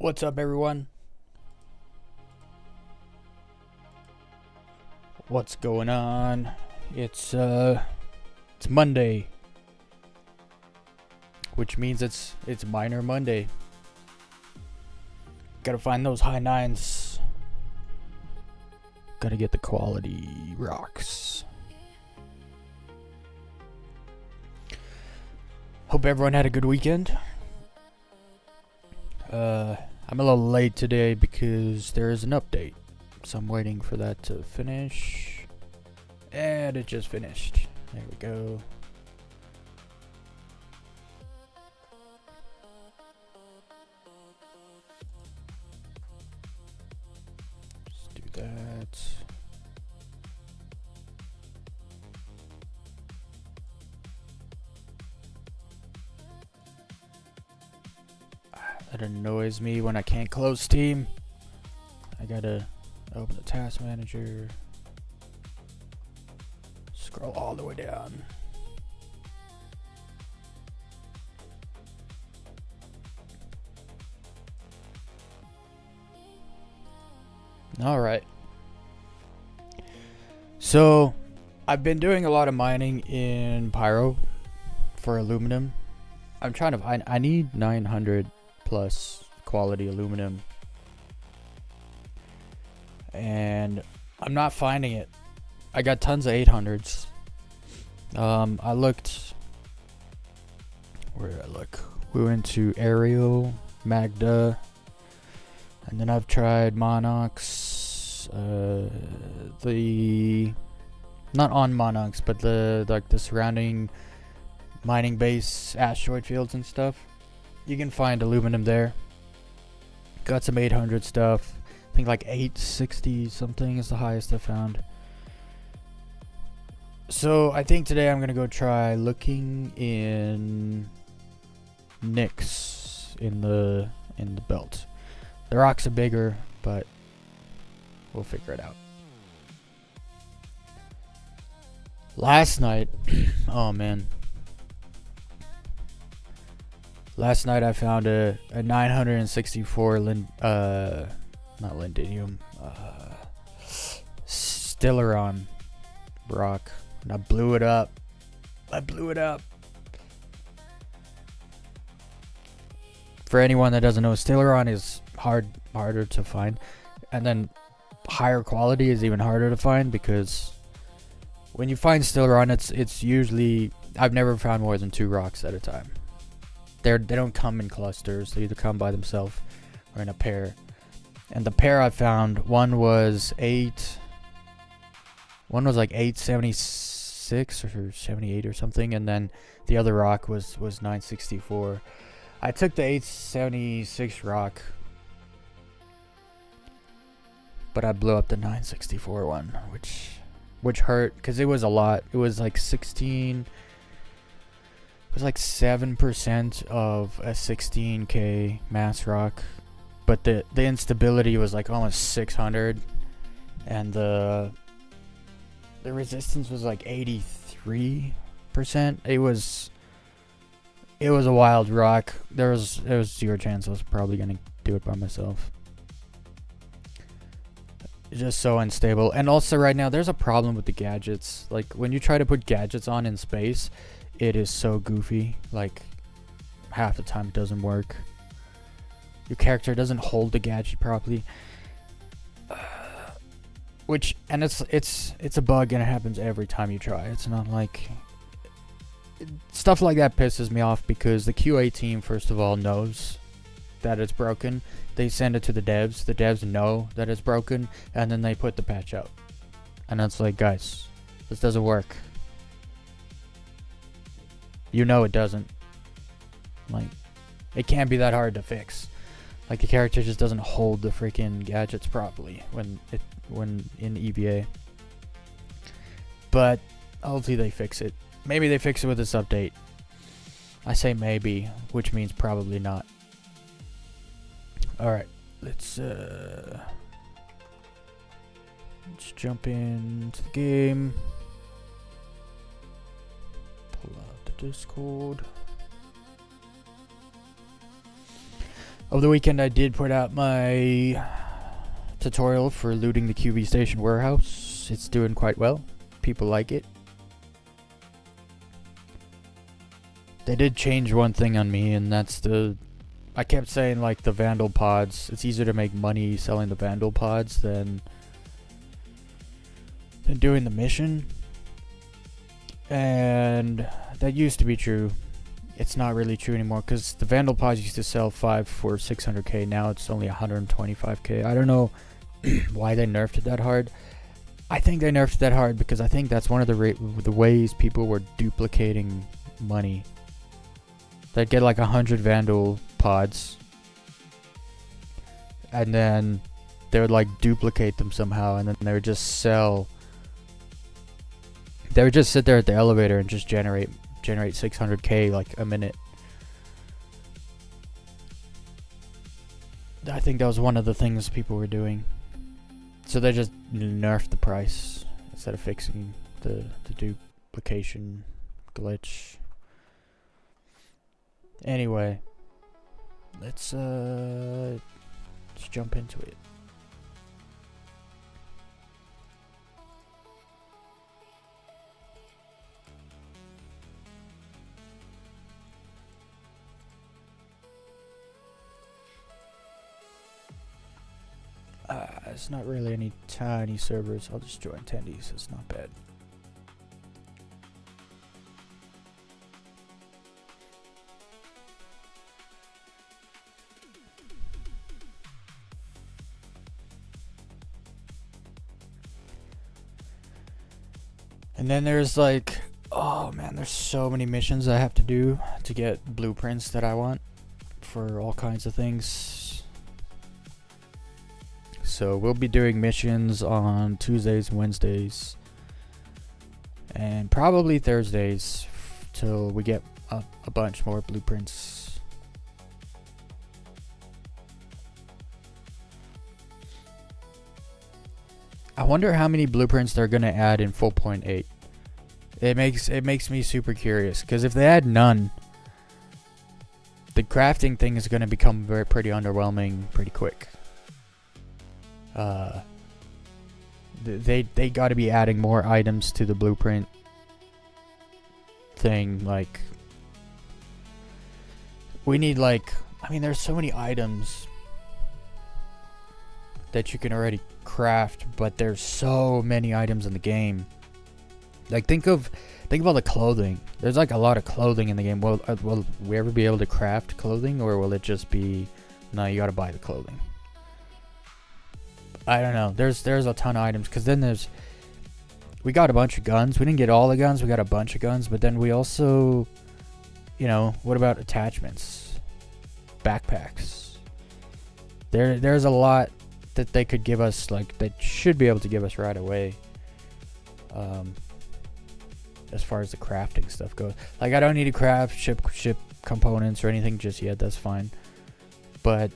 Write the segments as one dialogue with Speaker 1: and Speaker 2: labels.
Speaker 1: What's up, everyone? What's going on? It's Monday, which means it's minor Monday. Gotta find those high nines. Gotta get the quality rocks. Hope everyone had a good weekend. I'm a little late today because there is an update, so I'm waiting for that to finish. And it just finished. There we go. Let's do that. That annoys me when I can't close Steam. I gotta open the task manager, scroll all the way down. Alright. So, I've been doing a lot of mining in Pyro for aluminum. I'm trying to find, I need 900 plus quality aluminum, and I'm not finding it. I got tons of 800s. I looked, where did I look? We went to Ariel, Magda, and then I've tried Monox, not on Monox, but the surrounding mining base asteroid fields and stuff. You can find aluminum there. Got some 800 stuff. I think like 860 something is the highest I found. So I think today I'm gonna go try looking in nicks in the belt. The rocks are bigger, but we'll figure it out. Last night, oh man. Last night I found a 964 not Lindinium, Stellaron rock, and I blew it up. For anyone that doesn't know, Stellaron is harder to find, and then higher quality is even harder to find, because when you find Stellaron, it's usually, I've never found more than 2 rocks at a time. They don't come in clusters. They either come by themselves or in a pair. And the pair I found, one was like 876 or 78 or something, and then the other rock was 964. I took the 876 rock, but I blew up the 964 one, which hurt because it was a lot. It was like 16. It was like 7% of a 16k mass rock, but the instability was like almost 600, and the resistance was like 83%. It was a wild rock. There was zero chance I was probably gonna do it by myself. It's just so unstable. And also right now there's a problem with the gadgets. Like when you try to put gadgets on in space, it is so goofy. Like half the time it doesn't work. Your character doesn't hold the gadget properly. And it's a bug, and it happens every time you try. It's not like stuff like that pisses me off, because the QA team first of all knows that it's broken. They send it to the devs. The devs know that it's broken, and then they put the patch out. And it's like, guys, this doesn't work. You know it doesn't. Like, it can't be that hard to fix. Like, the character just doesn't hold the freaking gadgets properly when in EVA. But hopefully they fix it. Maybe they fix it with this update. I say maybe, which means probably not. Alright, let's jump into the game. Pull out the Discord. Over the weekend, I did put out my tutorial for looting the QV station warehouse. It's doing quite well. People like it. They did change one thing on me, and that's I kept saying, like, the Vandal pods. It's easier to make money selling the Vandal pods than doing the mission. And that used to be true. It's not really true anymore, because the Vandal pods used to sell 5 for 600k. Now it's only 125k. I don't know why they nerfed it that hard. I think they nerfed it that hard because I think that's one of the ways people were duplicating money. They'd get like 100 Vandal pods, and then they would like duplicate them somehow, and then they would just sell. They would just sit there at the elevator and just generate 600k like a minute. I think that was one of the things people were doing. So they just nerfed the price instead of fixing the duplication glitch. Anyway, let's jump into it. It's not really any tiny servers. I'll just join attendees. It's not bad. And then there's like, oh man, there's so many missions I have to do to get blueprints that I want for all kinds of things. So we'll be doing missions on Tuesdays and Wednesdays, and probably Thursdays till we get a bunch more blueprints. I wonder how many blueprints they're gonna add in 4.8. It makes me super curious, because if they add none, the crafting thing is gonna become pretty underwhelming pretty quick. They got to be adding more items to the blueprint thing. Like, we need, like, I mean, there's so many items that you can already craft, but there's so many items in the game. Like, think of all the clothing. There's like a lot of clothing in the game. Will we ever be able to craft clothing, or will it just be, no, you got to buy the clothing? I don't know. There's a ton of items, because then we got a bunch of guns. We didn't get all the guns. We got a bunch of guns, but then we also, you know, what about attachments? Backpacks. There's a lot that they could give us, like, that should be able to give us right away. As far as the crafting stuff goes. Like, I don't need to craft ship components or anything just yet. That's fine. But,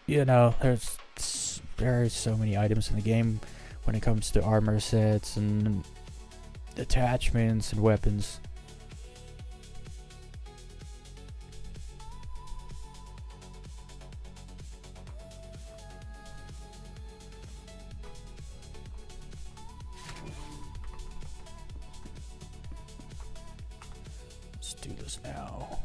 Speaker 1: you know, there are so many items in the game when it comes to armor sets and attachments and weapons. Let's do this now.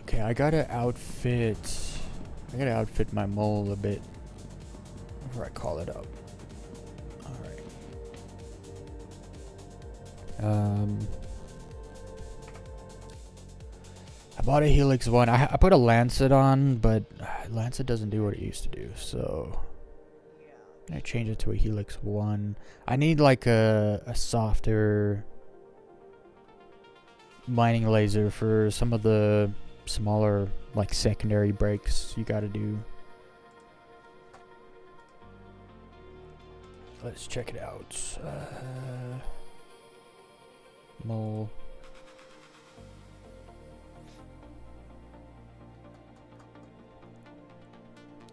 Speaker 1: Okay, I gotta outfit my mole a bit before I call it up. Alright. I bought a Helix 1. I put a Lancet on, but Lancet doesn't do what it used to do, so I change it to a Helix 1. I need like a softer mining laser for some of the smaller, like, secondary breaks you gotta do. let's check it out. Mole.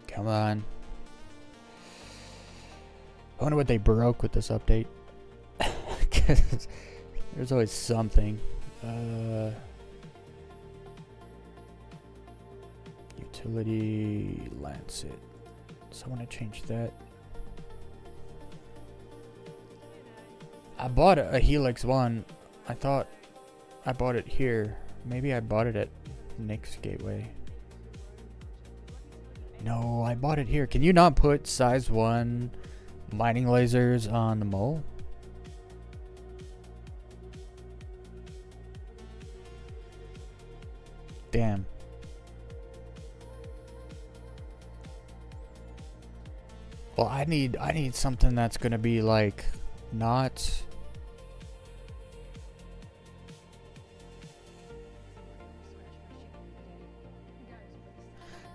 Speaker 1: Come on. I wonder what they broke with this update. Because there's always something. Utility Lancet. So I want to change that. I bought a Helix 1. I thought I bought it here. Maybe I bought it at Nick's Gateway. No, I bought it here. Can you not put size 1 mining lasers on the mole? Damn. Well, I need something that's gonna be like not.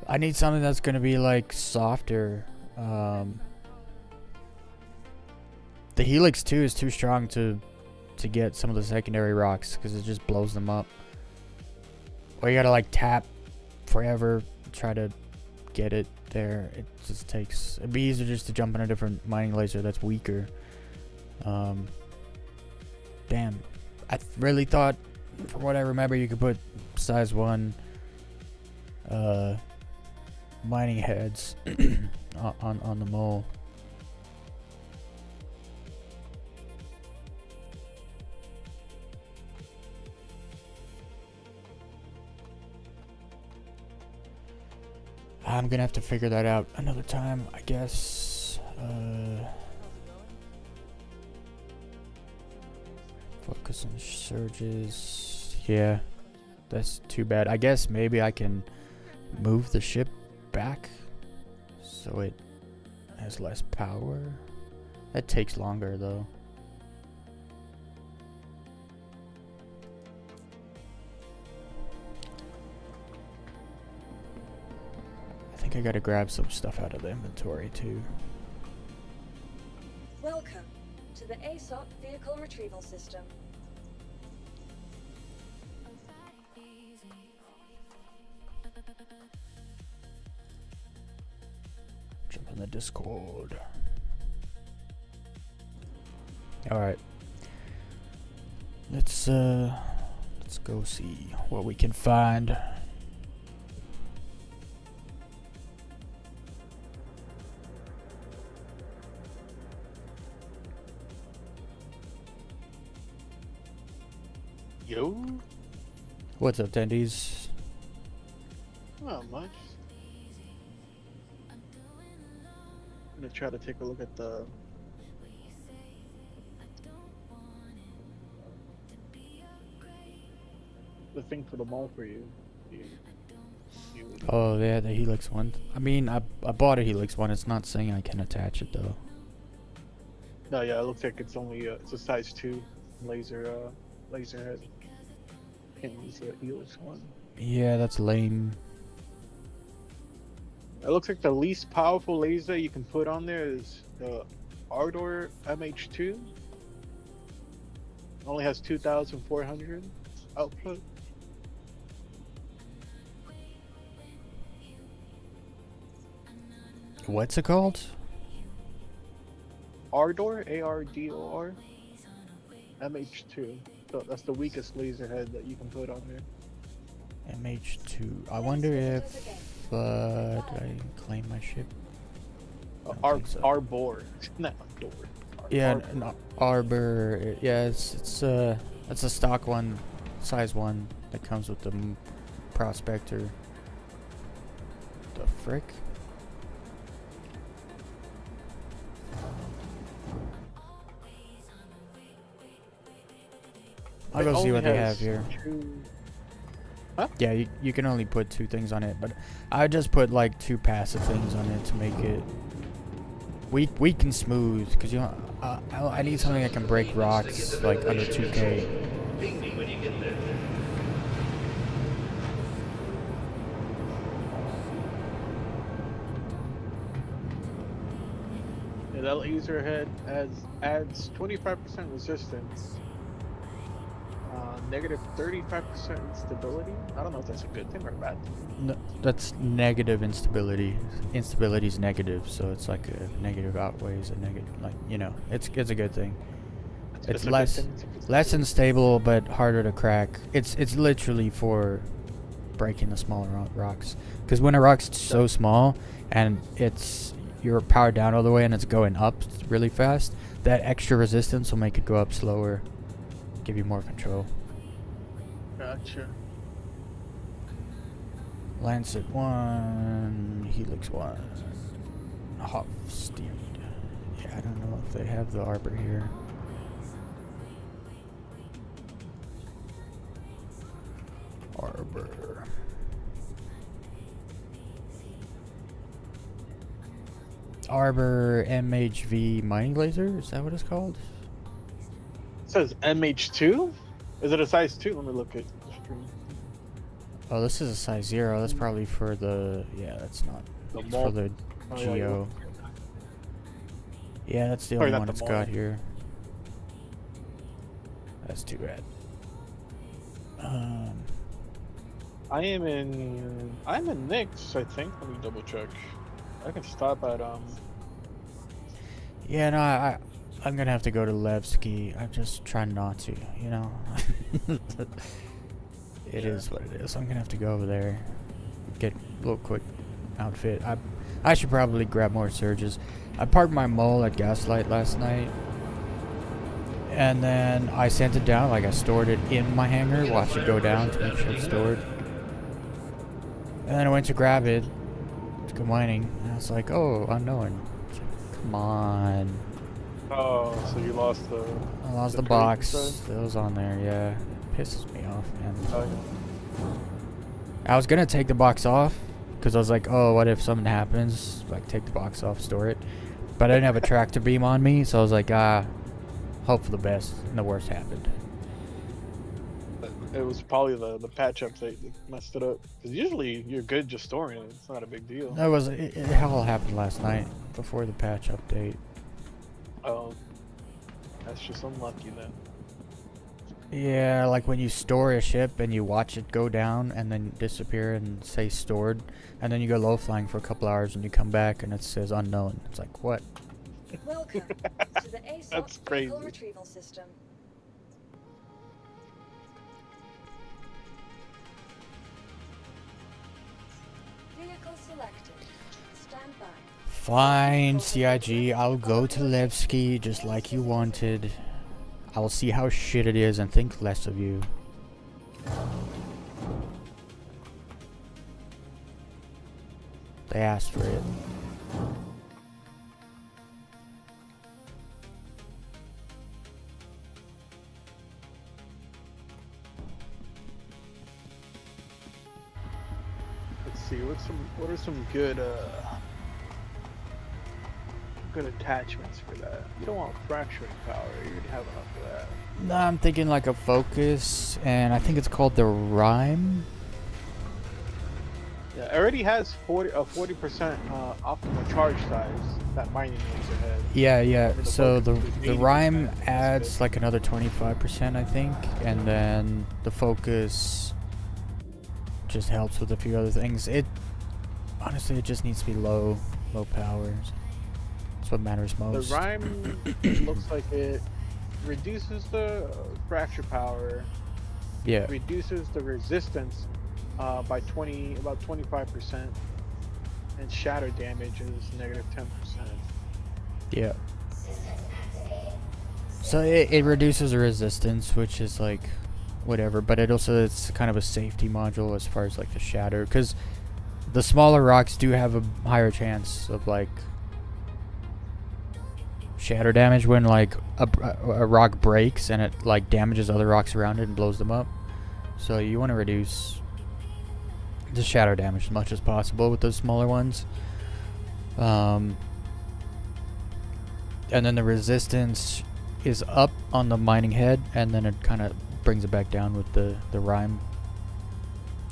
Speaker 1: I need something that's gonna be like softer. The Helix 2 is too strong to get some of the secondary rocks because it just blows them up. Or you gotta like tap forever, try to get it there. It just takes. It'd be easier just to jump on a different mining laser that's weaker. Damn, I really thought, from what I remember, you could put size 1 mining heads on the mole. I'm gonna have to figure that out another time, I guess. Focus on surges. Yeah, that's too bad. I guess maybe I can move the ship back so it has less power. That takes longer though. I think I gotta grab some stuff out of the inventory too.
Speaker 2: Welcome to the ASOP Vehicle Retrieval System.
Speaker 1: Jump in the Discord. Alright. Let's go see what we can find.
Speaker 3: Yo.
Speaker 1: What's up, Tendies?
Speaker 3: Not much. I'm gonna try to take a look at the thing for the mall for you.
Speaker 1: Oh, yeah, the Helix one. I mean, I bought a Helix one. It's not saying I can attach it though.
Speaker 3: No, yeah, it looks like it's only it's a size 2 laser head. Can't use the Helix one.
Speaker 1: Yeah, that's lame.
Speaker 3: It looks like the least powerful laser you can put on there is the Ardor MH2. Only has 2,400 output.
Speaker 1: What's it called?
Speaker 3: Ardor, ARDOR, MH2. So that's the weakest laser head that you can put on there.
Speaker 1: MH2. I wonder if did I claim my ship?
Speaker 3: Arbor, not door.
Speaker 1: Yeah, an Arbor. Yeah, it's that's a stock one, size 1 that comes with the Prospector. The frick? I'll go see what they have here.
Speaker 3: Huh?
Speaker 1: Yeah, you can only put 2 things on it, but I just put like 2 passive things on it to make it weak and smooth. Cause you know, I need something that can break rocks like under 2K.
Speaker 4: Ping me when you get there.
Speaker 3: Yeah, that laser head adds 25% resistance, negative 35% instability. I don't know if that's a good thing or a bad thing.
Speaker 1: No, that's negative instability. Instability is negative, so it's like a negative outweighs a negative. Like, you know, it's a good thing. It's
Speaker 3: a good
Speaker 1: less
Speaker 3: thing.
Speaker 1: less unstable but harder to crack. It's literally for breaking the smaller rocks. Because when a rock's so small and you're powered down all the way and it's going up really fast, that extra resistance will make it go up slower, give you more control.
Speaker 3: Gotcha.
Speaker 1: Lancet 1, Helix 1, Hop Steed. Yeah, I don't know if they have the Arbor here. Arbor. Arbor MHV mining laser? Is that what it's called?
Speaker 3: It says MH2? Is it a size 2? Let me look at the stream.
Speaker 1: Oh, this is a size 0. That's probably for the... Yeah, that's not.
Speaker 3: The
Speaker 1: It's
Speaker 3: mul-
Speaker 1: for the
Speaker 3: Oh, yeah,
Speaker 1: Geo. Yeah, that's the
Speaker 3: Sorry,
Speaker 1: only
Speaker 3: not
Speaker 1: one
Speaker 3: the
Speaker 1: it's
Speaker 3: mul.
Speaker 1: got here. That's too bad.
Speaker 3: I'm in Nix, I think. Let me double check. I can stop at
Speaker 1: Yeah, no, I'm gonna have to go to Levki. I'm just trying not to, you know. It is what it is. I'm gonna have to go over there, get a little quick outfit. I should probably grab more surges. I parked my mole at Gaslight last night, and then I sent it down. Like, I stored it in my hangar, watched it go down to make sure it's stored. And then I went to grab it to go mining, and I was like, oh, unknown. Come on.
Speaker 3: Oh, so you lost the...
Speaker 1: I lost the
Speaker 3: crate
Speaker 1: box
Speaker 3: inside?
Speaker 1: that was on there, yeah. It pisses me off, man.
Speaker 3: Oh, yeah.
Speaker 1: I was gonna take the box off, because I was like, oh, what if something happens? Like, take the box off, store it. But I didn't have a tractor beam on me, so I was like, hope for the best, and the worst happened.
Speaker 3: It was probably the patch update that messed it up. Because usually you're good just storing it. It's not a big deal.
Speaker 1: It all happened last night, before the patch update.
Speaker 3: Oh, that's just unlucky then.
Speaker 1: Yeah, like when you store a ship and you watch it go down and then disappear and say stored, and then you go low flying for a couple hours and you come back and it says unknown. It's like, what?
Speaker 2: Welcome to the ASOP
Speaker 3: That's
Speaker 2: vehicle
Speaker 3: crazy.
Speaker 2: retrieval system. Vehicle selected. Stand by.
Speaker 1: Fine, CIG, I'll go to Levki just like you wanted. I'll see how shit it is and think less of you. They asked for it.
Speaker 3: Let's see, what are some good attachments for that? You don't want fracturing power, you already have enough of that.
Speaker 1: No, I'm thinking like a focus, and I think it's called the Rhyme.
Speaker 3: Yeah, it already has 40% optimal charge size, that mining laser head.
Speaker 1: Yeah, yeah.
Speaker 3: And the
Speaker 1: So
Speaker 3: focus
Speaker 1: the
Speaker 3: is 80%,
Speaker 1: Rhyme
Speaker 3: that's
Speaker 1: adds
Speaker 3: good.
Speaker 1: like another 25%, I think, and then the focus just helps with a few other things. Honestly, it just needs to be low powers. That's what matters
Speaker 3: The
Speaker 1: most.
Speaker 3: Rhyme looks like it reduces the fracture power,
Speaker 1: Yeah.
Speaker 3: reduces the resistance by about 25%, and shatter damage is negative 10%.
Speaker 1: Yeah. So it reduces the resistance, which is like whatever, but it's kind of a safety module as far as like the shatter, because the smaller rocks do have a higher chance of like shatter damage when like a rock breaks and it like damages other rocks around it and blows them up. So you want to reduce the shatter damage as much as possible with those smaller ones. And then the resistance is up on the mining head, and then it kind of brings it back down with the Rhyme.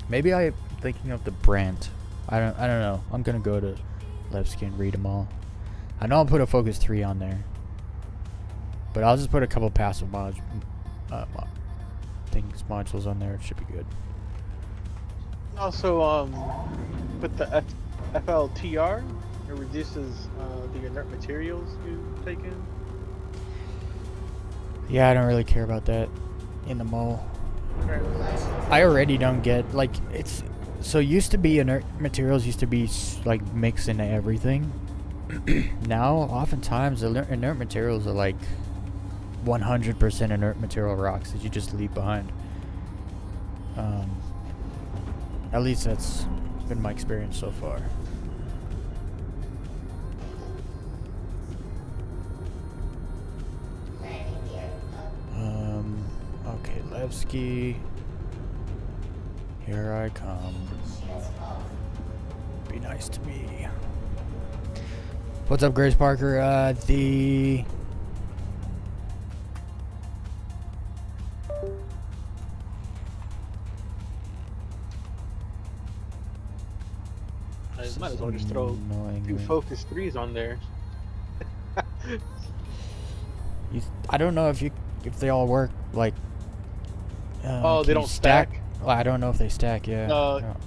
Speaker 1: Maybe I'm thinking of the Brant. I don't know. I'm gonna go to Levki and read them all. I know I'll put a focus 3 on there. But I'll just put a couple passive modules on there. It should be good.
Speaker 3: Also, with the FLTR, it reduces the inert materials you take in.
Speaker 1: Yeah, I don't really care about that in the MO. I already don't get, like, it's... So used to be inert materials used to be, like, mixed into everything. Now, oftentimes, inert materials are, like, 100% inert material rocks that you just leave behind. At least that's been my experience so far. Okay, Levki. Here I come. Be nice to me. What's up, Grace Parker?
Speaker 3: I might as well just throw 2 focus 3s on there.
Speaker 1: I don't know if they all work, like...
Speaker 3: oh, they don't stack?
Speaker 1: Well, I don't know if they stack, yeah.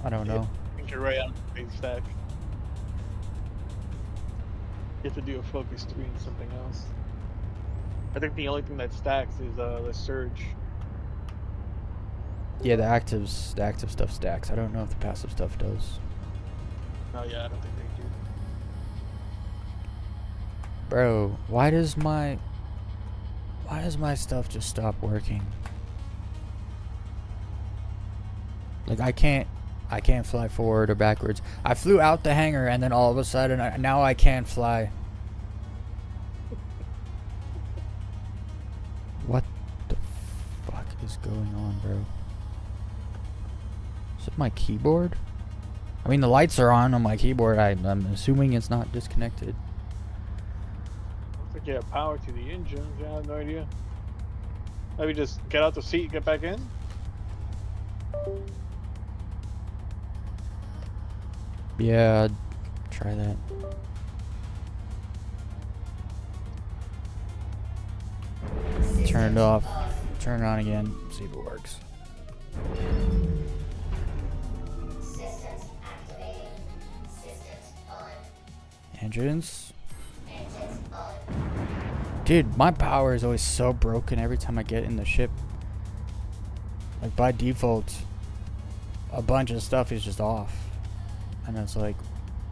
Speaker 1: I don't know.
Speaker 3: I think you're right, I don't think they stack. You have to do a focus 3 and something else. I think the only thing that stacks is the surge.
Speaker 1: Yeah, the active stuff stacks. I don't know if the passive stuff does.
Speaker 3: Oh yeah, I don't think they do.
Speaker 1: Bro, why does my stuff just stop working? Like, I can't fly forward or backwards. I flew out the hangar and then all of a sudden now I can't fly. What the fuck is going on, bro? Is it my keyboard? I mean, the lights are on my keyboard. I'm assuming it's not disconnected.
Speaker 3: Looks like you have power to the engine. Yeah, I have no idea. Maybe just get out the seat, get back in.
Speaker 1: Yeah, I'd try that. Turn it off. Turn it on again. See if it works.
Speaker 5: Systems activating. Systems on.
Speaker 1: Engines.
Speaker 5: Engines on.
Speaker 1: Dude, my power is always so broken every time I get in the ship. Like, by default, a bunch of stuff is just off. And it's like,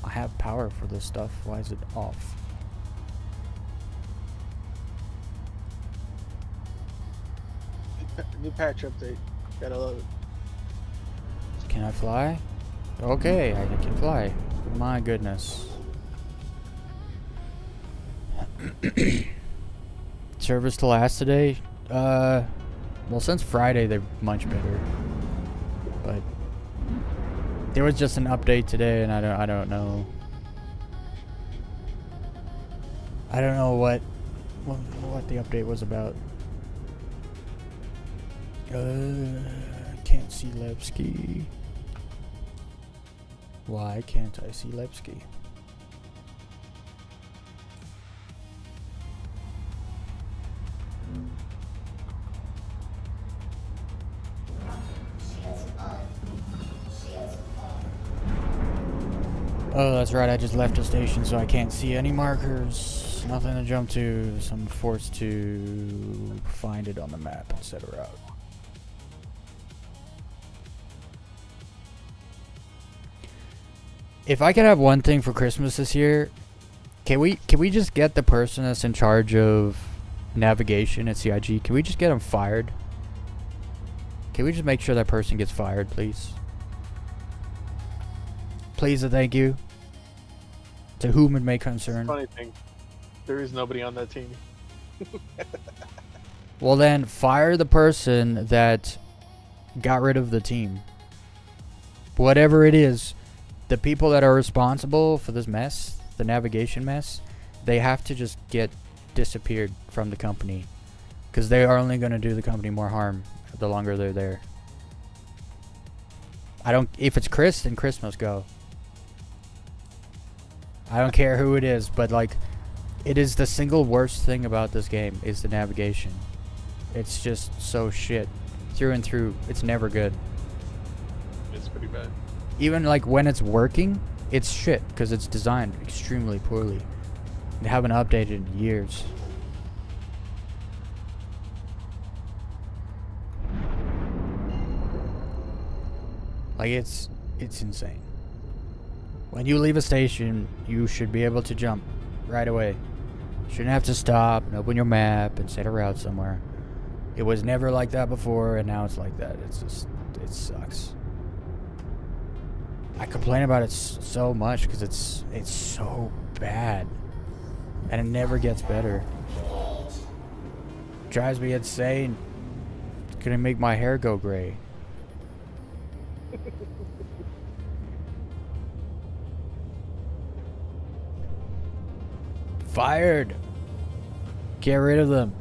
Speaker 1: I have power for this stuff. Why is it off?
Speaker 3: New patch update. Gotta love it.
Speaker 1: Can I fly? Okay, I can fly. My goodness. Service to last today? Well, since Friday, they're much better. But there was just an update today, and I don't know. I don't know what the update was about. Can't see Levki. Why can't I see Levki? Oh, that's right, I just left the station, so I can't see any markers. Nothing to jump to, so I'm forced to find it on the map and set a route. If I could have one thing for Christmas this year, can we just get the person that's in charge of navigation at CIG, can we just get him fired? Can we just make sure that person gets fired, please? Please and thank you. To whom it may concern.
Speaker 3: Funny thing, there is nobody on that team.
Speaker 1: Well then, fire the person that got rid of the team. Whatever it is, the people that are responsible for this mess, the navigation mess, they have to just get disappeared from the company. Because they are only going to do the company more harm the longer they're there. If it's Chris, then Chris must go. I don't care who it is, but like, It is the single worst thing about this game is the navigation. It's just so shit. Through and through, it's never good.
Speaker 3: It's pretty bad.
Speaker 1: Even like when it's working, it's shit because it's designed extremely poorly. They haven't updated in years. Like it's insane. When you leave a station, you should be able to jump right away. Shouldn't have to stop and open your map and set a route somewhere. It was never like that before, and now it's like that. It's just, it sucks. I complain about it so much because it's so bad, and it never gets better. Drives me insane. It's gonna make my hair go gray. Fired. Get rid of them.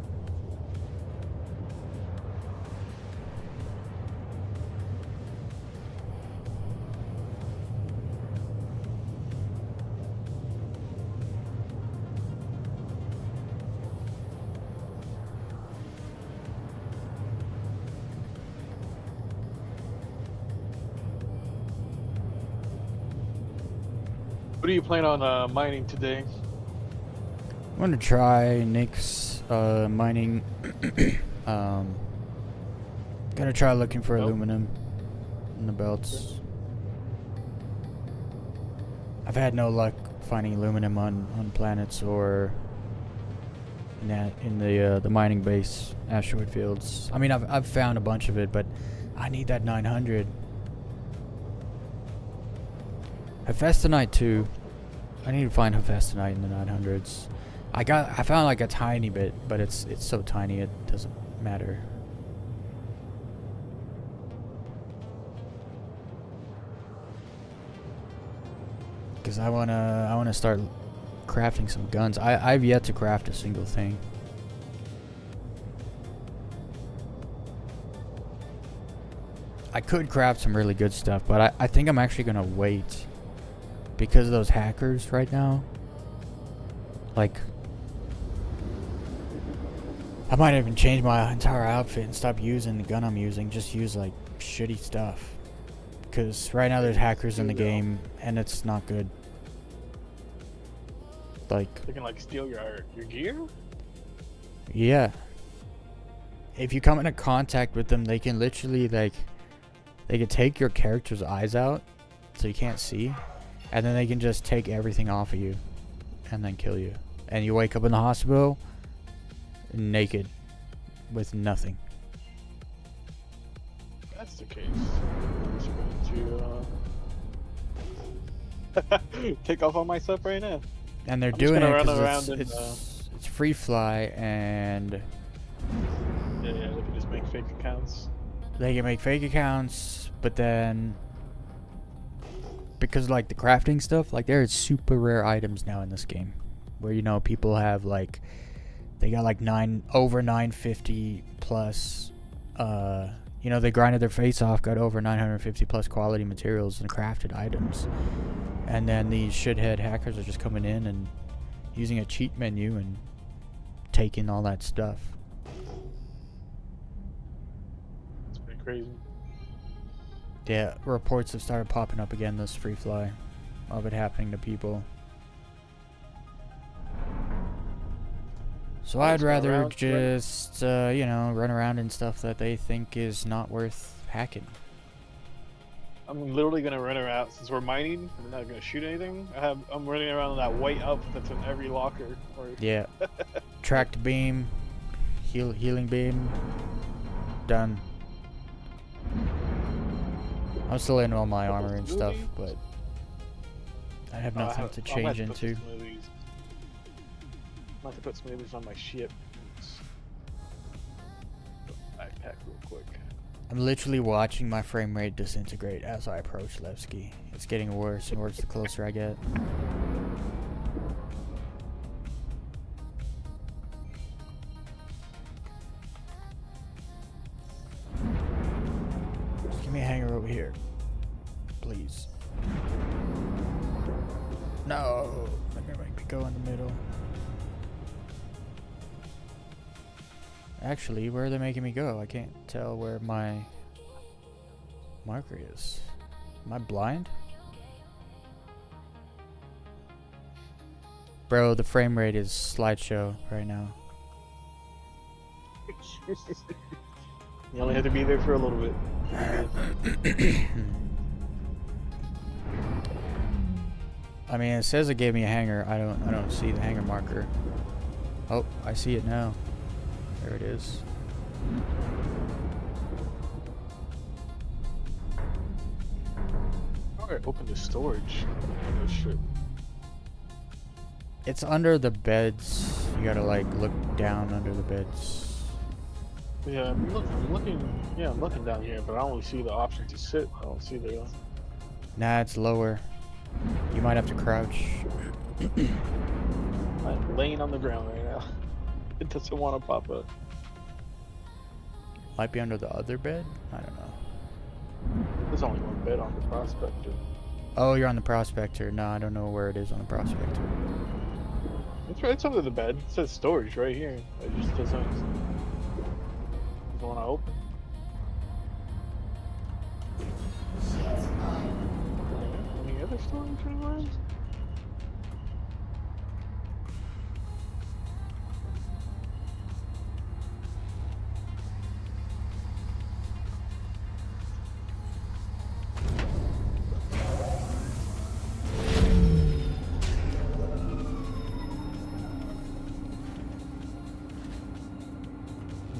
Speaker 3: What do you plan on mining today?
Speaker 1: I'm gonna try Nick's mining. Gonna try looking for aluminum in the belts. I've had no luck finding aluminum on planets or in the mining base asteroid fields. I mean, I've found a bunch of it, but I need that 900. Hephaestonite too. I need to find Hephaestonite in the 900s. I found like a tiny bit, but it's so tiny it doesn't matter. Cause I wanna start crafting some guns. I've yet to craft a single thing. I could craft some really good stuff, but I think I'm actually gonna wait because of those hackers right now. Like, I might even change my entire outfit and stop using the gun I'm using. Just use like shitty stuff. Because right now there's hackers in the game and it's not good. Like,
Speaker 3: They can like steal your gear?
Speaker 1: yeah. If you come into contact with them, they can literally like, they can take your character's eyes out so you can't see. And then they can just take everything off of you and then kill you. And you wake up in the hospital naked with nothing.
Speaker 3: That's the case. I'm just going to take off all my stuff right now.
Speaker 1: And they're
Speaker 3: I'm just
Speaker 1: doing
Speaker 3: gonna
Speaker 1: it
Speaker 3: run
Speaker 1: because
Speaker 3: around
Speaker 1: it's free fly, and
Speaker 3: Yeah, they can just make fake accounts.
Speaker 1: they can make fake accounts, but then because like the crafting stuff, like there is super rare items now in this game where, you know, people have like, they got like over 950 plus, you know, they grinded their face off, got over 950 plus quality materials and crafted items. And then these shithead hackers are just coming in and using a cheat menu and taking all that stuff.
Speaker 3: It's pretty crazy.
Speaker 1: Yeah, reports have started popping up again, this free fly, of it happening to people. So I'd rather just, you know, run around in stuff that they think is not worth hacking.
Speaker 3: I'm literally gonna run around since we're mining. I'm not gonna shoot anything. I'm running around in that white outfit that's in every locker.
Speaker 1: Yeah. Tracked beam, healing beam, done. I'm still in all my armor and stuff, but I have nothing to change into.
Speaker 3: I'm about to put smoothies on my ship. Backpack real quick.
Speaker 1: I'm literally watching my frame rate disintegrate as I approach Levki. It's getting worse and worse the closer I get. Just give me a hanger over here, please. No, they're gonna make me go in the middle. Actually, where are they making me go? I can't tell where my marker is. Am I blind? Bro, the frame rate is slideshow right now.
Speaker 3: You only had to be there for a little bit.
Speaker 1: I mean, it says it gave me a hanger. I don't see the hanger marker. Oh, I see it now. There it is.
Speaker 3: Alright, open the storage. Oh shit.
Speaker 1: It's under the beds. You gotta like look down under the beds.
Speaker 3: Yeah, I'm looking down here, but I only see the option to sit. I don't see the.
Speaker 1: Nah, it's lower. You might have to crouch.
Speaker 3: I'm laying on the ground right now. It doesn't want to pop up.
Speaker 1: Might be under the other bed? I don't know.
Speaker 3: There's only one bed on the prospector.
Speaker 1: Oh, you're on the prospector. No, I don't know where it is on the prospector.
Speaker 3: It's right. It's under the bed. It says storage right here. It just doesn't want to open.
Speaker 5: Shields on.
Speaker 3: Any other storage anywhere?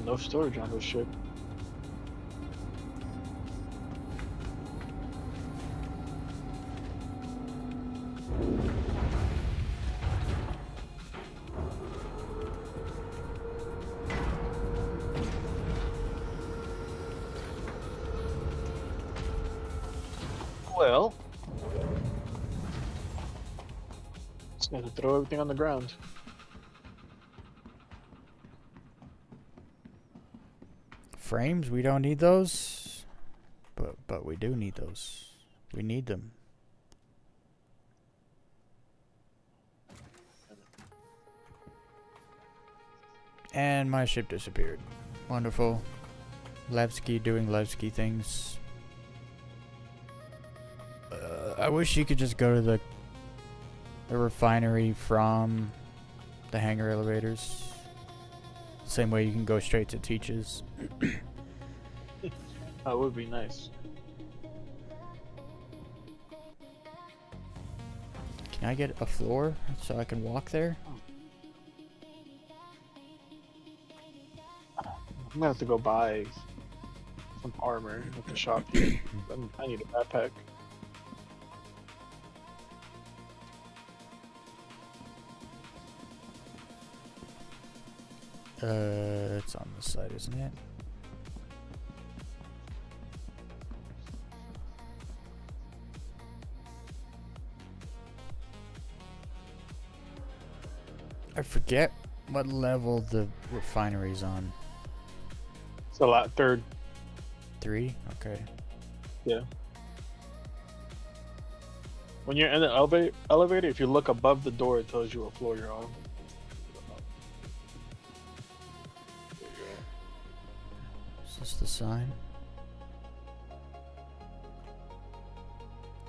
Speaker 3: No storage on this ship. Well, just got to throw everything on the ground.
Speaker 1: Frames, we don't need those. But we do need those. We need them. And my ship disappeared. Wonderful. Levki doing Levki things. I wish you could just go to the refinery from the hangar elevators. Same way you can go straight to Teach's.
Speaker 3: That would be nice.
Speaker 1: Can I get a floor so I can walk there?
Speaker 3: I'm gonna have to go buy some armor at the shop here. I need a backpack.
Speaker 1: It's on this side, isn't it? I forget what level the refinery's on.
Speaker 3: It's a lot. Third.
Speaker 1: 3? Okay.
Speaker 3: Yeah. When you're in the elevator, if you look above the door, it tells you what floor you're on.
Speaker 1: Is this the sign?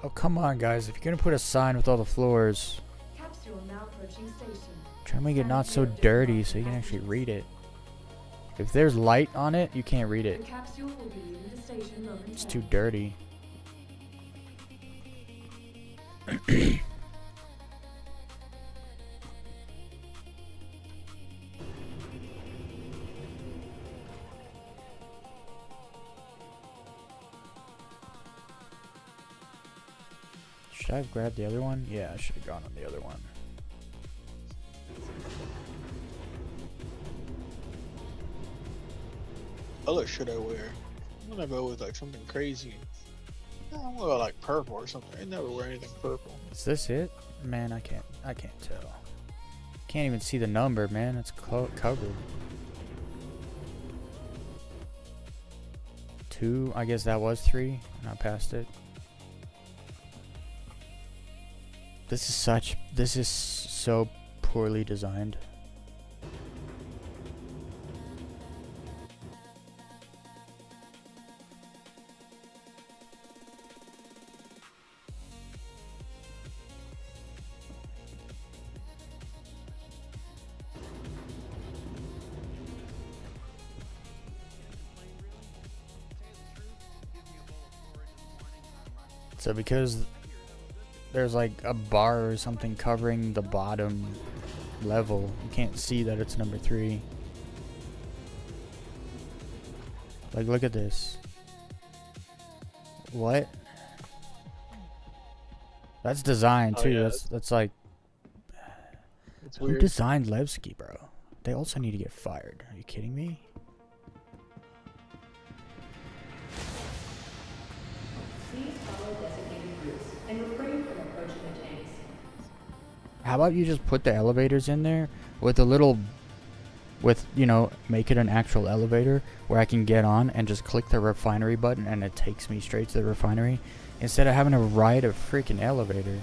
Speaker 1: Oh, come on, guys. If you're gonna put a sign with all the floors,
Speaker 2: Capsule now approaching station.
Speaker 1: try to make it not so dirty so you can actually read it. If there's light on it, you can't read
Speaker 2: The
Speaker 1: it.
Speaker 2: capsule will be leaving the station momentarily.
Speaker 1: It's too dirty. Should I have grabbed the other one? Yeah, I should have gone on the other one.
Speaker 3: What should I wear? I'm gonna go with like something crazy. I'm gonna go like purple or something. I never wear anything purple.
Speaker 1: Is this it? Man, I can't tell. Can't even see the number, man. It's covered. 2, I guess that was 3, and I passed it. This is so poorly designed. So because there's like a bar or something covering the bottom level, you can't see that it's number 3. Like, look at this. What? That's design
Speaker 3: Oh,
Speaker 1: too.
Speaker 3: yeah.
Speaker 1: That's like,
Speaker 3: It's
Speaker 1: who
Speaker 3: weird.
Speaker 1: designed Levki, bro? They also need to get fired. Are you kidding me?
Speaker 5: Please follow designated routes and refrain from approaching the tanks.
Speaker 1: How about you just put the elevators in there with a little, you know, make it an actual elevator where I can get on and just click the refinery button and it takes me straight to the refinery instead of having to ride a freaking elevator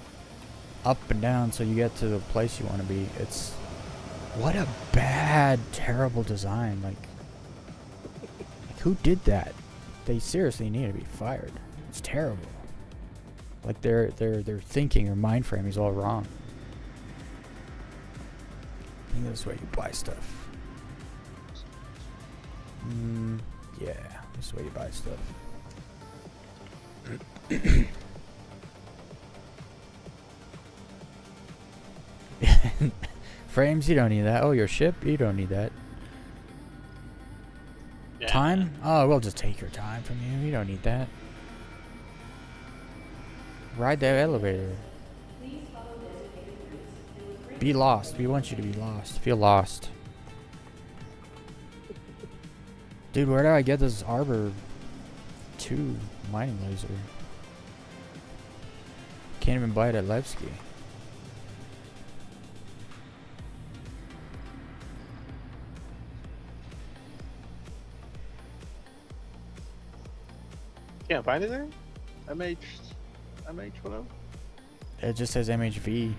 Speaker 1: up and down so you get to the place you want to be. It's, what a bad, terrible design. Like who did that? They seriously need to be fired. It's terrible. Like their thinking or mind frame is all wrong. I think this is where you buy stuff. Yeah, this is where you buy stuff. Frames, you don't need that. Oh, your ship, you don't need that.
Speaker 3: Yeah.
Speaker 1: Time? Oh, we'll just take your time from you. You don't need that. Ride that elevator.
Speaker 5: Please follow designated routes and refrain
Speaker 1: Be lost. We want you to be lost. Feel lost. Dude, where do I get this Arbor 2 mining laser? Can't even buy it at Levki.
Speaker 3: Can't find it there? whatever.
Speaker 1: It just says MHV.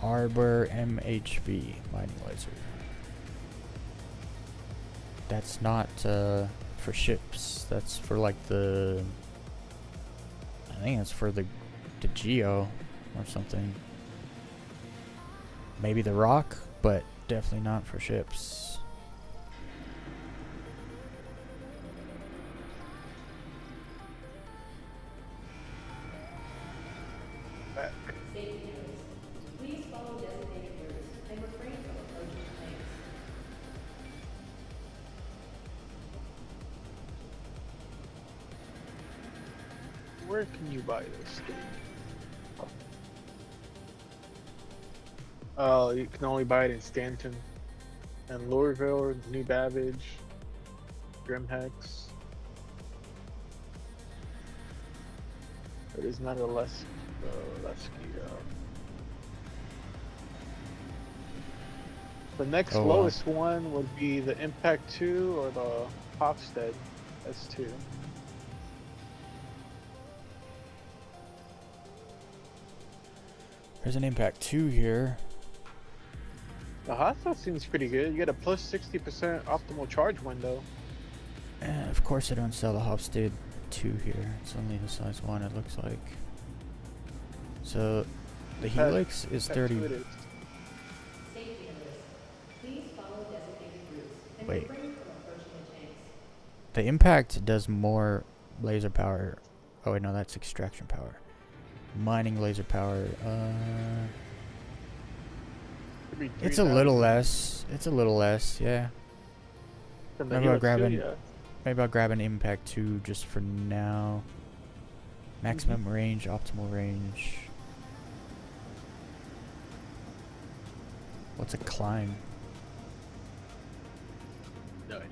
Speaker 1: Arbor MHV mining laser. That's not for ships. That's for like the, I think it's for the Geo or something. Maybe the Rock, but definitely not for ships.
Speaker 3: Back.
Speaker 5: safety notice. Please follow designated routes and refrain from approaching the tanks.
Speaker 3: Where can you buy this thing? Oh, you can only buy it in Stanton and Louisville, New Babbage, Grimhex. It is not a Levki. The next
Speaker 1: Oh, wow.
Speaker 3: lowest one would be the Impact 2 or the Hofstad S2.
Speaker 1: There's an Impact 2 here.
Speaker 3: The HOSAS seems pretty good. You get a plus 60% optimal charge window.
Speaker 1: Of course I don't sell the Hofstad 2 here. It's only the size 1, it looks like. So the Helix is
Speaker 3: That's
Speaker 1: 30.
Speaker 3: who it is.
Speaker 5: Safety notice. Please follow designated routes and
Speaker 1: Wait.
Speaker 5: refrain from approaching the tanks.
Speaker 1: The Impact does more laser power. Oh wait, no, that's extraction power. Mining laser power.
Speaker 3: Could be
Speaker 1: It's a
Speaker 3: 3,000.
Speaker 1: little less. It's a little less, yeah.
Speaker 3: Than the
Speaker 1: Maybe I'll
Speaker 3: Helix
Speaker 1: grab
Speaker 3: too,
Speaker 1: an-
Speaker 3: yeah.
Speaker 1: Maybe I'll grab an Impact 2 just for now. Maximum range, optimal range. What's a climb?
Speaker 3: No idea.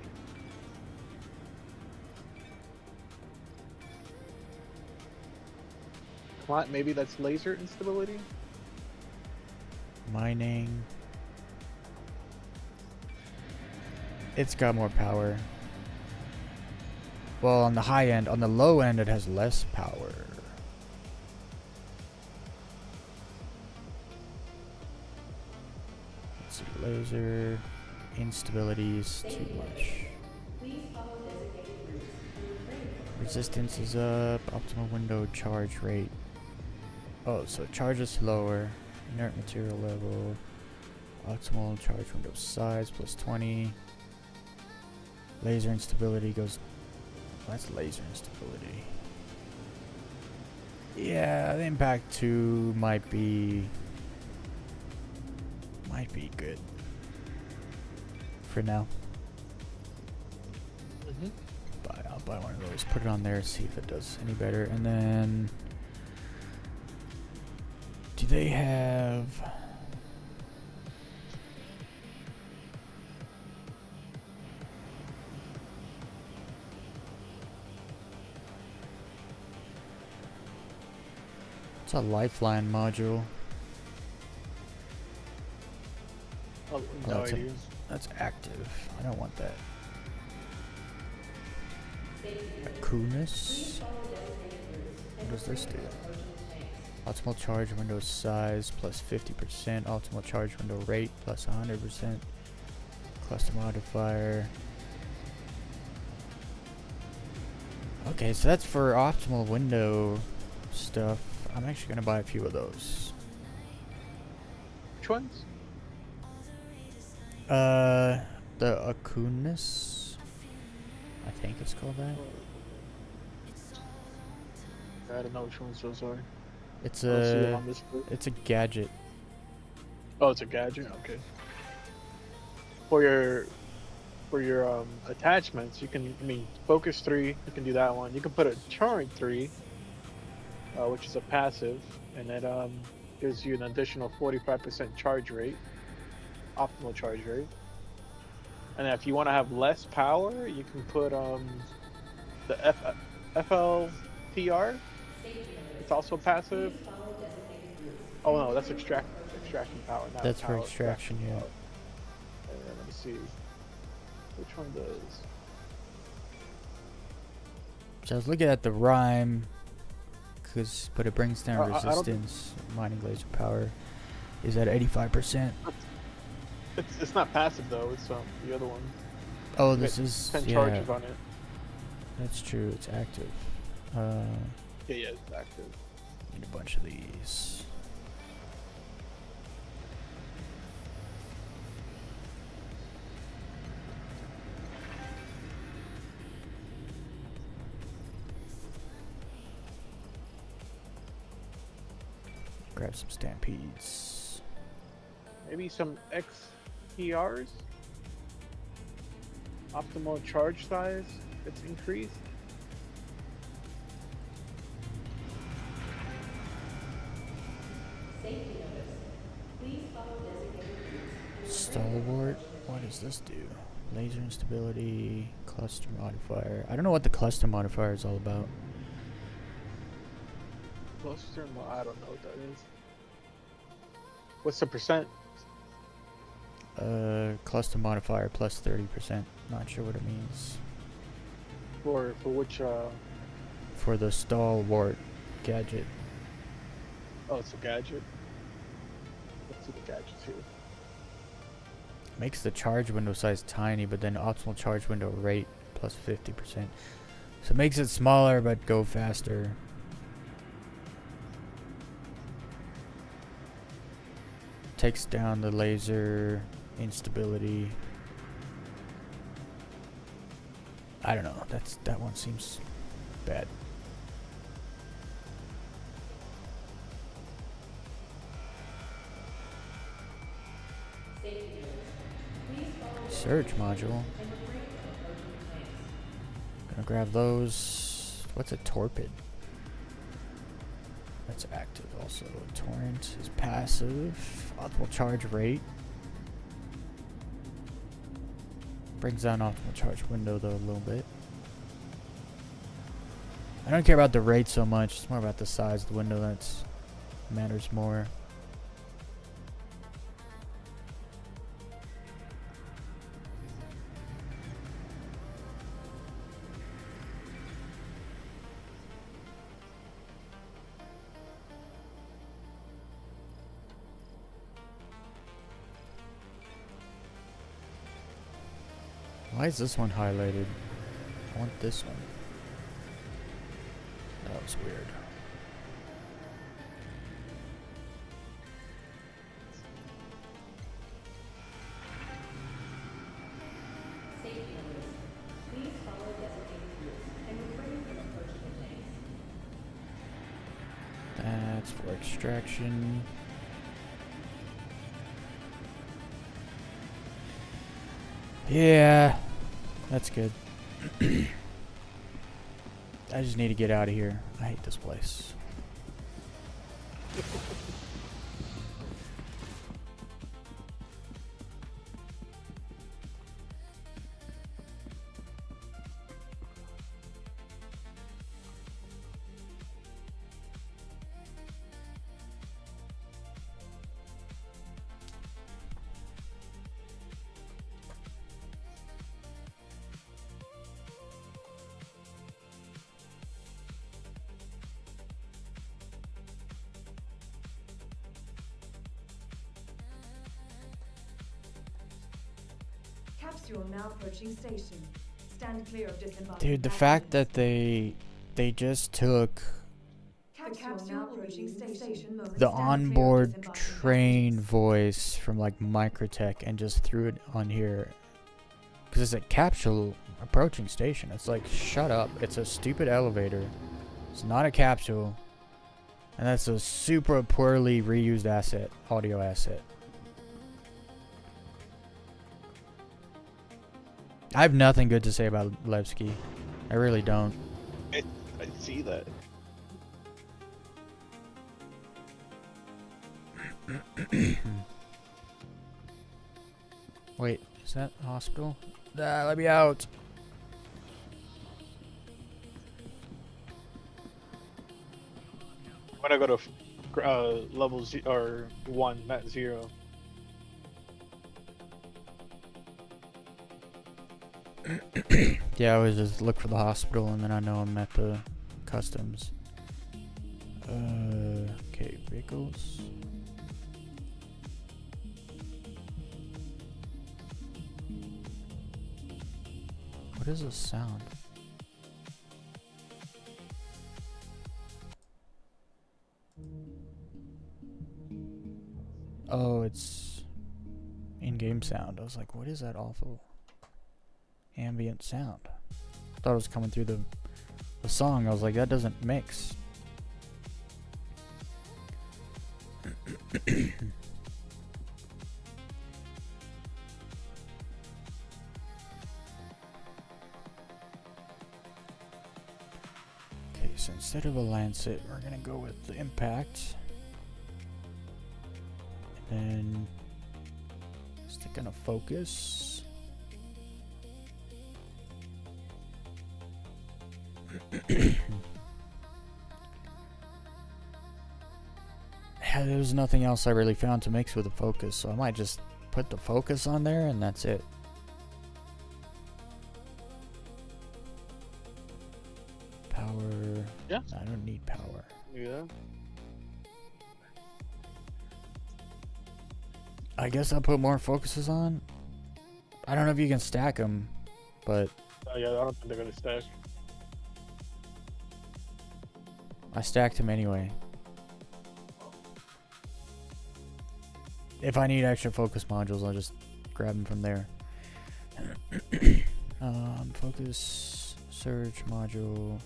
Speaker 3: Maybe that's laser instability?
Speaker 1: Mining. It's got more power. Well, on the high end, on the low end, it has less power. Let's see, laser instability is too much.
Speaker 5: Please follow designated routes and refrain from
Speaker 1: Resistance is up. Optimal window charge rate. Oh, so it charges slower. Inert material level. Optimal charge window size plus 20. Laser instability goes. That's laser instability. Yeah, the Impact 2 might be good for now.
Speaker 3: Mm-hmm.
Speaker 1: I'll buy one of those, put it on there, see if it does any better. And then, do they have? It's a lifeline module.
Speaker 3: Oh,
Speaker 1: Oh,
Speaker 3: no idea.
Speaker 1: That's active. I don't want that.
Speaker 5: Safety notice. Please
Speaker 1: Coolness.
Speaker 5: follow designated routes and
Speaker 1: What does this
Speaker 5: refrain
Speaker 1: do?
Speaker 5: from approaching the tanks.
Speaker 1: Optimal charge window size plus 50%. Optimal charge window rate plus 100%. Cluster modifier. Okay, so that's for optimal window stuff. I'm actually gonna buy a few of those.
Speaker 3: Which ones?
Speaker 1: The Akunis. I think it's called that.
Speaker 3: I don't know which ones those are.
Speaker 1: It's
Speaker 3: I don't see them
Speaker 1: a
Speaker 3: on this list.
Speaker 1: it's a gadget.
Speaker 3: Oh, it's a gadget. Okay. For your attachments, you can. I mean, focus 3. You can do that one. You can put a charge 3, which is a passive, and it gives you an additional 45% charge rate, optimal charge rate. And if you want to have less power, you can put the FLTR.
Speaker 5: Safety notice.
Speaker 3: It's also passive.
Speaker 5: Please follow designated routes.
Speaker 3: Oh no, that's extraction power. Not
Speaker 1: That's for
Speaker 3: power,
Speaker 1: extraction, yeah.
Speaker 3: power. Let me see. Which one does?
Speaker 1: So I was looking at the rhyme, but it brings down
Speaker 3: I don't-
Speaker 1: resistance. Mining laser power is at 85%.
Speaker 3: It's not passive though. It's the other one.
Speaker 1: Oh,
Speaker 3: You
Speaker 1: this
Speaker 3: get
Speaker 1: is
Speaker 3: 10
Speaker 1: yeah.
Speaker 3: charges on it.
Speaker 1: That's true. It's active.
Speaker 3: Yeah, it's active.
Speaker 1: Need a bunch of these. Grab some stampedes.
Speaker 3: Maybe some XPRs. Optimal charge size gets increased.
Speaker 5: Safety notice. Please follow designated routes.
Speaker 1: Stalwart. What does this do? Laser instability, cluster modifier. I don't know what the cluster modifier is all about.
Speaker 3: Cluster, I don't know what that is. What's the percent?
Speaker 1: Cluster modifier plus 30%. Not sure what it means.
Speaker 3: For which
Speaker 1: For the stalwart gadget.
Speaker 3: oh, it's a gadget. Let's see the gadgets here.
Speaker 1: Makes the charge window size tiny, but then optimal charge window rate plus 50%. So it makes it smaller but go faster. Takes down the laser instability. I don't know. That one seems bad.
Speaker 5: Safety notice. Please follow
Speaker 1: Surge module.
Speaker 5: and refrain from approaching the tanks.
Speaker 1: Gonna grab those. What's a torpid? That's active also. Torrent is passive. Optimal charge rate. Brings down optimal charge window though a little bit. I don't care about the rate so much. It's more about the size of the window that matters more. Why is this one highlighted? I want this one. That was weird.
Speaker 5: Safety notice. Please follow designated routes and refrain from approaching the tanks.
Speaker 1: That's for extraction. Yeah, that's good. I just need to get out of here. I hate this place.
Speaker 5: Capsule now approaching station. Stand clear of disembarking.
Speaker 1: Dude, the fact that they just took
Speaker 5: Capsule now approaching station.
Speaker 1: the onboard train voice from like Microtech and just threw it on here because it's a capsule approaching station. It's like, shut up, it's a stupid elevator, it's not a capsule, and that's a super poorly reused asset, audio asset. I have nothing good to say about Levki. I really don't.
Speaker 3: I see that.
Speaker 1: Wait, is that a hospital? Let me out.
Speaker 3: I'm gonna go to level or 1, not 0.
Speaker 1: Yeah, I always just look for the hospital and then I know I'm at the customs. Okay, vehicles. What is this sound? Oh, it's in-game sound. I was like, what is that awful ambient sound? I thought it was coming through the song. I was like, that doesn't mix. Okay, so instead of a Lancet, we're gonna go with the Impact. And then stick on a Focus. Yeah, there was nothing else I really found to mix with the Focus, so I might just put the Focus on there and that's it. Power.
Speaker 3: Yeah.
Speaker 1: I don't need power.
Speaker 3: Yeah.
Speaker 1: I guess I'll put more Focuses on. I don't know if you can stack them, but
Speaker 3: Yeah, I don't think they're gonna stack.
Speaker 1: I stacked them anyway. If I need extra focus modules, I'll just grab them from there. Focus surge module.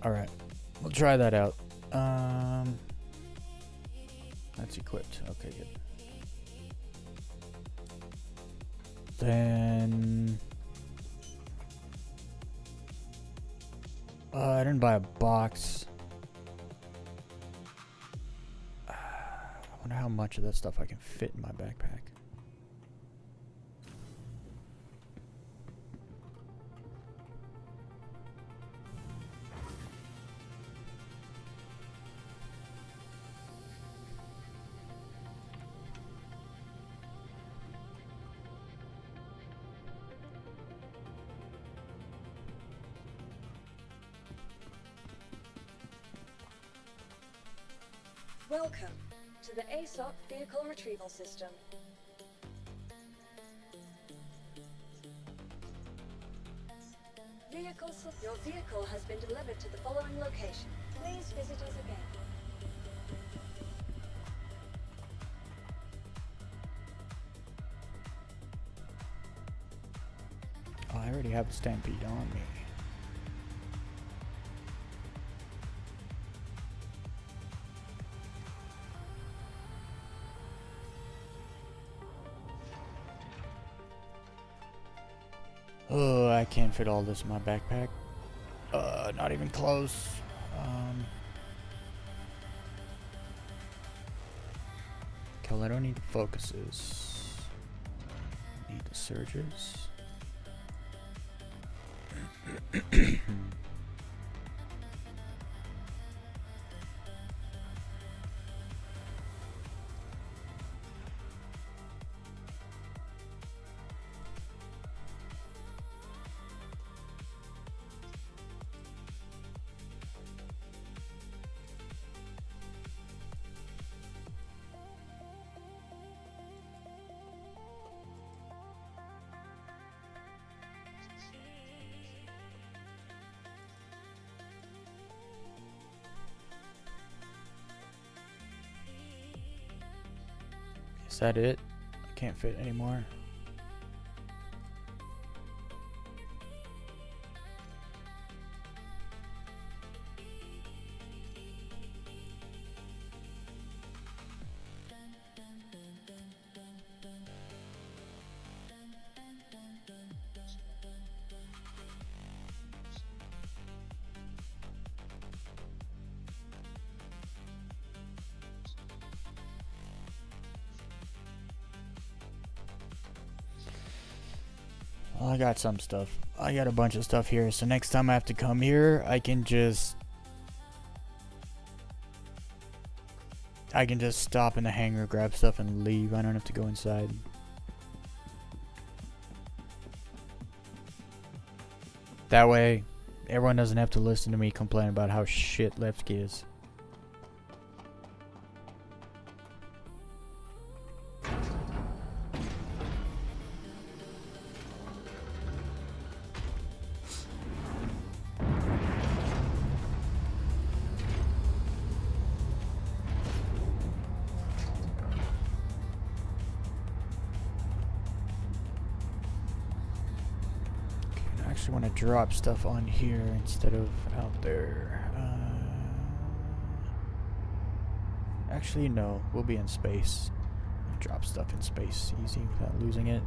Speaker 1: Alright, we'll try that out. That's equipped. Okay, good. Then I didn't buy a box. I wonder how much of that stuff I can fit in my backpack.
Speaker 2: Welcome to the ASOP Vehicle Retrieval System. Vehicle Your vehicle has been delivered to the following location. Please visit us again.
Speaker 1: Oh, I already have the Stampede on me. Oh, I can't fit all this in my backpack. Not even close. Okay, well, I don't need the focuses. Need the surges. Is that it? I can't fit anymore. Well, I got some stuff. I got a bunch of stuff here, so next time I have to come here, I can just stop in the hangar, grab stuff, and leave. I don't have to go inside. That way, everyone doesn't have to listen to me complain about how shit Levki is. I actually want to drop stuff on here instead of out there. Actually, no. We'll be in space. Drop stuff in space easy without losing it.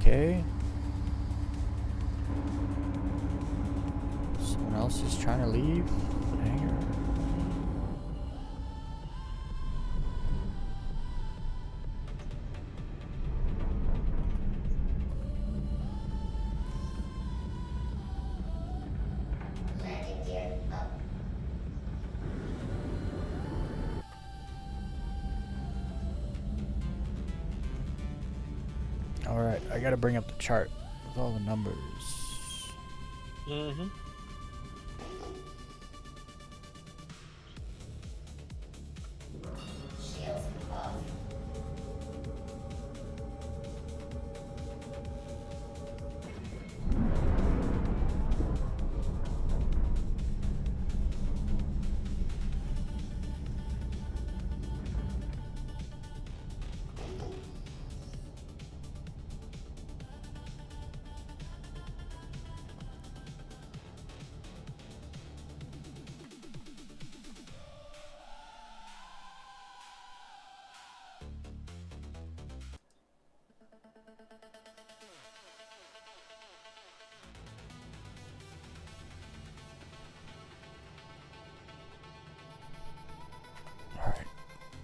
Speaker 1: Okay. Someone else is trying to leave. Hangar. Alright, I gotta bring up the chart with all the numbers.
Speaker 3: Mm-hmm.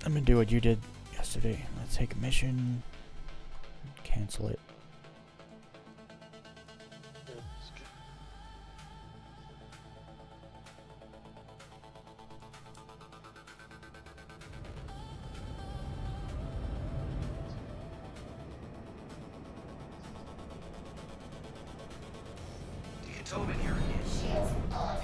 Speaker 1: I'm gonna do what you did yesterday. Let's take a mission. Cancel it.
Speaker 4: Tobin here again.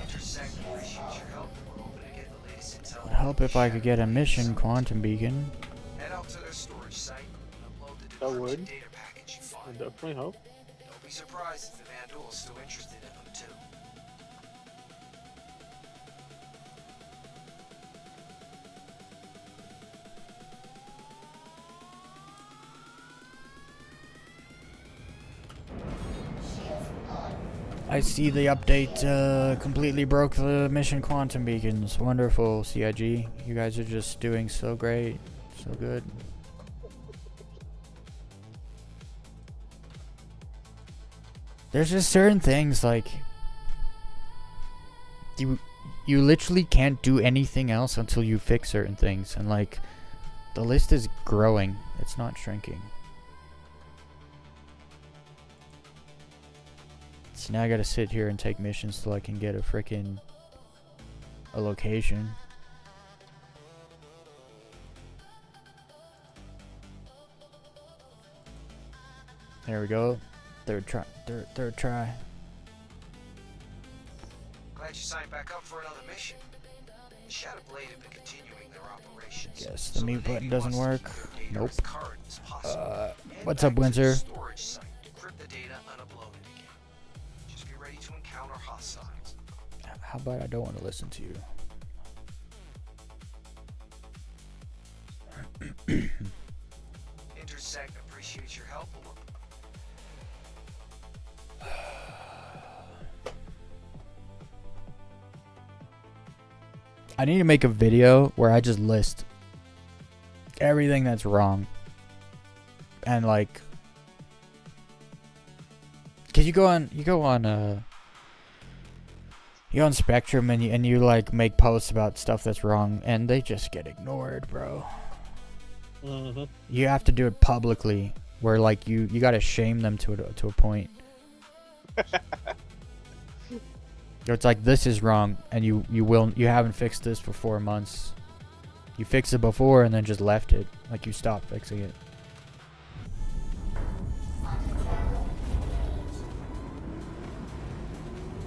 Speaker 4: Intersect, appreciate your help. We're hoping to get the latest intel.
Speaker 1: Would help if I could get a mission quantum beacon.
Speaker 4: Head out to their storage site and upload the
Speaker 3: That would.
Speaker 4: decryption data package you
Speaker 3: I
Speaker 4: find.
Speaker 3: definitely hope.
Speaker 4: Don't be surprised if the Vandal is still interested in them too.
Speaker 1: I see the update completely broke the mission quantum beacons. Wonderful, CIG. You guys are just doing so great. So good. There's just certain things like you literally can't do anything else until you fix certain things, and like the list is growing. It's not shrinking. So now I gotta sit here and take missions till I can get a location. There we go. Third try. Third try.
Speaker 4: Glad you signed back up for another mission. The Shadow Blade have been continuing their operations.
Speaker 1: Guess the
Speaker 4: so
Speaker 1: mute
Speaker 4: Navy
Speaker 1: button doesn't
Speaker 4: wants to
Speaker 1: work.
Speaker 4: keep their data
Speaker 1: Nope.
Speaker 4: as current as possible. Head
Speaker 1: What's
Speaker 4: back
Speaker 1: up,
Speaker 4: to the
Speaker 1: Windsor?
Speaker 4: storage site. Decrypt the data unuploaded again. Just be ready to encounter hostiles.
Speaker 1: How about I don't want to listen to you?
Speaker 4: Intersect, appreciate your help.
Speaker 1: I need to make a video where I just list everything that's wrong. And like, cause you go on Spectrum and you like make posts about stuff that's wrong and they just get ignored, bro.
Speaker 3: Mm-hmm.
Speaker 1: You have to do it publicly where like you gotta shame them to a point. It's like, this is wrong and you haven't fixed this for 4 months. You fixed it before and then just left it. Like you stopped fixing it.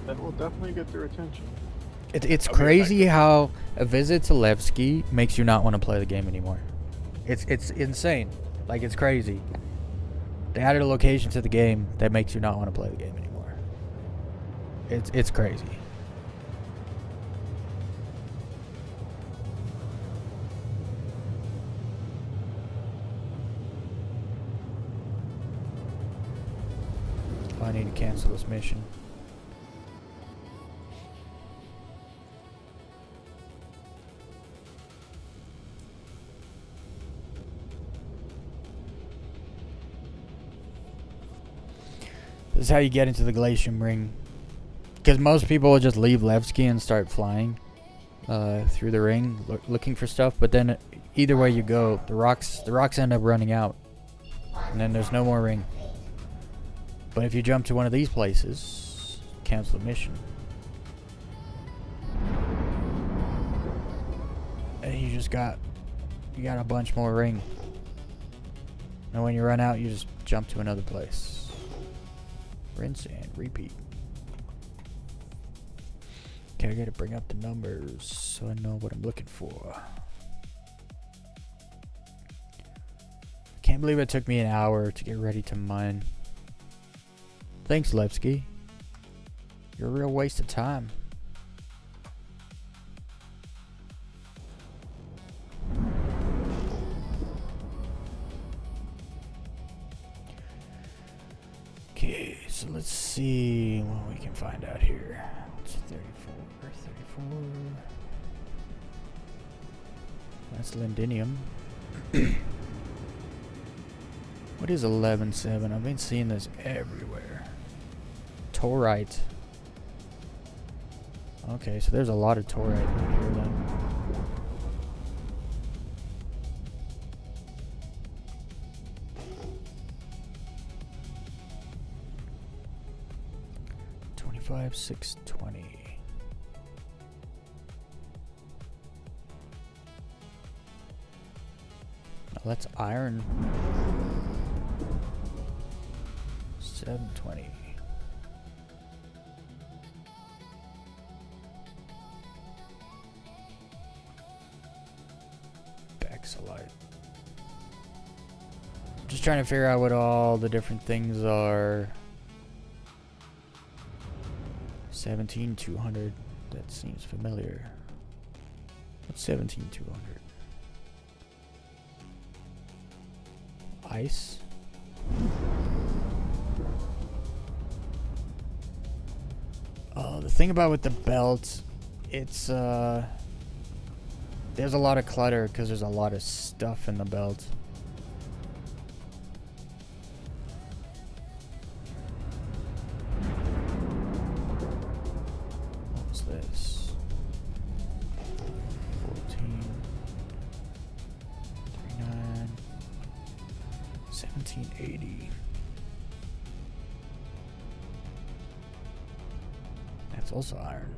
Speaker 3: That will definitely get their attention.
Speaker 1: It's
Speaker 3: I'll be right
Speaker 1: crazy how a visit to Levki makes you not want to play the game anymore. It's insane. Like, it's crazy. They added a location to the game that makes you not want to play the game anymore. It's crazy. I need to cancel this mission. This is how you get into the Glacium Ring. Because most people will just leave Levki and start flying through the ring, looking for stuff. But then either way you go, the rocks end up running out. And then there's no more ring. But if you jump to one of these places, cancel the mission. And you got a bunch more ring. And when you run out, you just jump to another place. Rinse and repeat. Okay, I gotta bring up the numbers so I know what I'm looking for. Can't believe it took me an hour to get ready to mine. Thanks, Levki. You're a real waste of time. Okay, so let's see what we can find out here. It's 34. That's Lindinium. What is 11.7? I've been seeing this everywhere. Taurite. Okay, so there's a lot of taurite in here then. 45, 620. Now let's iron. 720. Backslide. Just trying to figure out what all the different things are. 17,200. That seems familiar. What's 17,200? Ice. Oh, the thing about with the belt, it's there's a lot of clutter because there's a lot of stuff in the belt. What was this? 14, 39, 1780. That's also iron.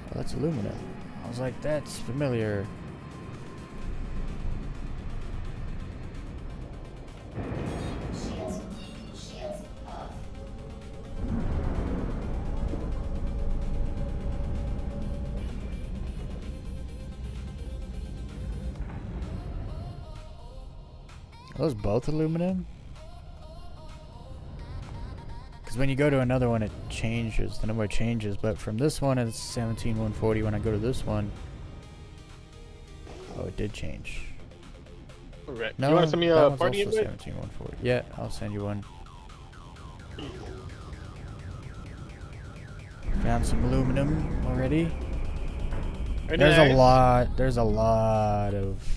Speaker 1: Oh, that's aluminum. I was like, that's familiar.
Speaker 5: Shields off.
Speaker 1: Are those both aluminum? Because when you go to another one, it changes. The number changes. But from this one, it's 17,140. When I go to this one, oh, it did change.
Speaker 3: Right.
Speaker 1: No,
Speaker 3: You want to send me
Speaker 1: that
Speaker 3: a
Speaker 1: one's
Speaker 3: party
Speaker 1: also
Speaker 3: invite?
Speaker 1: 17,140. Yeah, I'll send you one. Found some aluminum already.
Speaker 3: Very
Speaker 1: There's
Speaker 3: nice.
Speaker 1: a lot of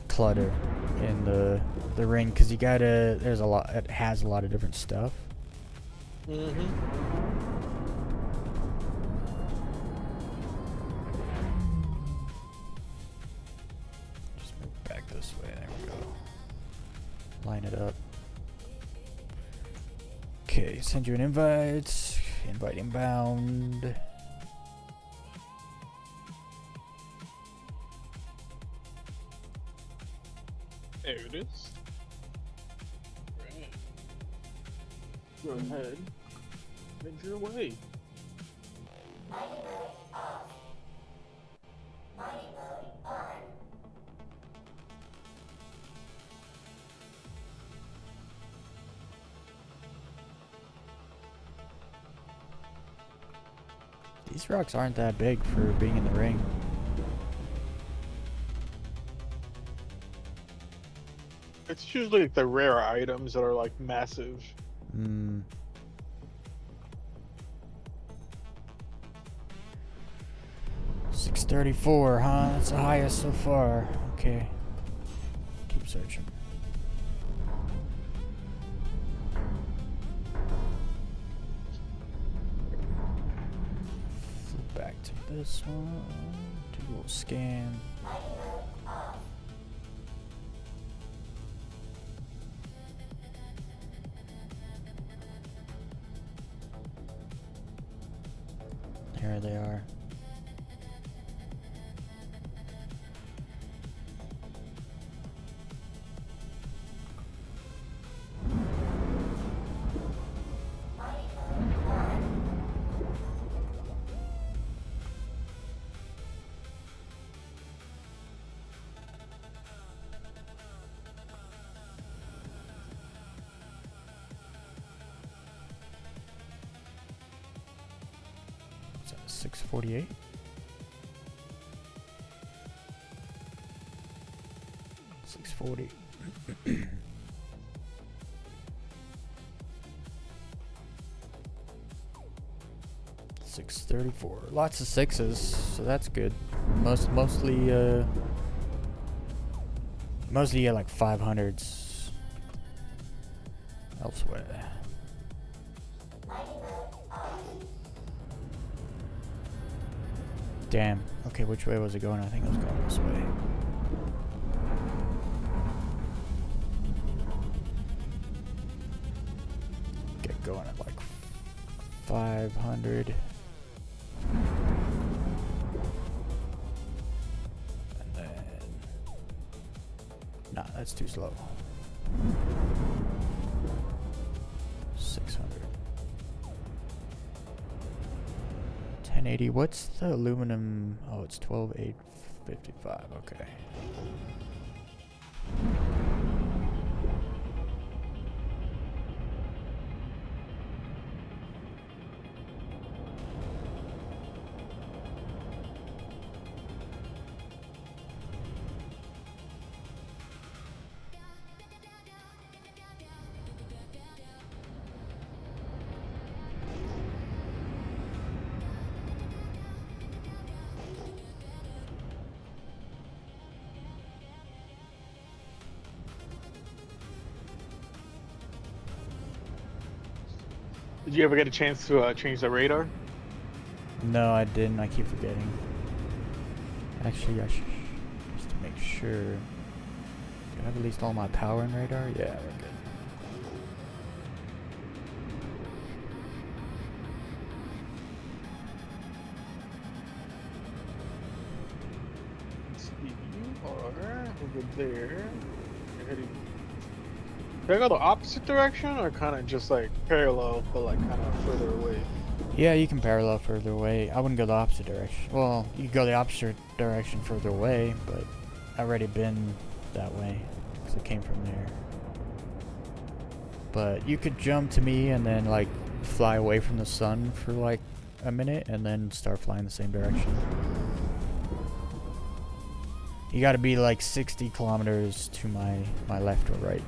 Speaker 1: clutter in the ring because you gotta. There's a lot. It has a lot of different stuff.
Speaker 3: Mm-hmm.
Speaker 1: Just move back this way. There we go. Line it up. Okay, send you an invite. Invite inbound.
Speaker 3: There it is. Right. Go ahead. Make your way.
Speaker 1: These rocks aren't that big for being in the ring.
Speaker 3: It's usually like the rare items that are like massive.
Speaker 1: Hmm. $634, huh? That's the highest so far. Okay. Keep searching. Flip back to this one. Do a little scan. they are. What's that, 648? $640. 634. Lots of sixes, so that's good. Mostly yeah, like 500s elsewhere. Damn. Okay, which way was it going? I think it was going this way. Get going at like 500. And then... Nah, that's too slow. 600. 1080. What's the aluminum? Oh, it's 12,855. Okay.
Speaker 3: Did you ever get a chance to change the radar?
Speaker 1: No, I didn't. I keep forgetting. Actually, I should just to make sure. Do I have at least all my power and radar? Yeah, we're good.
Speaker 3: Let's see, you are over there. You're heading. Should I go the opposite direction or kind of just like parallel, but like kind of further away?
Speaker 1: Yeah, you can parallel further away. I wouldn't go the opposite direction. Well, you could go the opposite direction further away, but I've already been that way because it came from there. But you could jump to me and then like fly away from the sun for like a minute and then start flying the same direction. You got to be like 60 kilometers to my left or right.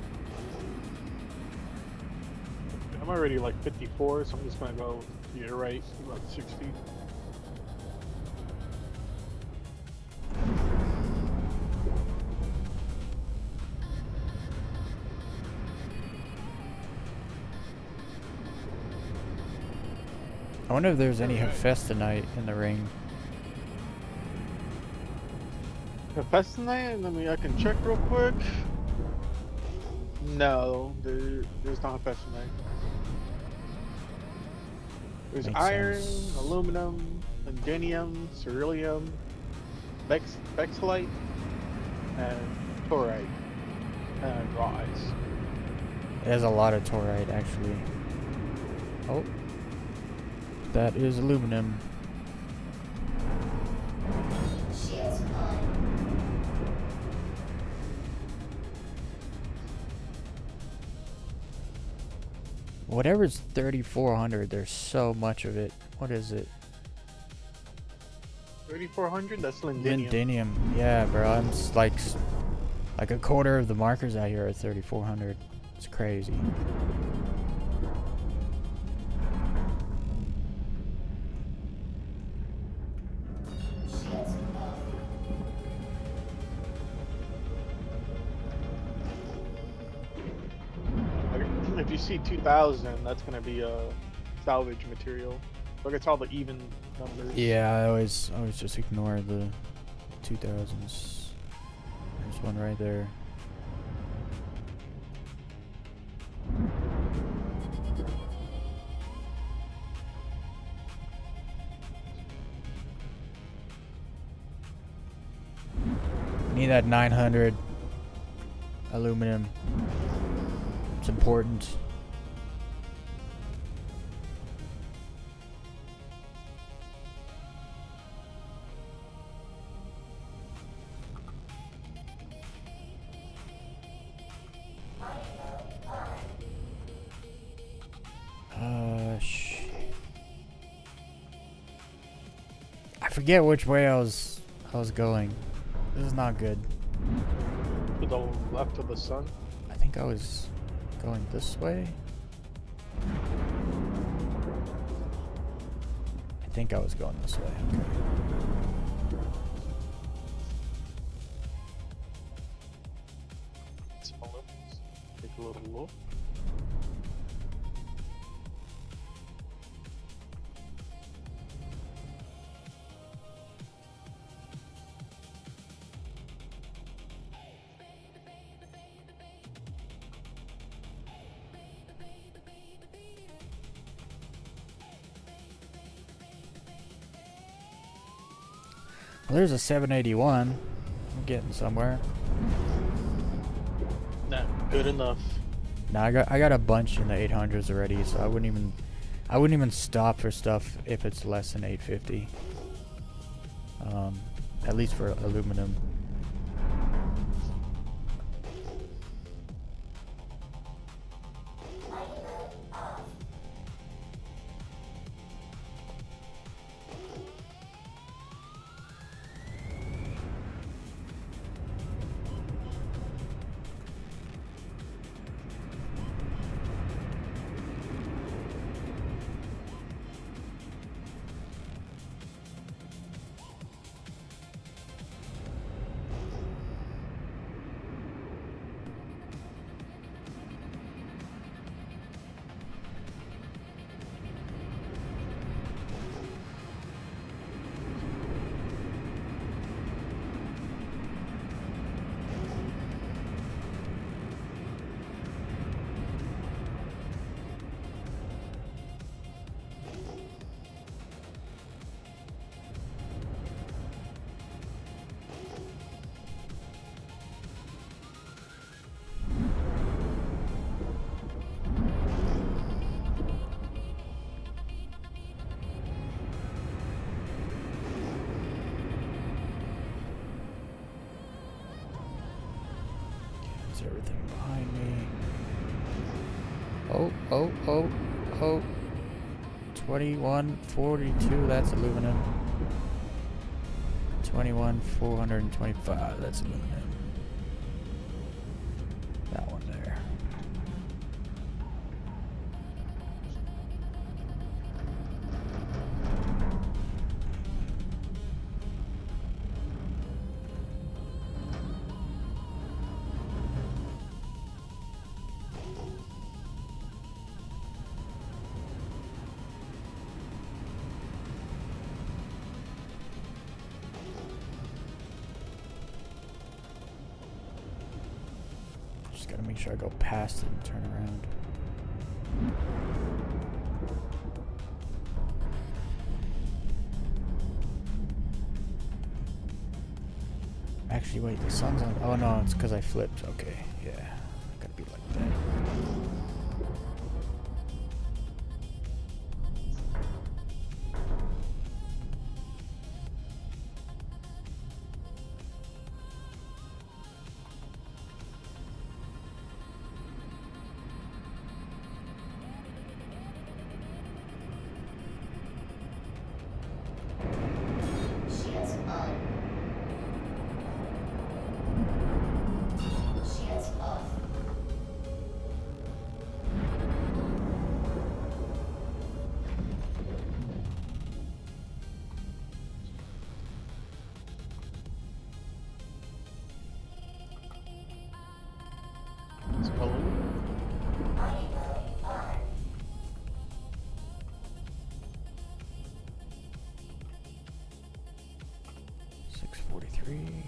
Speaker 3: I'm already like 54, so I'm just gonna go to your right, about 60.
Speaker 1: I wonder if there's any Hephaestus tonight in the ring.
Speaker 3: Hephaestus tonight? I can check real quick. No, there's not Hephaestus tonight. There's
Speaker 1: Makes
Speaker 3: iron,
Speaker 1: sense.
Speaker 3: aluminum, indenium, ceruleum, bexlite, and taurite, and raw ice.
Speaker 1: There's a lot of taurite actually. Oh, that is aluminum. Whatever's 3,400, there's so much of it. What is it?
Speaker 3: 3,400? That's lindenium.
Speaker 1: Lindenium. Yeah, bro. I'm just like a quarter of the markers out here are 3,400. It's crazy.
Speaker 3: If you see 2,000, that's gonna be a salvage material. Look, it's all the even numbers.
Speaker 1: Yeah, I always just ignore the 2000s. There's one right there. need that 900 aluminum. It's important. Shit. I forget which way I was going. This is not good.
Speaker 3: To the left of the sun.
Speaker 1: I think I was going this way. I think I was going this way. Okay.
Speaker 3: Let's follow. Take a little look.
Speaker 1: Well, there's a 781. I'm getting somewhere.
Speaker 3: Nah, good enough.
Speaker 1: Now I got a bunch in the 800s already, so I wouldn't even stop for stuff if it's less than 850. At least for aluminum. Everything behind me. Oh. 2142, that's aluminum. 21425, that's aluminum. That one there. Just gotta make sure I go past it and turn around. Actually, wait, the sun's on. Oh no, it's because I flipped. Okay, yeah. Gotta be like that.
Speaker 3: Let's follow.
Speaker 1: 643.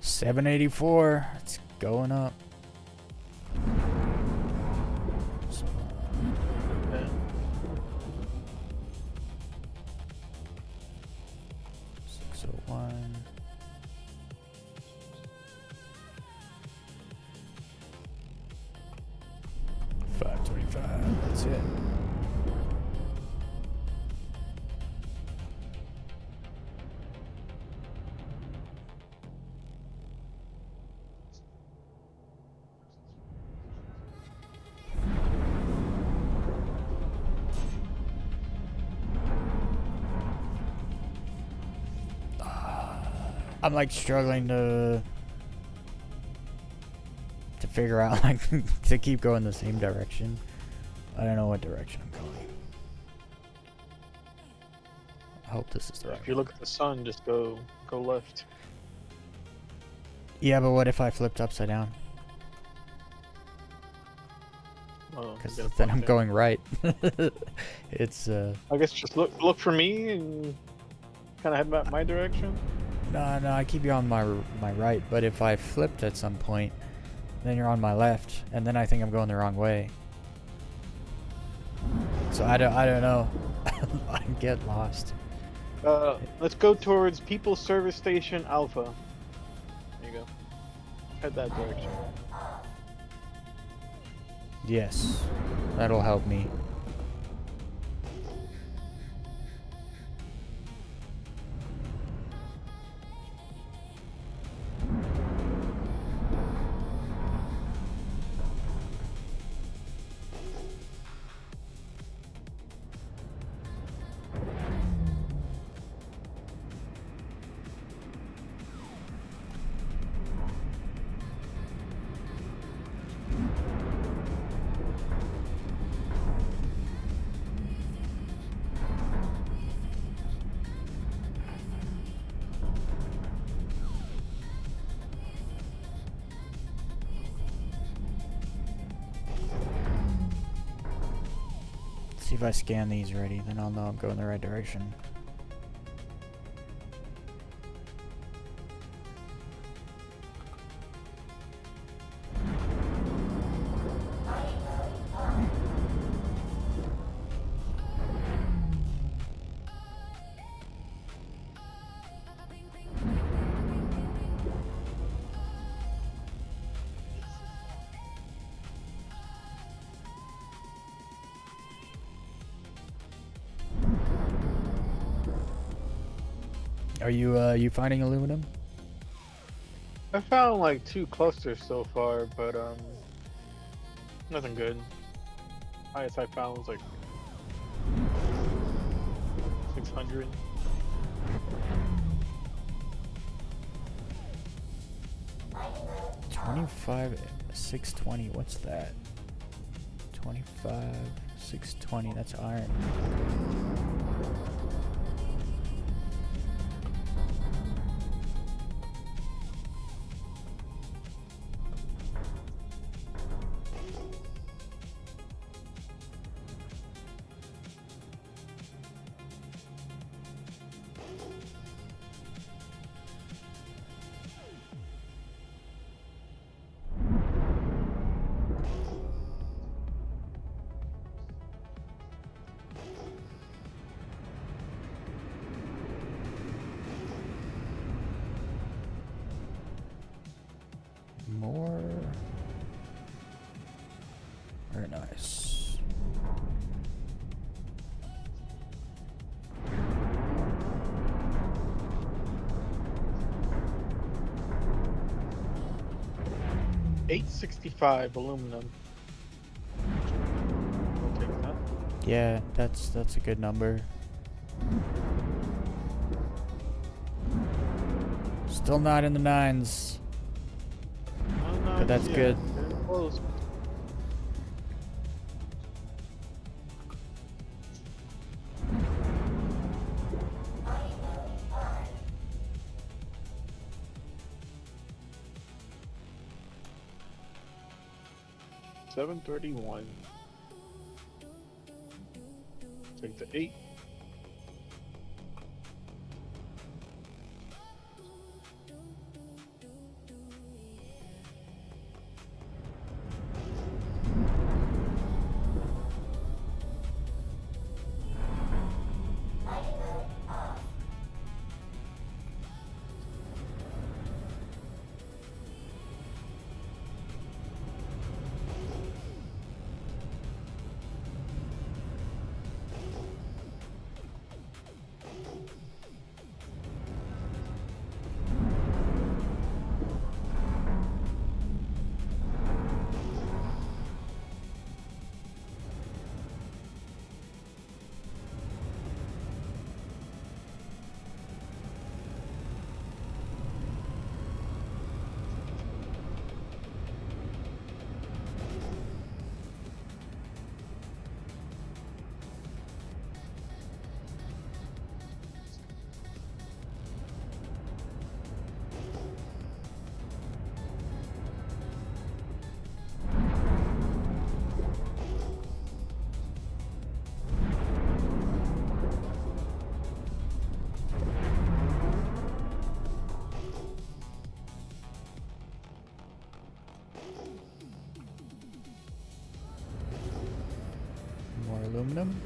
Speaker 1: $784. It's going up. 65. That's it. I'm like struggling to figure out like to keep going the same direction. I don't know what direction I'm going. I hope this is the right
Speaker 3: If you
Speaker 1: one.
Speaker 3: look at the sun, just go left.
Speaker 1: Yeah, but what if I flipped upside down?
Speaker 3: Oh,
Speaker 1: Because
Speaker 3: you gotta
Speaker 1: then
Speaker 3: flip
Speaker 1: I'm
Speaker 3: down.
Speaker 1: going right. It's
Speaker 3: I guess just look for me and kind of head back my direction.
Speaker 1: no, I keep you on my right. But if I flipped at some point, then you're on my left, and then I think I'm going the wrong way. So I don't know. I get lost.
Speaker 3: Let's go towards People's Service Station Alpha. There you go. Head that direction.
Speaker 1: Yes, that'll help me. See if I scan these already, then I'll know I'm going the right direction. Are you finding aluminum?
Speaker 3: I found like 2 clusters so far, but nothing good. Highest I found was like 600.
Speaker 1: $25 620. What's that? 25 620. That's iron. More. Very nice.
Speaker 3: $865 aluminum. I'll take that.
Speaker 1: Yeah, that's a good number. Still not in the 9s.
Speaker 3: Oh, no,
Speaker 1: But that's
Speaker 3: yeah,
Speaker 1: good.
Speaker 3: very close. $731. Take the 8.
Speaker 1: aluminum.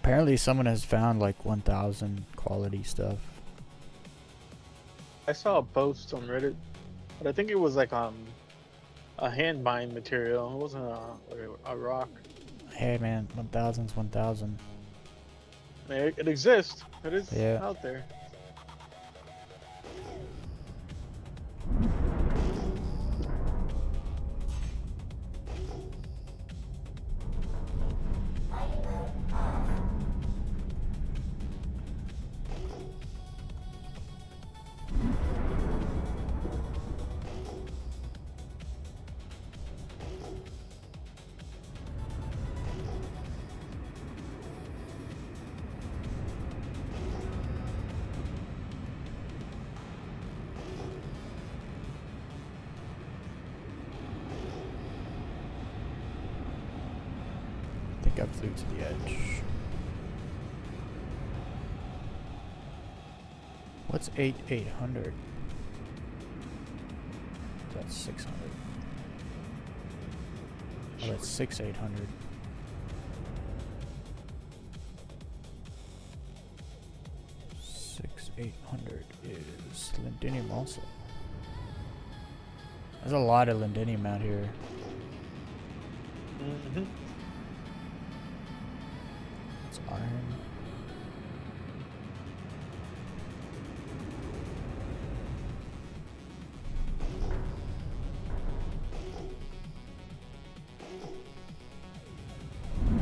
Speaker 1: Apparently someone has found like 1,000 quality stuff.
Speaker 3: I saw a post on Reddit, but I think it was like a hand bind material. It wasn't a rock.
Speaker 1: Hey man, 1,000's 1,000.
Speaker 3: I mean, it exists. It is
Speaker 1: Yeah.
Speaker 3: out there.
Speaker 1: I think I flew to the edge. What's 800? That's 600. Oh, that's 800. Six 800 is lindenium also. There's a lot of lindenium out here.
Speaker 3: Mm-hmm.
Speaker 1: It's iron.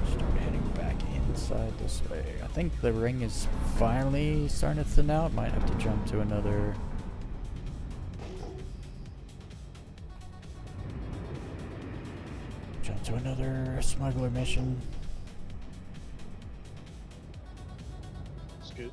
Speaker 1: Start heading back inside this way. I think the ring is finally starting to thin out. Might have to jump to another. Jump to another smuggler mission.
Speaker 3: It's good.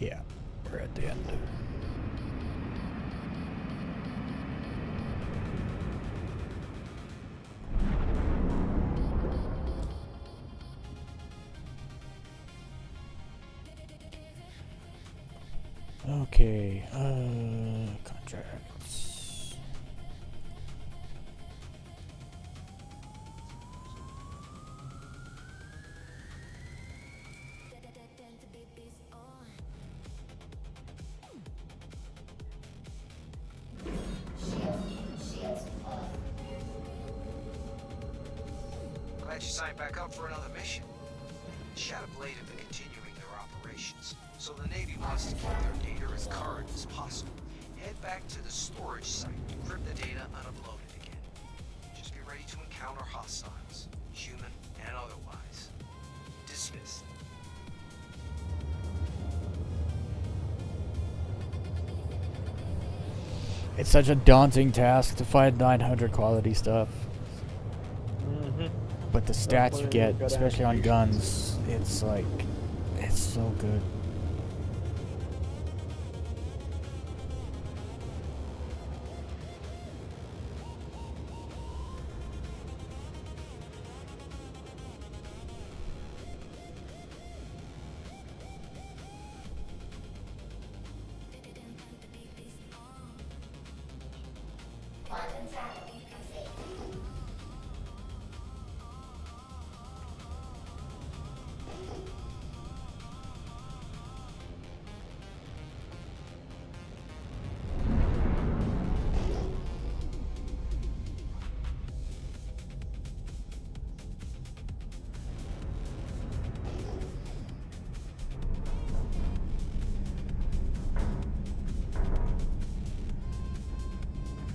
Speaker 1: Yeah, we're at the end. Okay, contracts.
Speaker 4: glad you signed back up for another mission. Shadow Blade have been continuing their operations, so the Navy wants to keep their data as current as possible. Head back to the storage site, decrypt the data, and upload it again. Just get ready to encounter hostiles, human and otherwise. Dismissed.
Speaker 1: It's such a daunting task to find 900 quality stuff. But the stats you get, especially on guns, it's like, it's so good.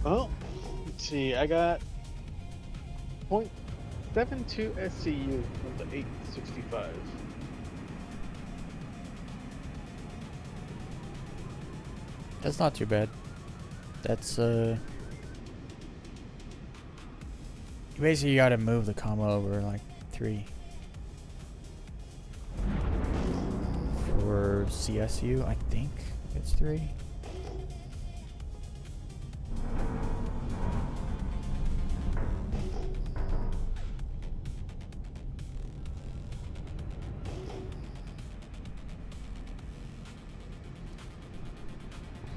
Speaker 3: Well, let's see. I got 0.72 SCU from the 865.
Speaker 1: That's not too bad. That's basically you gotta move the comma over like 3 for CSU. I think it's 3.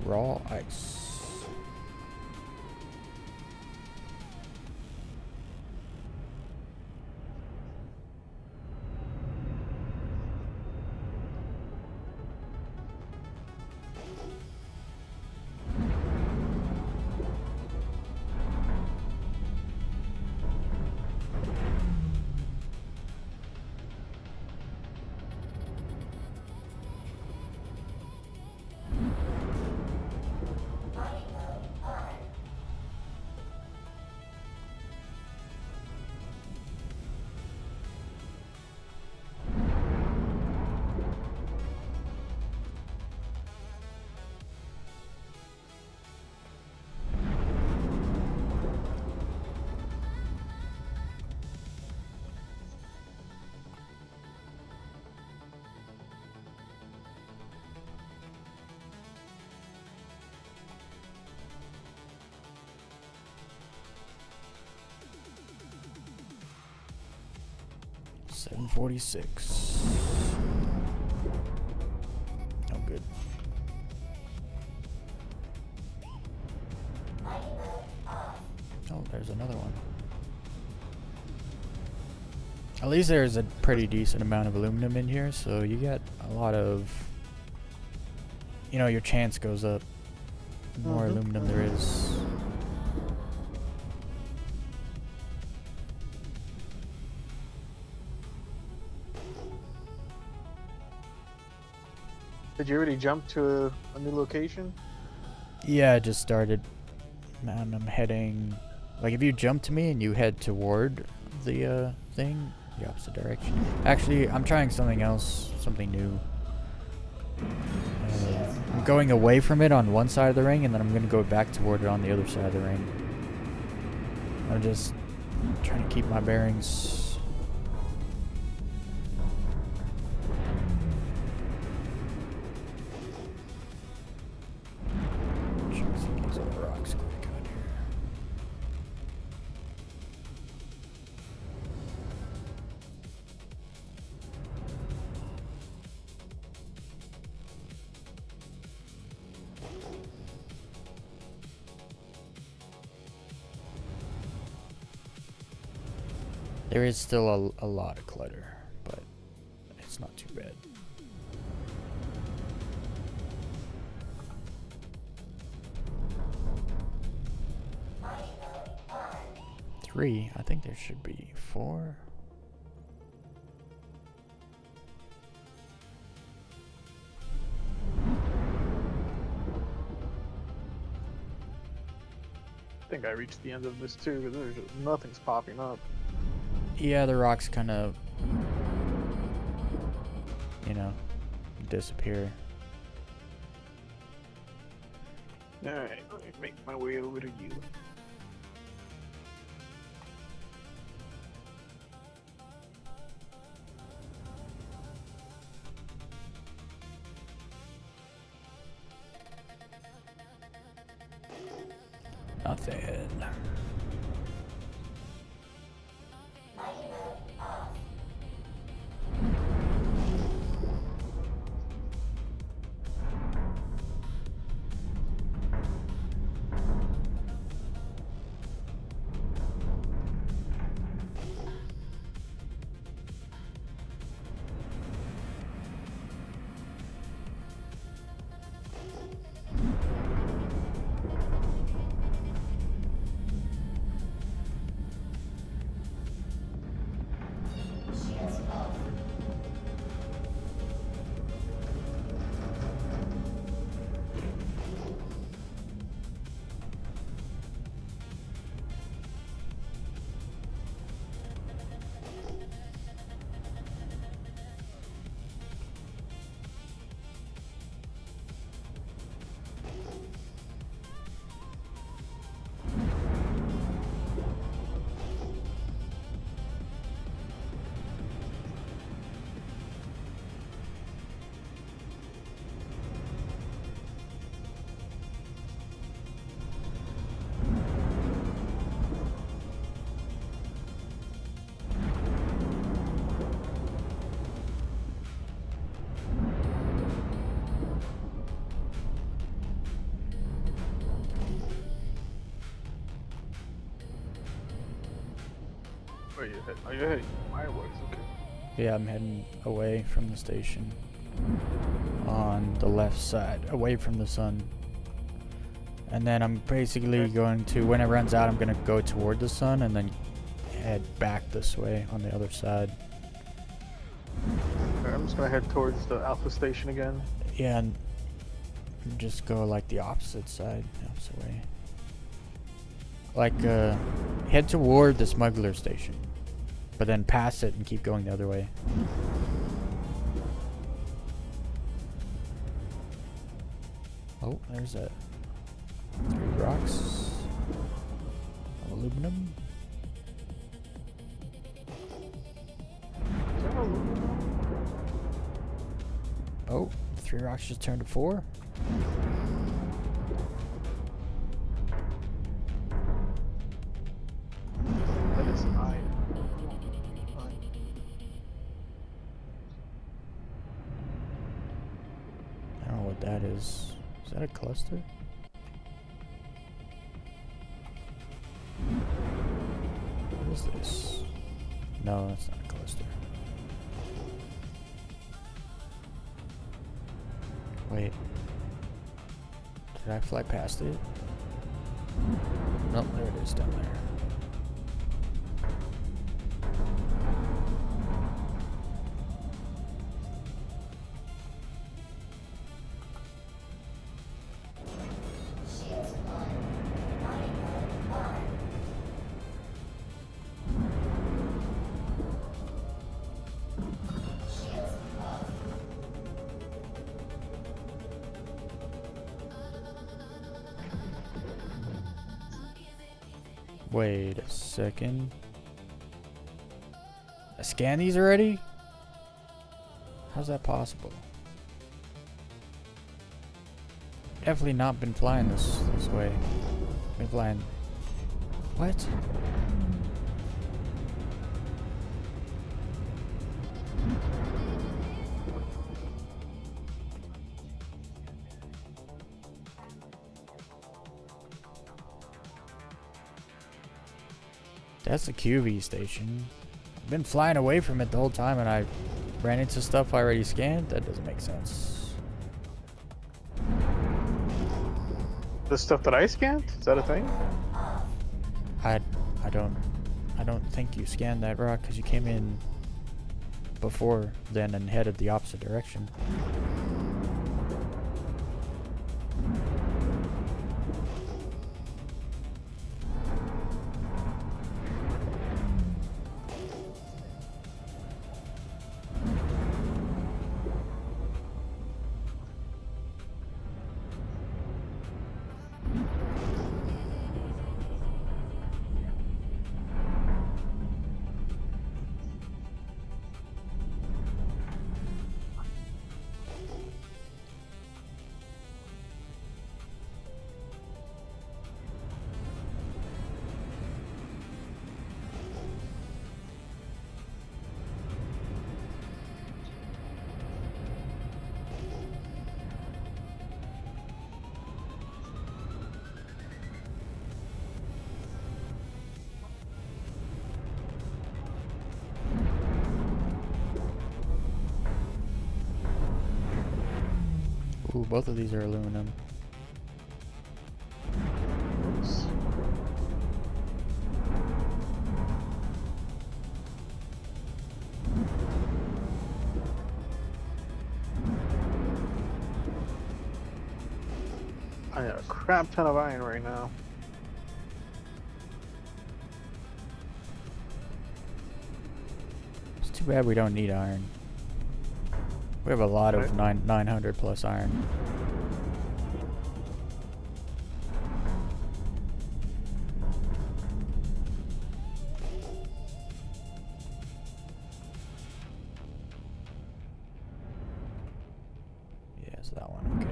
Speaker 1: Raw ice. $746. Oh, good. Oh, there's another one. At least there's a pretty decent amount of aluminum in here, so you get a lot of, you know, your chance goes up the more aluminum there is.
Speaker 3: Did you already jump to a new location?
Speaker 1: Yeah, I just started. Man, I'm heading. Like, if you jump to me and you head toward the thing, the opposite direction. Actually, I'm trying something else, something new. I'm going away from it on one side of the ring, and then I'm gonna go back toward it on the other side of the ring. I'm just trying to keep my bearings. There is still a lot of clutter, but it's not too bad. Three? I think there should be 4.
Speaker 3: think I reached the end of this too, because there's nothing's popping up.
Speaker 1: Yeah, the rocks kind of, you know, disappear.
Speaker 3: Alright, let me make my way over to you.
Speaker 1: Nothing.
Speaker 3: Where are you heading? Oh, you're heading fireworks, okay.
Speaker 1: Yeah, I'm heading away from the station. On the left side, away from the sun. And then I'm basically going to, when it runs out, I'm going to go toward the sun and then head back this way on the other side.
Speaker 3: Alright, I'm just gonna head towards the Alpha Station again.
Speaker 1: Yeah, and just go like the opposite side, the opposite way. Like, head toward the smuggler station, but then pass it and keep going the other way. Oh, there's that. 3 rocks. Aluminum.
Speaker 3: Is that aluminum?
Speaker 1: Oh, 3 rocks just turned to 4.
Speaker 3: That is iron.
Speaker 1: I don't know what that is. Is that a cluster? What is this? No, that's not a cluster. Wait. Did I fly past it? Nope, there it is down there. Wait a second. I scanned these already? How's that possible? Definitely not been flying this way. Been flying. What? That's the QV station. I've been flying away from it the whole time and I ran into stuff I already scanned? That doesn't make sense.
Speaker 3: The stuff that I scanned? Is that a thing?
Speaker 1: I don't think you scanned that rock because you came in before then and headed the opposite direction. Ooh, both of these are aluminum.
Speaker 3: Oops. I got a crap ton of iron right now.
Speaker 1: It's too bad we don't need iron. We have a lot of 900 plus iron. Yes, that one. Okay.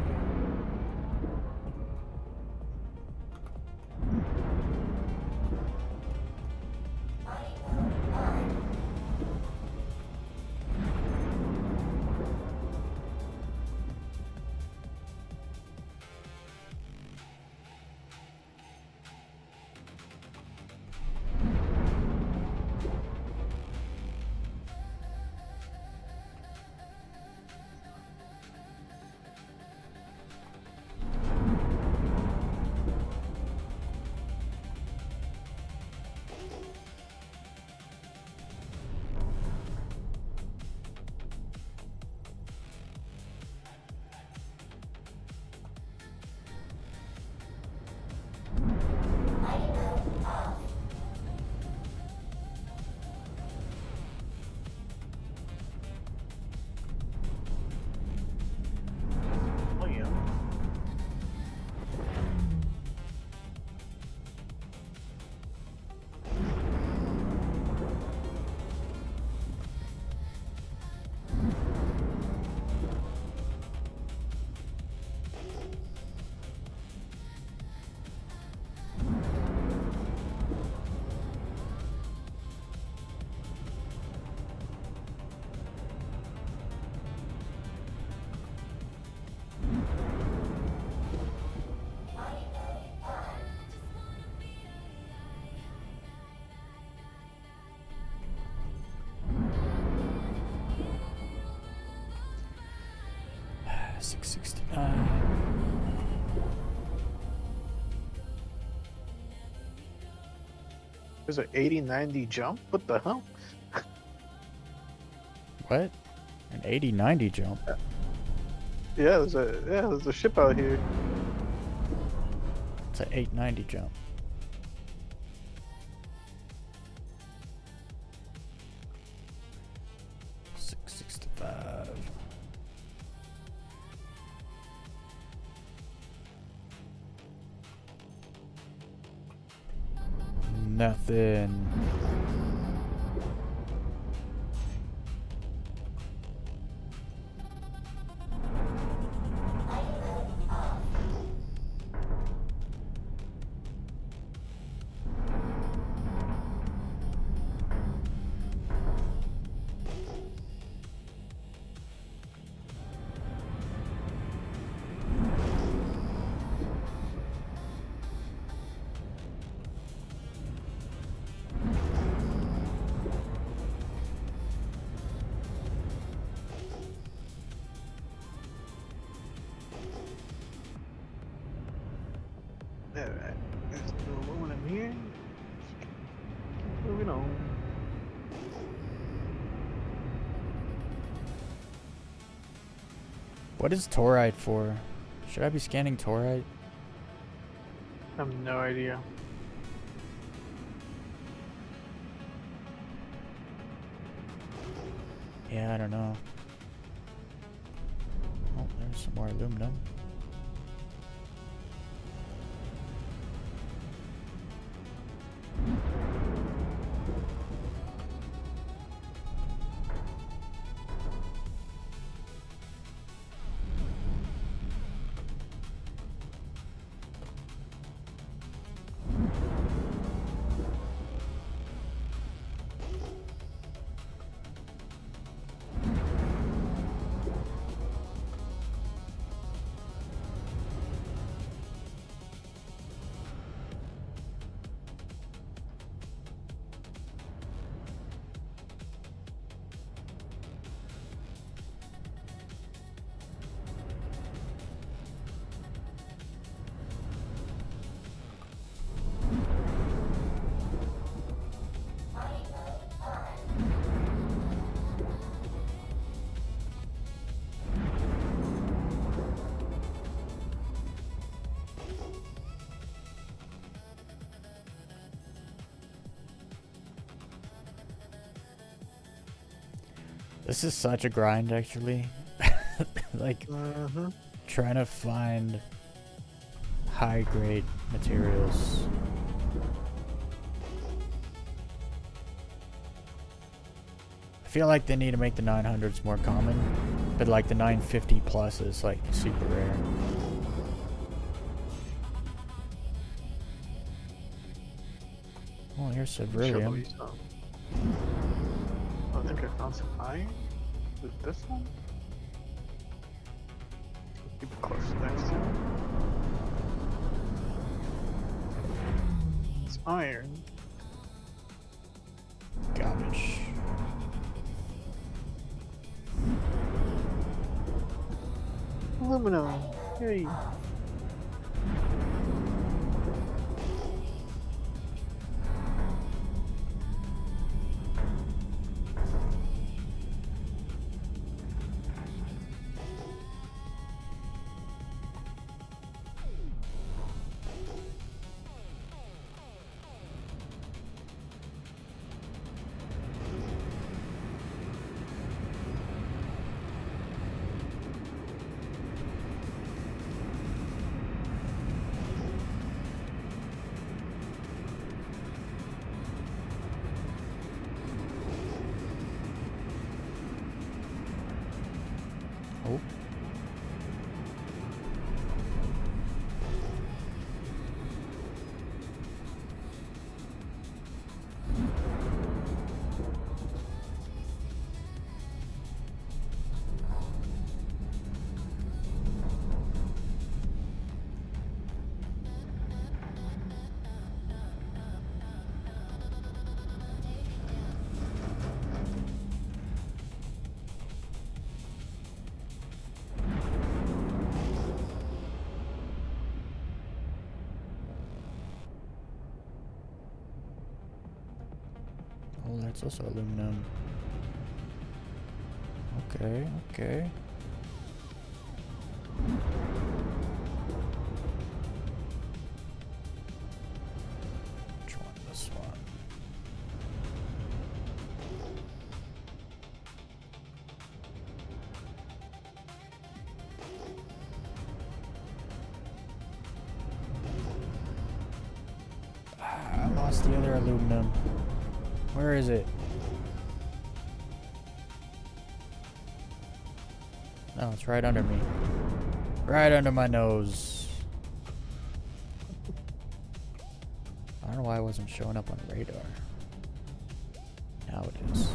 Speaker 3: Oh yeah. There's an 80-90 jump? What the hell?
Speaker 1: What? An 80-90 jump?
Speaker 3: Yeah, there's a ship out here.
Speaker 1: It's an 890 jump. $665. Nothing.
Speaker 3: Alright, there's no aluminum here. Moving on.
Speaker 1: What is Torite for? Should I be scanning Torite?
Speaker 3: I have no idea.
Speaker 1: Yeah, I don't know. Oh, there's some more aluminum. This is such a grind, actually. Like,
Speaker 3: Mm-hmm.
Speaker 1: trying to find high grade materials. I feel like they need to make the 900s more common, but like the 950 plus is like super rare. Oh, here's Cerulean.
Speaker 3: I think I found some iron. Is it this one? Keep it close next to it. It's iron.
Speaker 1: Garbage.
Speaker 3: Aluminum. Yay.
Speaker 1: Oh. Oh, that's also aluminum. Okay, okay. Which one? This one. I lost the other aluminum. Where is it? No, it's right under me. Right under my nose. I don't know why it wasn't showing up on radar. Now it is.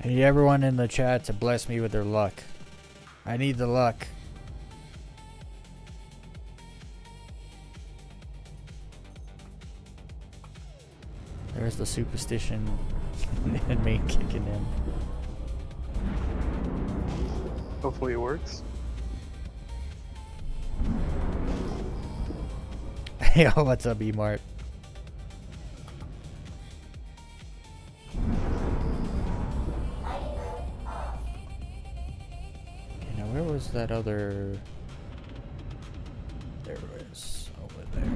Speaker 1: I need everyone in the chat to bless me with their luck. I need the luck. There's the superstition in me kicking in.
Speaker 3: Hopefully it works.
Speaker 1: Yo, what's up, E-Mart? Where was that other? There it is, over there.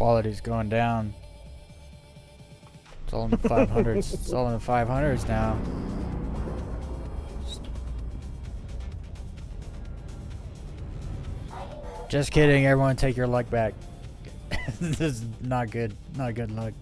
Speaker 1: quality's going down. It's all in the 500s. It's all in the 500s now. Just kidding, everyone take your luck back. This is not good. Not good luck.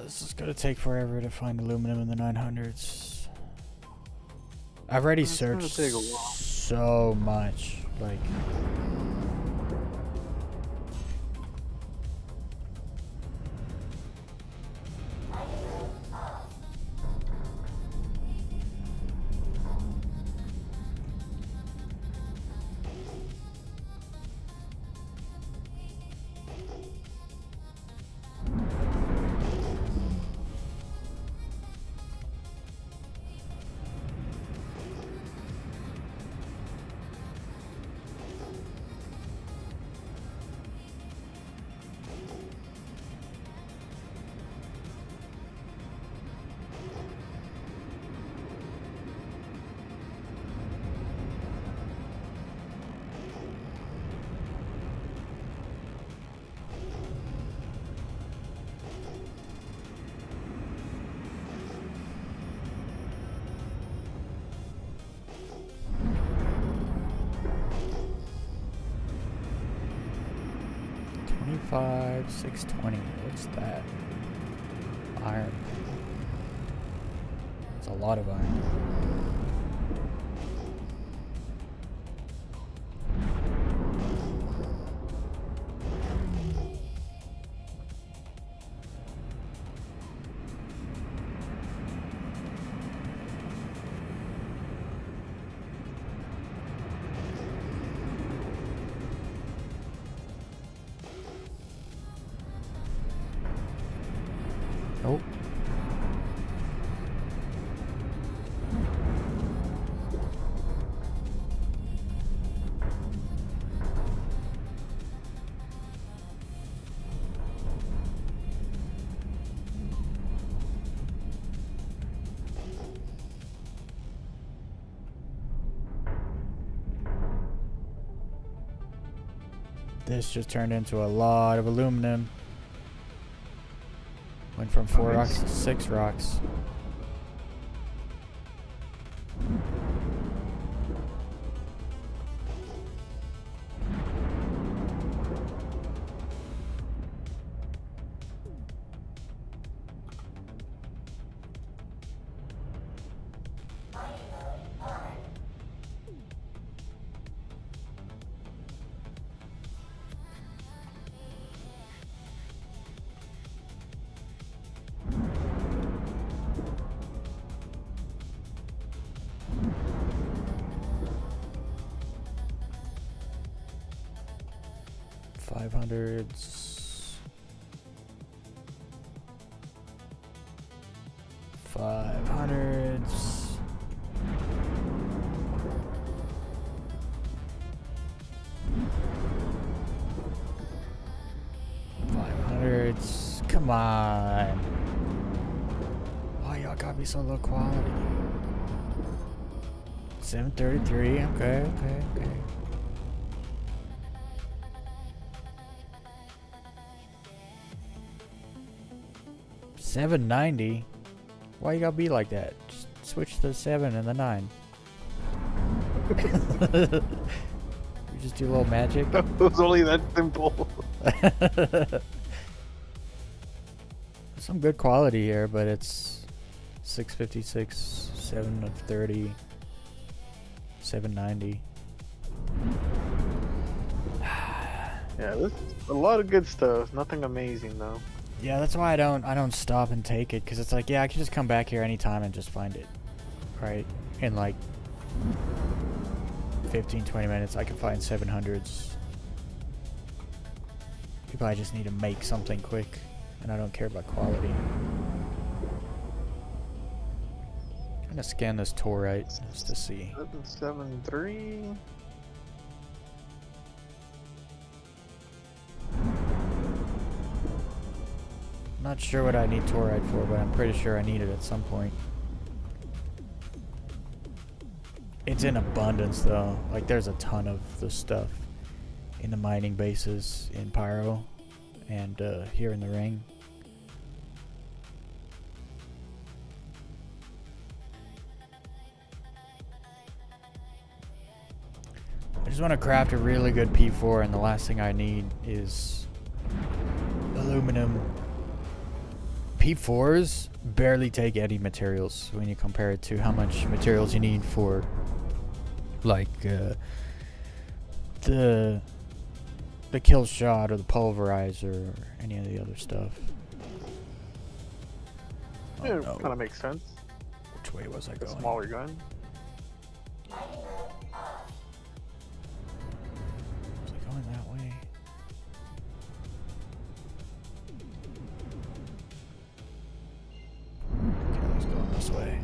Speaker 1: This is gonna take forever to find aluminum in the 900s. I've already
Speaker 3: It's gonna
Speaker 1: searched
Speaker 3: take a while.
Speaker 1: so much. Like, $25, $620. What's that? Iron. It's a lot of iron. Nope. This just turned into a lot of aluminum. Went from 4 rocks to 6 rocks. $500s. 500s. 500s. Come on. Why y'all gotta be so low quality? 733. Okay. 790. Why you gotta be like that? Just switch the 7 and the 9. You just do a little magic.
Speaker 3: It was only that simple.
Speaker 1: Some good quality here, but it's 656, 7 of 30, 790.
Speaker 3: Yeah, this is a lot of good stuff. Nothing amazing though.
Speaker 1: Yeah, that's why I don't stop and take it, because it's like, yeah, I can just come back here anytime and just find it, right? In like 15-20 minutes I can find 700s. People, I just need to make something quick, and I don't care about quality. I'm gonna scan this torite just to see.
Speaker 3: 773.
Speaker 1: Not sure what I need torite for, but I'm pretty sure I need it at some point. It's in abundance though. Like there's a ton of the stuff in the mining bases in Pyro and here in the ring. I just want to craft a really good P4, and the last thing I need is aluminum. P4s barely take any materials when you compare it to how much materials you need for like the kill shot or the pulverizer or any of the other stuff. Oh,
Speaker 3: Yeah,
Speaker 1: no.
Speaker 3: kind of makes sense.
Speaker 1: Which way was I
Speaker 3: A
Speaker 1: going?
Speaker 3: smaller gun.
Speaker 1: Was I going that way? Okay, I was going this way.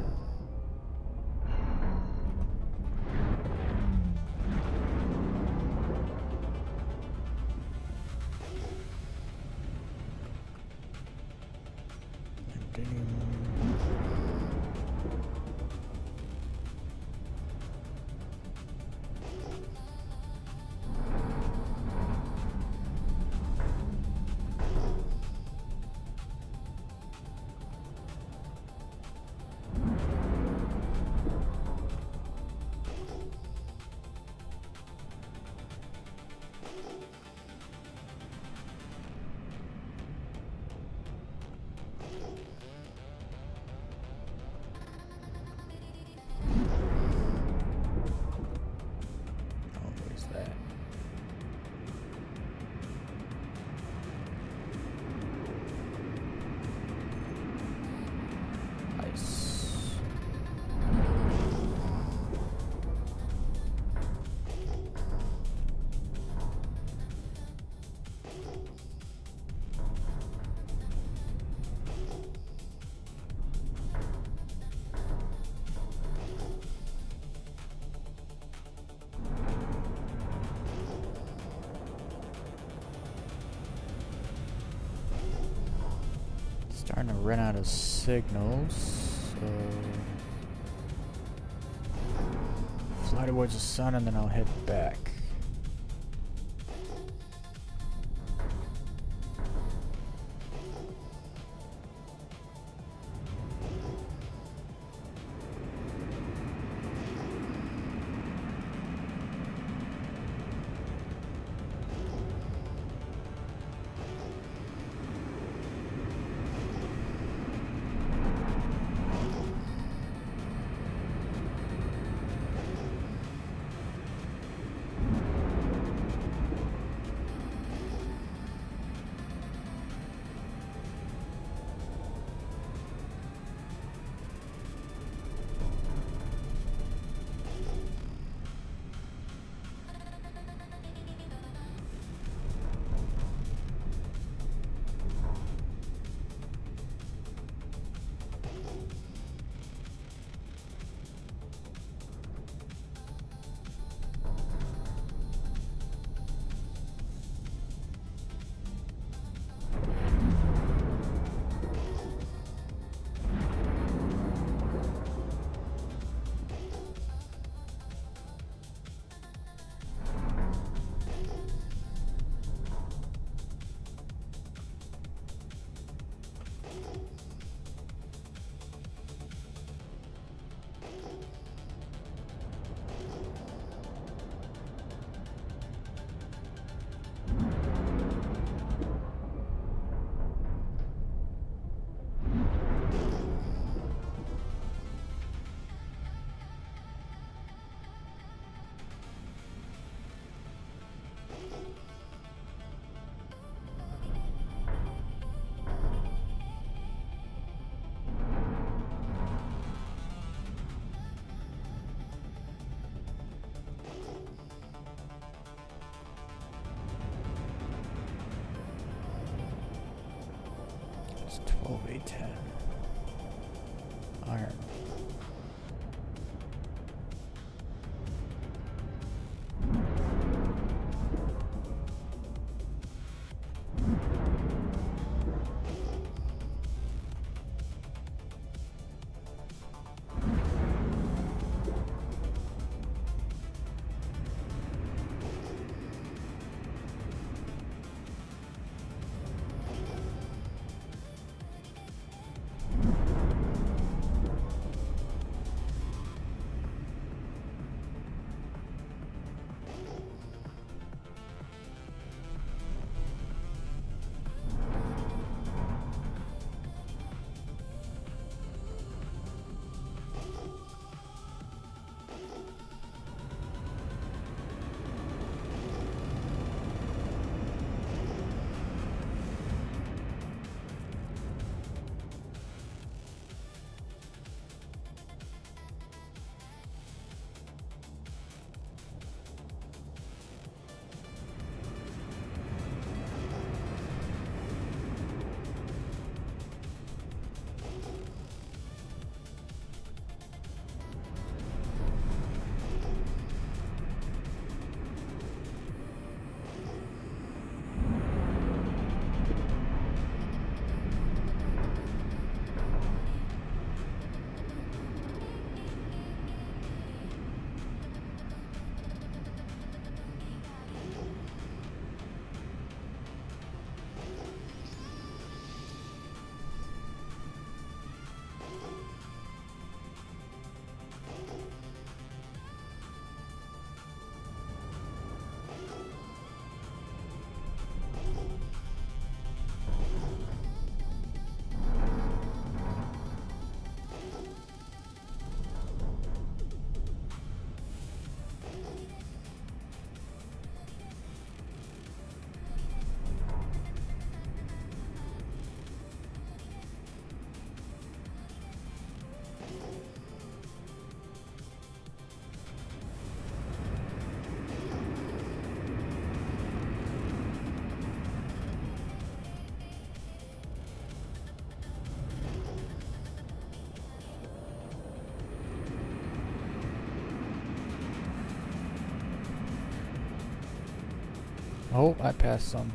Speaker 1: Starting to run out of signals, so fly towards the sun and then I'll head back. OV10. Iron. Oh, I passed some.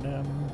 Speaker 1: aluminum.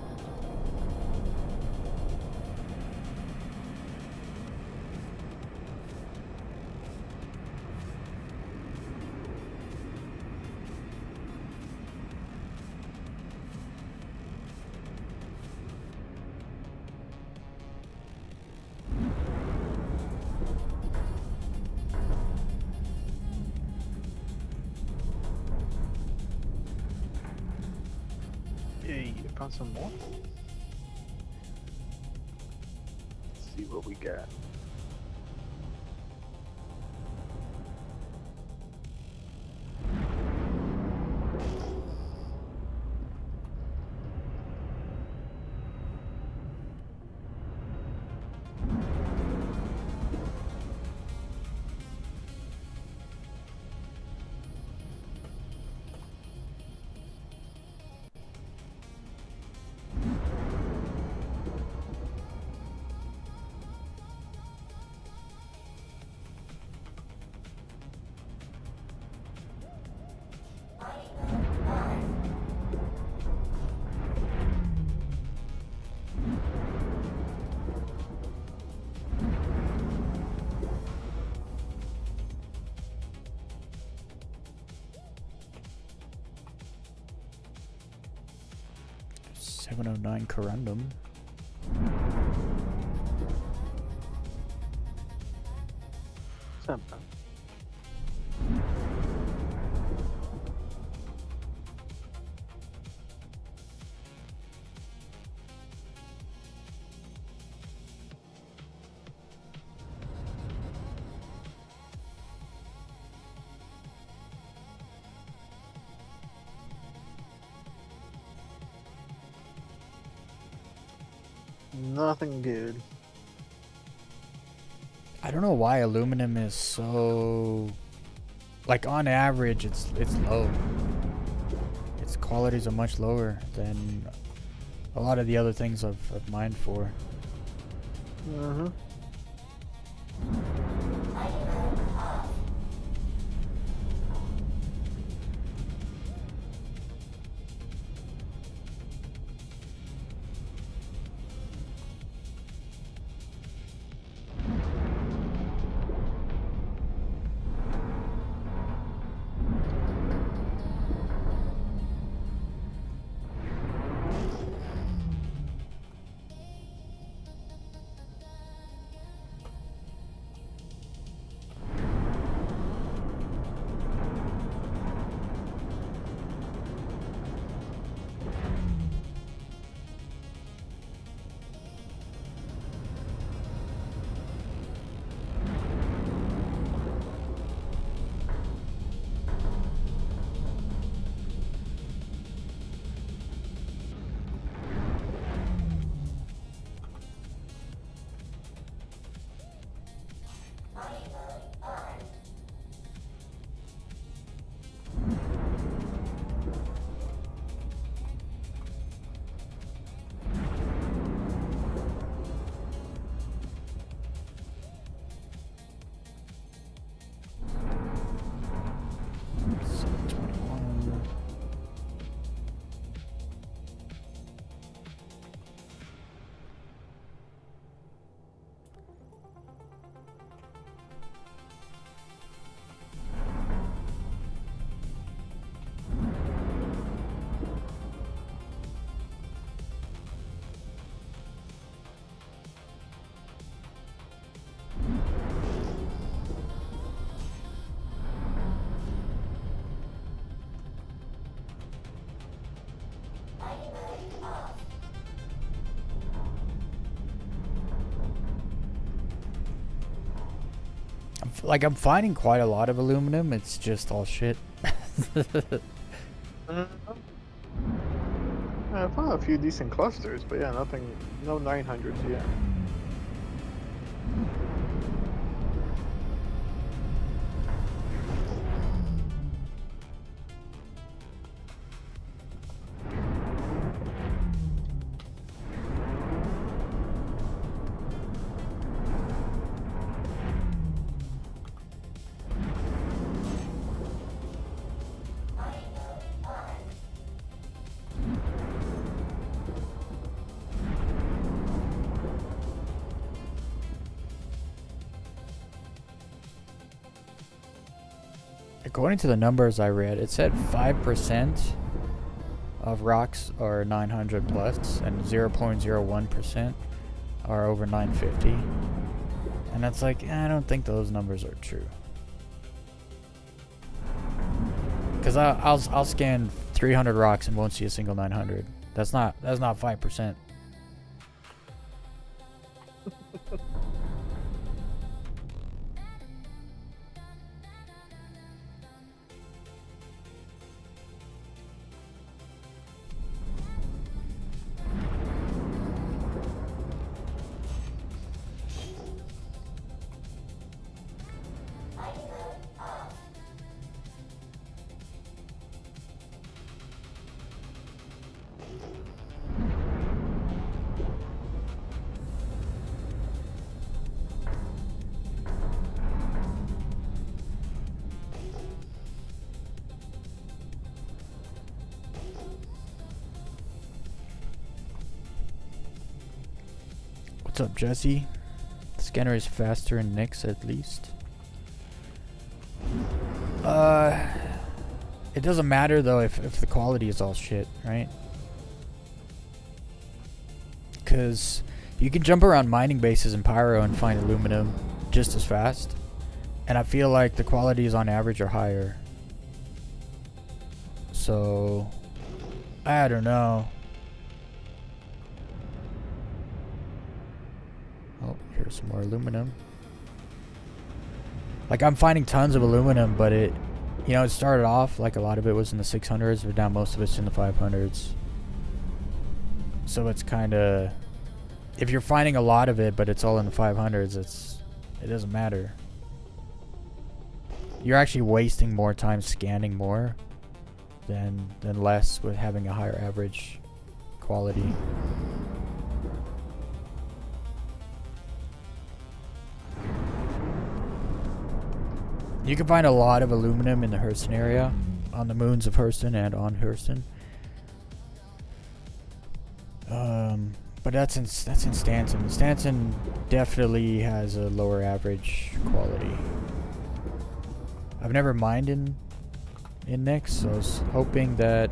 Speaker 3: Hey, I found some more. Let's see what we got. $709 corundum. Something. Nothing good.
Speaker 1: I don't know why aluminum is so, like, on average it's low. Its qualities are much lower than a lot of the other things I've mined for.
Speaker 3: Mm-hmm.
Speaker 1: Like, I'm finding quite a lot of aluminum, it's just all shit.
Speaker 3: I found a few decent clusters, but yeah, nothing, no 900s yet.
Speaker 1: according to the numbers I read, it said 5% of rocks are 900 plus and 0.01% are over 950. And that's like, I don't think those numbers are true. Because I'll scan 300 rocks and won't see a single 900. That's not 5%. What's up, Jesse? The scanner is faster in Nyx at least. It doesn't matter though if the quality is all shit, right? Because you can jump around mining bases in Pyro and find aluminum just as fast. And I feel like the qualities on average are higher. So, I don't know. Oh, here's some more aluminum. Like, I'm finding tons of aluminum, but it, you know, it started off like a lot of it was in the 600s, but now most of it's in the 500s. So it's kind of, if you're finding a lot of it, but it's all in the 500s, it doesn't matter. You're actually wasting more time scanning more than less with having a higher average quality. You can find a lot of aluminum in the Hurston area, on the moons of Hurston and on Hurston. But that's in Stanton. Stanton definitely has a lower average quality. I've never mined in Nyx, so I was hoping that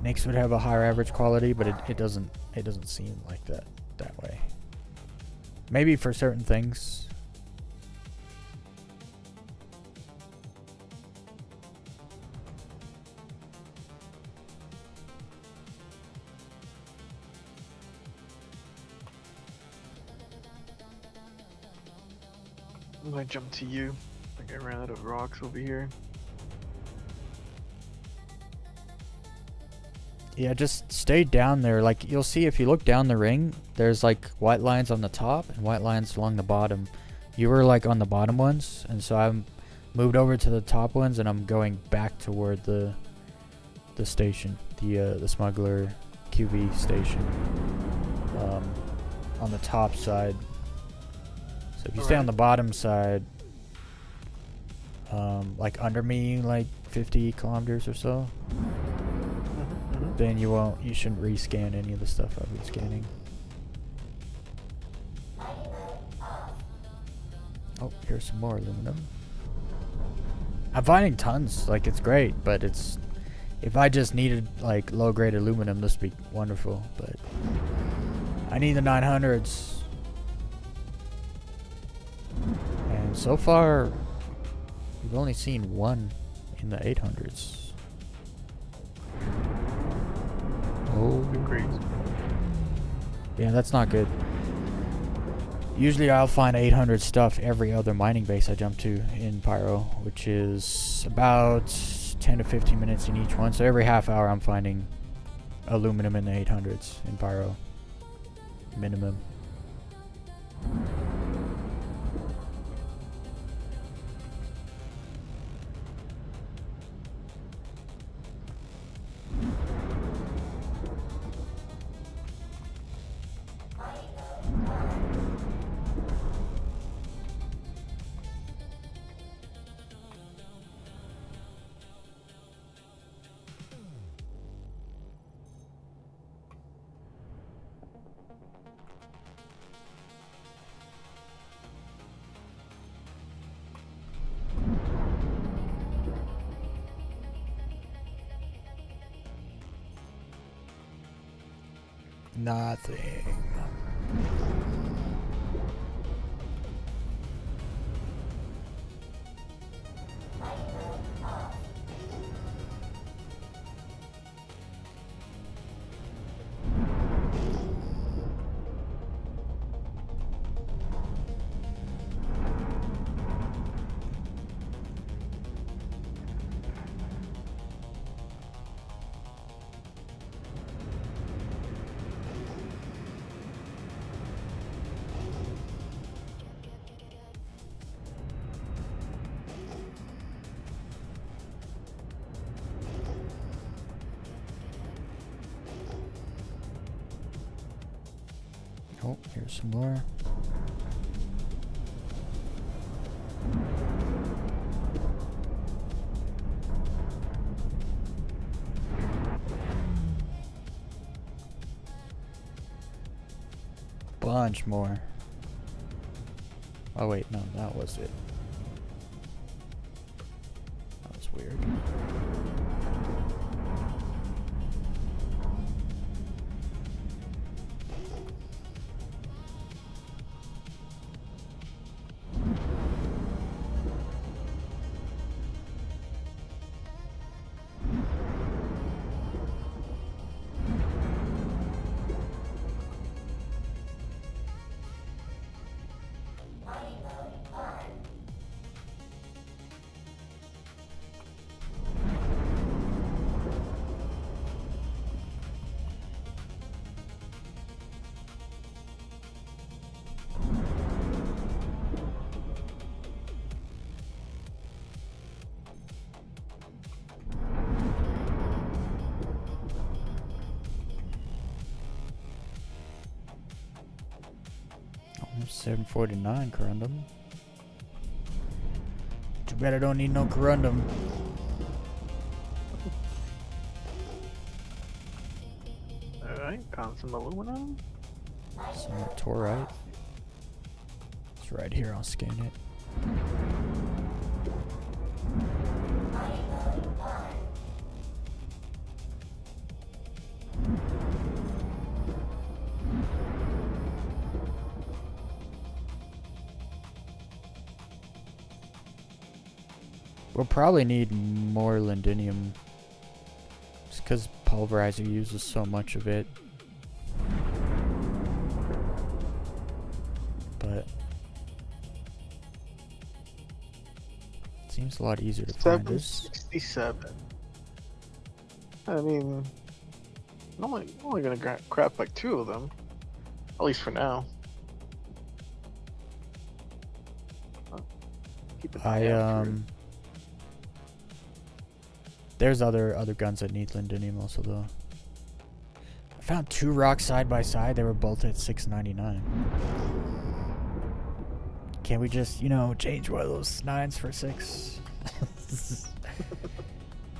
Speaker 1: Nyx would have a higher average quality, but it doesn't seem like that way. Maybe for certain things.
Speaker 3: I'm gonna jump to you. I think I ran out of rocks over here.
Speaker 1: Yeah, just stay down there. Like, you'll see if you look down the ring, there's like white lines on the top and white lines along the bottom. You were like on the bottom ones, and so I'm moved over to the top ones, and I'm going back toward the station, the smuggler QV station, on the top side. So if you stay on the bottom side, like under me, like 50 kilometers or so, then you shouldn't rescan any of the stuff I've been scanning. Oh, here's some more aluminum. I'm finding tons, like it's great, but if I just needed like low grade aluminum, this would be wonderful, but I need the 900s. And so far, we've only seen one in the 800s. Oh,
Speaker 3: Great.
Speaker 1: yeah, that's not good. Usually I'll find 800 stuff every other mining base I jump to in Pyro, which is about 10 to 15 minutes in each one. So every half hour I'm finding aluminum in the 800s in Pyro. Minimum. Nothing. Oh, here's some more. Bunch more. Oh wait, no, that was it. That was weird. Almost 749 corundum. Too bad I don't need no corundum.
Speaker 3: Alright, found some aluminum.
Speaker 1: Some torite. It's right here, I'll scan it. We'll probably need more lindinium. Just because pulverizer uses so much of it. But it seems a lot easier to find this.
Speaker 3: 767. I mean, I'm only gonna craft like 2 of them. At least for now. Keep an eye out for it.
Speaker 1: There's other guns that need lindinium also though. I found 2 rocks side by side. They were both at 699. Can't we just, you know, change one of those 9s for 6?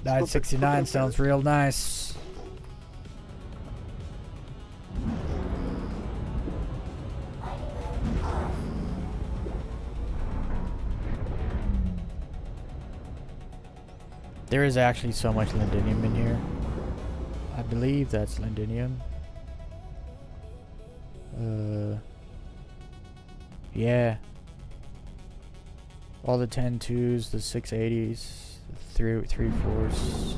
Speaker 1: 969 sounds real nice. There is actually so much lindinium in here. I believe that's lindinium. Yeah. All the 10-2s, the 680s, the 3-4s,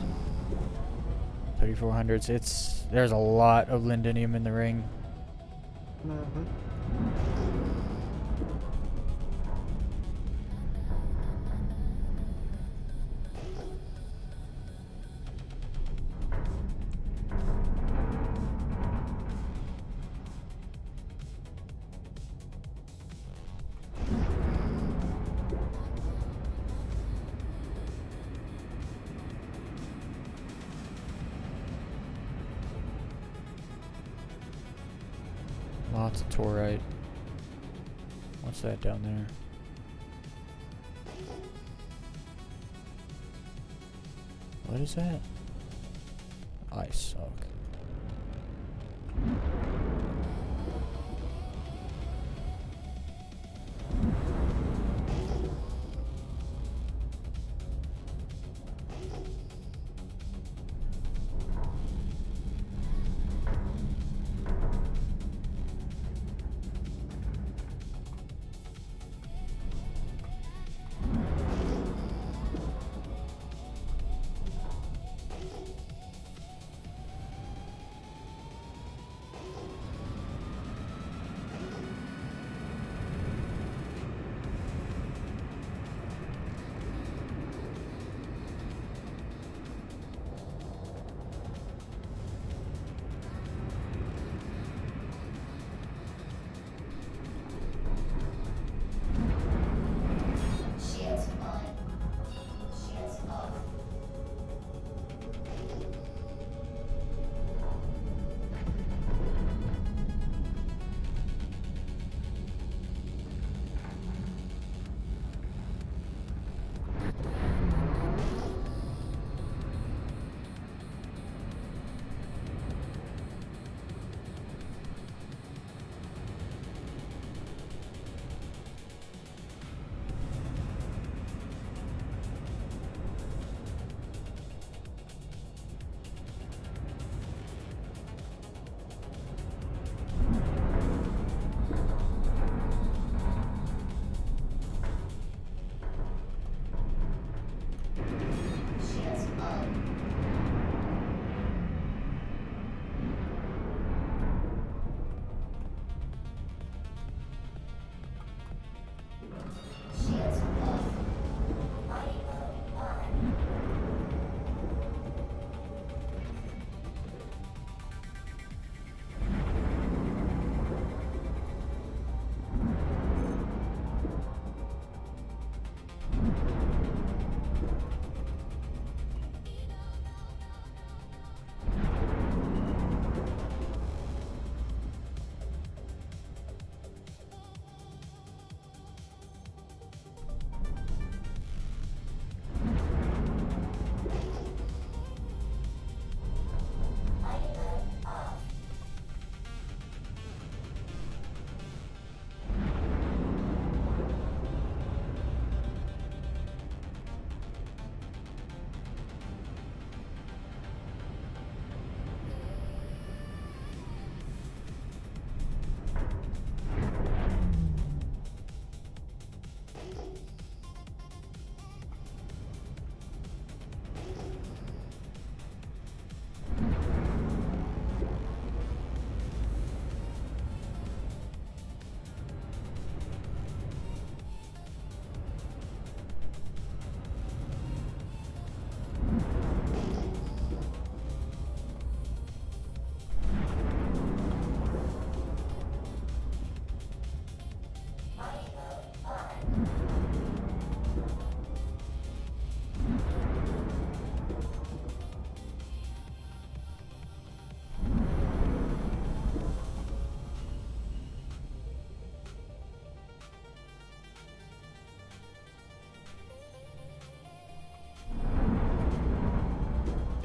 Speaker 1: 3400s. There's a lot of lindinium in the ring.
Speaker 3: Mm-hmm.
Speaker 1: Lots of torite. What's that down there? What is that? Ice. Okay.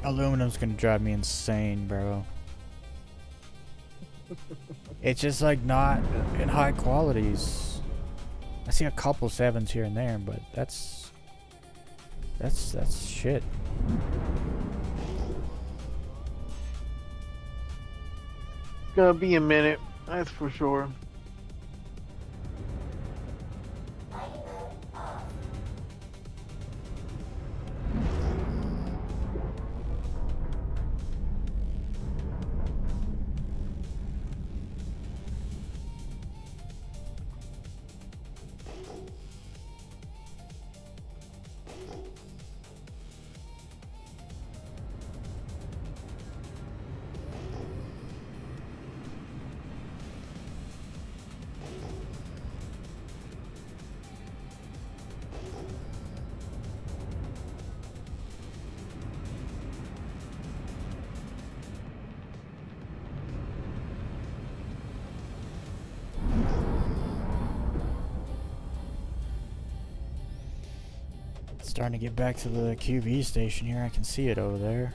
Speaker 1: Aluminum's gonna drive me insane, bro. It's just like not in high qualities. I see a couple 7s here and there, but that's shit.
Speaker 3: It's gonna be a minute, that's for sure.
Speaker 1: Starting to get back to the QV station here. I can see it over there.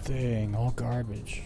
Speaker 1: Nothing. All garbage.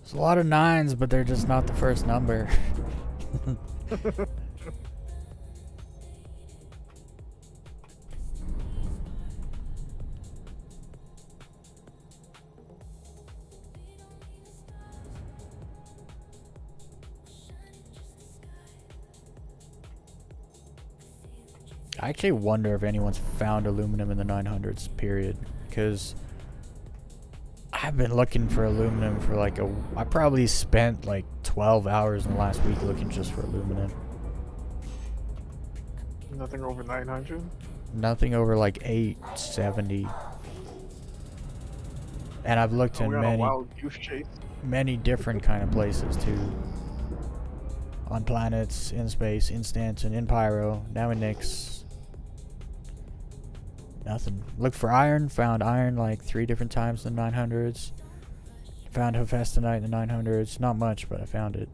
Speaker 1: There's a lot of 9s, but they're just not the first number. I actually wonder if anyone's found aluminum in the 900s, period. Because I've been looking for aluminum for like I probably spent like 12 hours in the last week looking just for aluminum.
Speaker 3: Nothing over 900?
Speaker 1: Nothing over like 870. And I've looked in
Speaker 3: We're on a wild goose chase.
Speaker 1: many different kind of places too. On planets, in space, in Stanton, in Pyro, now in Nyx. Nothing. Looked for iron, found iron like 3 different times in the 900s. Found Hephaestonite in the 900s. Not much, but I found it.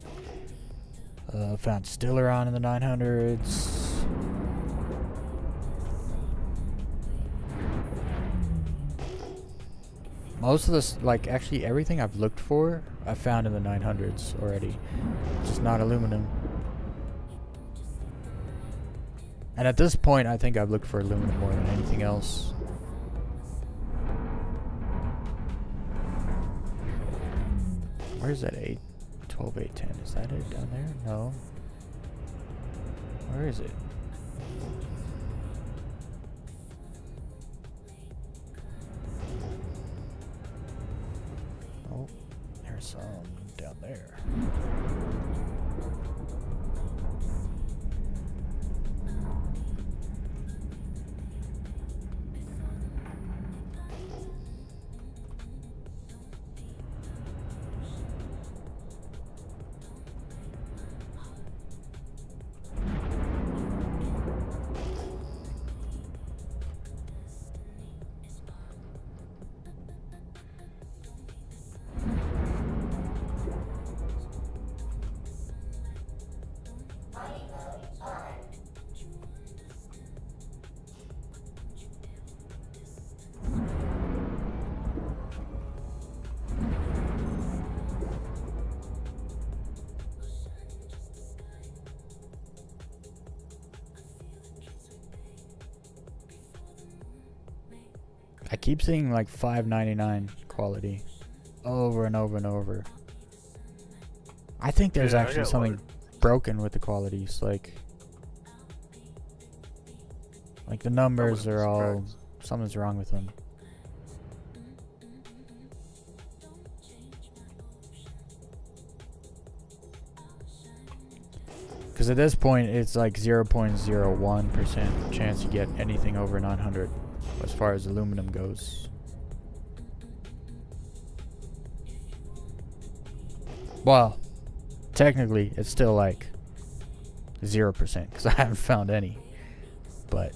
Speaker 1: Found Stellaron in the 900s. Most of this, like actually everything I've looked for, I found in the 900s already. Just not aluminum. And at this point, I think I've looked for aluminum more than anything else. Where's that 12, 8, 10? Is that it down there? No. Where is it? Oh, there's some down there. I keep seeing like $5.99 quality over and over and over. I think there's actually something broken with the qualities. Like Like the numbers
Speaker 3: wouldn't be
Speaker 1: are all,
Speaker 3: surprised.
Speaker 1: something's wrong with them. Because at this point, it's like 0.01% chance you get anything over 900 as far as aluminum goes. Well, technically, it's still like 0% because I haven't found any. But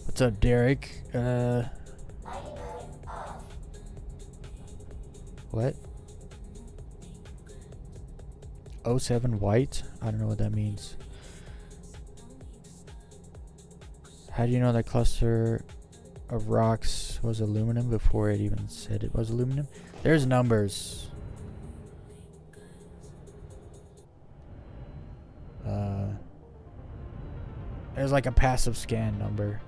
Speaker 1: what's up, Derek? What? 07 white? I don't know what that means. How do you know that cluster of rocks was aluminum before it even said it was aluminum? There's numbers. There's like a passive scan number.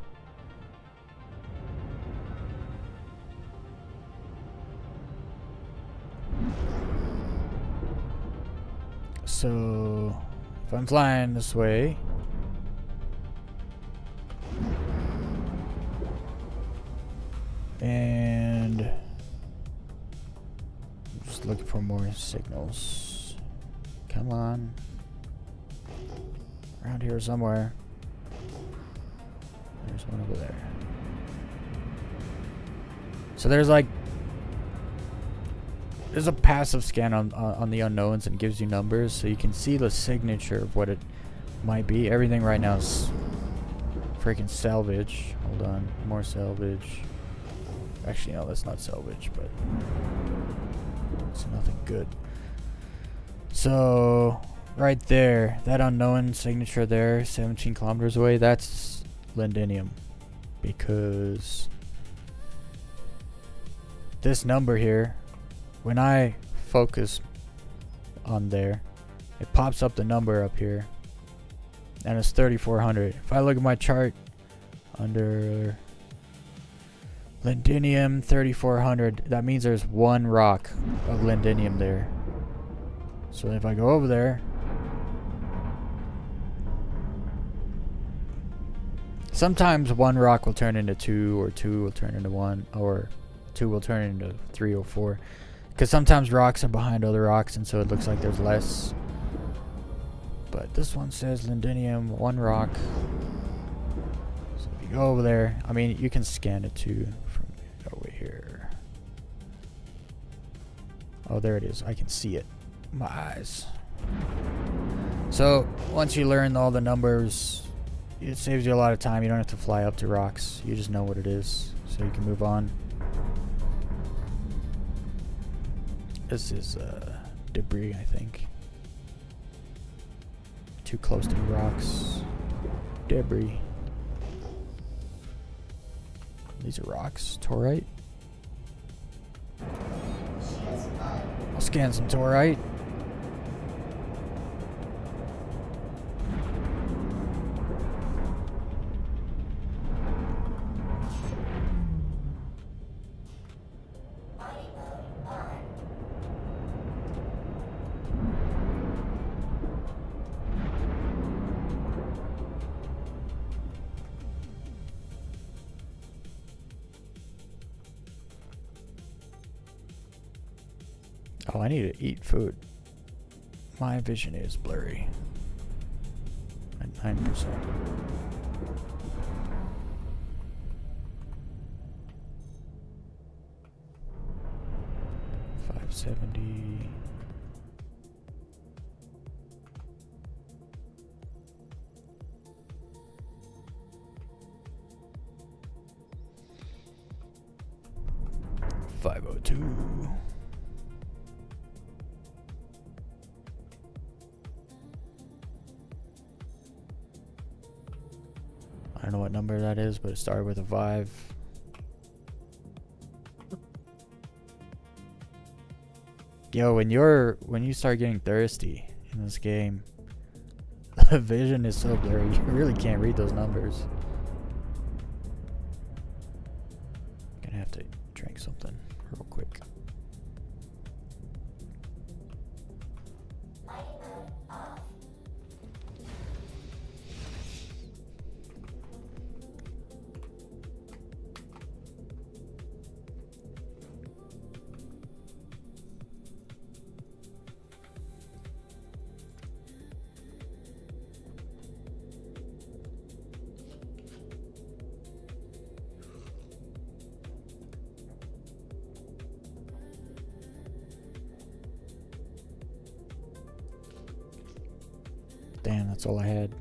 Speaker 1: So if I'm flying this way, and I'm just looking for more signals. Come on. Around here somewhere. There's one over there. So there's like, there's a passive scan on the unknowns and gives you numbers, so you can see the signature of what it might be. Everything right now is freaking salvage. Hold on, more salvage. Actually, no, that's not salvage, but it's nothing good. So right there, that unknown signature there, 17 kilometers away, that's lindenium, because this number here, when I focus on there, it pops up the number up here, and it's 3400. If I look at my chart under lindenium 3400, that means there's one rock of lindenium there. So if I go over there, sometimes one rock will turn into two, or two will turn into one, or two will turn into 3 or 4. Because sometimes rocks are behind other rocks, and so it looks like there's less. But this one says lindenium, one rock. So if you go over there, I mean, you can scan it too from over here. Oh, there it is. I can see it. My eyes. So once you learn all the numbers, it saves you a lot of time. You don't have to fly up to rocks. You just know what it is, so you can move on. This is debris, I think. Too close to rocks. Debris. These are rocks. Torite. I'll scan some torite. Oh, I need to eat food. My vision is blurry. At 9%. 570. $502. I don't know what number that is, but it started with a 5. Yo, when you start getting thirsty in this game, the vision is so blurry, you really can't read those numbers. Gonna have to drink something real quick. That's all I had.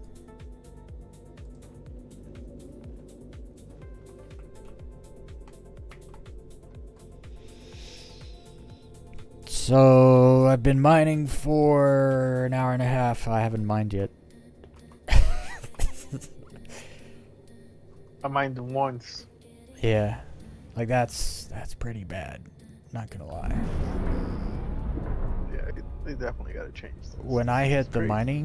Speaker 1: So I've been mining for an hour and a half. I haven't mined yet.
Speaker 3: I mined once.
Speaker 1: Yeah, like that's pretty bad. Not gonna lie.
Speaker 3: Yeah, they definitely got to change this.
Speaker 1: When I
Speaker 3: It's
Speaker 1: hit the
Speaker 3: crazy.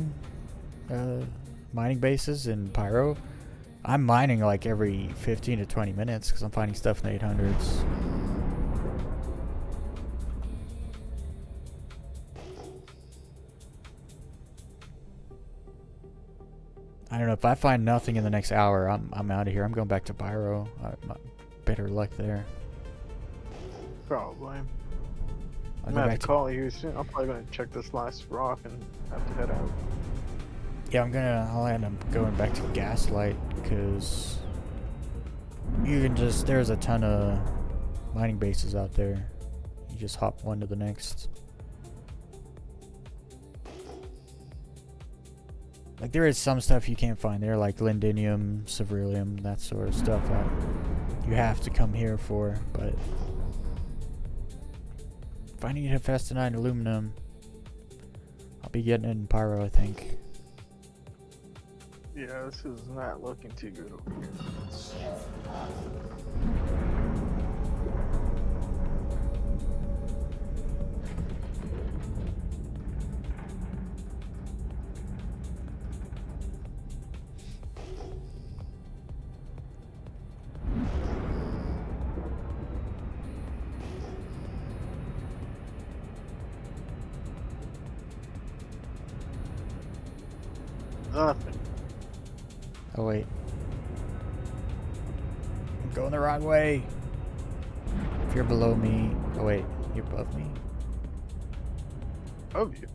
Speaker 1: mining bases in Pyro, I'm mining like every 15 to 20 minutes because I'm finding stuff in the 800s. I don't know, if I find nothing in the next hour, I'm out of here. I'm going back to Pyro. Better luck there.
Speaker 3: Probably.
Speaker 1: I'll
Speaker 3: I'm
Speaker 1: go
Speaker 3: gonna
Speaker 1: back
Speaker 3: have to call you soon. I'm probably gonna check this last rock and have to head out.
Speaker 1: Yeah, I'll end up going back to Gaslight because you can just, there's a ton of mining bases out there. You just hop one to the next. Like there is some stuff you can't find there, like lindinium, ceruleum, that sort of stuff that you have to come here for, but if I need hephaestonite and aluminum, I'll be getting it in Pyro, I think.
Speaker 3: Yeah, this is not looking too good over here. Nothing.
Speaker 1: Oh wait. I'm going the wrong way. If you're below me. Oh wait, you're above me?
Speaker 3: Of you.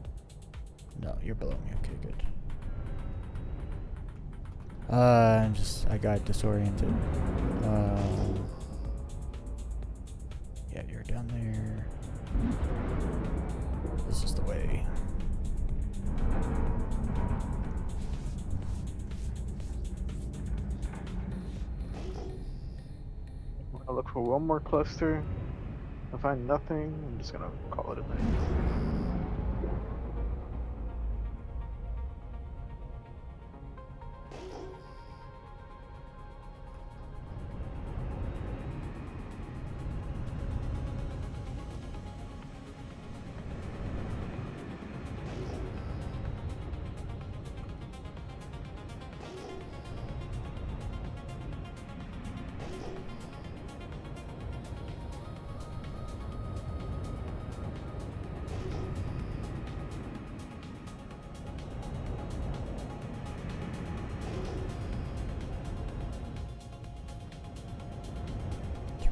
Speaker 1: No, you're below me. Okay, good. I got disoriented. Yeah, you're down there. This is the way.
Speaker 3: I'll look for one more cluster. If I find nothing, I'm just gonna call it a night.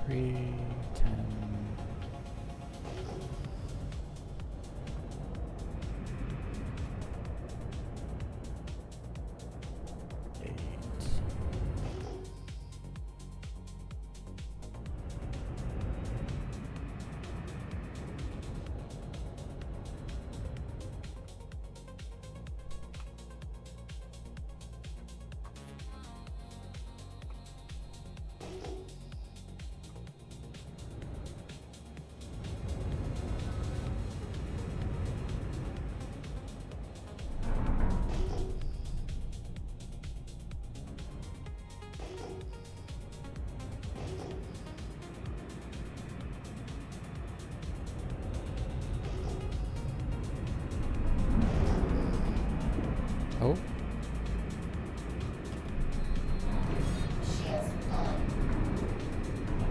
Speaker 1: Three, 10. Oh.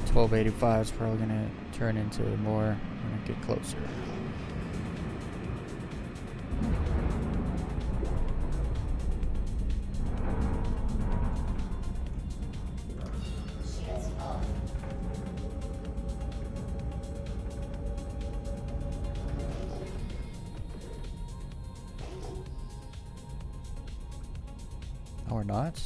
Speaker 1: $12.85 is probably gonna turn into more when I get closer. No, we're not.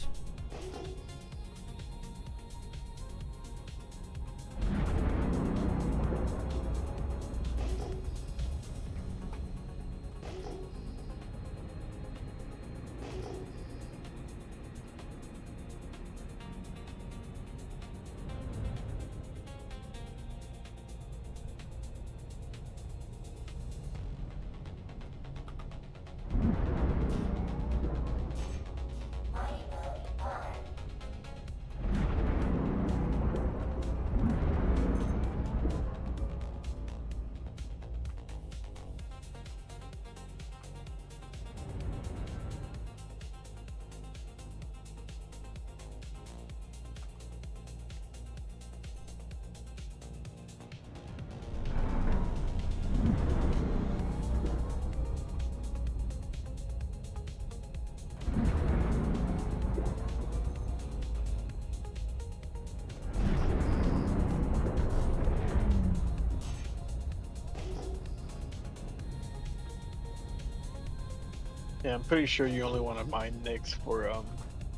Speaker 3: Yeah, I'm pretty sure you only want to mine nicks for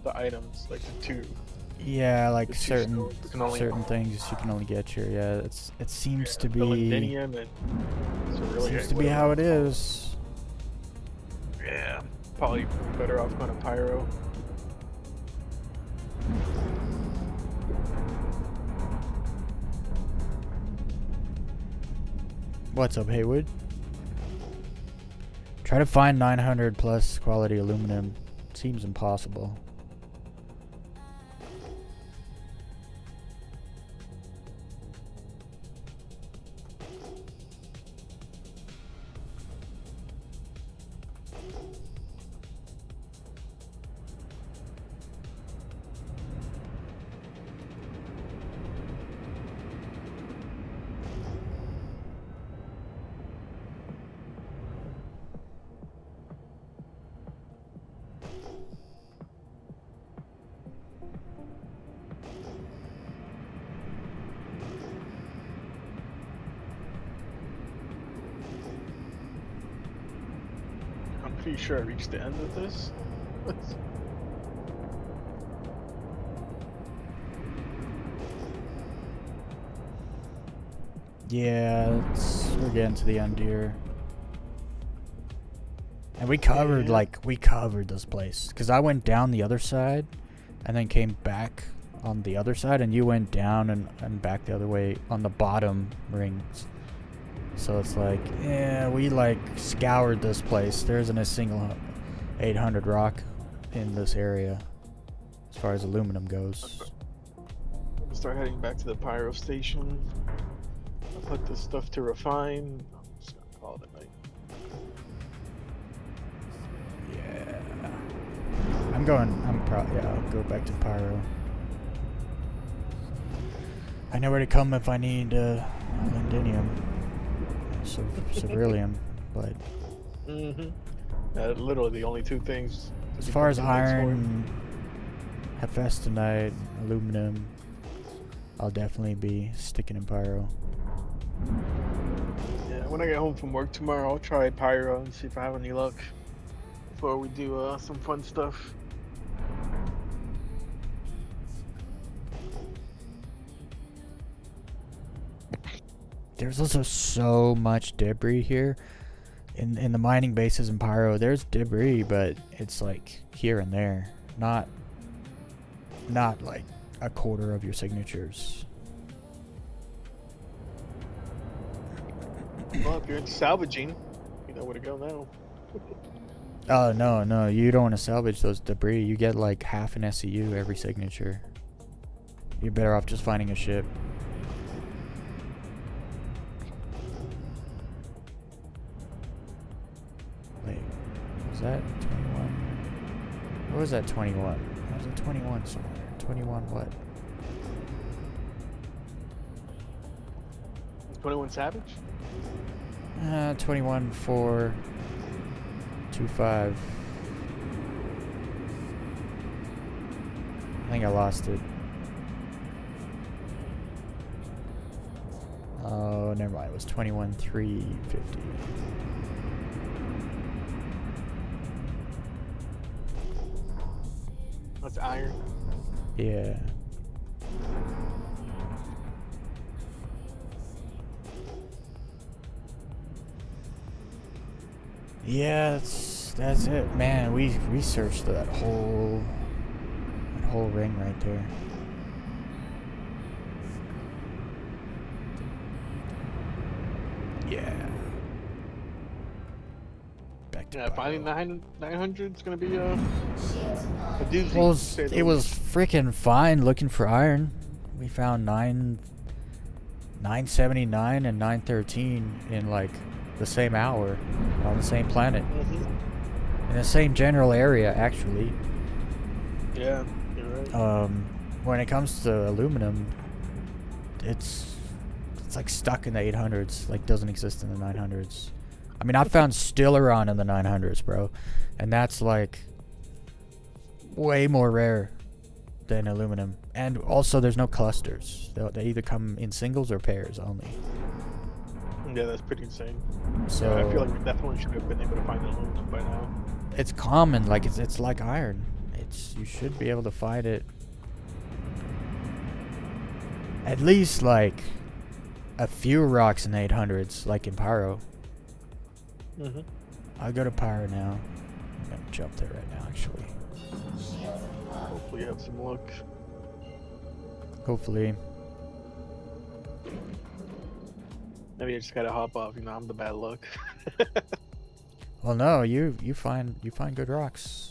Speaker 3: the items, like the two.
Speaker 1: Yeah, like
Speaker 3: The two
Speaker 1: certain
Speaker 3: stores, you can only-
Speaker 1: certain things you can only get here. Yeah, it seems to
Speaker 3: the
Speaker 1: be
Speaker 3: Lindinium and Cerulean,
Speaker 1: seems to be
Speaker 3: whatever
Speaker 1: how it
Speaker 3: it's called.
Speaker 1: is.
Speaker 3: Yeah, probably better off going to Pyro.
Speaker 1: What's up, Haywood? Try to find 900 plus quality aluminum. Seems impossible.
Speaker 3: I'm pretty sure I reached the end of this.
Speaker 1: Yeah, we're getting to the end here. And we covered,
Speaker 3: Yeah.
Speaker 1: we covered this place. Because I went down the other side, and then came back on the other side, and you went down and back the other way on the bottom rings. So it's like, yeah, we, scoured this place. There isn't a single 800 rock in this area, as far as aluminum goes.
Speaker 3: Start heading back to the Pyro station. I'll put this stuff to refine. I'm just gonna call it a night.
Speaker 1: Yeah. I'll go back to Pyro. I know where to come if I need Lindinium. Cerulean, but
Speaker 3: Literally the only two things.
Speaker 1: as far as iron, hephaestonite, aluminum, I'll definitely be sticking in Pyro.
Speaker 3: Yeah, when I get home from work tomorrow, I'll try Pyro and see if I have any luck before we do some fun stuff.
Speaker 1: There's also so much debris here. In the mining bases in Pyro, there's debris, but it's like here and there. Not like a quarter of your signatures.
Speaker 3: Well, if you're into salvaging, you know where to go now.
Speaker 1: Oh, no, you don't want to salvage those debris. You get like half an SEU every signature. You're better off just finding a ship. Wait, was that 21? What was that 21? That was a 21 somewhere. 21 what?
Speaker 3: 21 Savage?
Speaker 1: 21 4 2 5. I think I lost it. Oh, never mind. It was 21 3 50.
Speaker 3: That's iron.
Speaker 1: Yeah. Yeah, that's it, man. We researched that whole ring right there. Yeah. Back to
Speaker 3: Yeah, finding
Speaker 1: Pyro.
Speaker 3: 900 is gonna be a doozy.
Speaker 1: Well,
Speaker 3: to say the
Speaker 1: it was
Speaker 3: least.
Speaker 1: freaking fine looking for iron. We found 979 and 913 in like the same hour on the same planet in the same general area, actually.
Speaker 3: Yeah, you're right.
Speaker 1: When it comes to aluminum, it's like stuck in the 800s, like doesn't exist in the 900s. I mean, I found Stellaron in the 900s, bro, and that's like way more rare than aluminum. And also, there's no clusters. They either come in singles or pairs only.
Speaker 3: Yeah, that's pretty insane.
Speaker 1: So
Speaker 3: Yeah, I feel like we definitely should have been able to find the aluminum by now.
Speaker 1: It's common, like it's like iron. You should be able to fight it. At least like a few rocks in 800s, like in Pyro. I'll go to Pyro now. I'm gonna jump there right now, actually.
Speaker 3: Hopefully you have some luck.
Speaker 1: Hopefully.
Speaker 3: Maybe I just gotta hop off. You know, I'm the bad luck.
Speaker 1: Well, no, you find good rocks.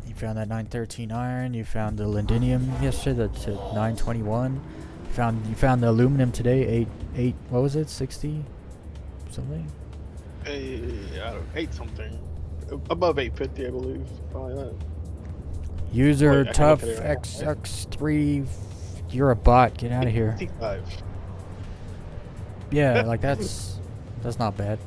Speaker 1: You found that 913 iron. You found the lindinium yesterday. That's at 921. You found the aluminum today. 8. What was it? 60 something.
Speaker 3: I don't 8 something. Above 850, I believe. Probably that.
Speaker 1: User
Speaker 3: Wait, I can
Speaker 1: tough
Speaker 3: look at it right now.
Speaker 1: XX3. You're a bot. Get out of here.
Speaker 3: 55.
Speaker 1: Yeah, like that's not bad.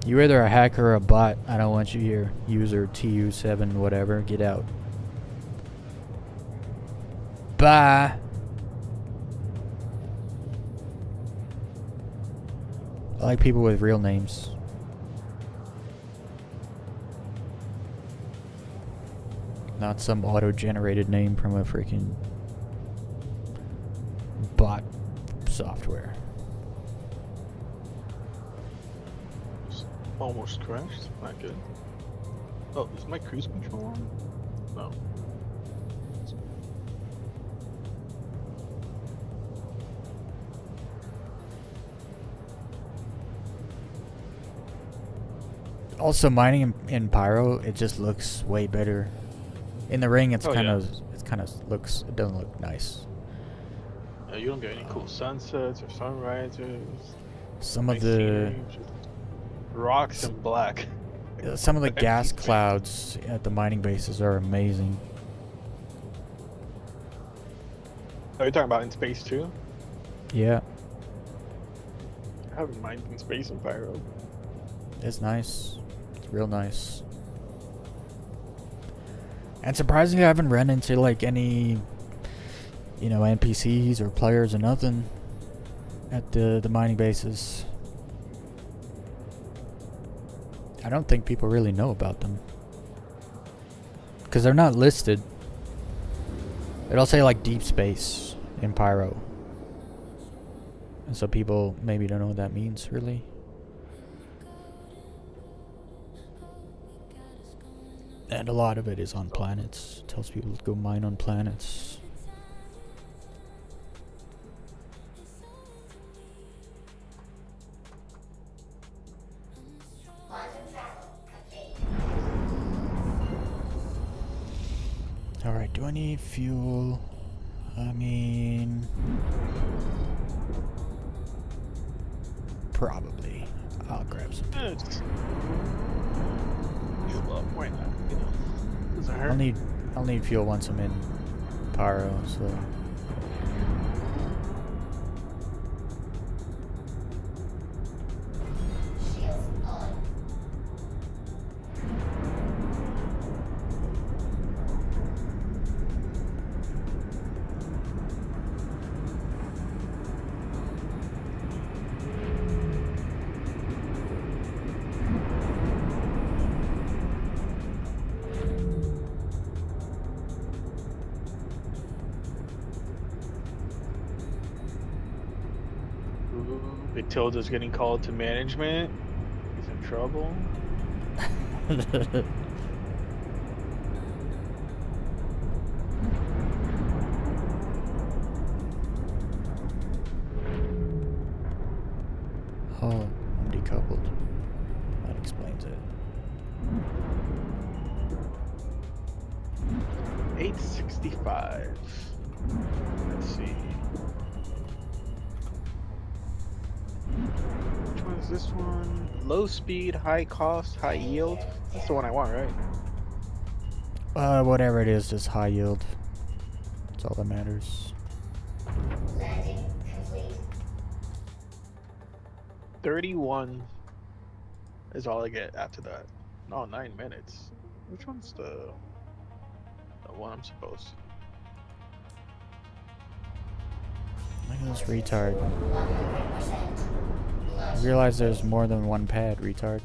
Speaker 1: You're either a hacker or a bot. I don't want you here. User TU7 whatever. Get out. Bye. I like people with real names. Not some auto-generated name from a freaking bot software.
Speaker 3: Almost crashed. Not good. Oh, is my cruise control on? No.
Speaker 1: Also, mining in Pyro, it just looks way better. In the ring, it doesn't look nice.
Speaker 3: You don't get any cool sunsets or sunrises.
Speaker 1: Some of
Speaker 3: Nice
Speaker 1: the
Speaker 3: scenery, just rocks and black.
Speaker 1: some of the gas
Speaker 3: Empty space.
Speaker 1: clouds at the mining bases are amazing.
Speaker 3: Are you talking about in space too?
Speaker 1: Yeah,
Speaker 3: I haven't mined in space in Pyro.
Speaker 1: it's nice. It's real nice. And surprisingly, I haven't run into like any, NPCs or players or nothing at the mining bases. I don't think people really know about them because they're not listed. It'll say like deep space in Pyro, and so people maybe don't know what that means really. And a lot of it is on planets. It tells people to go mine on planets. Alright, do I need fuel? I mean... probably. I'll grab some fuel.
Speaker 3: Just fuel up. Why not? Doesn't hurt.
Speaker 1: I'll need fuel once I'm in Pyro, so...
Speaker 3: Matilda's getting called to management. He's in trouble.
Speaker 1: Oh, I'm decoupled. That explains it.
Speaker 3: 865. Let's see. Which one is this one? Low speed, high cost, high yield. That's the one I want, right?
Speaker 1: Whatever it is, just high yield. That's all that matters.
Speaker 6: Landing complete.
Speaker 3: 31 is all I get after that. No, 9 minutes. Which one's the one I'm supposed to?
Speaker 1: This retard.
Speaker 6: 100%.
Speaker 1: I realize there's more than one pad, retard.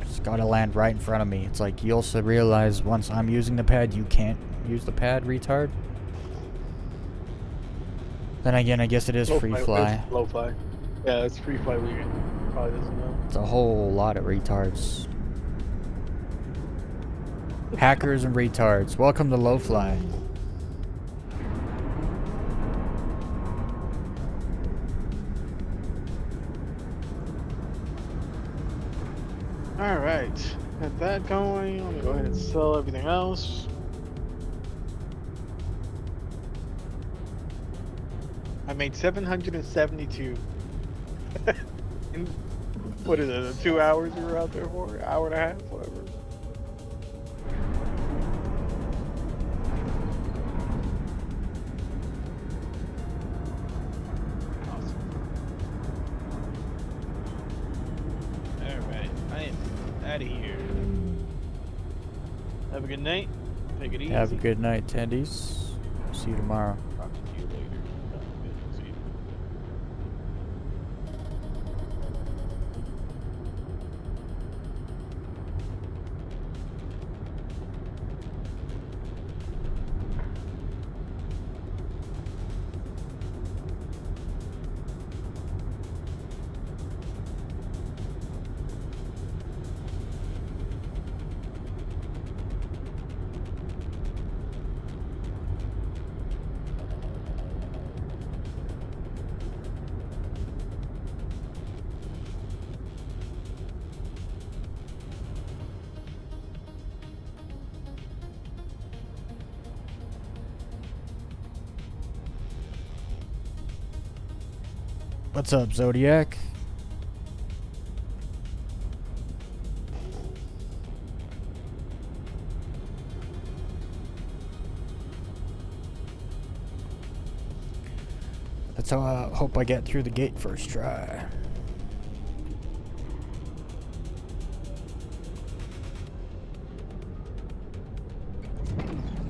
Speaker 1: Just gotta land right in front of me. It's like you also realize once I'm using the pad, you can't use the pad, retard. Then again, I guess it is free fly.
Speaker 3: It's low fly. Yeah, it's free fly weekend. Probably doesn't know.
Speaker 1: It's a whole lot of retards. Hackers and retards. Welcome to low fly.
Speaker 3: Alright. Got that going. Let me go ahead and sell everything else. I made 772. In, what is it, the 2 hours we were out there for? Hour and a half, whatever. Awesome. Alright, I am out of here. Have a good night. Take it easy.
Speaker 1: Have a good night, attendees. See you tomorrow.
Speaker 3: Talk to you later. See you.
Speaker 1: What's up, Zodiac? That's how I hope I get through the gate first try.
Speaker 6: Landing gear.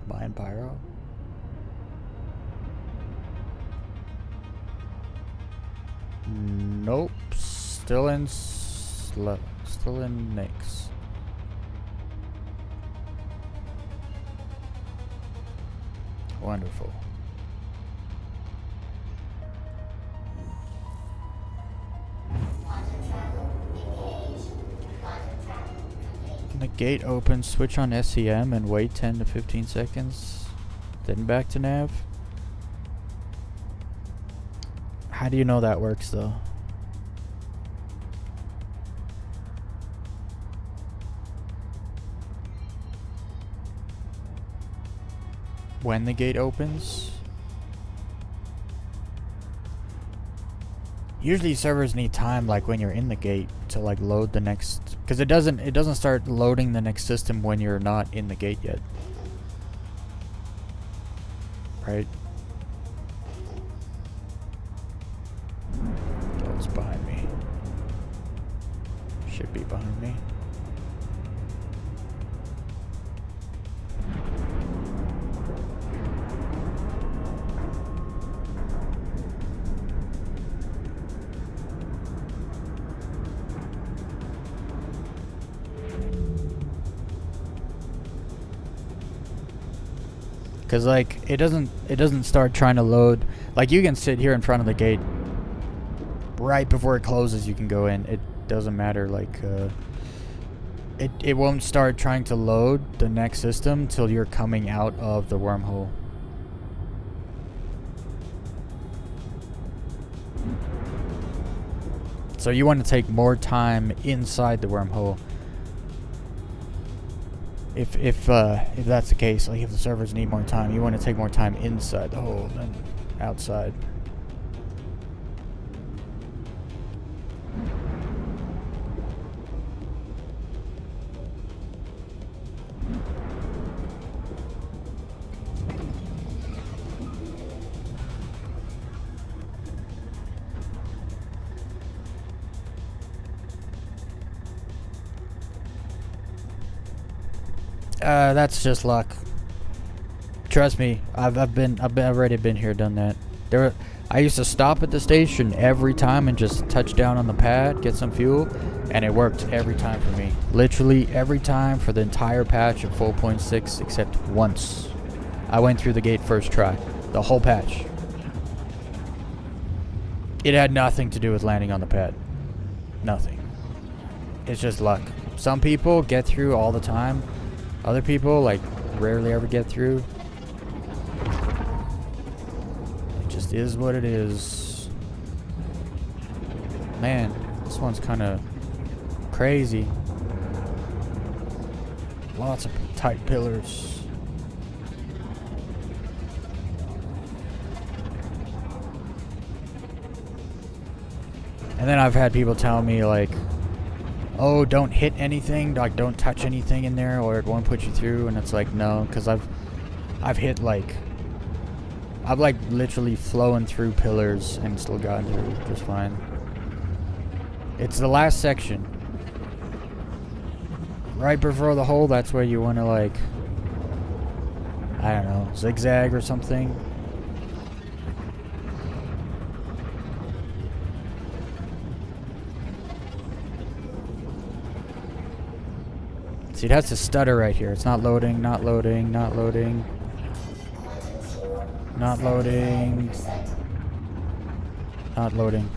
Speaker 1: Buying pyro? Nope. Still in still in Nix. Wonderful.
Speaker 6: Quantum travel engaged. Quantum travel complete.
Speaker 1: When the gate opens, switch on SEM and wait 10 to 15 seconds. Then back to nav. How do you know that works though? when the gate opens. Usually servers need time like when you're in the gate to like load the next, because it doesn't start loading the next system when you're not in the gate yet. Right? Oh, it's behind me. Should be behind me. Cause like it doesn't start trying to load. Like you can sit here in front of the gate right before it closes. You can go in. It doesn't matter. Like it won't start trying to load the next system till you're coming out of the wormhole. So you want to take more time inside the wormhole. If that's the case, like if the servers need more time, you want to take more time inside the hole than outside. That's just luck. Trust me, I've already been here, done that. I used to stop at the station every time and just touch down on the pad, get some fuel, and it worked every time for me. Literally every time for the entire patch of 4.6 except once. I went through the gate first try. The whole patch. It had nothing to do with landing on the pad. Nothing. It's just luck. Some people get through all the time. Other people, like, rarely ever get through. It just is what it is. Man, this one's kind of crazy. Lots of tight pillars. And then I've had people tell me, like, oh, don't hit anything, like don't touch anything in there or it won't put you through. And it's like, no, because I've hit like, I've like literally flown through pillars and still gotten through just fine. It's the last section. Right before the hole, that's where you want to like, I don't know, zigzag or something. See, it has to stutter right here. It's not loading, not loading, not loading. Not loading. Not loading.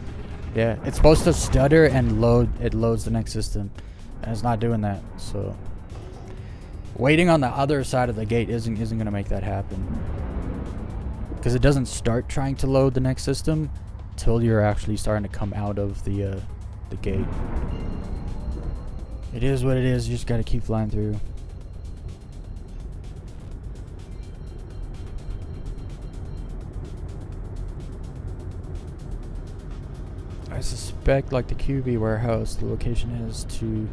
Speaker 1: Yeah, it's supposed to stutter and load. It loads the next system. And it's not doing that, so. Waiting on the other side of the gate isn't going to make that happen. Because it doesn't start trying to load the next system till you're actually starting to come out of the gate. It is what it is. You just gotta keep flying through. I suspect, like the QB warehouse, the location is to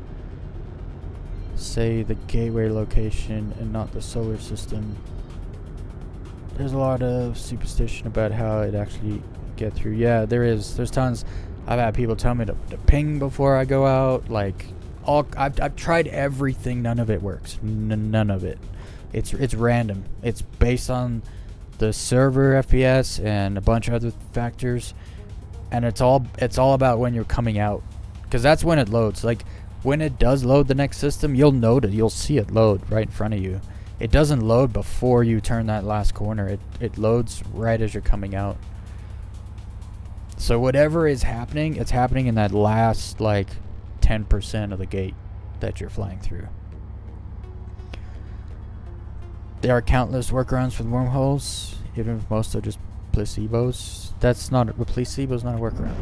Speaker 1: say the gateway location and not the solar system. There's a lot of superstition about how it actually get through. Yeah, there is. There's tons. I've had people tell me to ping before I go out. Like, I've tried everything. None of it works. None of it. It's random. It's based on the server FPS and a bunch of other factors, and it's all about when you're coming out, because that's when it loads. Like when it does load the next system, you'll notice, you'll see it load right in front of you. It doesn't load before you turn that last corner. It loads right as you're coming out. So whatever is happening, it's happening in that last like 10% of the gate that you're flying through. There are countless workarounds for the wormholes, even if most are just placebos. That's not a placebo's not a workaround.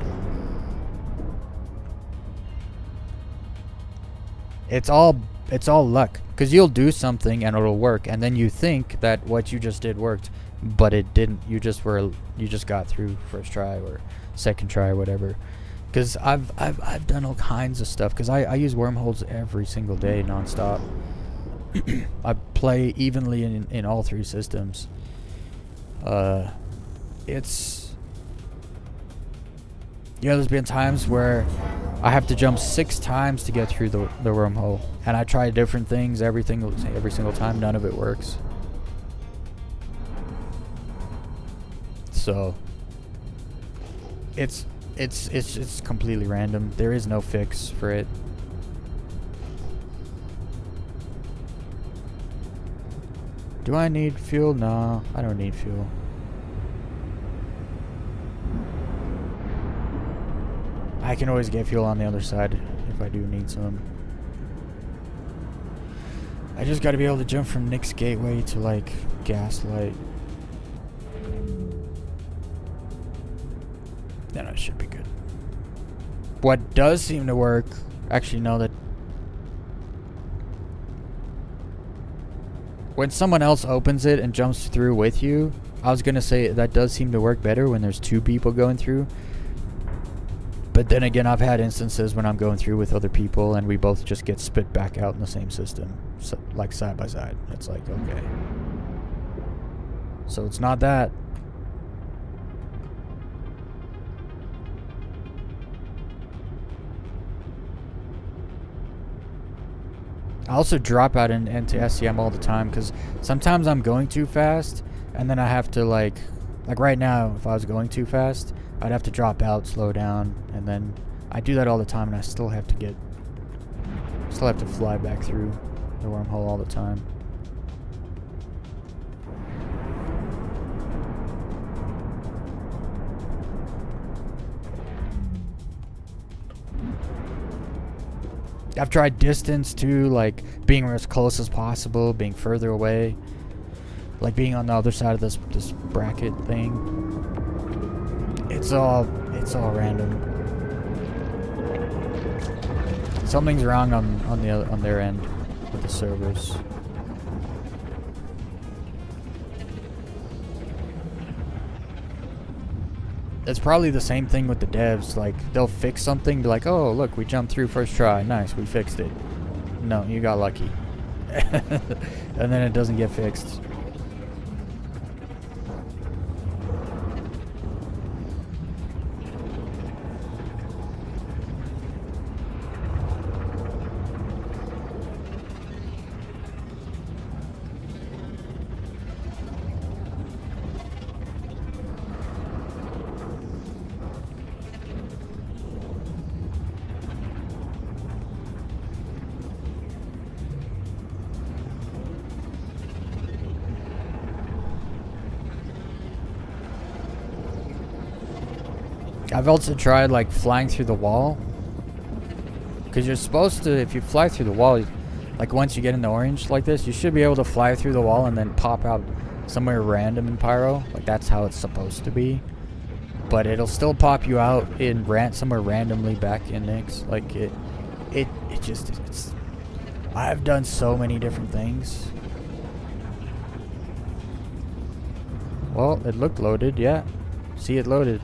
Speaker 1: It's all it's all luck, because you'll do something and it'll work, and then you think that what you just did worked, but it didn't. You just got through first try or second try or whatever. Because I've done all kinds of stuff, because I use wormholes every single day nonstop. I play evenly in all 3 systems. It's, you know, there's been times where I have to jump 6 times to get through the wormhole, and I try different things every single time. None of it works. So it's completely random. There is no fix for it. Do I need fuel? No, I don't need fuel. I can always get fuel on the other side if I do need some. I just gotta be able to jump from Nick's Gateway to, like, Gaslight. Then I should be good. What does seem to work, actually, no, that when someone else opens it and jumps through with you, I was gonna say that does seem to work better when there's 2 people going through. But then again, I've had instances when I'm going through with other people and we both just get spit back out in the same system, so, like side by side. It's like, okay. So it's not that. I also drop out into SCM all the time, because sometimes I'm going too fast and then I have to, like right now, if I was going too fast, I'd have to drop out, slow down, and then I do that all the time, and I still have to fly back through the wormhole all the time. I've tried distance too, like being as close as possible, being further away, like being on the other side of this bracket thing. It's all random. Something's wrong on their end with the servers. It's probably the same thing with the devs. Like, they'll fix something, be like, oh, look, we jumped through first try. Nice, we fixed it. No, you got lucky. And then it doesn't get fixed. I've also tried like flying through the wall, because you're supposed to, if you fly through the wall, like once you get in the orange like this, you should be able to fly through the wall and then pop out somewhere random in Pyro. Like, that's how it's supposed to be, but it'll still pop you out in somewhere randomly back in Nyx. Like it just, I've done so many different things. Well, it looked loaded. Yeah, see, it loaded.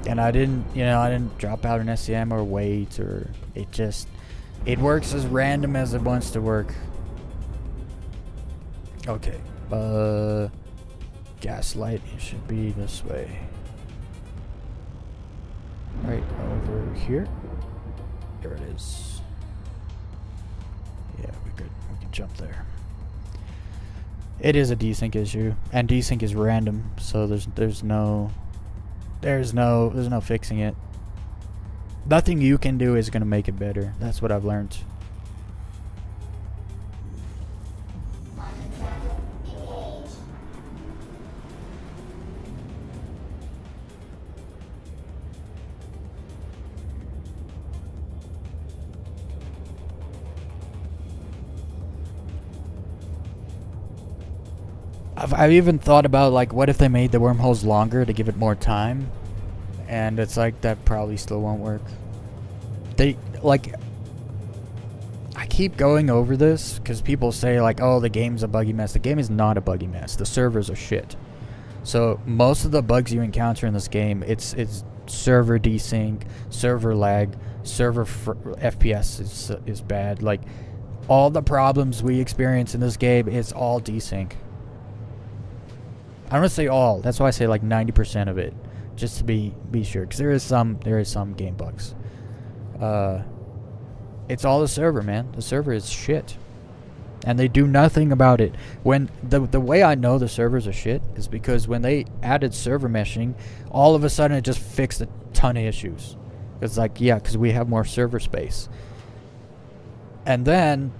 Speaker 1: And I didn't drop out an SCM or wait, or it works as random as it wants to work. Okay, Gaslight, it should be this way. Right over here. There it is. Yeah, we can jump there. It is a desync issue, and desync is random, so there's no fixing it. Nothing you can do is gonna make it better. That's what I've learned. I've even thought about, like, what if they made the wormholes longer to give it more time? And it's like, that probably still won't work. They, like, I keep going over this because people say, like, oh, the game's a buggy mess. The game is not a buggy mess. The servers are shit. So most of the bugs you encounter in this game, it's server desync, server lag, FPS is bad. Like, all the problems we experience in this game is all desync. I don't want to say all. That's why I say like 90% of it, just to be sure, because there is some game bugs. It's all the server, man. The server is shit, and they do nothing about it. When the way I know the servers are shit is because when they added server meshing, all of a sudden it just fixed a ton of issues. It's like, yeah, because we have more server space. And then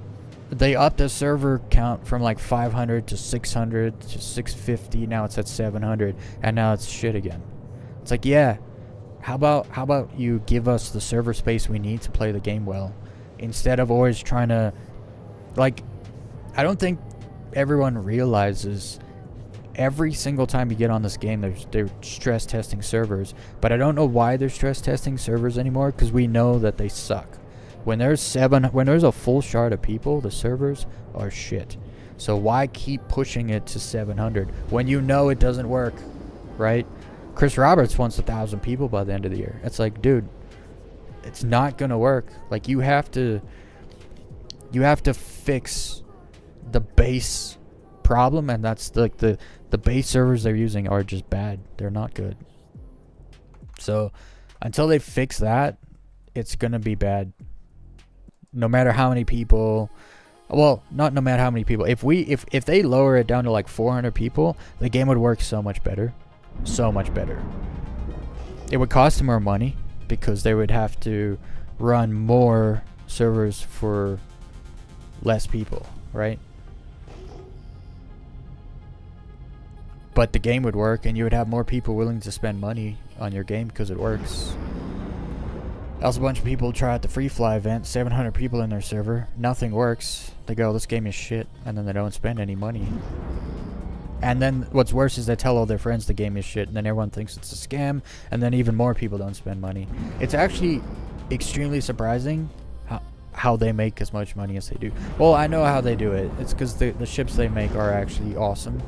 Speaker 1: they upped the server count from like 500 to 600 to 650. Now it's at 700, and now it's shit again. It's like, yeah, how about you give us the server space we need to play the game well, instead of always trying to, like, I don't think everyone realizes every single time you get on this game, they're stress testing servers, but I don't know why they're stress testing servers anymore, because we know that they suck. When there's a full shard of people, the servers are shit. So why keep pushing it to 700 when you know it doesn't work, right? Chris Roberts wants 1,000 people by the end of the year. It's like, dude, it's not gonna work. Like, you have to fix the base problem, and that's like the base servers they're using are just bad. They're not good. So until they fix that, it's gonna be bad. No matter how many people, well, not no matter how many people. If they lower it down to like 400 people, the game would work so much better. So much better. It would cost them more money because they would have to run more servers for less people, right? But the game would work, and you would have more people willing to spend money on your game because it works. Else a bunch of people try out the free fly event, 700 people in their server, nothing works. They go, this game is shit, and then they don't spend any money. And then what's worse is they tell all their friends the game is shit, and then everyone thinks it's a scam, and then even more people don't spend money. It's actually extremely surprising how they make as much money as they do. Well, I know how they do it. It's because the ships they make are actually awesome.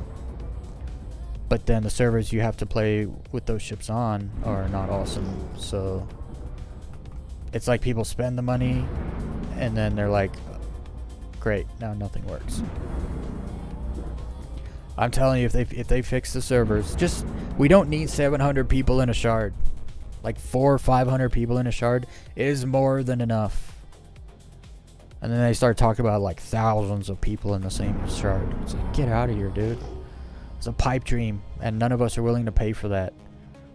Speaker 1: But then the servers you have to play with those ships on are not awesome, so it's like people spend the money, and then they're like, great, now nothing works. I'm telling you, if they fix the servers, just, we don't need 700 people in a shard. Like 400 or 500 people in a shard is more than enough. And then they start talking about like thousands of people in the same shard. It's like, get out of here, dude. It's a pipe dream, and none of us are willing to pay for that.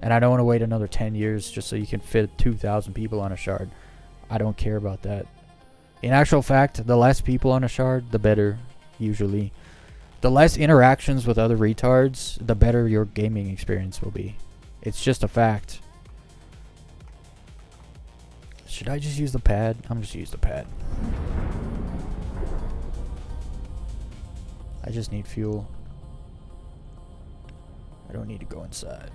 Speaker 1: And I don't want to wait another 10 years just so you can fit 2,000 people on a shard. I don't care about that. In actual fact, the less people on a shard, the better, usually. The less interactions with other retards, the better your gaming experience will be. It's just a fact. Should I just use the pad? I'm just use the pad. I just need fuel. I don't need to go inside.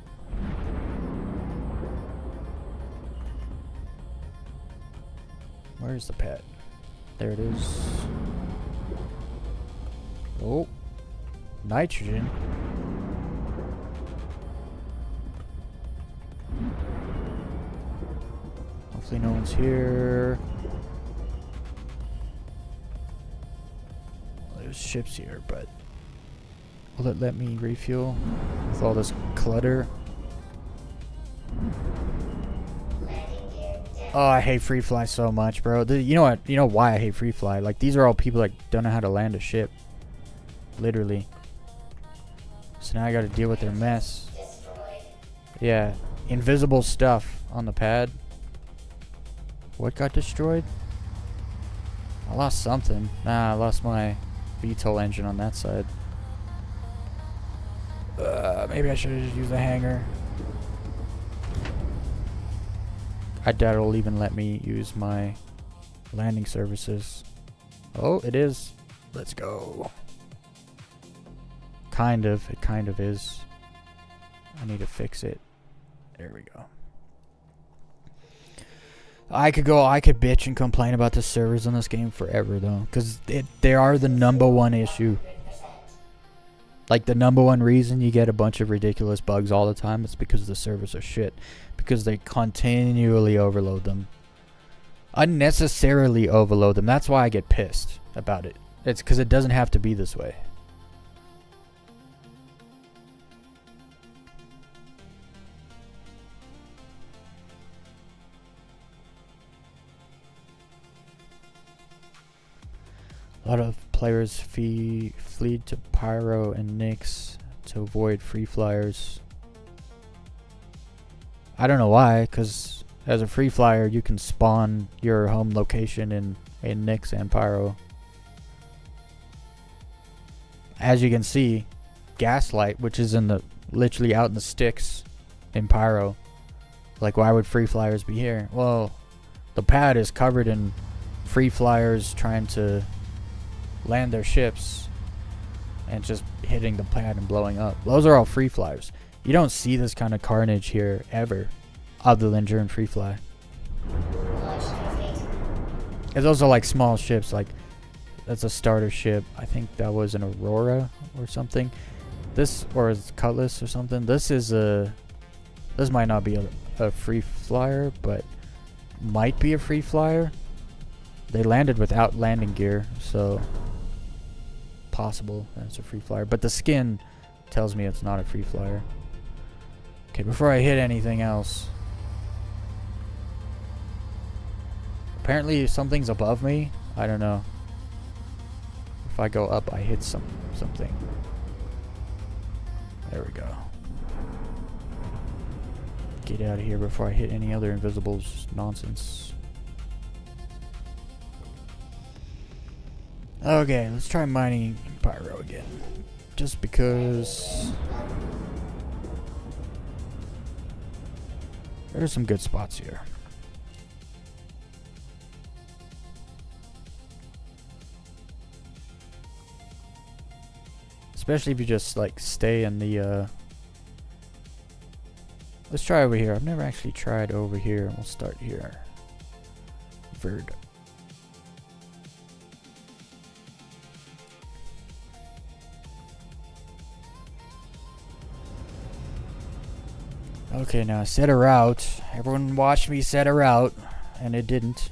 Speaker 1: Where's the pad? There it is. Oh. Nitrogen. Hopefully no one's here. Well, there's ships here, but will it let me refuel with all this clutter? Oh, I hate free fly so much, bro. You know what? You know why I hate free fly? Like, these are all people that don't know how to land a ship. Literally. So now I gotta deal with their mess. Yeah. Invisible stuff on the pad. What got destroyed? I lost something. Nah, I lost my VTOL engine on that side. Maybe I should have just used the hangar. I doubt it'll even let me use my landing services. Oh, it is. Let's go. Kind of. It kind of is. I need to fix it. There we go. I could bitch and complain about the servers on this game forever though, because they are the #1 issue. Like the #1 reason you get a bunch of ridiculous bugs all the time is because the servers are shit, because they continually overload them, unnecessarily overload them. That's why I get pissed about it. It's because it doesn't have to be this way. A lot of players flee to Pyro and Nyx to avoid free flyers. I don't know why, because as a free flyer you can spawn your home location in Nyx and Pyro. As you can see, Gaslight, which is literally out in the sticks in Pyro. Like, why would free flyers be here? Well, the pad is covered in free flyers trying to land their ships and just hitting the pad and blowing up. Those are all free flyers. You don't see this kind of carnage here ever, other than during free fly.
Speaker 6: Launch complete.
Speaker 1: It's also like small ships, like that's a starter ship. I think that was an Aurora or something. This, or it's Cutlass or something. This might not be a free flyer, but might be a free flyer. They landed without landing gear, so possible that's a free flyer, but the skin tells me it's not a free flyer. Okay, before I hit anything else, apparently something's above me. I don't know. If I go up, I hit something. There we go. Get out of here before I hit any other invisibles nonsense. Okay, let's try mining Pyro again. Just because there's some good spots here. Especially if you just like stay in the let's try over here. I've never actually tried over here. We'll start here. Verd. Okay, now set her out. Everyone watched me set her out, and it didn't.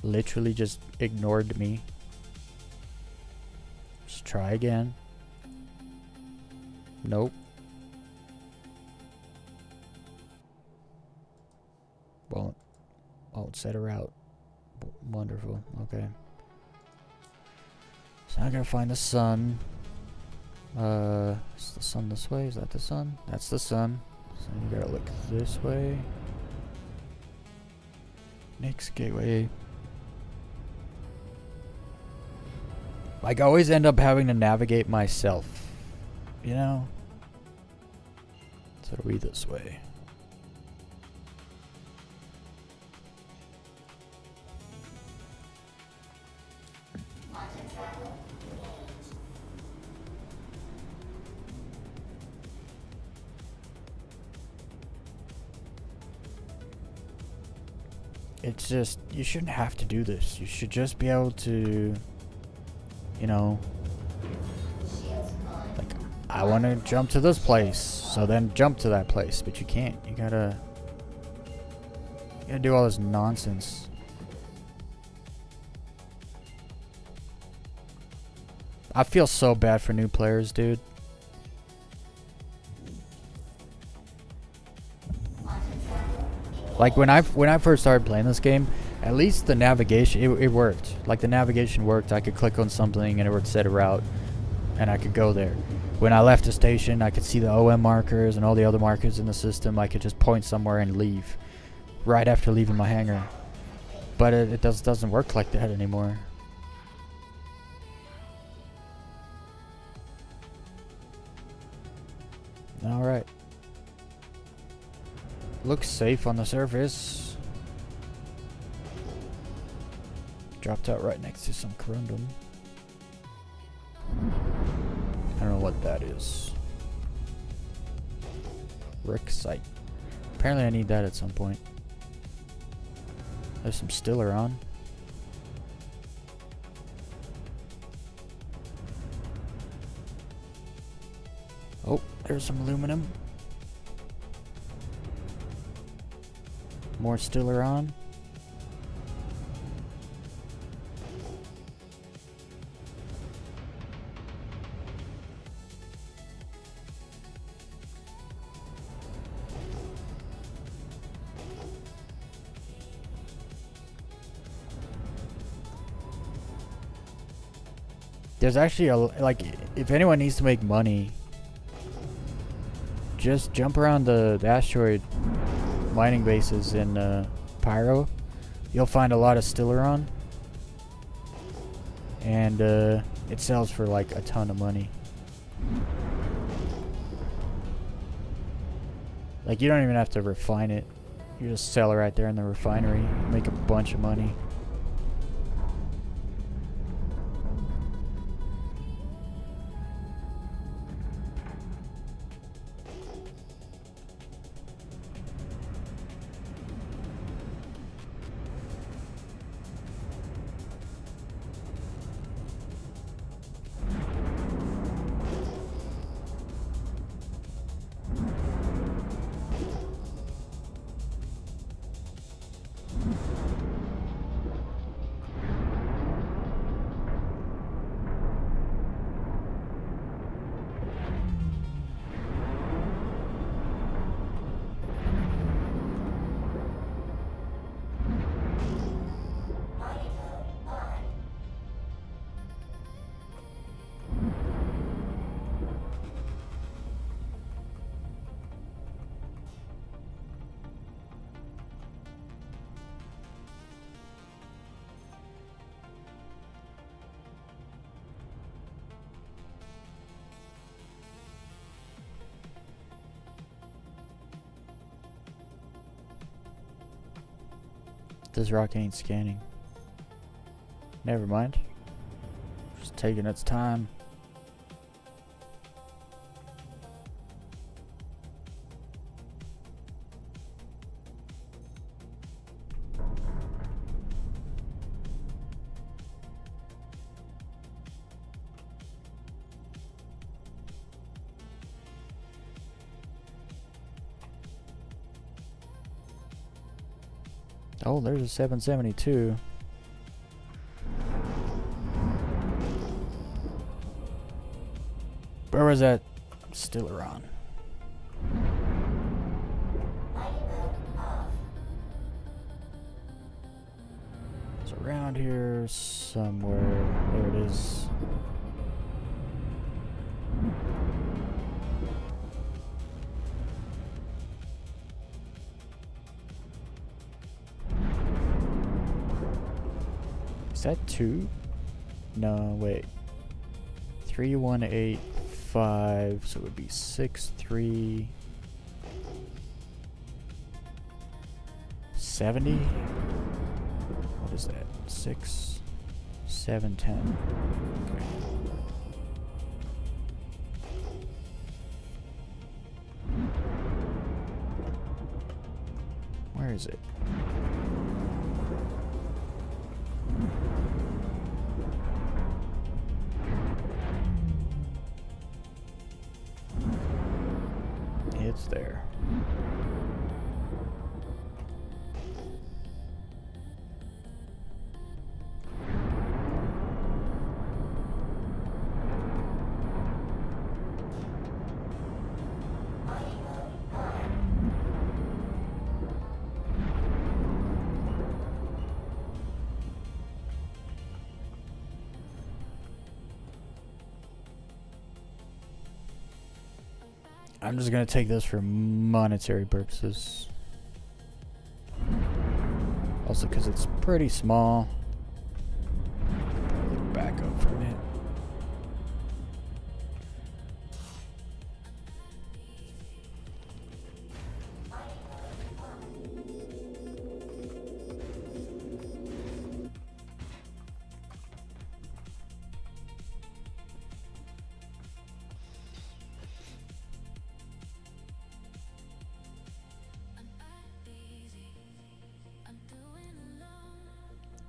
Speaker 1: Literally just ignored me. Let's try again. Nope. Won't set her out. Wonderful. Okay. So now I gotta find the sun. Is the sun this way? Is that the sun? That's the sun. So you gotta look this way. Next gateway. Like, I always end up having to navigate myself. You know? So it'll be this way. It's just, you shouldn't have to do this. You should just be able to, you know, like, I want to jump to this place, so then jump to that place, but you can't. You gotta do all this nonsense. I feel so bad for new players, dude. Like, when I first started playing this game, at least the navigation, it worked. Like, the navigation worked. I could click on something and it would set a route and I could go there. When I left the station, I could see the OM markers and all the other markers in the system. I could just point somewhere and leave right after leaving my hangar. But it doesn't work like that anymore. Alright. Looks safe on the surface. Dropped out right next to some corundum. I don't know what that is. Rick site. Apparently I need that at some point. There's some Stellaron. Oh, there's some aluminum. More Stellaron. There's actually like, if anyone needs to make money, just jump around the asteroid mining bases in Pyro. You'll find a lot of Stellaron, and it sells for like a ton of money. Like, you don't even have to refine it. You just sell it right there in the refinery, make a bunch of money. This rock ain't scanning. Never mind. Just taking its time. Oh, there's a 772. Where was that? Stellaron. It's around here somewhere. There it is. Is that 2? No, wait. 3185, so it would be 6370. What is that? 6710. Okay. Where is it? It's there. I'm just gonna take this for monetary purposes. Also, because it's pretty small. Probably back up from it.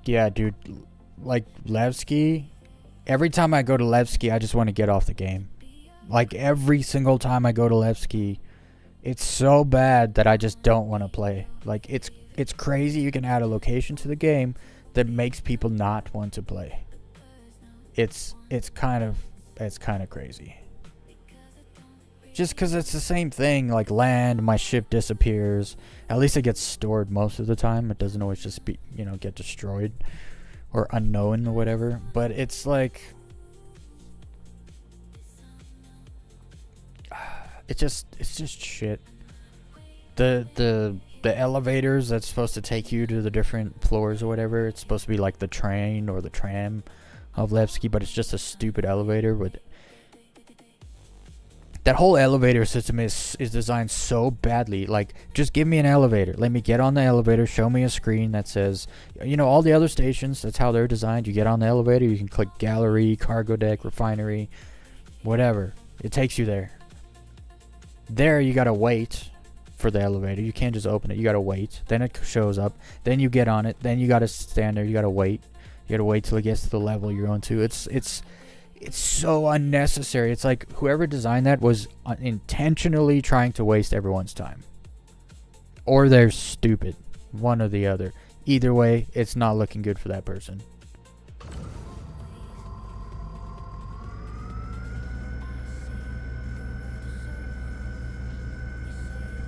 Speaker 1: Yeah, dude. Like, Levki, every time I go to Levki, I just want to get off the game. Like, every single time I go to Levki, it's so bad that I just don't want to play. Like, it's crazy you can add a location to the game that makes people not want to play. It's kind of crazy. Just because it's the same thing, like land, my ship disappears. At least it gets stored most of the time. It doesn't always just be, get destroyed or unknown or whatever. But it's like, it's just shit. The elevators that's supposed to take you to the different floors or whatever, it's supposed to be like the train or the tram of Levki, but it's just a stupid elevator. But that whole elevator system is designed so badly. Like, just give me an elevator. Let me get on the elevator. Show me a screen that says, all the other stations, that's how they're designed. You get on the elevator, you can click gallery, cargo deck, refinery, whatever. It takes you there. There, you gotta wait for the elevator. You can't just open it. You gotta wait. Then it shows up. Then you get on it. Then you gotta stand there. You gotta wait. You gotta wait till it gets to the level you're on to. It's so unnecessary. It's like whoever designed that was intentionally trying to waste everyone's time. Or they're stupid. One or the other. Either way, it's not looking good for that person.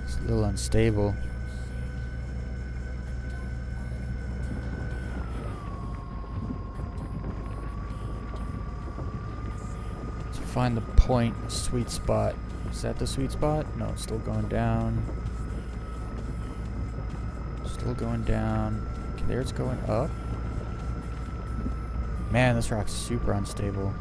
Speaker 1: It's a little unstable. Find the point, sweet spot. Is that the sweet spot? No, it's still going down. Still going down. Okay, there it's going up. Man, this rock's super unstable.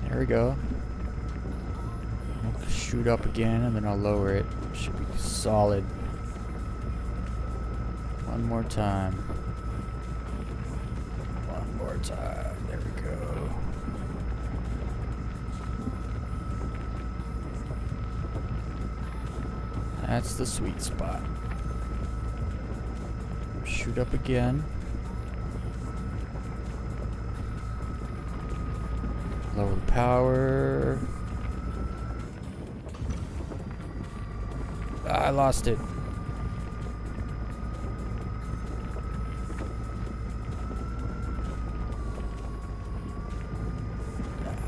Speaker 1: There we go. I'll shoot up again and then I'll lower it. Should be solid. One more time. One more time. There we go. That's the sweet spot. Shoot up again. Lower the power. I lost it.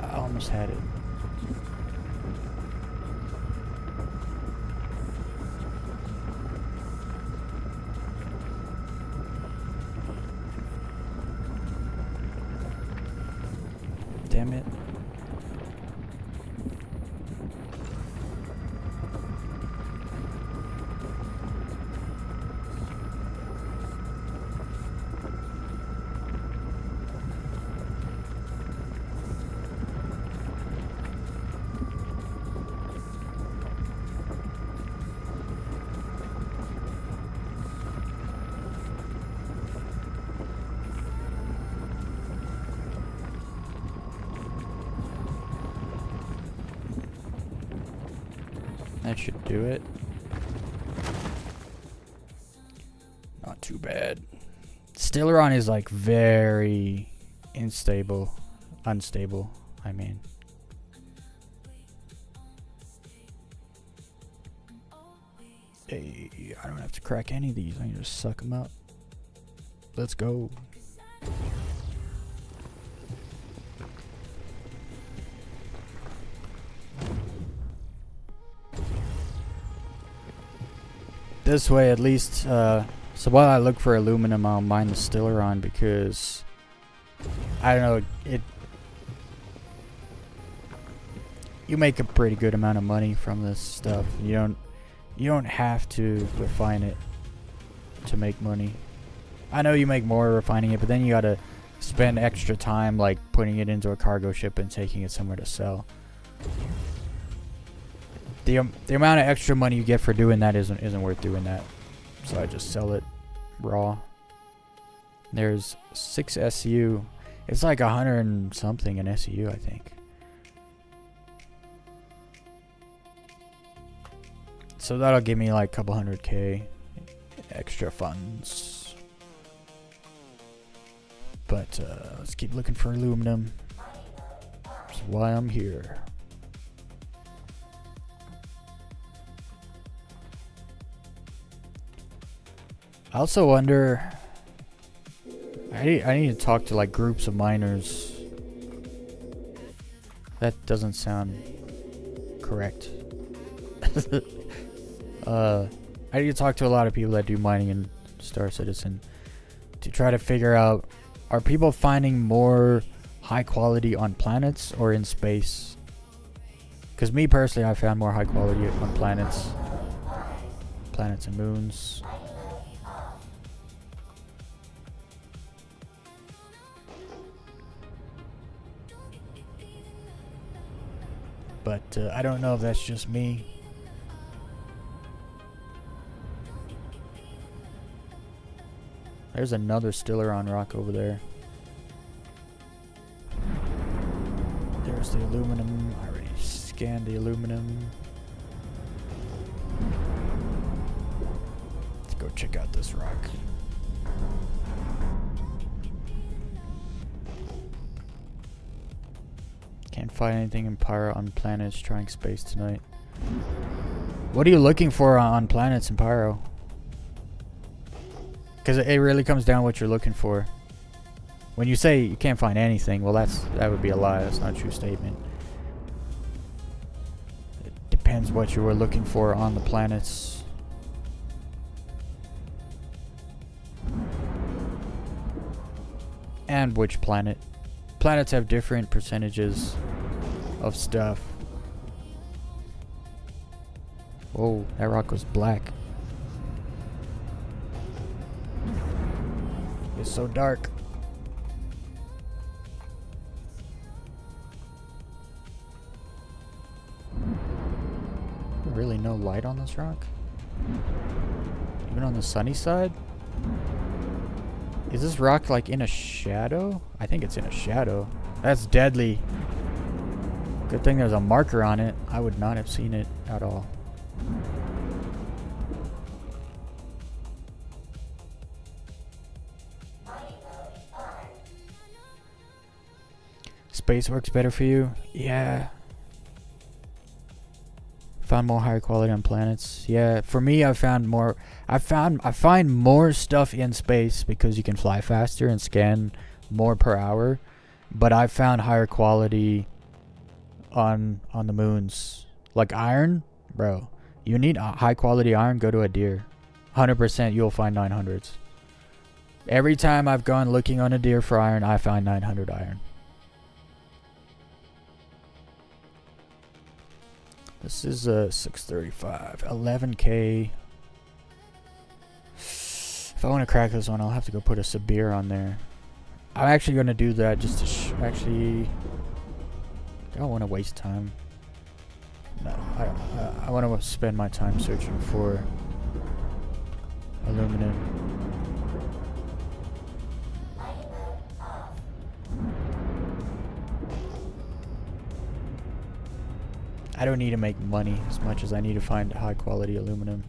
Speaker 1: I almost had it. Damn it. That should do it. Not too bad. Stellaron is like very unstable. I mean. Hey, I don't have to crack any of these. I can just suck them up. Let's go. This way, at least, so while I look for aluminum, I'll mine the Stellaron because, I don't know, you make a pretty good amount of money from this stuff. You don't have to refine it to make money. I know you make more refining it, but then you gotta spend extra time like putting it into a cargo ship and taking it somewhere to sell. The amount of extra money you get for doing that isn't worth doing that. So I just sell it raw. There's 6 SU. It's like 100 and something in SU, I think. So that'll give me like a couple 100K extra funds. But let's keep looking for aluminum. That's why I'm here. I also wonder, I need to talk to like groups of miners. That doesn't sound correct. I need to talk to a lot of people that do mining in Star Citizen to try to figure out, are people finding more high quality on planets or in space? Because me personally, I found more high quality on planets and moons. But I don't know if that's just me. There's another Stellaron rock over there. There's the aluminum. I already scanned the aluminum. Let's go check out this rock. Can't find anything in Pyro on planets. Trying space tonight. What are you looking for on planets in Pyro? Because it really comes down to what you're looking for. When you say you can't find anything, well, that would be a lie. That's not a true statement. It depends what you were looking for on the planets. And which planet. Planets have different percentages of stuff. Whoa, that rock was black. It's so dark. Really no light on this rock? Even on the sunny side? Is this rock like in a shadow? I think it's in a shadow. That's deadly. Good thing there's a marker on it. I would not have seen it at all. Space works better for you? Yeah. Found more higher quality on planets. Yeah, for me, I find more stuff in space because you can fly faster and scan more per hour. But I found higher quality on the moons. Like iron, bro. You need high quality iron, go to a deer. 100% you'll find 900s. Every time I've gone looking on a deer for iron, I find 900 iron. This is a 635, 11K. If I want to crack this one, I'll have to go put a Sabir on there. I'm actually going to do that just to actually. I don't want to waste time. No, I want to spend my time searching for aluminum. I don't need to make money as much as I need to find high quality aluminum.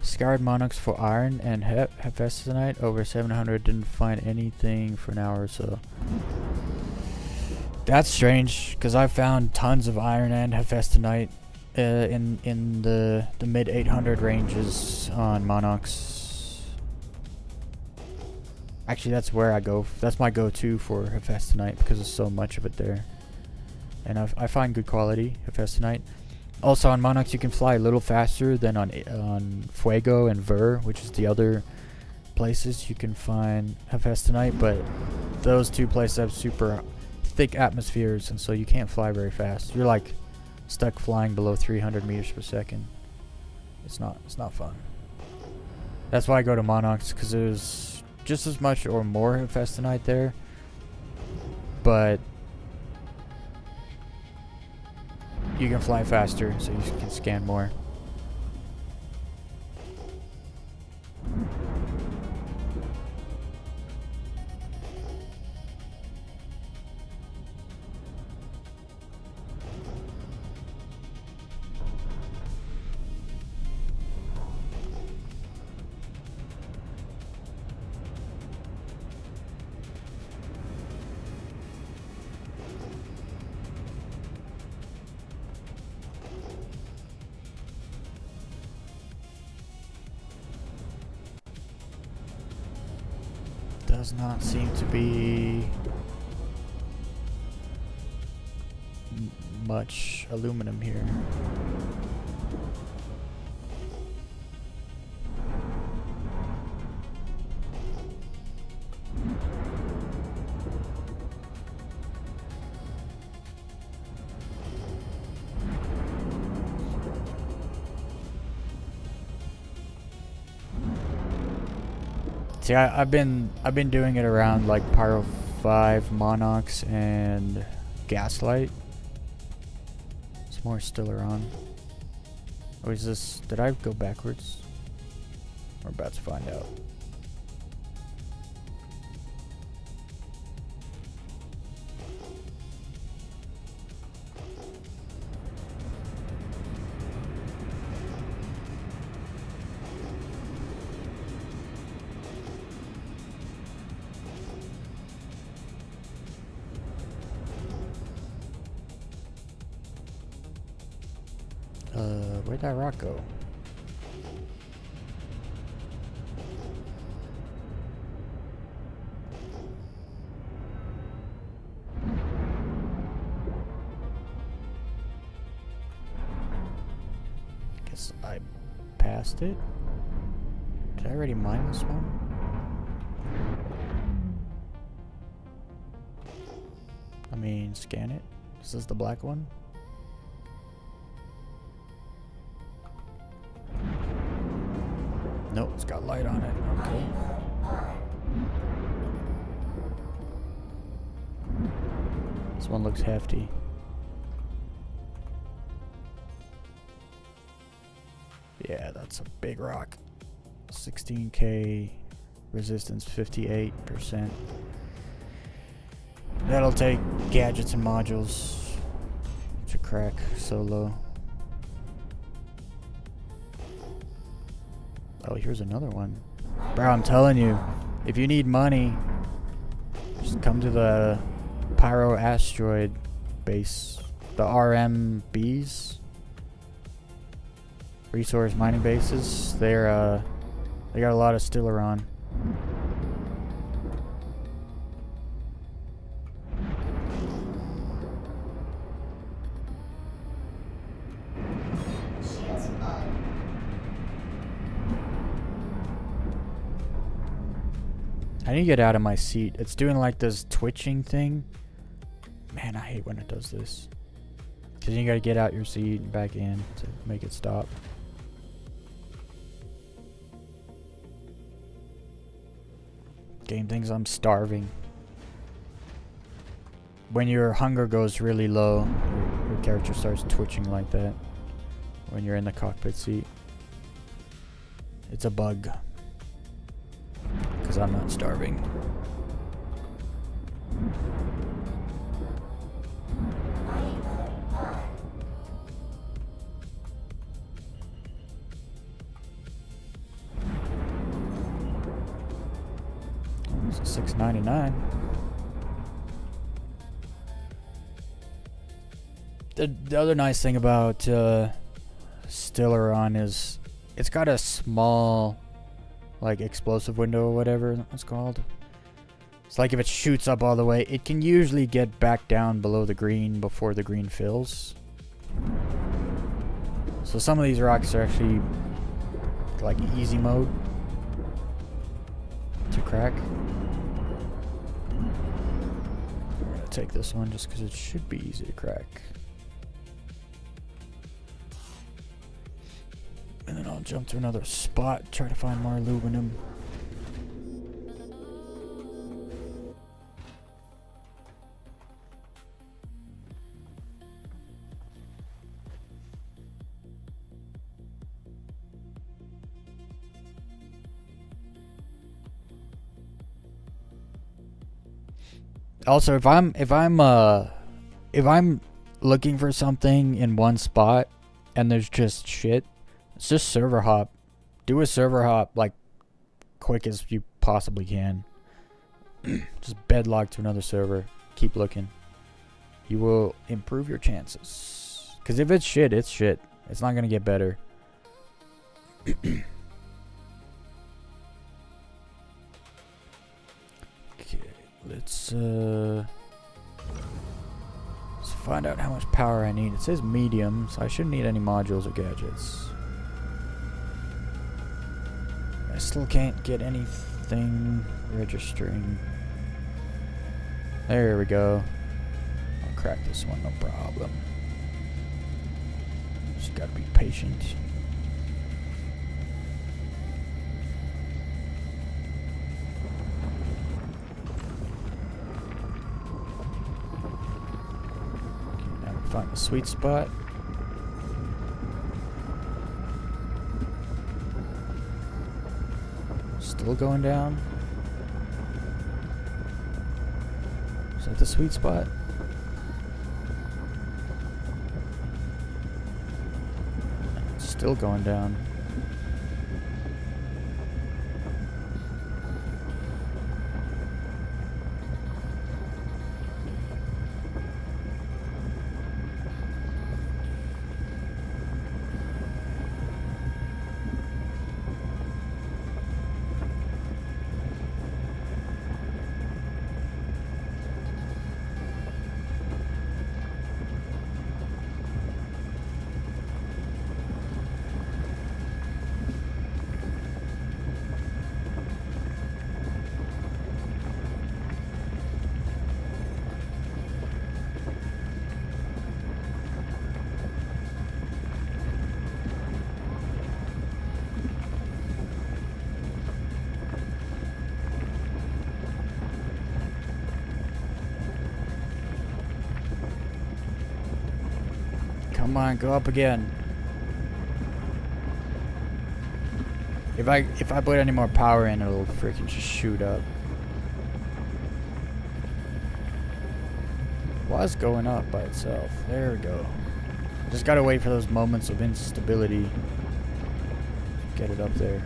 Speaker 1: Scoured monarchs for iron and hephaestonite over 700. Didn't find anything for an hour or so. That's strange because I found tons of iron and hephaestonite in the mid 800 ranges on monarchs. Actually, that's where I go. That's my go-to for hephaestonite because there's so much of it there. And I find good quality hephaestonite. Also, on Monarchs, you can fly a little faster than on Fuego and Ver, which is the other places you can find hephaestonite. But those two places have super thick atmospheres, and so you can't fly very fast. You're like stuck flying below 300 meters per second. It's not fun. That's why I go to Monarchs, because there's just as much or more Infestinite there, but you can fly faster, so you can scan more. Does not seem to be much aluminum here. See, I've been doing it around like Pyro 5, Monox, and Gaslight. It's more Stellaron. Oh, is this? Did I go backwards? We're about to find out. Where'd that rock go? Guess I passed it. Did I already mine this one? I mean, scan it. This is the black one. Nope, it's got light on it. Okay. This one looks hefty. Yeah, that's a big rock. 16k resistance, 58%. That'll take gadgets and modules to crack so low. Oh, here's another one. Bro, I'm telling you, if you need money, just come to the Pyro Asteroid base. The RMBs. Resource mining bases. They got a lot of Stellaron. I need to get out of my seat. It's doing like this twitching thing. Man, I hate when it does this. Because you gotta get out your seat and back in to make it stop. Game thinks I'm starving. When your hunger goes really low, your character starts twitching like that. When you're in the cockpit seat. It's a bug. Because I'm not starving. It's $6.99. The other nice thing about Stellaron is it's got a small like explosive window or whatever it's called. It's like if it shoots up all the way, it can usually get back down below the green before the green fills. So some of these rocks are actually like easy mode to crack. I'm gonna take this one just because it should be easy to crack. jump to another spot, try to find more aluminum. Also, if I'm looking for something in one spot and there's just shit, it's just server hop. Do a server hop like quick as you possibly can. Just bedlock to another server. Keep looking. You will improve your chances. Because if it's shit, it's shit. It's not gonna get better. Okay, let's find out how much power I need. It says medium, so I shouldn't need any modules or gadgets. I still can't get anything registering. There we go. I'll crack this one, no problem. Just gotta be patient. Find a sweet spot. Still going down. Is that the sweet spot? Still going down. Come on, go up again. If I put any more power in, it'll freaking just shoot up. Was going up by itself. There we go. Just gotta wait for those moments of instability. Get it up there.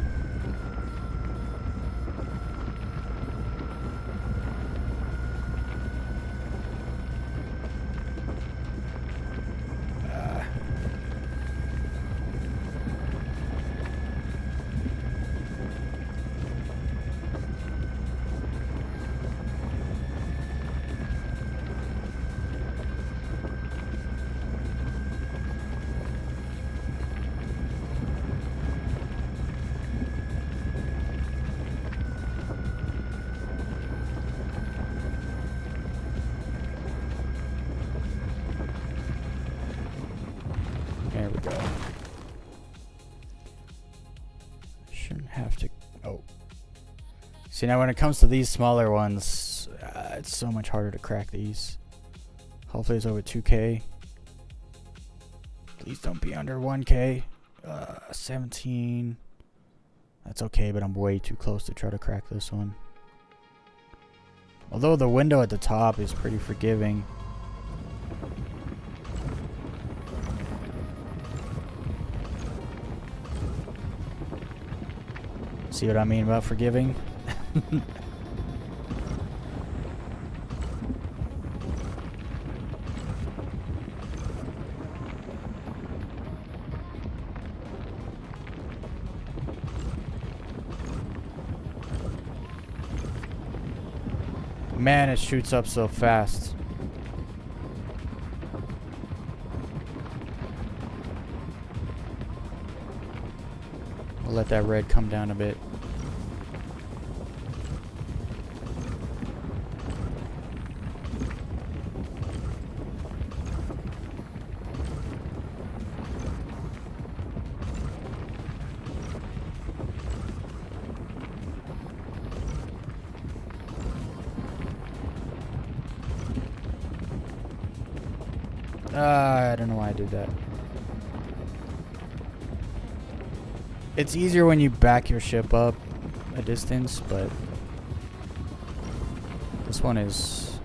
Speaker 1: There we go. Shouldn't have to. Oh. See, now when it comes to these smaller ones, it's so much harder to crack these. Hopefully it's over 2K. Please don't be under 1K. 17. That's okay, but I'm way too close to try to crack this one. Although the window at the top is pretty forgiving. See what I mean about forgiving? Man, it shoots up so fast. I'll let that red come down a bit. I don't know why I did that. It's easier when you back your ship up a distance, but this one is...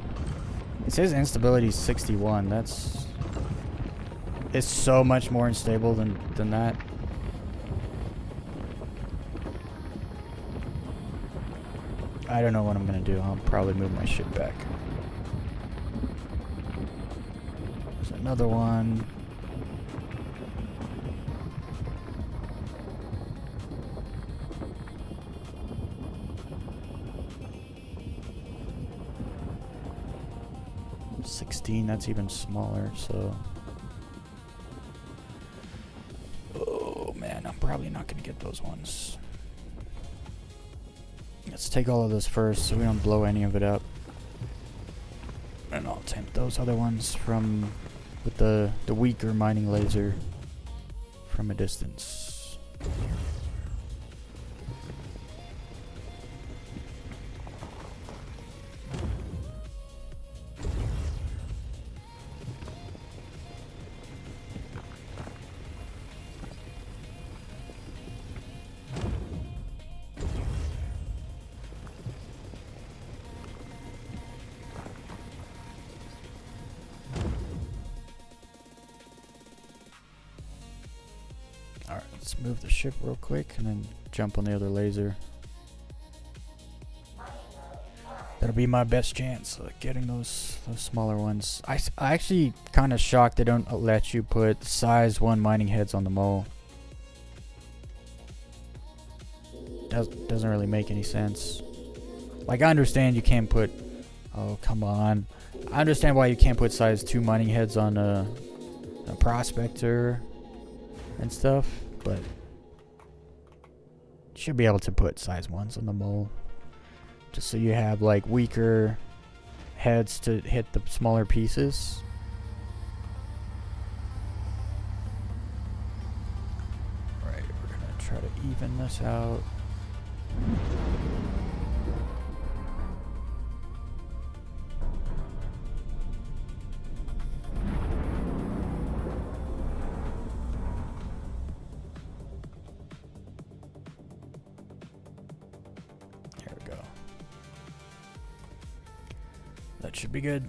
Speaker 1: It says instability 61. That's... It's so much more unstable than that. I don't know what I'm gonna do. I'll probably move my ship back. There's another one. That's even smaller, so... Oh man, I'm probably not gonna get those ones. Let's take all of this first so we don't blow any of it up. And I'll attempt those other ones from... with the weaker mining laser from a distance. Alright, let's move the ship real quick and then jump on the other laser. That'll be my best chance of getting those smaller ones. I actually kind of shocked they don't let you put size 1 mining heads on the mole. Doesn't really make any sense. Like, I understand you can't put... Oh, come on. I understand why you can't put size 2 mining heads on a prospector and stuff, but you should be able to put size 1s on the mole. Just so you have, like, weaker heads to hit the smaller pieces. Right, we're gonna try to even this out. That should be good.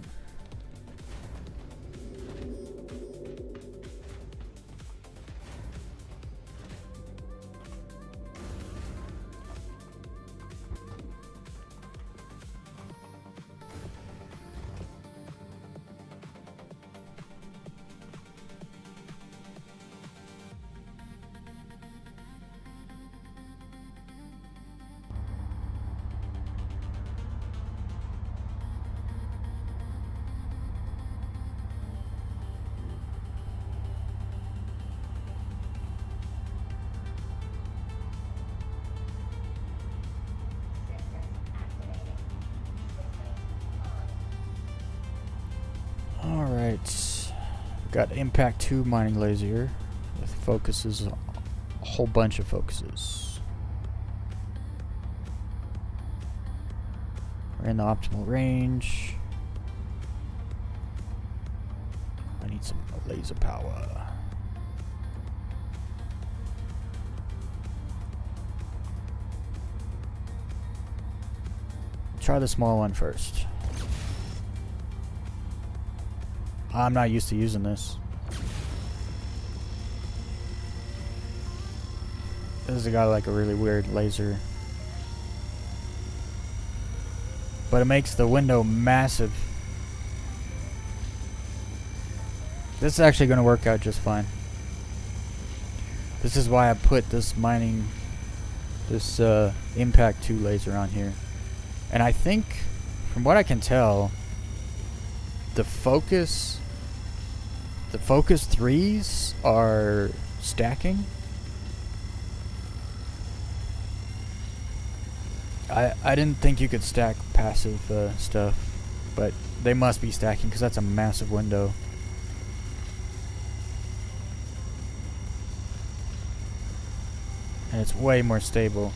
Speaker 1: Alright, got Impact 2 mining laser here with focuses, a whole bunch of focuses. We're in the optimal range. I need some laser power. Try the small one first. I'm not used to using this. This has got like a really weird laser. But it makes the window massive. This is actually going to work out just fine. This is why I put this Impact 2 laser on here. And I think, from what I can tell, the focus 3s are stacking. I didn't think you could stack passive stuff, but they must be stacking because that's a massive window. And it's way more stable.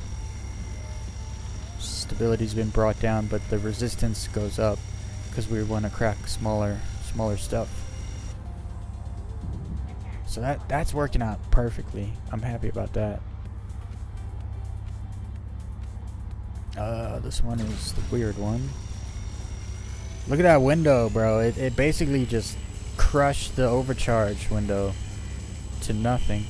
Speaker 1: Stability's been brought down, but the resistance goes up because we want to crack smaller stuff. So that's working out perfectly. I'm happy about that. This one is the weird one. Look at that window, bro. It basically just crushed the overcharge window to nothing.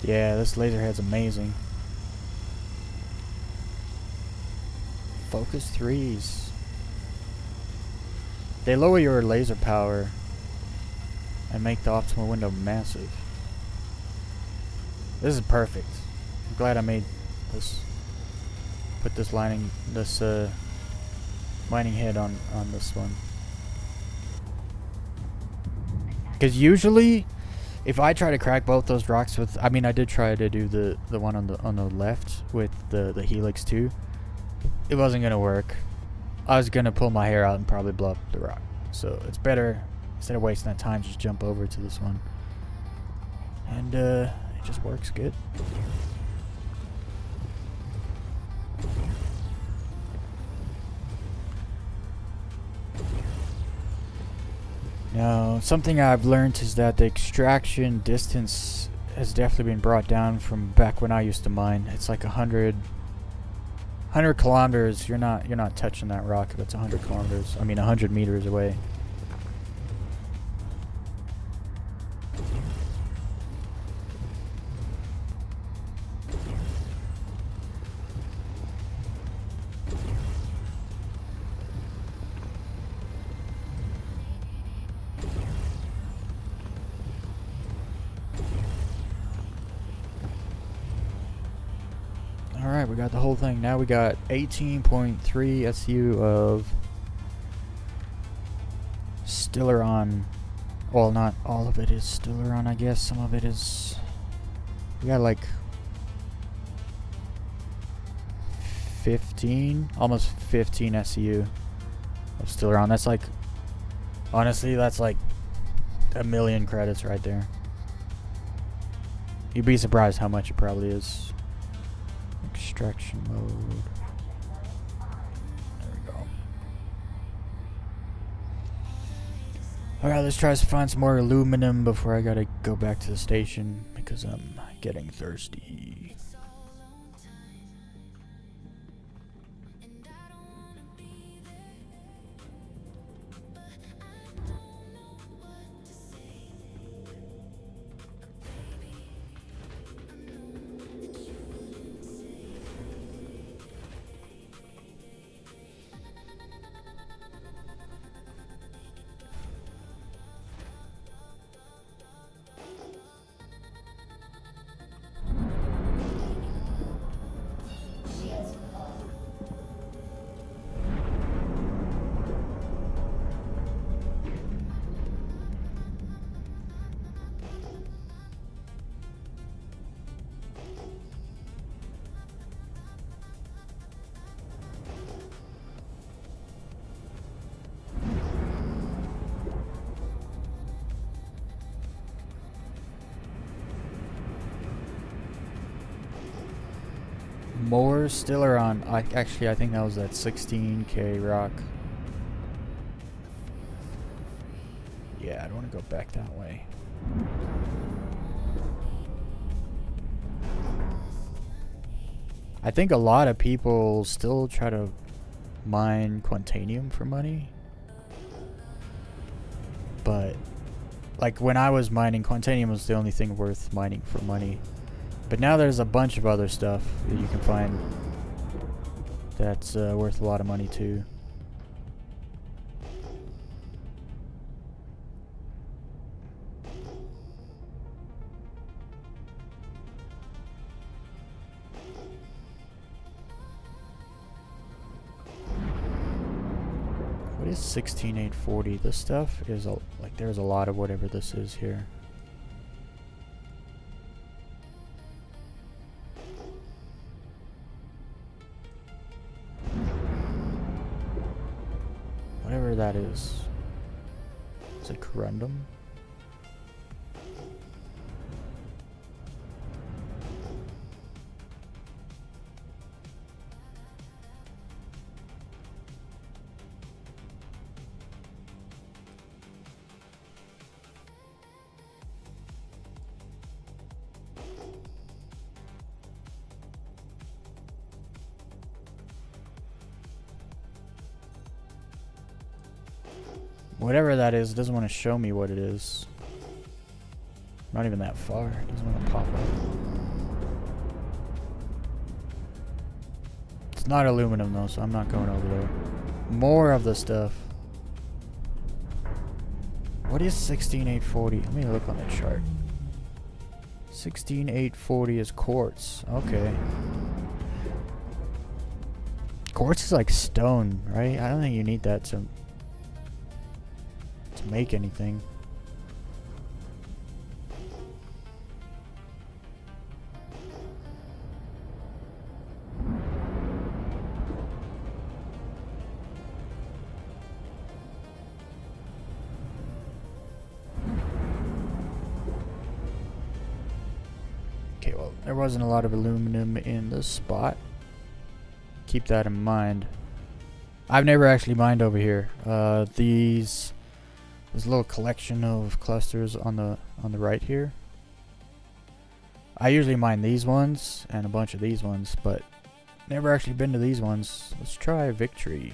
Speaker 1: Yeah, this laser head's amazing. Focus 3s. They lower your laser power and make the optimal window massive. This is perfect. I'm glad I made this. Put this lining, this mining head on this one. Because usually, if I try to crack both those rocks with, I mean, I did try to do the one on the left with the helix too. It wasn't gonna work. I was gonna pull my hair out and probably blow up the rock. So it's better, instead of wasting that time, just jump over to this one. And it just works good. Now, something I've learned is that the extraction distance has definitely been brought down from back when I used to mine. It's like 100 kilometers. You're not touching that rock if it's 100 kilometers. I mean 100 meters away. Alright, we got the whole thing. Now we got 18.3 SU of Stellaron. Well, not all of it is Stellaron, I guess. Some of it is... We got like 15, almost 15 SU of Stellaron. That's like... Honestly, that's like a million credits right there. You'd be surprised how much it probably is. Extraction mode. There we go. Alright, let's try to find some more aluminum before I gotta go back to the station because I'm getting thirsty. More Stellaron. Actually, I think that was that 16k rock. Yeah, I don't want to go back that way. I think a lot of people still try to mine Quantanium for money. But, like, when I was mining, Quantanium was the only thing worth mining for money. But now there's a bunch of other stuff that you can find that's worth a lot of money too. What is 16840? This stuff is like there's a lot of whatever this is here. Whatever that is. Is it corundum? Whatever that is, it doesn't want to show me what it is. Not even that far. It doesn't want to pop up. It's not aluminum though, so I'm not going over there. More of the stuff. What is 16840? Let me look on the chart. 16840 is quartz. Okay. Quartz is like stone, right? I don't think you need that to make anything. Okay, well, there wasn't a lot of aluminum in this spot. Keep that in mind. I've never actually mined over here. There's a little collection of clusters on the right here. I usually mine these ones and a bunch of these ones, but never actually been to these ones. Let's try Victory.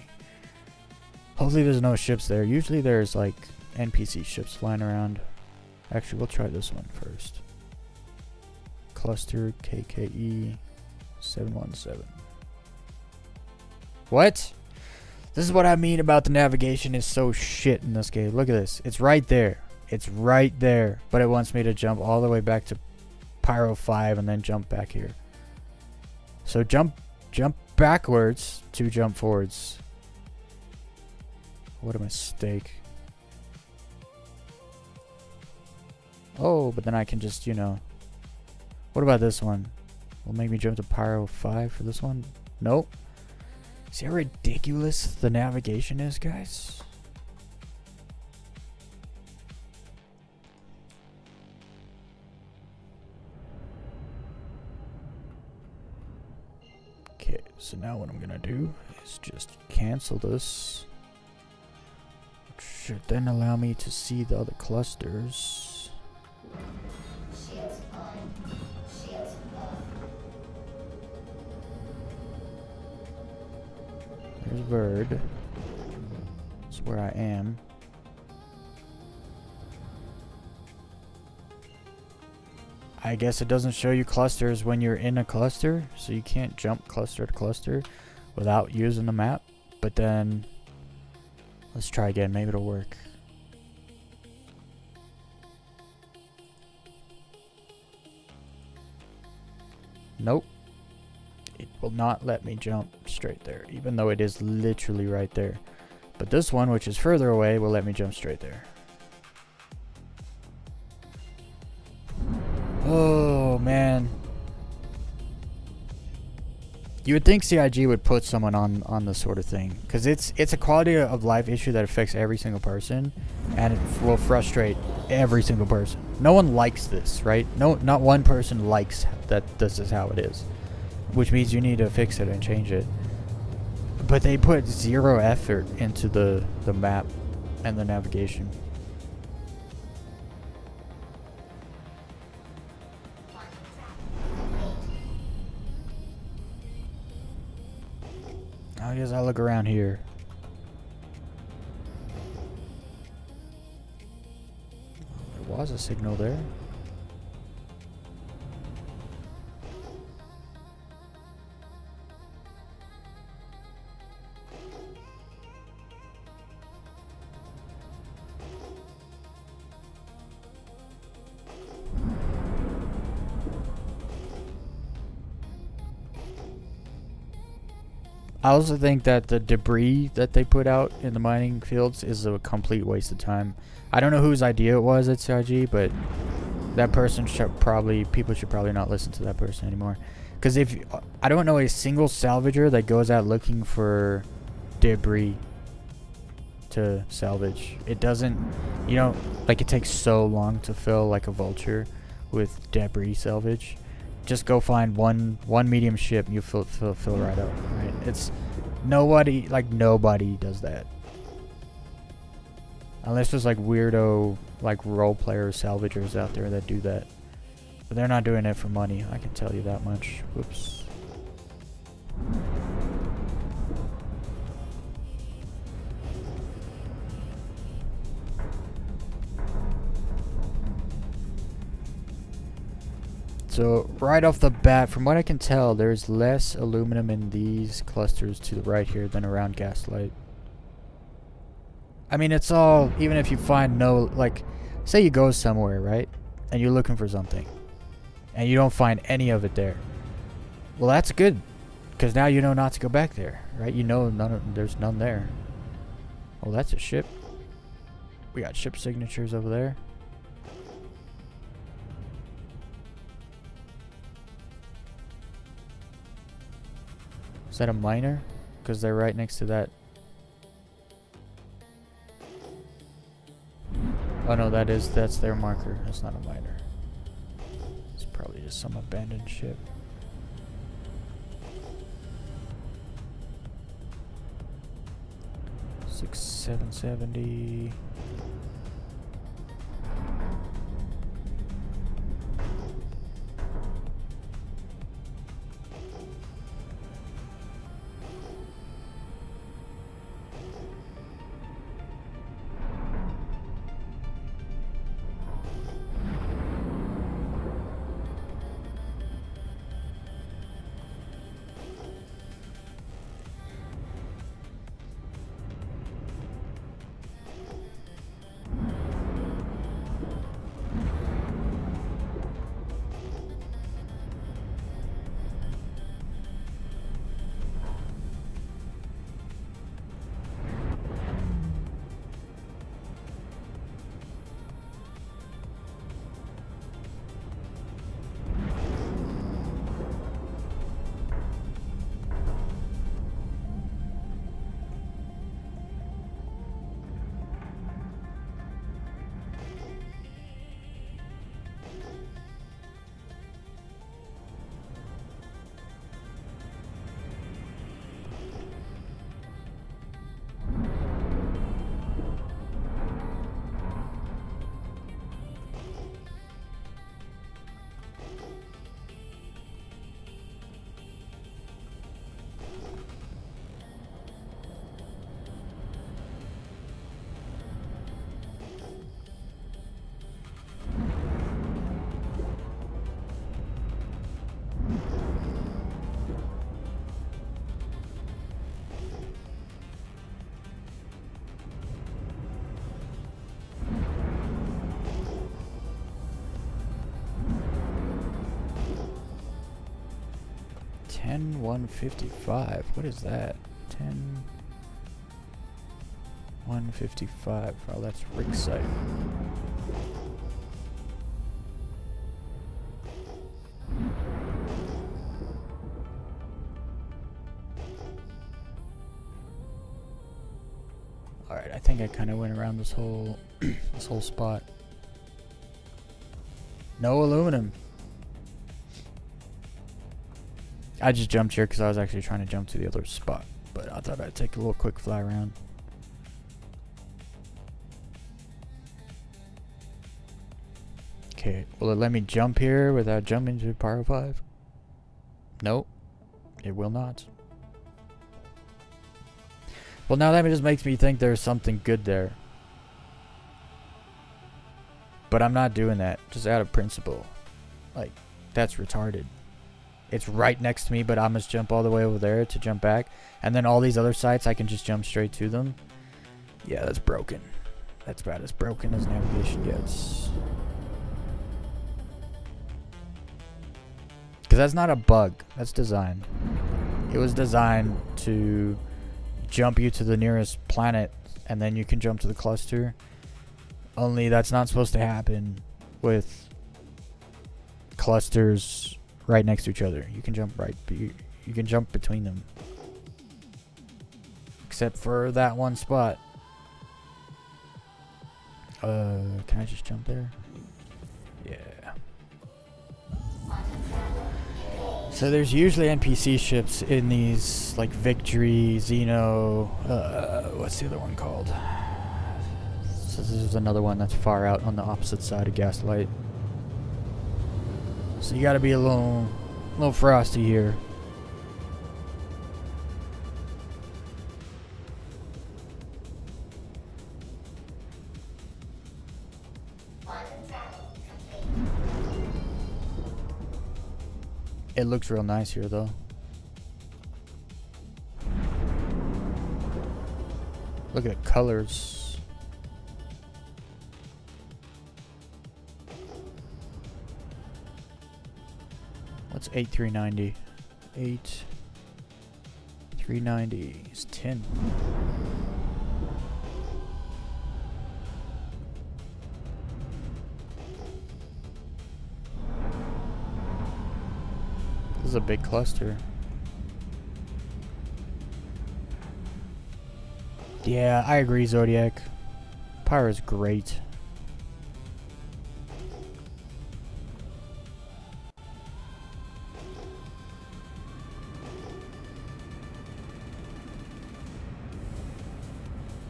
Speaker 1: Hopefully there's no ships there. Usually there's like NPC ships flying around. Actually, we'll try this one first. Cluster KKE 717. What? This is what I mean about the navigation is so shit in this game. Look at this. It's right there. It's right there. But it wants me to jump all the way back to Pyro 5 and then jump back here. So jump backwards to jump forwards. What a mistake. Oh, but then I can just, you know. What about this one? Will make me jump to Pyro 5 for this one? Nope. See how ridiculous the navigation is, guys? Okay, so now what I'm gonna do is just cancel this. Which should then allow me to see the other clusters.
Speaker 6: Shields on. Shields off.
Speaker 1: There's Verd. That's where I am. I guess it doesn't show you clusters when you're in a cluster, so you can't jump cluster to cluster without using the map. But then, let's try again. Maybe it'll work. Nope. It will not let me jump straight there, even though it is literally right there. But this one, which is further away, will let me jump straight there. Oh, man. You would think CIG would put someone on this sort of thing, because it's a quality of life issue that affects every single person, and it will frustrate every single person. No one likes this, right? No, not one person likes that this is how it is, which means you need to fix it and change it. But they put zero effort into the map and the navigation. I guess I'll look around here. There was a signal there. I also think that the debris that they put out in the mining fields is a complete waste of time. I don't know whose idea it was at CIG, but that person people should probably not listen to that person anymore. Because I don't know a single salvager that goes out looking for debris. to salvage. It doesn't, you know, like it takes so long to fill like a vulture with debris salvage. Just go find one medium ship and you fill right up, right? It's nobody does that. Unless there's like weirdo like role player salvagers out there that do that. But they're not doing it for money, I can tell you that much. Whoops. So right off the bat, from what I can tell, there's less aluminum in these clusters to the right here than around Gaslight. I mean, it's all, even if you find no, like, say you go somewhere, right? And you're looking for something. And you don't find any of it there. Well, that's good. Because now you know not to go back there, right? You know there's none there. Oh, that's a ship. We got ship signatures over there. Is that a miner? Because they're right next to that. Oh no, that's their marker. That's not a miner. It's probably just some abandoned ship. $770. Ten 155. What is that? 10 155. Oh, that's Rick's site. Alright, I think I kind of went around this whole this whole spot. No aluminum. I just jumped here because I was actually trying to jump to the other spot, but I thought I'd take a little quick fly around. Okay, will it let me jump here without jumping to Pyro 5? Nope, it will not. Well, now that just makes me think there's something good there. But I'm not doing that, just out of principle. Like, that's retarded. It's right next to me, but I must jump all the way over there to jump back. And then all these other sites, I can just jump straight to them. Yeah, that's broken. That's about as broken as navigation gets. Because that's not a bug. That's designed. It was designed to jump you to the nearest planet, and then you can jump to the cluster. Only that's not supposed to happen with clusters right next to each other. You can jump you can jump between them. Except for that one spot. Can I just jump there? Yeah. So there's usually NPC ships in these, like Victory, Xeno, what's the other one called? So this is another one that's far out on the opposite side of Gaslight. So you gotta be a little frosty here. It looks real nice here, though. Look at the colors. What's 8390? 8390 is 10. This is a big cluster. Yeah, I agree, Zodiac. Pyro's great.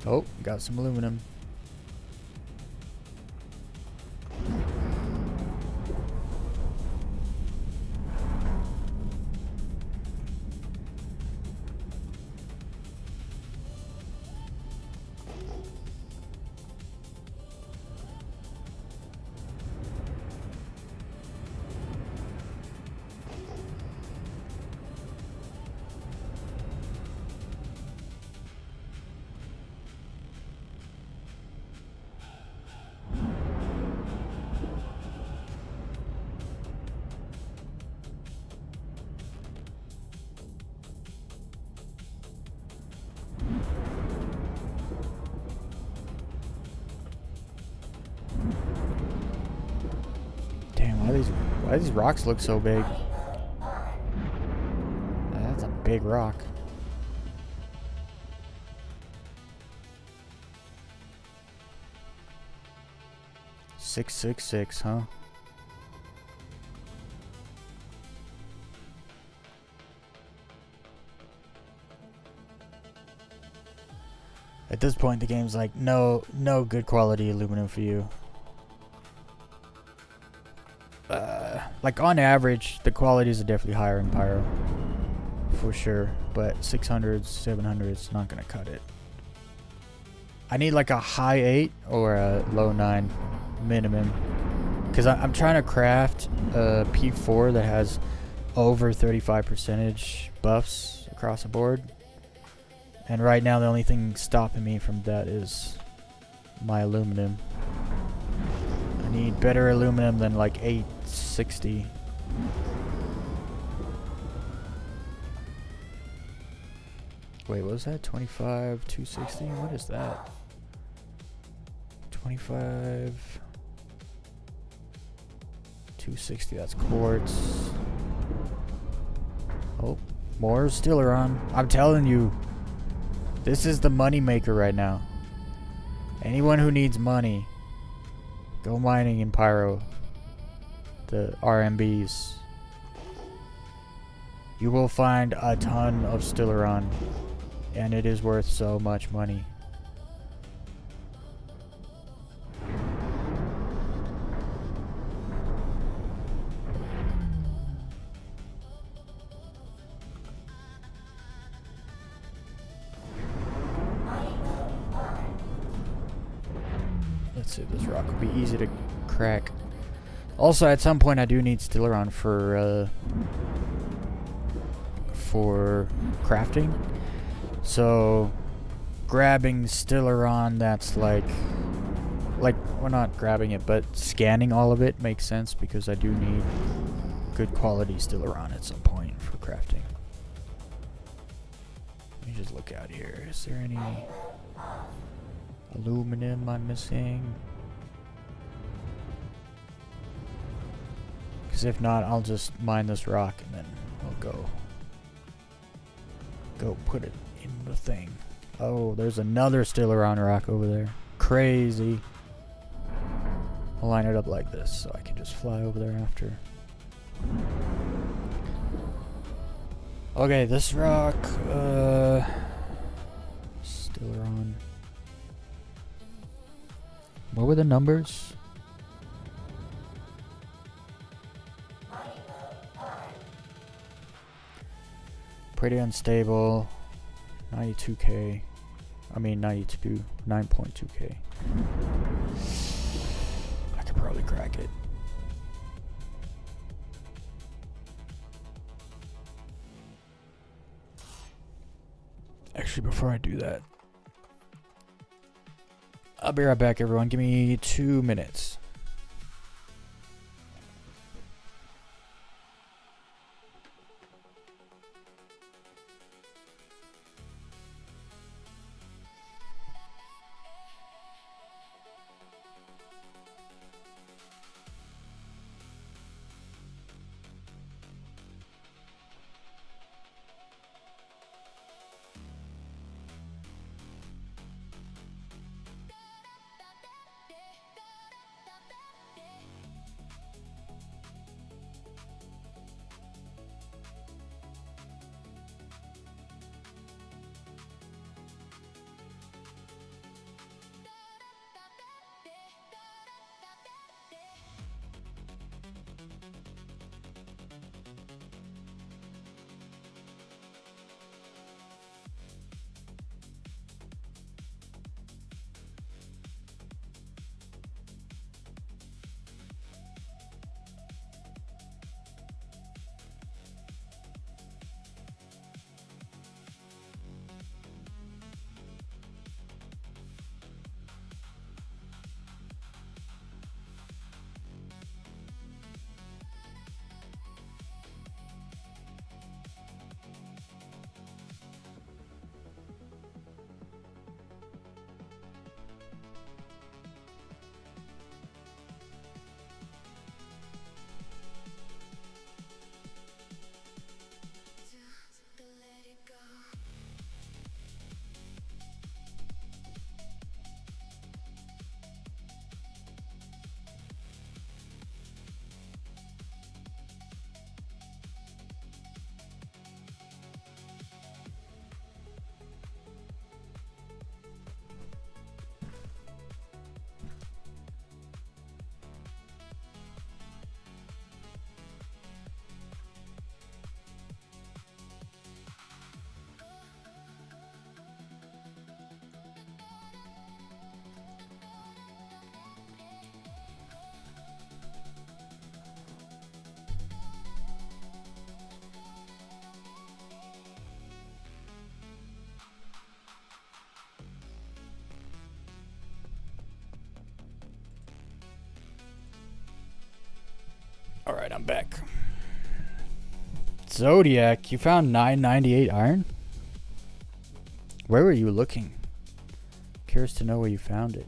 Speaker 1: Oh, got some aluminum. Why do these rocks look so big? That's a big rock. $666, huh? At this point, the game's like, no good quality aluminum for you. Like on average, the qualities are definitely higher in Pyro, for sure. But 600s, 700s, not gonna cut it. I need like a high 8 or a low 9 minimum, because I'm trying to craft a P4 that has over 35% buffs across the board. And right now, the only thing stopping me from that is my aluminum. I need better aluminum than like 860. Wait, what was that? 25, 260? What is that? 25, 260, that's quartz. Oh, more Stellaron. I'm telling you, this is the money maker right now. Anyone who needs money, go mining in Pyro. The RMBs. You will find a ton of Stellaron, and it is worth so much money. Let's see if this rock will be easy to crack. Also, at some point, I do need Stellaron for crafting. So, grabbing Stellaron that's like, well, not grabbing it, but scanning all of it makes sense because I do need good quality Stellaron at some point for crafting. Let me just look out here. Is there any aluminum I'm missing? Because if not, I'll just mine this rock and then I'll go put it in the thing. Oh, there's another Stellaron rock over there. Crazy. I'll line it up like this so I can just fly over there after. Okay, this rock, Stellaron. What were the numbers? Pretty unstable. 92k. I mean 9.2k. I could probably crack it. Actually, before I do that, I'll be right back, everyone. Give me 2 minutes. Alright, I'm back. Zodiac, you found 998 iron? Where were you looking? Curious to know where you found it.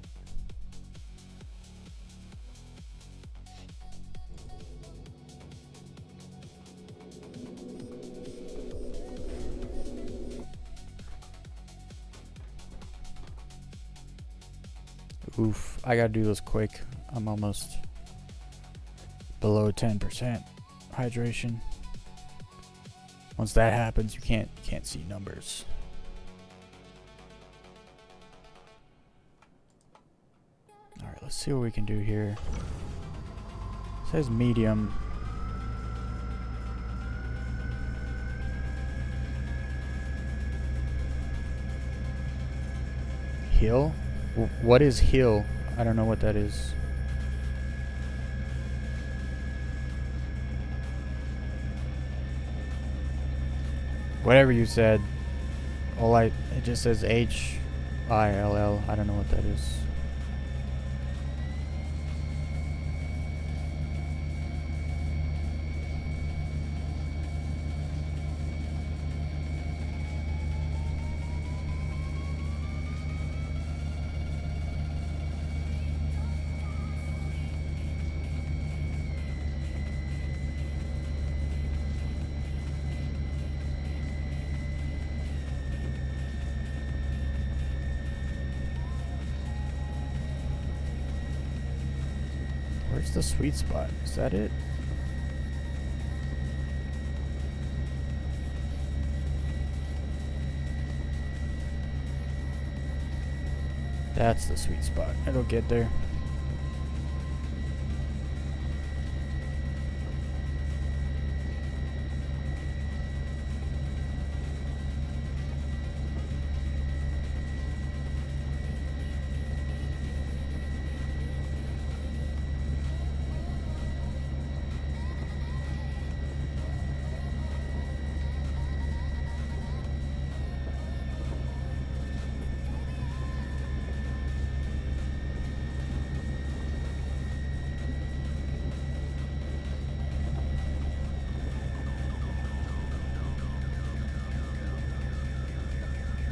Speaker 1: Oof, I gotta do this quick. I'm almost below 10% hydration. Once that happens, you can't see numbers. All right, let's see what we can do here. It says medium. Hill? What is hill? I don't know what that is. Whatever you said, it just says H-I-L-L. I don't know what that is. Where's the sweet spot? Is that it? That's the sweet spot. It'll get there.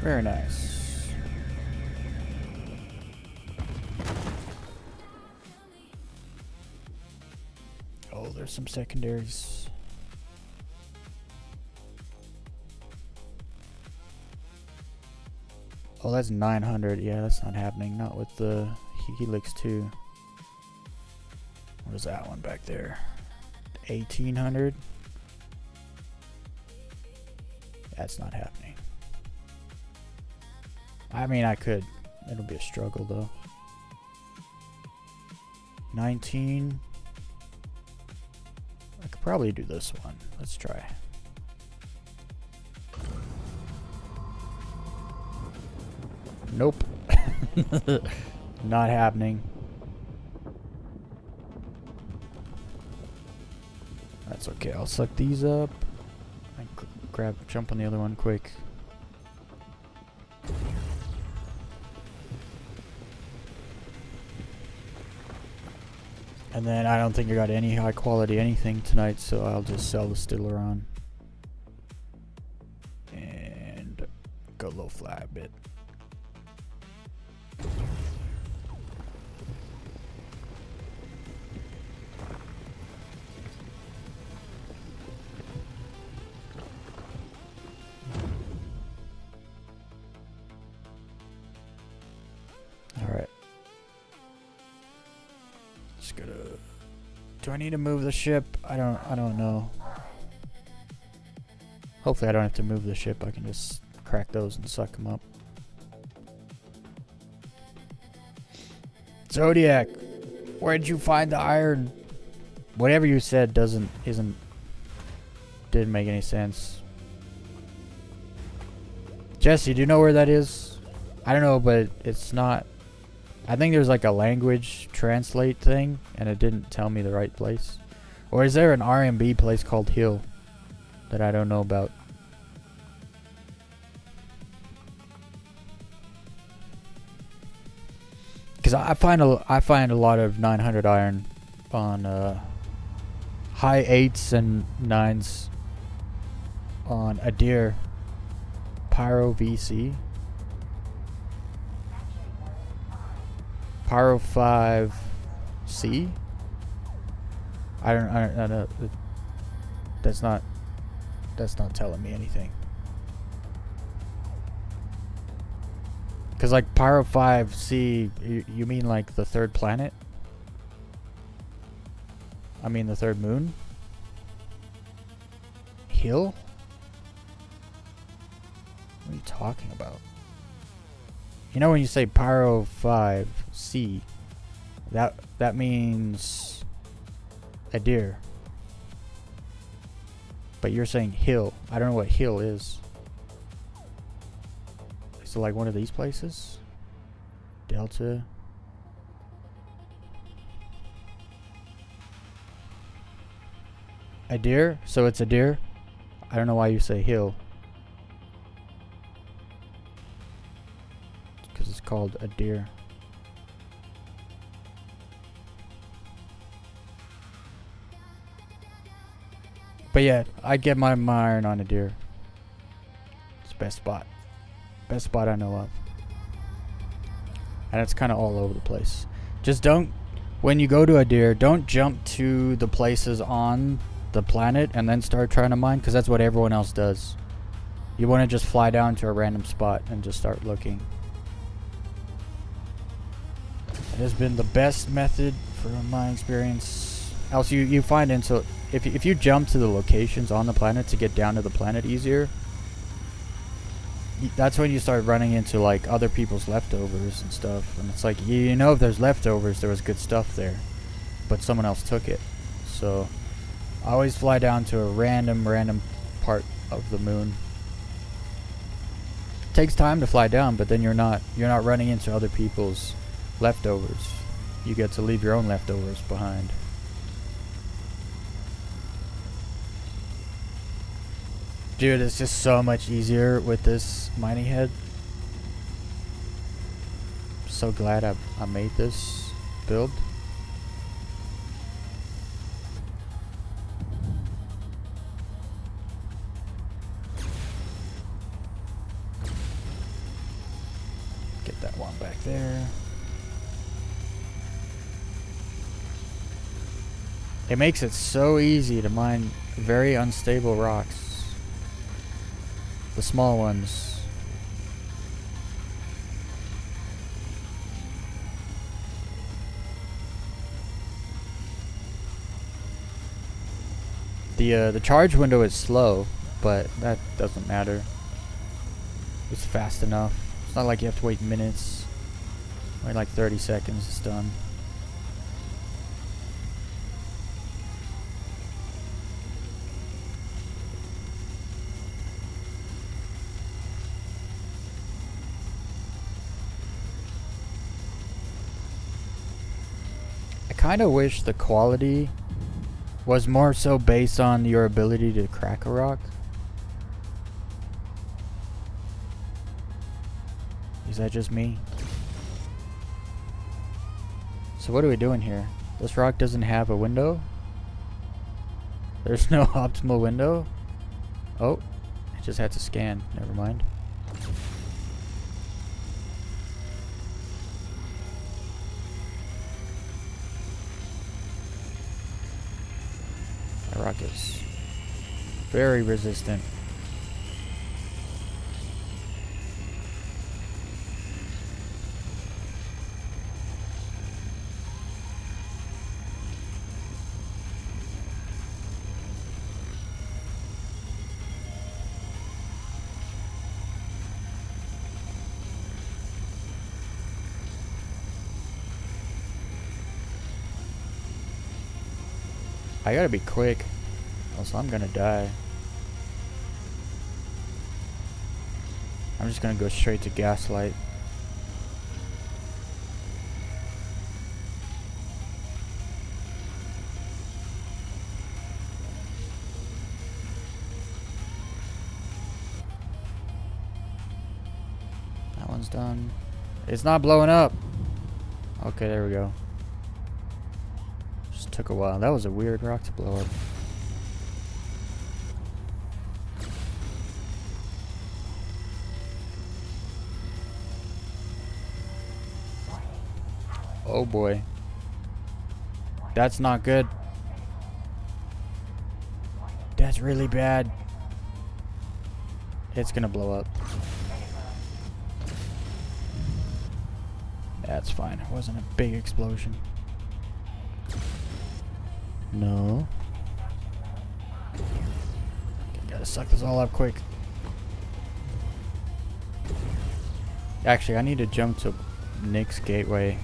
Speaker 1: Very nice. Oh, there's some secondaries. Oh, that's 900. Yeah, that's not happening. Not with the Helix 2. What is that one back there? 1800. That's not happening. I mean, I could. It'll be a struggle, though. 19. I could probably do this one. Let's try. Nope. Not happening. That's okay. I'll suck these up. I jump on the other one quick. And then I don't think I got any high quality anything tonight, so I'll just sell the Stellaron and go low fly a bit. Alright. Just gotta... Do I need to move the ship? I don't know. Hopefully I don't have to move the ship. I can just crack those and suck them up. Zodiac, where'd you find the iron? Whatever you said didn't make any sense. Jesse, do you know where that is? I don't know, but it's not. I think there's like a language translate thing, and it didn't tell me the right place. Or is there an RMB place called Hill that I don't know about? Because I find a lot of 900 iron on high 8s and 9s on Adir Pyro VC. Pyro 5C. I don't know. That's not telling me anything. Cause like Pyro 5C, you mean like the third planet? I mean the third moon? Hill? What are you talking about? You know when you say Pyro 5C, that means a deer. But you're saying hill. I don't know what hill is. So like one of these places? Delta. A deer? So it's a deer? I don't know why you say hill. Because it's called a deer. But yeah, I get my iron on a deer. It's the best spot. Best spot I know of. And it's kind of all over the place. Just don't, when you go to a deer, don't jump to the places on the planet and then start trying to mine, because that's what everyone else does. You want to just fly down to a random spot and just start looking. It has been the best method from my experience. Else you find into if you jump to the locations on the planet to get down to the planet easier, that's when you start running into like other people's leftovers and stuff, and it's like you know if there's leftovers, there was good stuff there, but someone else took it. So I always fly down to a random part of the moon. It takes time to fly down, but then you're not running into other people's leftovers. You get to leave your own leftovers behind. Dude, it's just so much easier with this mining head. So glad I made this build. Get that one back there. It makes it so easy to mine very unstable rocks. The small ones. The charge window is slow, but that doesn't matter. It's fast enough. It's not like you have to wait minutes. Wait like 30 seconds, it's done. I kind of wish the quality was more so based on your ability to crack a rock. Is that just me? So what are we doing here? This rock doesn't have a window? There's no optimal window? Oh, I just had to scan. Never mind. That rock is very resistant. I gotta be quick, else I'm gonna die. I'm just gonna go straight to gaslight. That one's done. It's not blowing up. Okay, there we go. Took a while. That was a weird rock to blow up. Oh boy. That's not good. That's really bad. It's gonna blow up. That's fine. It wasn't a big explosion. No. Okay, gotta suck this all up quick. Actually, I need to jump to Nick's gateway.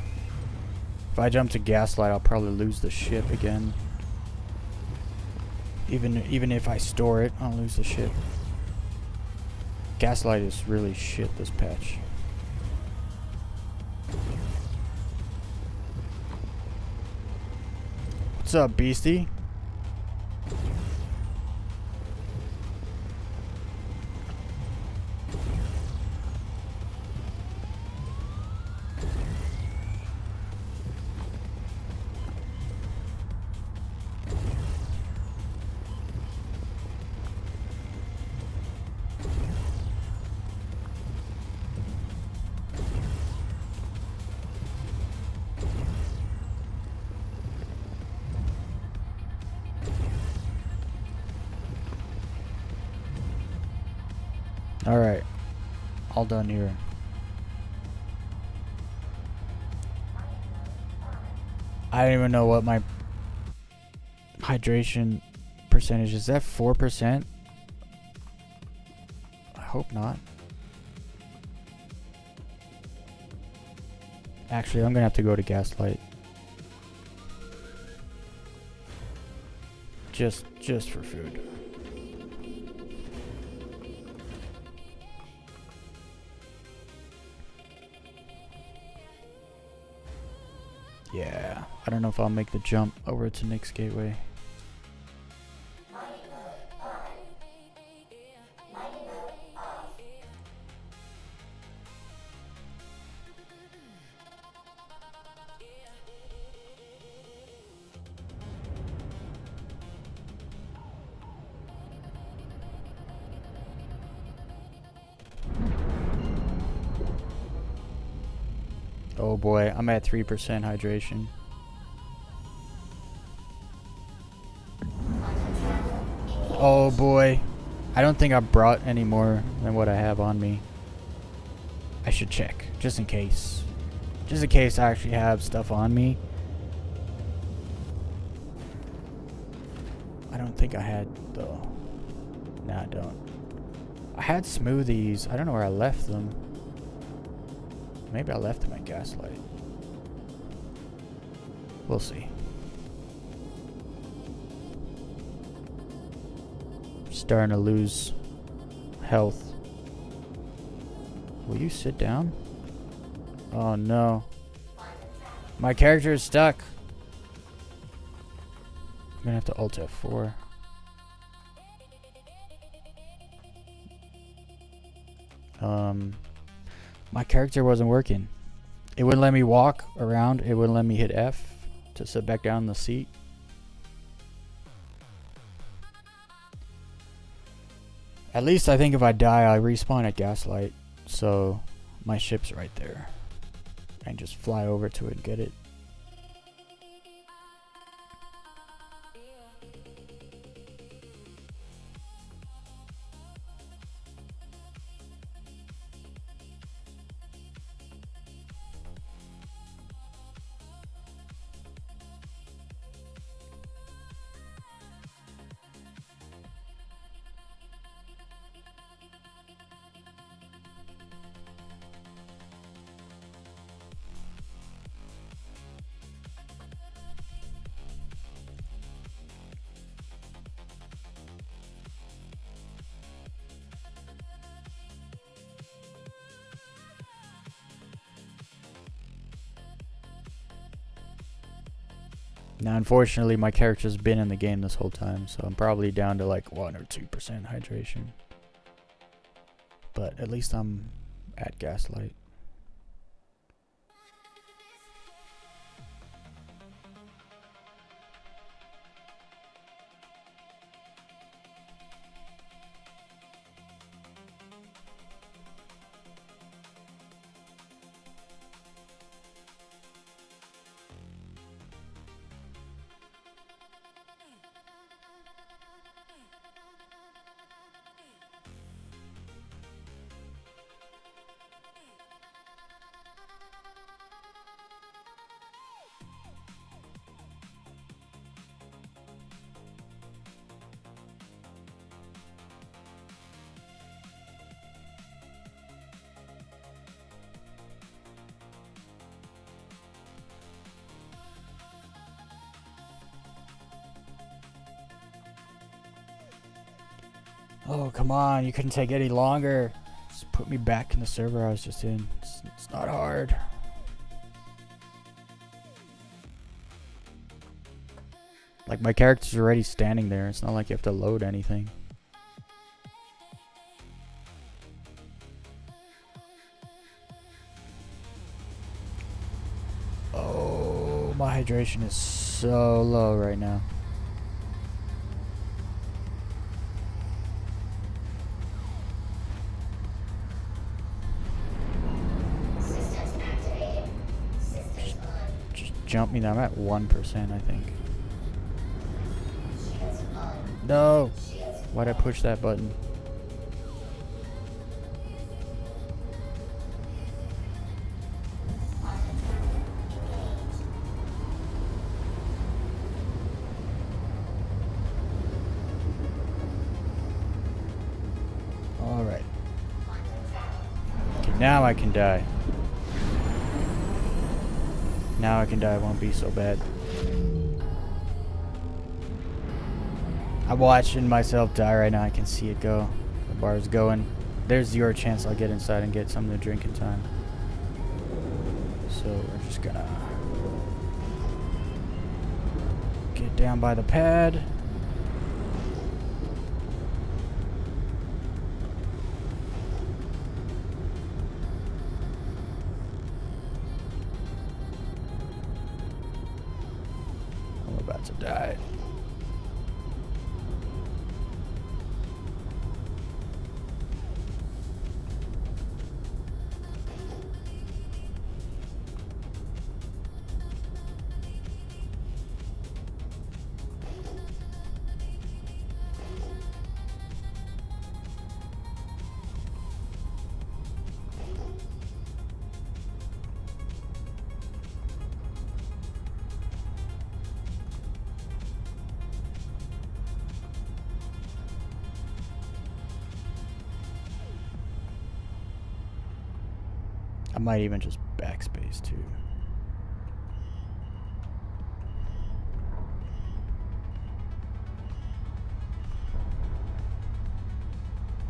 Speaker 1: If I jump to Gaslight, I'll probably lose the ship again. Even if I store it, I'll lose the ship. Gaslight is really shit this patch. What's up, beastie? Alright, all done here. I don't even know what my hydration percentage is. That 4%? I hope not. Actually, I'm gonna have to go to Gaslight. Just for food. Yeah, I don't know if I'll make the jump over to Nick's Gateway. Oh boy, I'm at 3% hydration. Oh boy. I don't think I brought any more than what I have on me. I should check, just in case. Just in case I actually have stuff on me. I don't think I had, though. Nah, I don't. I had smoothies. I don't know where I left them. Maybe I left them at Gaslight. We'll see. Starting to lose health. Will you sit down? Oh no. My character is stuck. I'm gonna have to Alt F4. My character wasn't working. It wouldn't let me walk around. It wouldn't let me hit F to sit back down in the seat. At least I think if I die, I respawn at Gaslight. So my ship's right there. I can just fly over to it and get it. Now, unfortunately, my character's been in the game this whole time, so I'm probably down to like 1 or 2% hydration. But at least I'm at Gaslight. Oh, come on. You couldn't take any longer. Just put me back in the server I was just in. It's not hard. Like, my character's already standing there. It's not like you have to load anything. Oh, my hydration is so low right now. Jump me down. I'm at 1%, I think. No! Why'd I push that button? Now I can die. Now I can die. It won't be so bad. I'm watching myself die right now. I can see it go. The bar's going. There's your chance I'll get inside and get something to drink in time. So we're just gonna get down by the pad. I'm about to die. I might even just backspace too.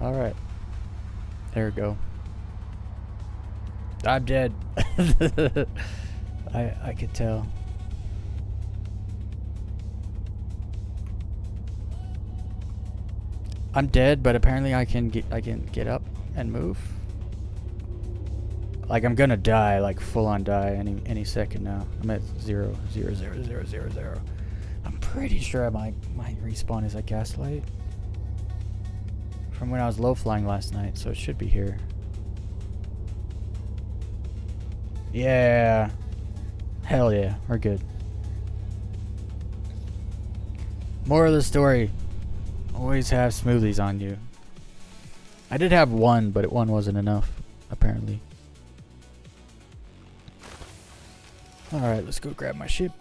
Speaker 1: Alright. There we go. I'm dead. I could tell. I'm dead, but apparently I can get up and move. Like I'm gonna die, like full on die any second now. I'm at 0, 0, 0, 0, 0, 0. I'm pretty sure my respawn is at Gaslight from when I was low flying last night, so it should be here. Yeah. Hell yeah, we're good. Moral of the story: always have smoothies on you. I did have one, but one wasn't enough, apparently. Alright, let's go grab my ship.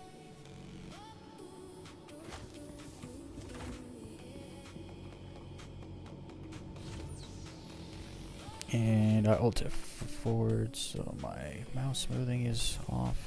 Speaker 1: And I ult forward, so my mouse smoothing is off.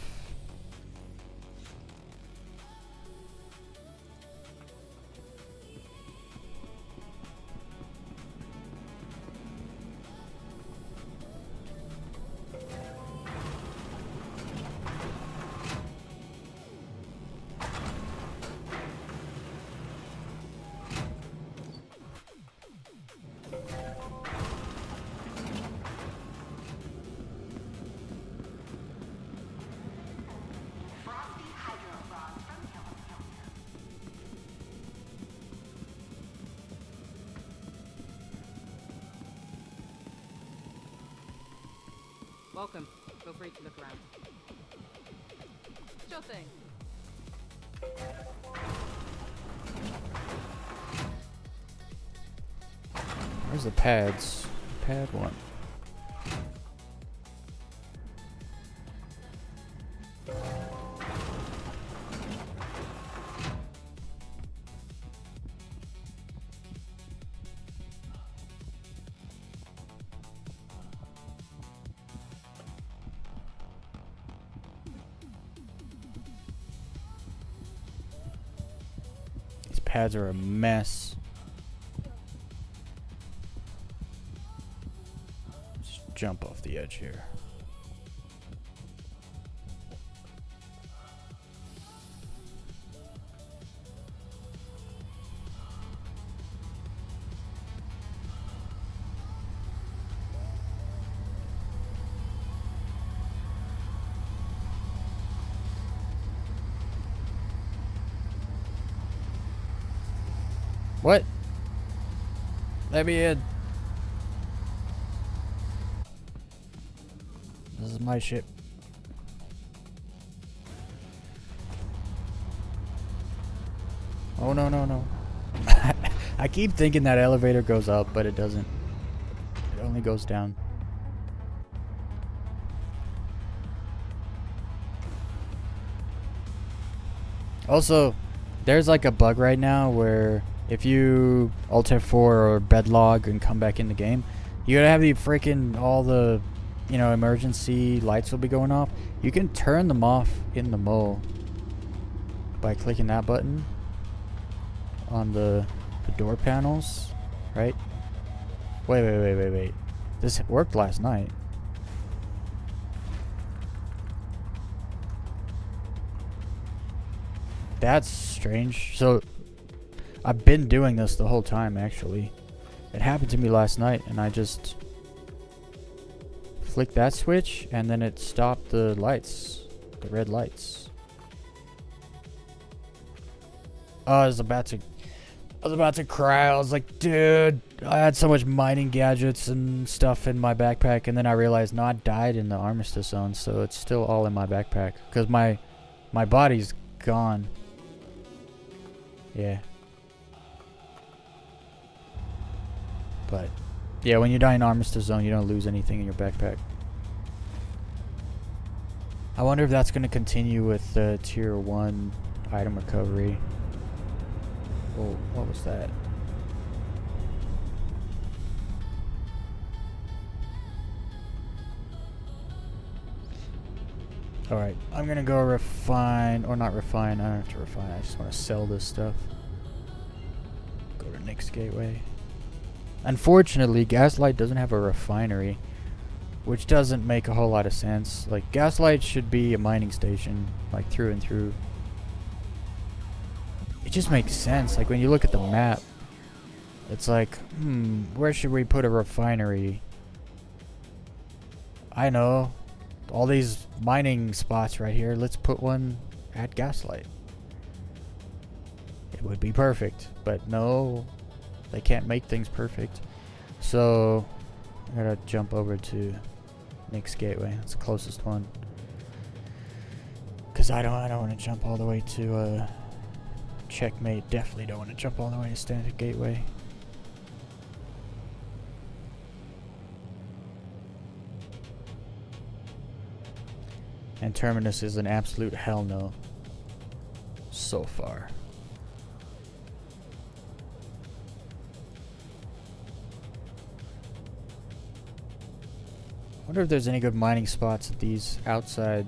Speaker 7: Welcome. Feel free to look around. Sure thing.
Speaker 1: Where's the pads? Pad 1. Pads are a mess. Just jump off the edge here. What? Let me in. This is my ship. Oh no no no. I keep thinking that elevator goes up, but it doesn't. It only goes down. Also, there's like a bug right now where if you Alt F4 or bedlog and come back in the game, you gotta have the freaking all the you know, emergency lights will be going off. You can turn them off in the mall by clicking that button on the door panels, right? Wait. This worked last night. That's strange. So I've been doing this the whole time, actually. It happened to me last night, and I just flicked that switch, and then it stopped the lights, the red lights. Oh, I was about to cry. I was like, dude, I had so much mining gadgets and stuff in my backpack, and then I realized, no, I died in the armistice zone, so it's still all in my backpack because my body's gone. Yeah. But yeah, when you die in armistice zone, you don't lose anything in your backpack. I wonder if that's going to continue with the tier 1 item recovery. Oh, what was that? Alright, I'm going to go refine, or not refine, I don't have to refine, I just want to sell this stuff. Go to Nick's Gateway. Unfortunately, Gaslight doesn't have a refinery, which doesn't make a whole lot of sense. Like, Gaslight should be a mining station, like, through and through. It just makes sense. Like, when you look at the map, it's like, where should we put a refinery? I know. All these mining spots right here, let's put one at Gaslight. It would be perfect, but no, they can't make things perfect. So I gotta jump over to Nick's Gateway. That's the closest one. Cause I don't want to jump all the way to Checkmate. Definitely don't want to jump all the way to Standard Gateway. And Terminus is an absolute hell no. So far. I wonder if there's any good mining spots at these outside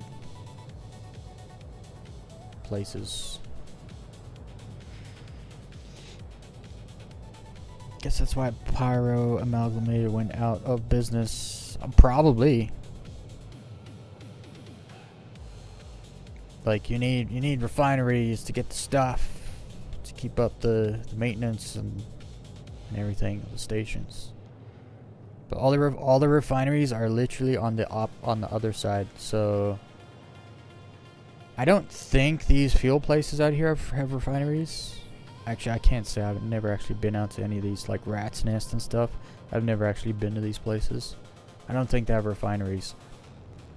Speaker 1: places. Guess that's why Pyro Amalgamated went out of business. Probably. Like, you need refineries to get the stuff to keep up the maintenance and everything of the stations. But all the refineries are literally on the other side. So I don't think these fuel places out here have refineries. Actually, I can't say. I've never actually been out to any of these, like Rat's Nest and stuff. I've never actually been to these places. I don't think they have refineries.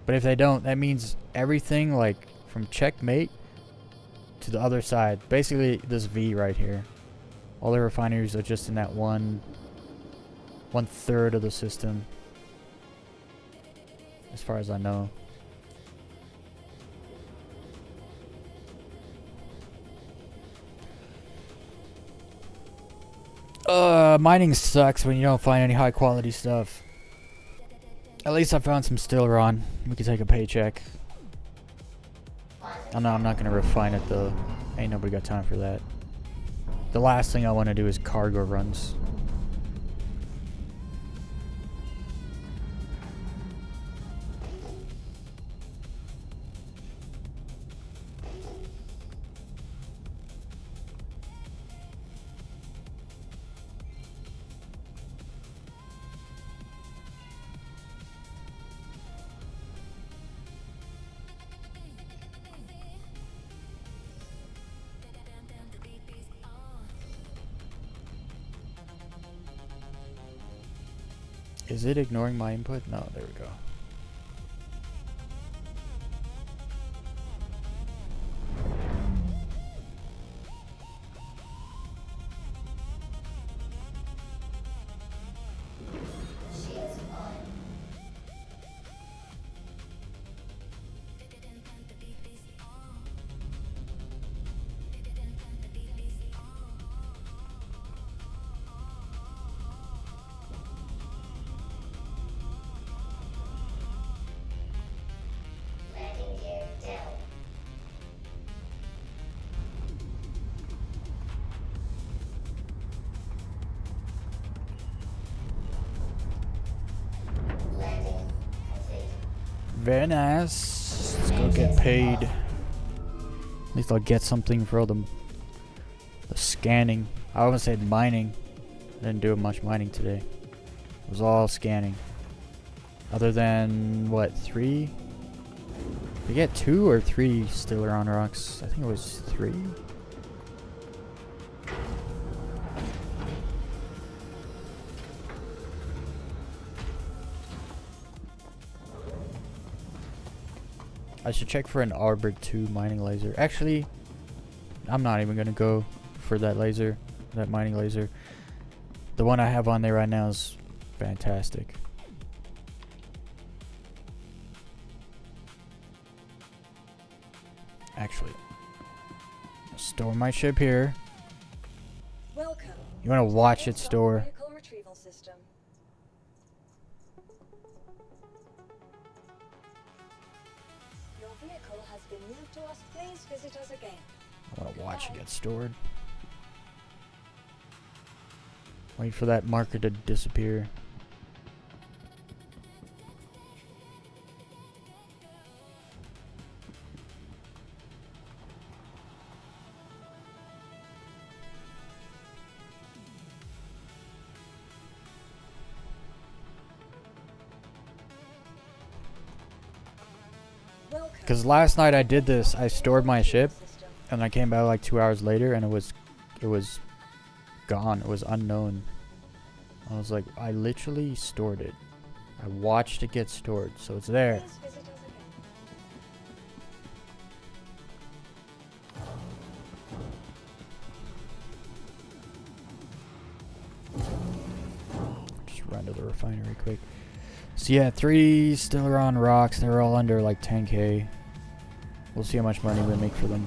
Speaker 1: But if they don't, that means everything, like, from Checkmate to the other side, basically this V right here, all the refineries are just in that one third of the system, as far as I know. Mining sucks when you don't find any high quality stuff. At least I found some Stellaron. We could take a paycheck. Oh no, I'm not gonna refine it though. Ain't nobody got time for that. The last thing I want to do is cargo runs. Is it ignoring my input? No, there we go. Very nice. Let's go get paid. At least I'll get something for all the scanning. I almost said mining. I didn't do much mining today. It was all scanning. Other than, what, 3? Did we get 2 or 3 Stellaron rocks? I think it was 3. I should check for an Arbor 2 mining laser. Actually, I'm not even gonna go for that laser, that mining laser. The one I have on there right now is fantastic. Actually, store my ship here.
Speaker 2: Welcome.
Speaker 1: You wanna watch it
Speaker 2: Install
Speaker 1: store?
Speaker 2: vehicle retrieval system. Your vehicle has been moved to us. Please visit us again.
Speaker 1: I wanna watch it get stored. Wait for that marker to disappear.
Speaker 2: Welcome.
Speaker 1: Because last night I did this. I stored my ship,
Speaker 2: System.
Speaker 1: and I came back like 2 hours later, and it was gone. It was unknown. I was like, I literally stored it. I watched it get stored, so it's there.
Speaker 2: Please visit us again.
Speaker 1: Just run to the refinery quick. So yeah, 3 Stellaron rocks. They're all under like 10k. We'll see how much money we make for them.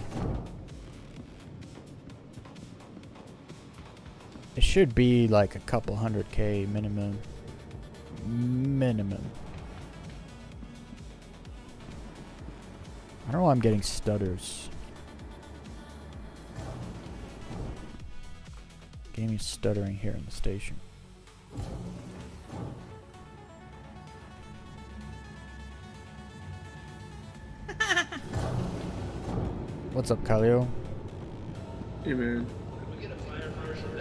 Speaker 1: It should be like a couple 100k minimum. Minimum. I don't know why I'm getting stutters. Game is stuttering here in the station. What's up, Kaleo?
Speaker 8: Hey man,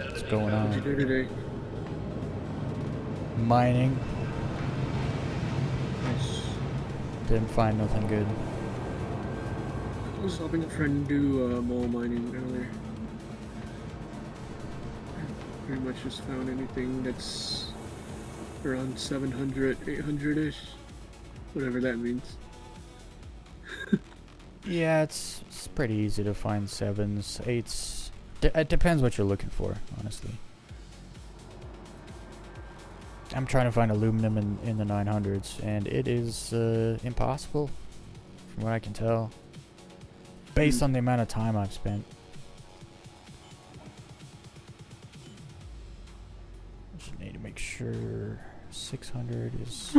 Speaker 1: What's going
Speaker 8: what'd you
Speaker 1: on?
Speaker 8: do today?
Speaker 1: Mining.
Speaker 8: Nice.
Speaker 1: Didn't find nothing good.
Speaker 8: I was helping a friend do mole mining earlier. Pretty much just found anything that's around 700, 800-ish. Whatever that means.
Speaker 1: Yeah, it's pretty easy to find 7s, 8s. It depends what you're looking for, honestly. I'm trying to find aluminum in the 900s, and it is impossible, from what I can tell, based on the amount of time I've spent. Just need to make sure 600 is...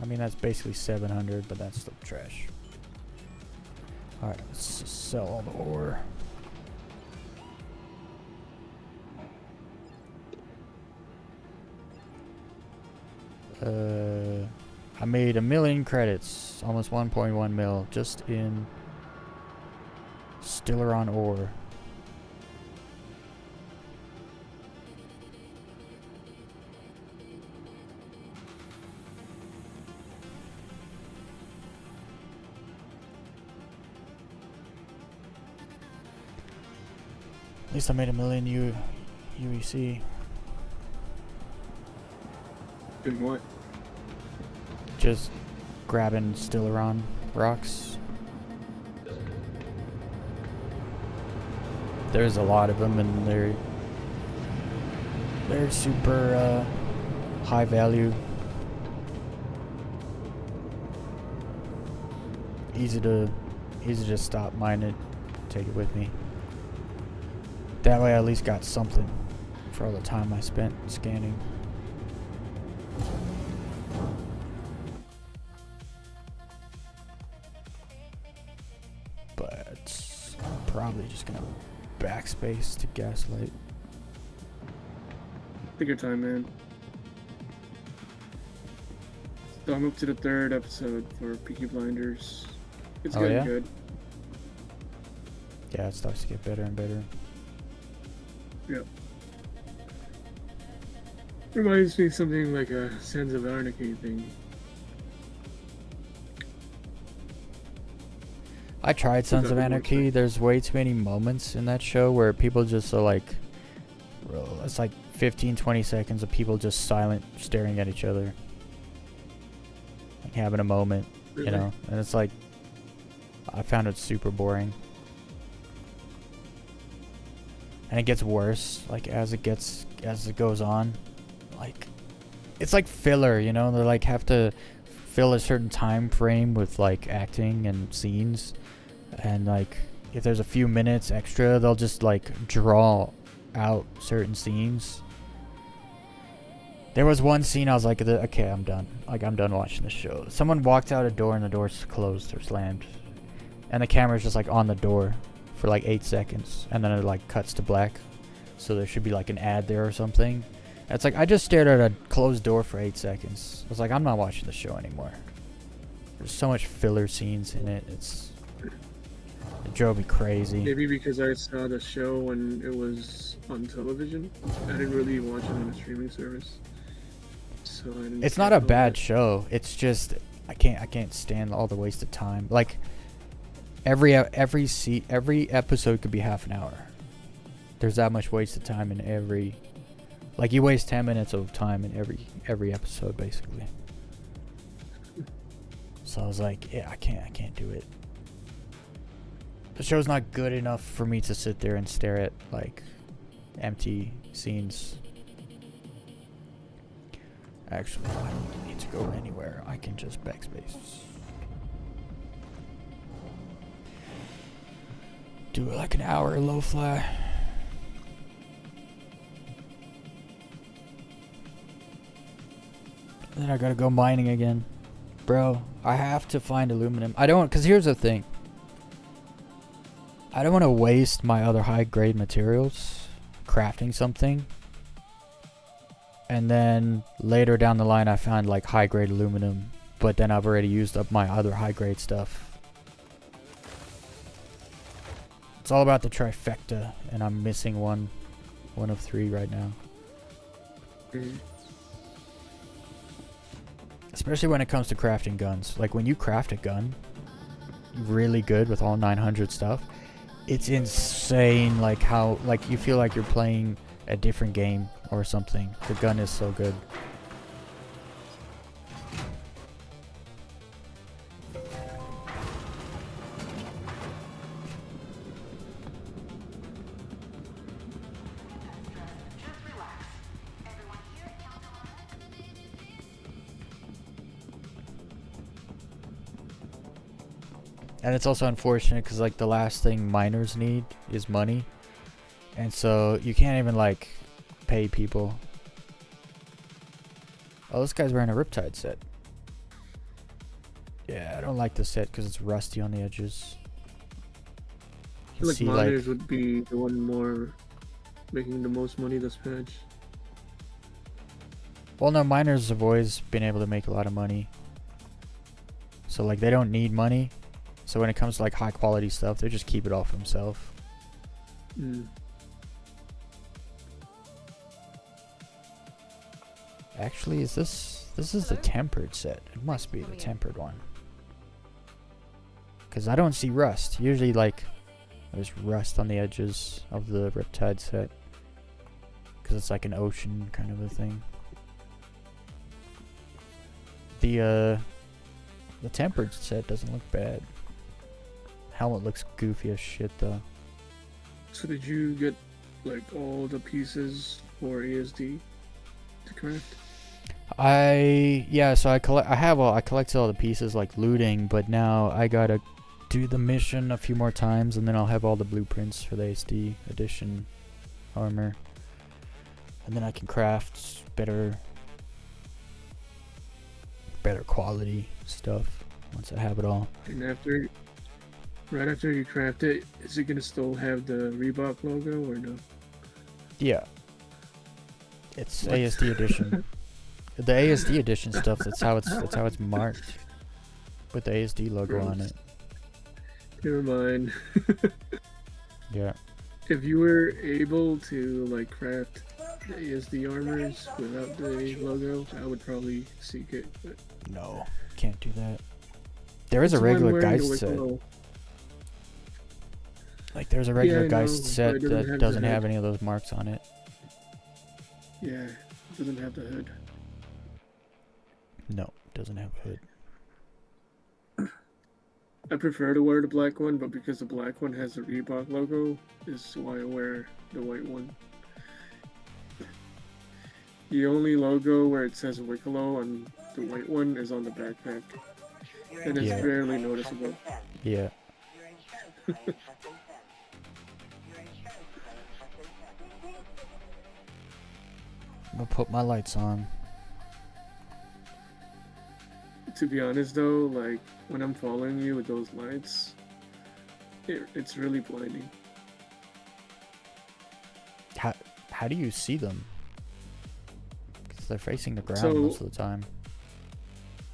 Speaker 1: I mean, that's basically 700, but that's still trash. Alright, let's just sell all the ore. I made 1 million credits, almost 1.1 mil, just in Stellaron ore. At least I made 1 million UEC.
Speaker 8: Doing what?
Speaker 1: Just grabbing Stellaron rocks. There's a lot of them, and they're super high value. Easy to just stop, mine it, take it with me. That way I at least got something for all the time I spent scanning. But I'm probably just gonna backspace to gaslight.
Speaker 8: Take your time, man. I'm up to the 3rd episode for Peaky Blinders. It's
Speaker 1: Oh,
Speaker 8: getting
Speaker 1: yeah?
Speaker 8: good.
Speaker 1: Yeah, it starts to get better and better.
Speaker 8: Yep. Reminds me of something like a Sons of Anarchy thing.
Speaker 1: I tried Sons of
Speaker 8: Forgot the
Speaker 1: Anarchy.
Speaker 8: word.
Speaker 1: There's way too many moments in that show where people just are like, it's like 15-20 seconds of people just silent staring at each other, like having a moment,
Speaker 8: Really?
Speaker 1: you know. And it's like, I found it super boring. And it gets worse, like as it goes on. Like, it's like filler, you know. They like have to fill a certain time frame with like acting and scenes, and like if there's a few minutes extra, they'll just like draw out certain scenes. There was one scene I was like, okay, I'm done. Like, I'm done watching this show. Someone walked out a door and the door's closed or slammed, and the camera's just like on the door for like 8 seconds, and then it like cuts to black, so there should be like an ad there or something. It's like, I just stared at a closed door for 8 seconds. I was like, I'm not watching the show anymore. There's so much filler scenes in it. It drove me crazy.
Speaker 8: Maybe because I saw the show when it was on television. I didn't really watch it on a streaming service. So I didn't
Speaker 1: It's not a
Speaker 8: know
Speaker 1: bad
Speaker 8: that.
Speaker 1: show. It's just I can't stand all the waste of time. Like every episode could be half an hour. There's that much waste of time in every. Like, you waste 10 minutes of time in every episode, basically. So I was like, yeah, I can't do it. The show's not good enough for me to sit there and stare at, like, empty scenes. Actually, I don't need to go anywhere. I can just backspace. Do it like an hour low fly. Then I gotta go mining again. Bro, I have to find aluminum. I don't, because here's the thing. I don't want to waste my other high grade materials crafting something. And then later down the line I found like high grade aluminum. But then I've already used up my other high grade stuff. It's all about the trifecta. And I'm missing one of 3 right now.
Speaker 8: Mhm.
Speaker 1: Especially when it comes to crafting guns. Like, when you craft a gun really good with all 900 stuff, it's insane, like how, like, you feel like you're playing a different game or something. The gun is so good. And it's also unfortunate because, like, the last thing miners need is money. And so you can't even, like, pay people. Oh, this guy's wearing a Riptide set. Yeah, I don't like the set because it's rusty on the edges.
Speaker 8: I feel like miners would be the one more making the most money this patch.
Speaker 1: Well, no, miners have always been able to make a lot of money. So, like, they don't need money. So when it comes to, like, high quality stuff, they just keep it all for themselves.
Speaker 8: Mm.
Speaker 1: Actually, is this is the tempered set? It must be the tempered one. Because I don't see rust. Usually, like, there's rust on the edges of the Riptide set. Because it's like an ocean kind of a thing. The tempered set doesn't look bad. Helmet looks goofy as shit though.
Speaker 8: So did you get like all the pieces for ASD to craft?
Speaker 1: So I collected all the pieces like looting, but now I gotta do the mission a few more times and then I'll have all the blueprints for the ASD edition armor. And then I can craft better quality stuff once I have it all.
Speaker 8: And right after you craft it, is it gonna still have the Reebok logo or no?
Speaker 1: Yeah. It's
Speaker 8: What?
Speaker 1: ASD edition. The ASD edition stuff. That's how it's marked with the ASD logo on it.
Speaker 8: Never mind.
Speaker 1: Yeah.
Speaker 8: If you were able to like craft the ASD armors without the logo, I would probably seek it. But
Speaker 1: No, can't do that. There is a
Speaker 8: that's why I'm
Speaker 1: regular
Speaker 8: wearing the
Speaker 1: Geist set.
Speaker 8: Wicklow.
Speaker 1: Like there's a regular
Speaker 8: I
Speaker 1: Geist
Speaker 8: know,
Speaker 1: set
Speaker 8: but it doesn't
Speaker 1: that
Speaker 8: have
Speaker 1: doesn't
Speaker 8: the
Speaker 1: have
Speaker 8: hood.
Speaker 1: any of those marks on it.
Speaker 8: Yeah, it doesn't have the hood.
Speaker 1: No, it doesn't have a hood.
Speaker 8: I prefer to wear the black one, but because the black one has the Reebok logo, is why I wear the white one. The only logo where it says Wicklow on the white one is on the backpack, and it's
Speaker 1: Yeah.
Speaker 8: barely noticeable.
Speaker 1: Yeah. I'm gonna put my lights on.
Speaker 8: To be honest though, like when I'm following you with those lights, it's really blinding.
Speaker 1: How do you see them? Because they're facing the ground
Speaker 8: So-
Speaker 1: most of the time.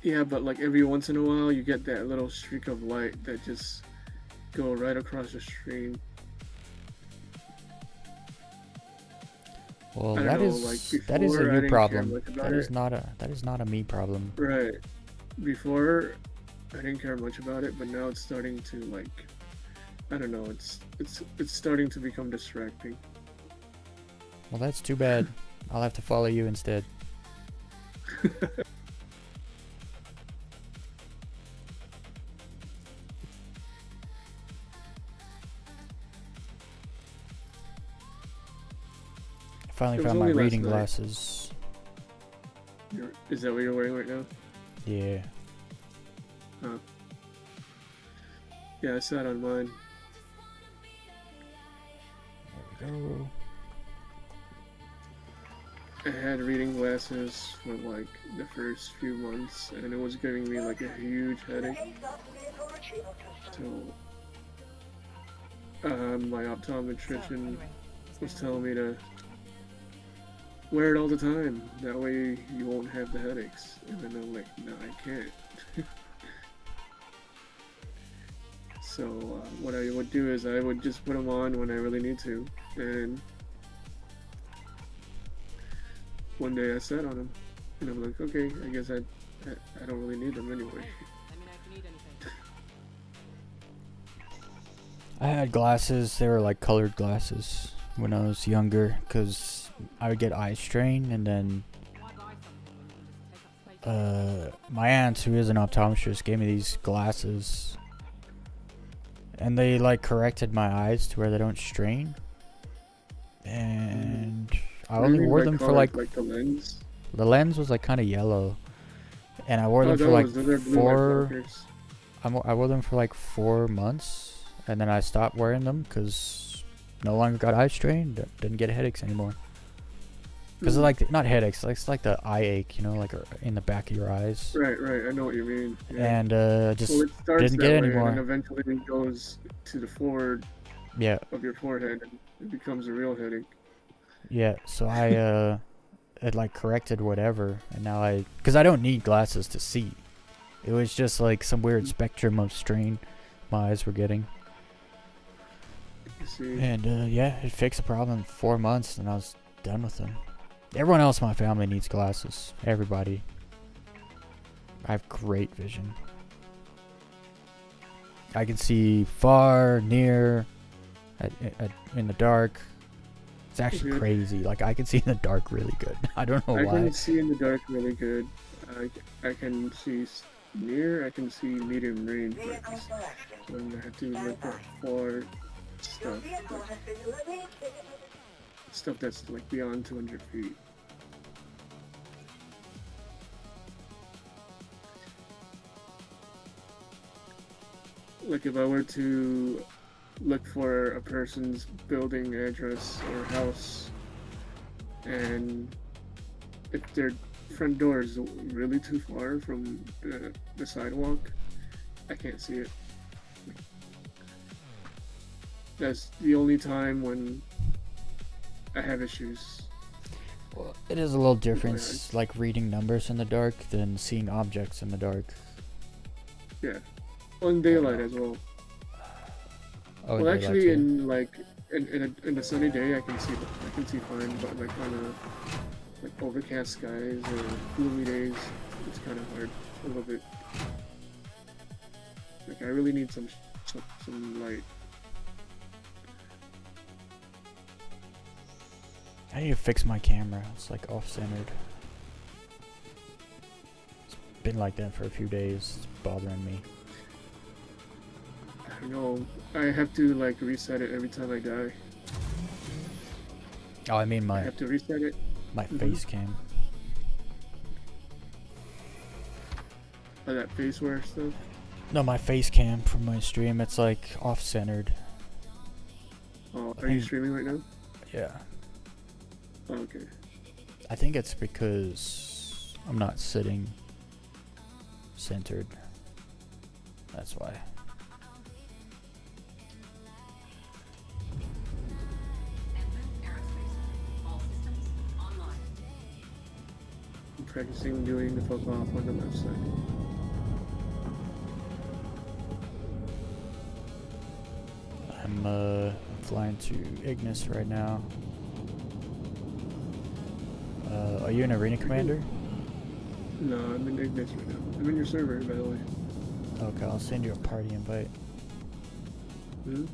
Speaker 8: Yeah, but like every once in a while you get that little streak of light that just go right across the screen.
Speaker 1: Well,
Speaker 8: I don't
Speaker 1: that
Speaker 8: know,
Speaker 1: is
Speaker 8: like,
Speaker 1: that is a
Speaker 8: before, I
Speaker 1: you
Speaker 8: didn't
Speaker 1: problem.
Speaker 8: care much about
Speaker 1: That is
Speaker 8: it.
Speaker 1: not a me problem.
Speaker 8: Right. Before I didn't care much about it, but now it's starting to like I don't know, it's starting to become distracting.
Speaker 1: Well, that's too bad. I'll have to follow you instead. I finally
Speaker 8: It was
Speaker 1: found my
Speaker 8: only last
Speaker 1: reading
Speaker 8: night.
Speaker 1: glasses.
Speaker 8: Is that what you're wearing right now?
Speaker 1: Yeah.
Speaker 8: Yeah, I sat on mine.
Speaker 1: There we go.
Speaker 8: I had reading glasses for like the first few months, and it was giving me like a huge headache. So, my optometrician was telling me to wear it all the time. That way you won't have the headaches. And then I'm like, no, I can't. So what I would do is I would just put them on when I really need to, and one day I sat on them, and I'm like, okay, I guess I don't really need them anyway.
Speaker 7: Let me know if you need anything.
Speaker 1: I had glasses. They were like colored glasses when I was younger, because I would get eye strain, and then
Speaker 7: Why buy something when you can just take up space?
Speaker 1: my aunt, who is an optometrist, gave me these glasses, and they like corrected my eyes to where they don't strain. And I
Speaker 8: What do you
Speaker 1: only
Speaker 8: mean
Speaker 1: wore
Speaker 8: by
Speaker 1: them for
Speaker 8: colored,
Speaker 1: like
Speaker 8: the lens.
Speaker 1: the lens was like kind of yellow, and I wore
Speaker 8: Oh,
Speaker 1: them for
Speaker 8: those,
Speaker 1: like
Speaker 8: those are blue light
Speaker 1: four.
Speaker 8: blockers.
Speaker 1: I wore them for like 4 months, and then I stopped wearing them because no longer got eye strain. Didn't get headaches anymore. Because
Speaker 8: Mm.
Speaker 1: like not headaches, like it's like the eye ache, you know, like in the back of your eyes.
Speaker 8: Right, I know what you mean. Yeah.
Speaker 1: And just
Speaker 8: Well, it starts
Speaker 1: didn't
Speaker 8: that
Speaker 1: get
Speaker 8: way,
Speaker 1: any more.
Speaker 8: and then eventually it goes to the forward
Speaker 1: yeah,
Speaker 8: of your forehead, and it becomes a real headache.
Speaker 1: yeah. So I it like corrected whatever, and now because I don't need glasses to see. It was just like some weird spectrum of strain my eyes were getting.
Speaker 8: You see,
Speaker 1: And yeah, it fixed the problem in 4 months, and I was done with them. Everyone else in my family needs glasses. Everybody. I have great vision. I can see far, near, in the dark. It's actually
Speaker 8: Mhm.
Speaker 1: crazy. Like I can see in the dark really good. I don't know
Speaker 8: I
Speaker 1: why.
Speaker 8: can see in the dark really good. I can see near. I can see medium range, but when I have to look at far stuff that's like beyond 200 feet. Like if I were to look for a person's building address or house, and if their front door is really too far from the sidewalk, I can't see it. That's the only time when I have issues.
Speaker 1: Well, it is a little different, like reading numbers in the dark than seeing objects in the dark.
Speaker 8: Yeah. Well, in daylight as well.
Speaker 1: Oh, in
Speaker 8: Well,
Speaker 1: daylight
Speaker 8: actually,
Speaker 1: too.
Speaker 8: in like in a sunny day, I can see fine, but like on a like overcast skies or gloomy days, it's kind of hard a little bit. Like I really need some light.
Speaker 1: I need to fix my camera. It's like off-centered. It's been like that for a few days. It's bothering me.
Speaker 8: I don't know. I have to like reset it every time I die.
Speaker 1: Oh, I mean
Speaker 8: I
Speaker 1: my
Speaker 8: have to reset it.
Speaker 1: face cam.
Speaker 8: Oh, that face wear stuff.
Speaker 1: No, my face cam from my stream. It's like off-centered.
Speaker 8: Oh, are you streaming right now?
Speaker 1: Yeah.
Speaker 8: Oh, okay.
Speaker 1: I think it's because I'm not sitting centered. That's why.
Speaker 8: I'm practicing doing the fuck off on the left side.
Speaker 1: I'm flying to Ignis right now. Are you an arena commander?
Speaker 8: No, I'm in Ignis right now. I'm in your server, by the way.
Speaker 1: Okay, I'll send you a party invite.
Speaker 8: Hmm?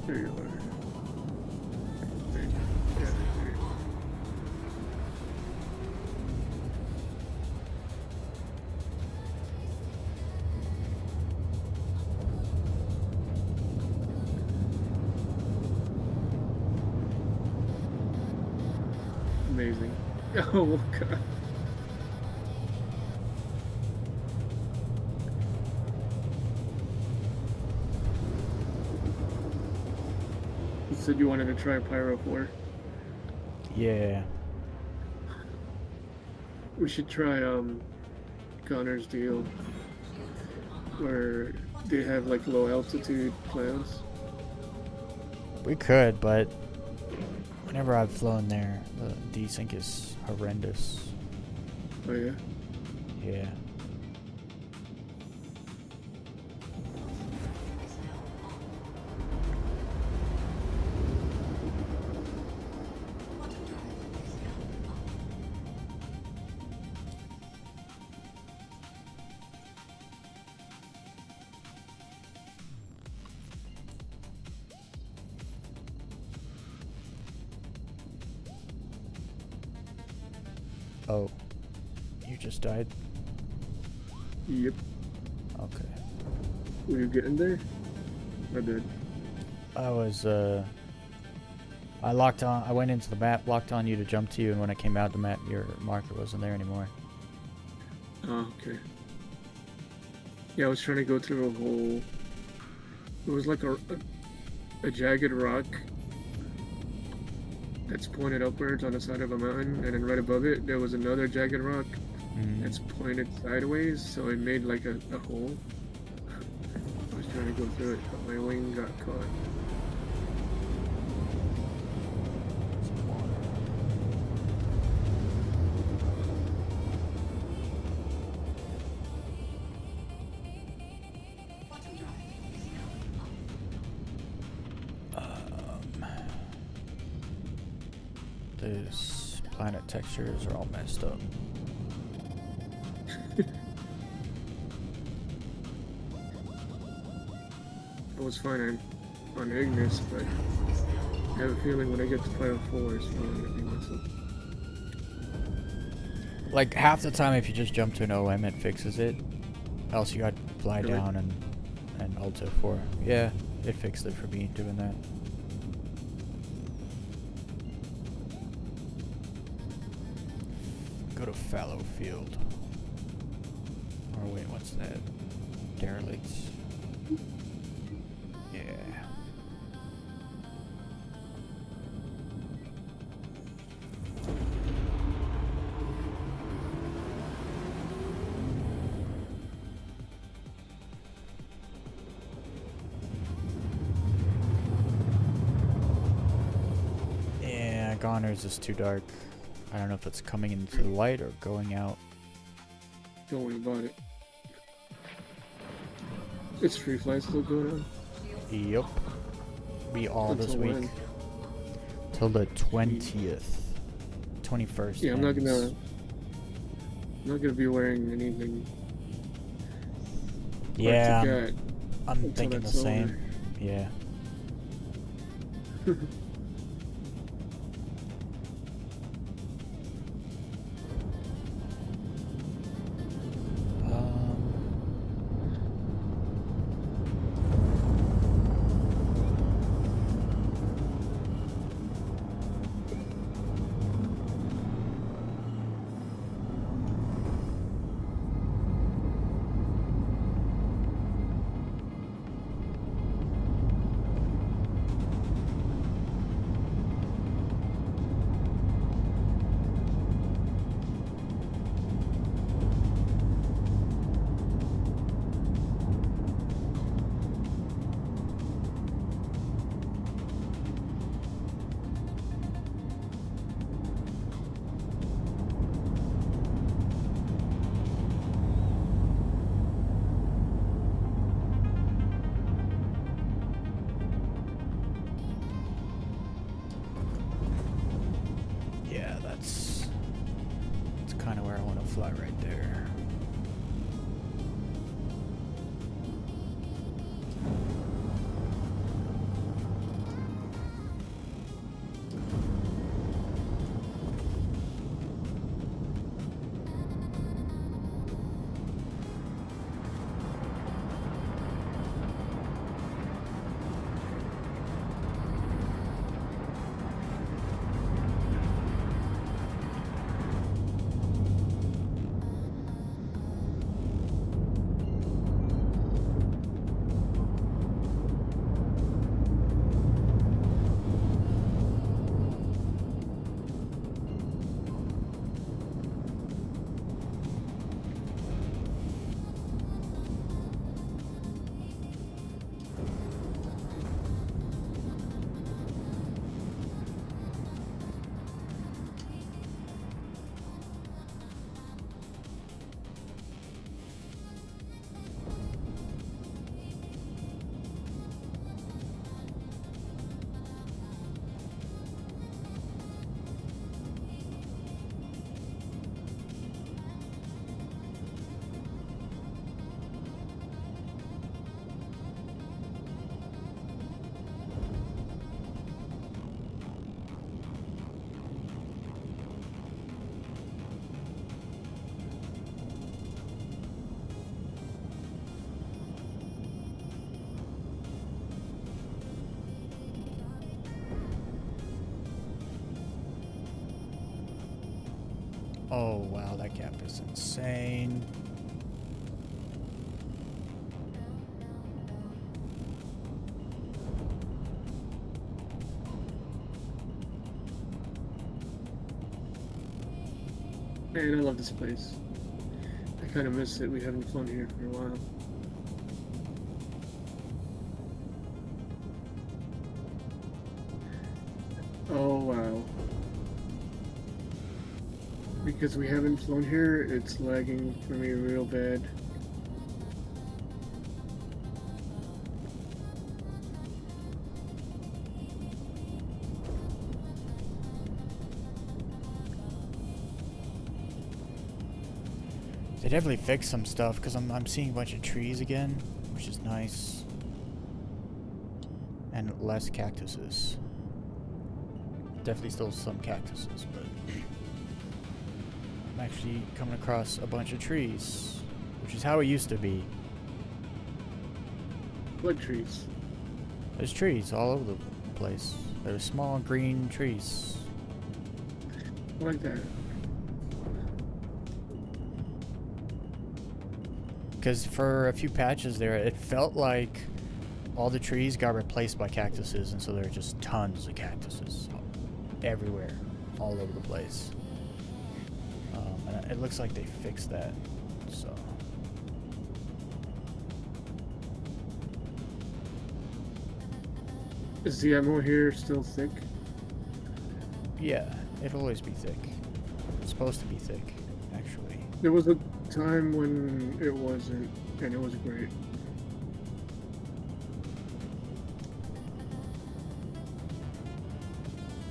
Speaker 8: There you are. There you go. Yeah, there you go. Amazing. Oh god. You said you wanted to try Pyro 4.
Speaker 1: Yeah.
Speaker 8: We should try Connor's deal where they have like low altitude clouds.
Speaker 1: We could, but whenever I've flown there, the desync is horrendous.
Speaker 8: Oh yeah?
Speaker 1: Yeah. Oh, you just died?
Speaker 8: Yep.
Speaker 1: Okay.
Speaker 8: Were you getting there? I did.
Speaker 1: I was, I locked on, I went into the map, locked on you to jump to you, and when I came out the map, your marker wasn't there anymore.
Speaker 8: Oh, okay. Yeah, I was trying to go through a hole. It was like a jagged rock that's pointed upwards on the side of a mountain, and then right above it there was another jagged rock that's pointed sideways, so it made like a hole. I was trying to go through it, but my wing got caught.
Speaker 1: These planet textures are all messed up.
Speaker 8: I was fine on Ignis, but I have a feeling when I get to Pyro 4 it's probably gonna be messed up.
Speaker 1: Like, half the time if you just jump to an OM, it fixes it. Else you gotta fly
Speaker 8: Really?
Speaker 1: down and Alto 4. Yeah, it fixed it for me doing that. Go to fallow field. Or wait, what's that? Derelicts. Yeah. it gone or is this too dark? I don't know if it's coming into the light or going out.
Speaker 8: Don't worry about it. It's free flight still going on?
Speaker 1: Yup. Be all this
Speaker 8: Until
Speaker 1: week.
Speaker 8: when?
Speaker 1: Till the 20th. 21st.
Speaker 8: Yeah, I'm not
Speaker 1: ends.
Speaker 8: gonna be wearing anything.
Speaker 1: Yeah,
Speaker 8: hard to get
Speaker 1: I'm
Speaker 8: until
Speaker 1: thinking the
Speaker 8: that's
Speaker 1: same.
Speaker 8: over.
Speaker 1: Yeah. Yeah, that's kind of where I want to fly right there. Oh wow, that gap is insane.
Speaker 8: Man, I love this place. I kind of miss it. We haven't flown here for a while. Oh wow. Because we haven't flown here, it's lagging for me real bad.
Speaker 1: They definitely fixed some stuff because I'm seeing a bunch of trees again, which is nice. And less cactuses. Definitely still some cactuses, but I'm actually coming across a bunch of trees, which is how it used to be.
Speaker 8: What trees?
Speaker 1: There's trees all over the place. There's small green trees.
Speaker 8: I like that.
Speaker 1: Because for a few patches there, it felt like all the trees got replaced by cactuses, and so there are just tons of cactuses everywhere, all over the place. And it looks like they fixed that, so.
Speaker 8: Is the ammo here still thick?
Speaker 1: Yeah, it'll always be thick. It's supposed to be thick, actually.
Speaker 8: There was a time when it wasn't, and it was great.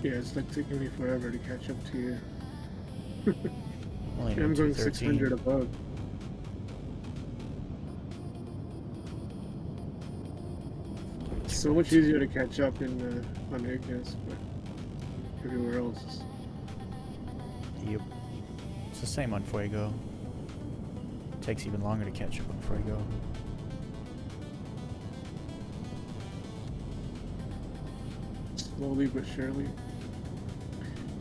Speaker 8: Yeah, it's like taking me forever to catch up to you.
Speaker 1: Only
Speaker 8: I'm
Speaker 1: doing
Speaker 8: going
Speaker 1: 213.
Speaker 8: 600 above. It's so much easier to catch up in on Ignis, but everywhere else.
Speaker 1: Yep. It's the same on Fuego. Takes even longer to catch up on Fuego.
Speaker 8: Slowly but surely,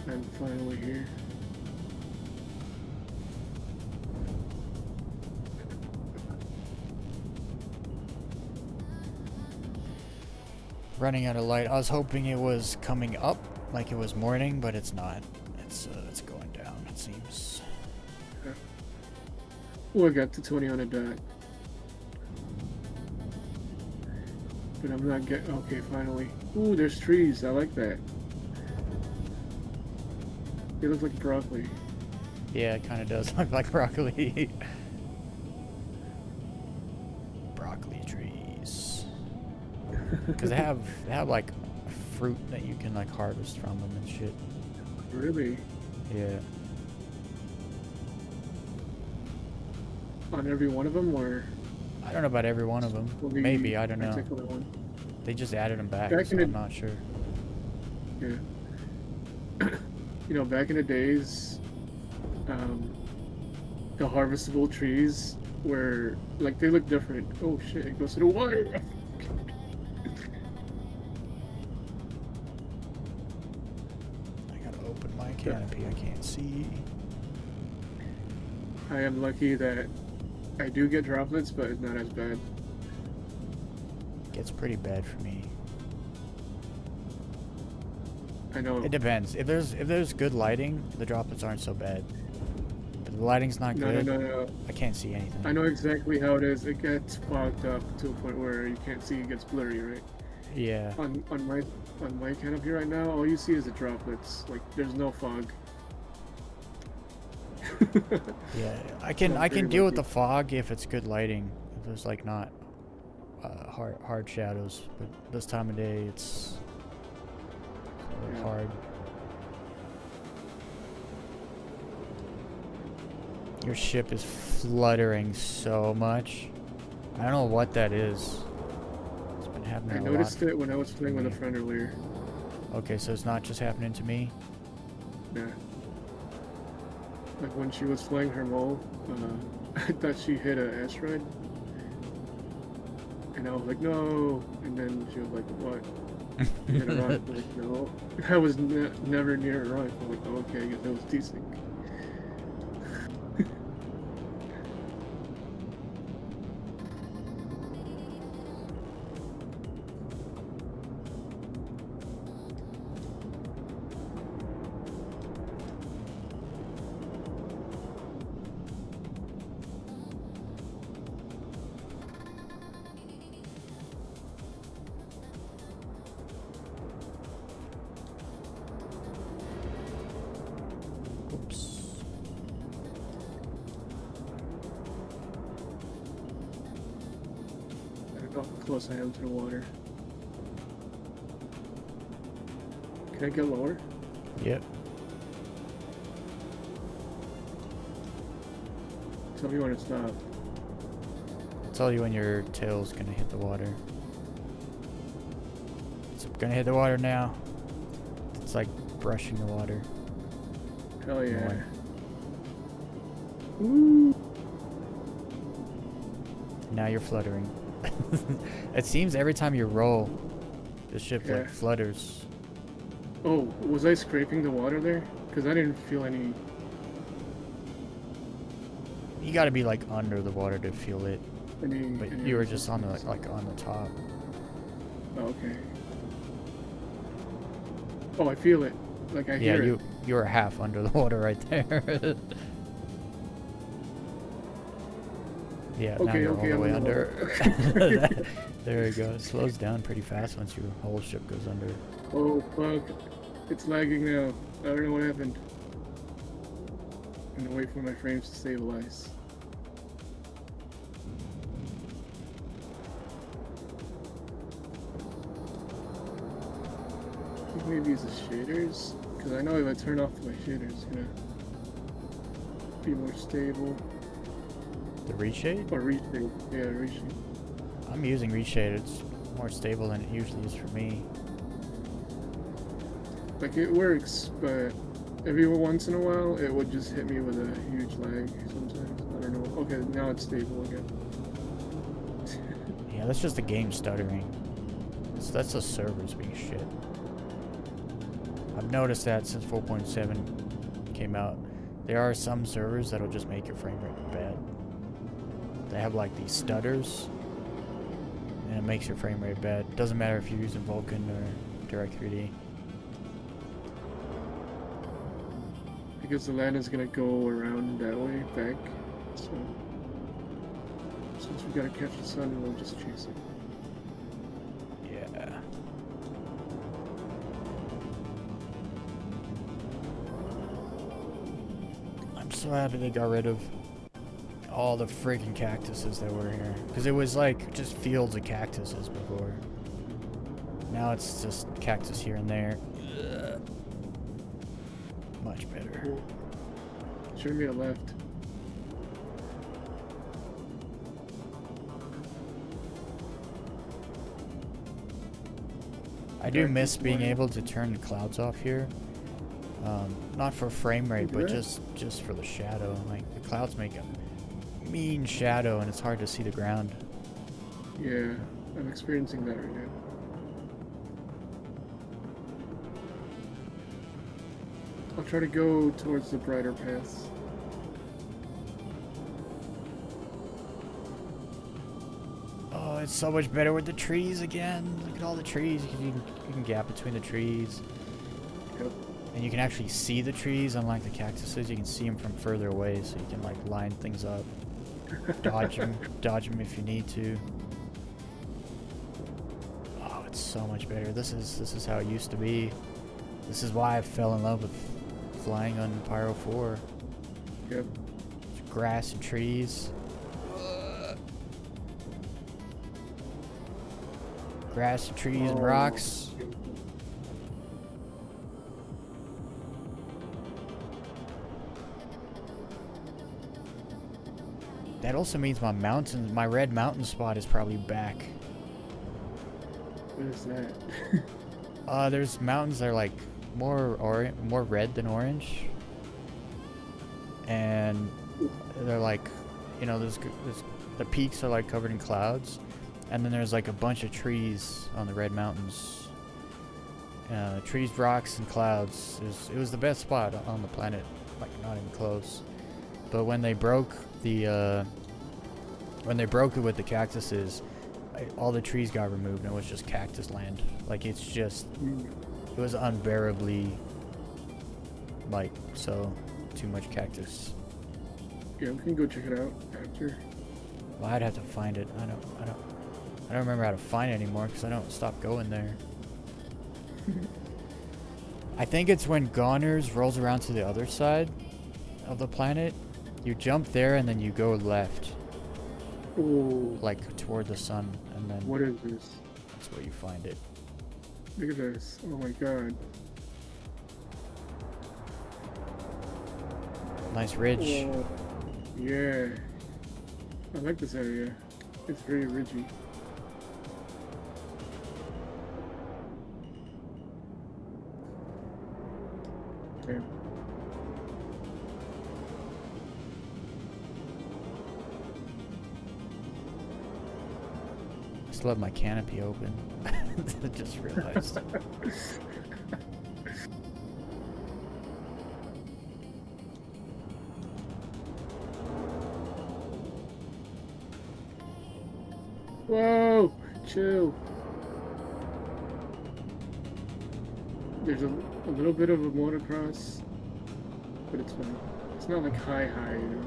Speaker 8: I'm finally here.
Speaker 1: Running out of light. I was hoping it was coming up, like it was morning, but it's not. It's going down, it seems.
Speaker 8: Oh, I got to 20 on a dot. But I'm not getting... Okay, finally. Ooh, there's trees. I like that. They look like broccoli.
Speaker 1: Yeah, it kind of does look like broccoli. Broccoli trees. Because they have like fruit that you can like harvest from them and shit.
Speaker 8: Really?
Speaker 1: Yeah.
Speaker 8: On every one of them, or
Speaker 1: I don't know about every one of them.
Speaker 8: only
Speaker 1: Maybe, I don't know.
Speaker 8: particular one?
Speaker 1: They just added them back,
Speaker 8: Back
Speaker 1: so
Speaker 8: in the-
Speaker 1: I'm not sure.
Speaker 8: Yeah. You know, back in the days, the harvestable trees were like they look different. Oh shit! It goes to the water.
Speaker 1: I gotta open my canopy, I can't see.
Speaker 8: I am lucky that I do get droplets, but it's not as bad.
Speaker 1: Gets pretty bad for me.
Speaker 8: I know.
Speaker 1: It depends. If there's good lighting, the droplets aren't so bad. But the lighting's not
Speaker 8: No,
Speaker 1: good.
Speaker 8: no.
Speaker 1: I can't see anything.
Speaker 8: I know exactly how it is. It gets fogged up to a point where you can't see. It gets blurry, right?
Speaker 1: Yeah.
Speaker 8: On my canopy right now, all you see is the droplets. Like there's no fog.
Speaker 1: Yeah. I can
Speaker 8: very
Speaker 1: deal with
Speaker 8: lucky.
Speaker 1: the fog if it's good lighting. If there's like not hard shadows. But this time of day, it's a little
Speaker 8: Yeah.
Speaker 1: hard. Your ship is fluttering so much. I don't know what that is. It's been happening
Speaker 8: I
Speaker 1: a lot.
Speaker 8: noticed it when I was playing with a
Speaker 1: me.
Speaker 8: friend earlier.
Speaker 1: Okay, so it's not just happening to me.
Speaker 8: Yeah. Like when she was flying her mole, I thought she hit an asteroid. And I was like, no. And then she was like, what? You hit a rock. I'm like, no. I was never near a rock. I'm like, oh, okay, I guess that was desync.
Speaker 1: Oops.
Speaker 8: I don't know how close I am to the water. Can I get lower?
Speaker 1: Yep.
Speaker 8: Tell me when to stop.
Speaker 1: I'll tell you when your tail's gonna hit the water. It's gonna hit the water now. It's like brushing the water.
Speaker 8: Hell yeah.
Speaker 1: More.
Speaker 8: Woo!
Speaker 1: Now you're fluttering. It seems every time you roll, the ship
Speaker 8: Yeah.
Speaker 1: like flutters.
Speaker 8: Oh, was I scraping the water there? Because I didn't feel any...
Speaker 1: You gotta be like under the water to feel it. But
Speaker 8: any
Speaker 1: you were just on the like on the top.
Speaker 8: Oh, okay. Oh, I feel it. Like I
Speaker 1: Yeah,
Speaker 8: hear it.
Speaker 1: you were half under the water right there. Yeah, now
Speaker 8: Okay,
Speaker 1: you're
Speaker 8: okay,
Speaker 1: all the way
Speaker 8: I'm
Speaker 1: under. There you go. It slows down pretty fast once your whole ship goes under.
Speaker 8: Oh, fuck. It's lagging now. I don't know what happened. I'm gonna wait for my frames to stabilize. I think maybe it's the shaders, because I know if I turn off my shaders, it's gonna be more stable.
Speaker 1: The reshade?
Speaker 8: Or reshade. Yeah, reshade.
Speaker 1: I'm using reshade. It's more stable than it usually is for me.
Speaker 8: Like, it works, but every once in a while, it would just hit me with a huge lag sometimes. I don't know. Okay, now it's stable again.
Speaker 1: Yeah, that's just the game stuttering. That's the servers being shit. I've noticed that since 4.7 came out. There are some servers that'll just make your frame rate bad. They have like these stutters, and it makes your frame rate bad. Doesn't matter if you're using Vulkan or Direct3D.
Speaker 8: Because the land is gonna go around that way, back. So, since we gotta catch the sun, we'll just chase it.
Speaker 1: Yeah. I'm so happy they got rid of all the freaking cactuses that were here. Because it was like just fields of cactuses before. Now it's just cactus here and there. Ugh. Much better.
Speaker 8: Cool. Turn me to left.
Speaker 1: I do miss being able to turn the clouds off here. Not for frame rate, but just for the shadow. Like, the clouds make a mean shadow and it's hard to see the ground.
Speaker 8: Yeah, I'm experiencing that right now. I'll try to go towards the brighter paths.
Speaker 1: Oh, it's so much better with the trees again. Look at all the trees. You can gap between the trees.
Speaker 8: Yep.
Speaker 1: And you can actually see the trees, unlike the cactuses. You can see them from further away, so you can like line things up. Dodge them if you need to. Oh, it's so much better. This is how it used to be. This is why I fell in love with flying on Pyro 4.
Speaker 8: Yep.
Speaker 1: It's grass and trees. Grass and trees and rocks. That also means my red mountain spot is probably back.
Speaker 8: What is that?
Speaker 1: There's mountains that are like more red than orange, and they're like, you know, there's the peaks are like covered in clouds, and then there's like a bunch of trees on the red mountains. Trees, rocks, and clouds. It was the best spot on the planet, like not even close. But when they broke it with the cactuses, all the trees got removed and it was just cactus land. Like, it was unbearably, like, so too much cactus.
Speaker 8: Yeah, we can go check it out after.
Speaker 1: Well, I'd have to find it. I don't remember how to find it anymore because I don't stop going there. I think it's when Goners rolls around to the other side of the planet. You jump there and then you go left.
Speaker 8: Oh.
Speaker 1: Like toward the sun, and then
Speaker 8: What is this?
Speaker 1: that's where you find it.
Speaker 8: Look at this. Oh my god.
Speaker 1: Nice ridge.
Speaker 8: Oh, yeah. I like this area. It's very ridgy. Okay.
Speaker 1: I still have my canopy open. I just realized.
Speaker 8: Whoa! Chill. There's a little bit of a motocross, but it's fine. It's not like high, you know?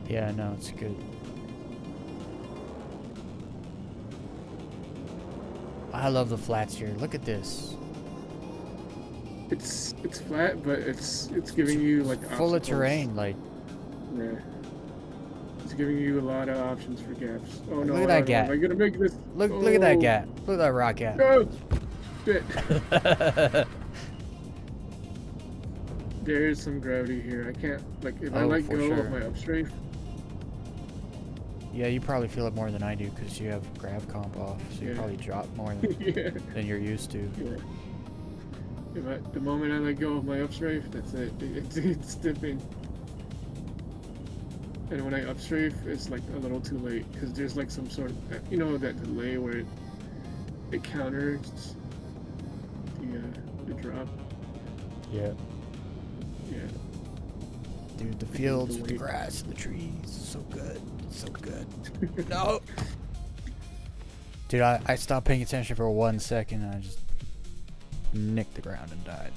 Speaker 1: Yeah, no, it's good. I love the flats here. Look at this.
Speaker 8: It's flat, but it's giving you like
Speaker 1: full of
Speaker 8: obstacles.
Speaker 1: terrain. Like,
Speaker 8: Yeah. It's giving you a lot of options for gaps. Oh no!
Speaker 1: Look at that
Speaker 8: am
Speaker 1: gap.
Speaker 8: I gonna make this?
Speaker 1: look at that gap. Look at that rock gap.
Speaker 8: Oh, shit. There is some gravity here. I can't like if I
Speaker 1: Oh,
Speaker 8: let
Speaker 1: for
Speaker 8: go
Speaker 1: sure.
Speaker 8: of my up strafe.
Speaker 1: Yeah, you probably feel it more than I do because you have grav comp off, so you
Speaker 8: Yeah.
Speaker 1: probably drop more than,
Speaker 8: Yeah.
Speaker 1: than you're used to.
Speaker 8: Yeah. The moment I let go of my up strafe, that's it. It's dipping. And when I up strafe, it's like a little too late because there's like some sort of that delay where it counters the drop.
Speaker 1: Yeah.
Speaker 8: Yeah.
Speaker 1: Dude, the fields with the
Speaker 8: wait.
Speaker 1: grass and the trees, so good, so good. No. Dude, I stopped paying attention for 1 second and I just nicked the ground and died.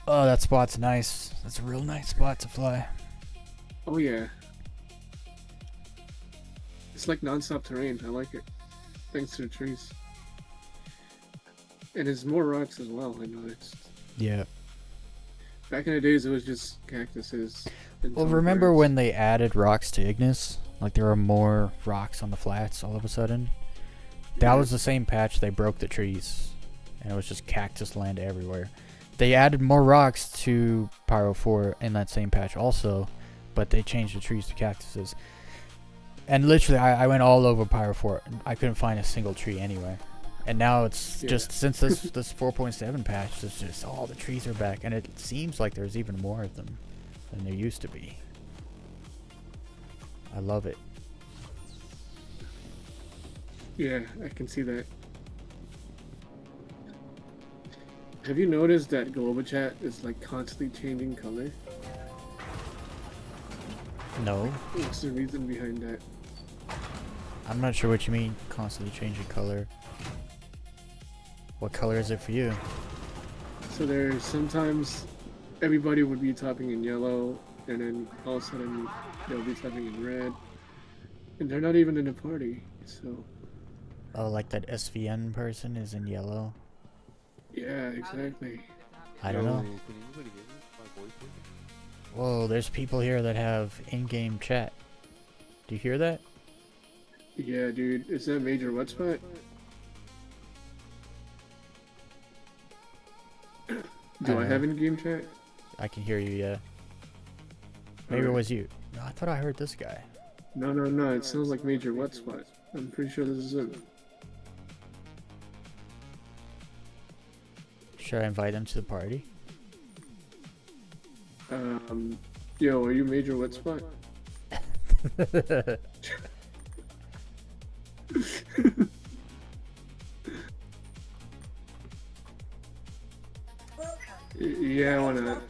Speaker 1: Oh, that spot's nice. That's a real nice spot to fly.
Speaker 8: Oh yeah. It's like non-stop terrain. I like it. Thanks to the trees. And there's more rocks as well, I noticed.
Speaker 1: Yeah.
Speaker 8: Back in the days, it was just cactuses. And
Speaker 1: Well,
Speaker 8: tall
Speaker 1: remember
Speaker 8: grass.
Speaker 1: when they added rocks to Ignis? Like there were more rocks on the flats all of a sudden? That
Speaker 8: Yeah.
Speaker 1: was the same patch they broke the trees. And it was just cactus land everywhere. They added more rocks to Pyro 4 in that same patch also, but they changed the trees to cactuses. And literally, I went all over Pyro 4. I couldn't find a single tree anywhere. And now it's
Speaker 8: Yeah.
Speaker 1: just, since this 4.7 patch, it's just all the trees are back. And it seems like there's even more of them than there used to be. I love it.
Speaker 8: Yeah, I can see that. Have you noticed that global chat is like constantly changing color?
Speaker 1: No,
Speaker 8: What's the reason behind that?
Speaker 1: I'm not sure what you mean, constantly changing color. What color is it for you?
Speaker 8: So there's sometimes everybody would be typing in yellow, and then all of a sudden they'll be typing in red, and they're not even in a party. So
Speaker 1: Oh, like that SVN person is in yellow?
Speaker 8: yeah, exactly.
Speaker 1: I don't know. Whoa, there's people here that have in-game chat. Do you hear that?
Speaker 8: Yeah, dude, is that major wet spot? Do I have in-game chat?
Speaker 1: I can hear you, yeah. Maybe it
Speaker 8: Alright.
Speaker 1: was you. No, I thought I heard this guy.
Speaker 8: No, it sounds like major wet spot. I'm pretty sure this is him.
Speaker 1: Should I invite him to the party?
Speaker 8: Yo, are you major wet spot? Yeah, I wanna.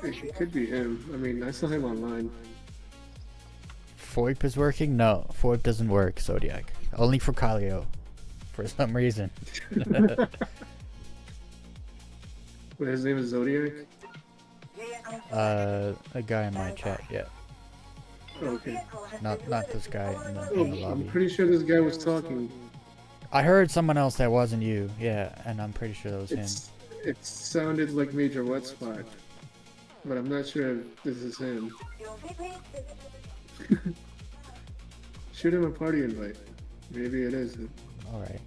Speaker 8: It could be him. I mean, I saw him online.
Speaker 1: FOIP is working? No, FOIP doesn't work, Zodiac. Only for Kalio. For some reason.
Speaker 8: Wait, his name is Zodiac?
Speaker 1: A guy in my chat, yeah.
Speaker 8: Okay.
Speaker 1: Not this guy in the
Speaker 8: Oh,
Speaker 1: lobby.
Speaker 8: I'm pretty sure this guy was talking.
Speaker 1: I heard someone else that wasn't you, yeah, and I'm pretty sure that was him.
Speaker 8: It sounded like major wet spot. But I'm not sure if this is him. Shoot him a party invite. Maybe it is him.
Speaker 1: Alright.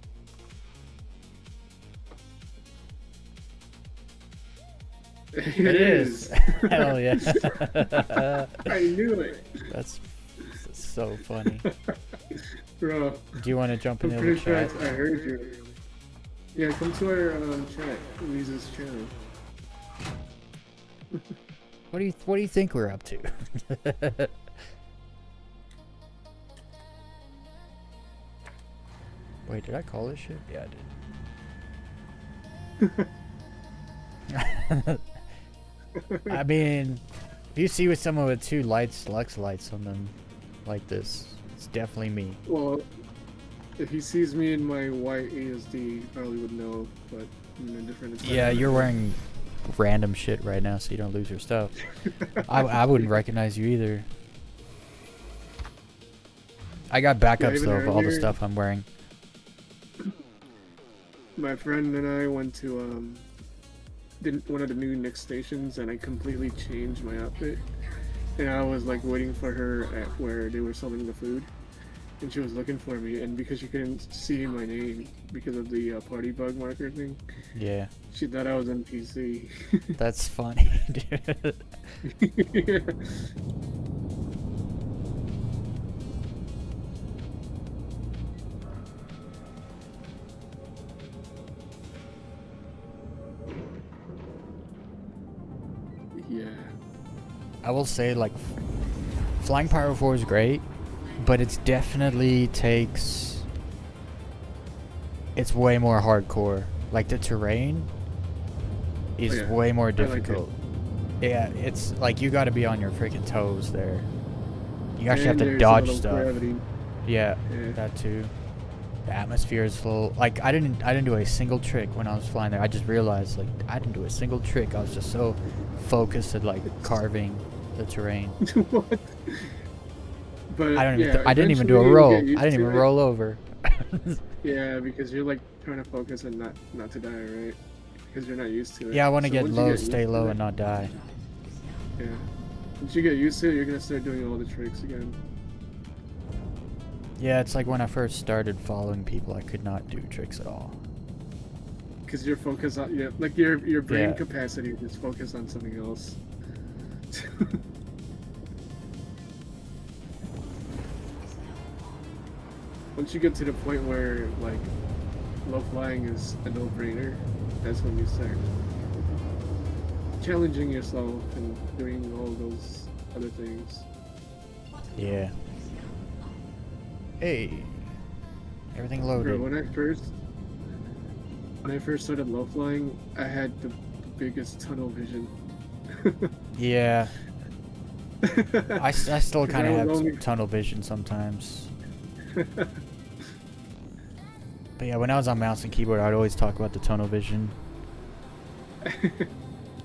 Speaker 8: It
Speaker 1: It is! Hell yeah.
Speaker 8: I knew it.
Speaker 1: That's so funny.
Speaker 8: Bro,
Speaker 1: Do you want to jump
Speaker 8: I'm
Speaker 1: into the
Speaker 8: pretty sure I
Speaker 1: chat?
Speaker 8: heard you. Yeah, come to our chat. Weez's channel.
Speaker 1: What do you think we're up to? Wait, did I call this shit? Yeah, I did. I mean, if you see with someone with two Lux lights on them like this, it's definitely me.
Speaker 8: Well, if he sees me in my white ASD, he probably would know, but I'm in a different attire.
Speaker 1: Yeah, you're wearing random shit right now so you don't lose your stuff. I wouldn't recognize you either. I got backups
Speaker 8: even
Speaker 1: though of all the
Speaker 8: earlier-
Speaker 1: stuff I'm wearing.
Speaker 8: My friend and I went to one of the new Nick stations, and I completely changed my outfit. And I was like waiting for her at where they were selling the food, and she was looking for me. And because she couldn't see my name because of the party bug marker thing,
Speaker 1: Yeah.
Speaker 8: she thought I was NPC.
Speaker 1: That's funny, dude.
Speaker 8: Yeah. Yeah.
Speaker 1: I will say, like, flying Pyro 4 is great, but it's definitely takes... It's way more hardcore. Like, the terrain is
Speaker 8: Oh, yeah.
Speaker 1: way more
Speaker 8: I like it.
Speaker 1: difficult. Yeah, it's like you gotta be on your freaking toes there. You actually have
Speaker 8: And
Speaker 1: to
Speaker 8: there's a
Speaker 1: dodge
Speaker 8: little
Speaker 1: stuff.
Speaker 8: gravity.
Speaker 1: Yeah,
Speaker 8: Yeah.
Speaker 1: that too. The atmosphere is full. Like, I didn't do a single trick when I was flying there. I just realized, like, I didn't do a single trick. I was just so focused at, like, carving the terrain.
Speaker 8: What? But
Speaker 1: I don't even.
Speaker 8: yeah,
Speaker 1: I didn't even do a
Speaker 8: eventually
Speaker 1: roll.
Speaker 8: you'll
Speaker 1: I
Speaker 8: get used
Speaker 1: didn't even
Speaker 8: to it.
Speaker 1: roll over.
Speaker 8: Yeah, because you're like trying to focus and not to die, right? Because you're not used to it.
Speaker 1: Yeah, I want to
Speaker 8: So
Speaker 1: get
Speaker 8: once you
Speaker 1: low,
Speaker 8: used
Speaker 1: stay
Speaker 8: to
Speaker 1: low,
Speaker 8: it-
Speaker 1: and not die.
Speaker 8: Yeah. Once you get used to it, you're gonna start doing all the tricks again.
Speaker 1: Yeah, it's like when I first started following people, I could not do tricks at all.
Speaker 8: Because you're focused on like your brain
Speaker 1: Yeah.
Speaker 8: capacity is focused on something else. Once you get to the point where like low flying is a no-brainer, that's when you start challenging yourself and doing all those other things.
Speaker 1: Yeah. Hey. Everything
Speaker 8: Bro,
Speaker 1: loaded.
Speaker 8: when I first started low flying, I had the biggest tunnel vision.
Speaker 1: Yeah. I still kind of
Speaker 8: I
Speaker 1: have
Speaker 8: was only-
Speaker 1: tunnel vision sometimes. But yeah, when I was on mouse and keyboard, I'd always talk about the tunnel vision.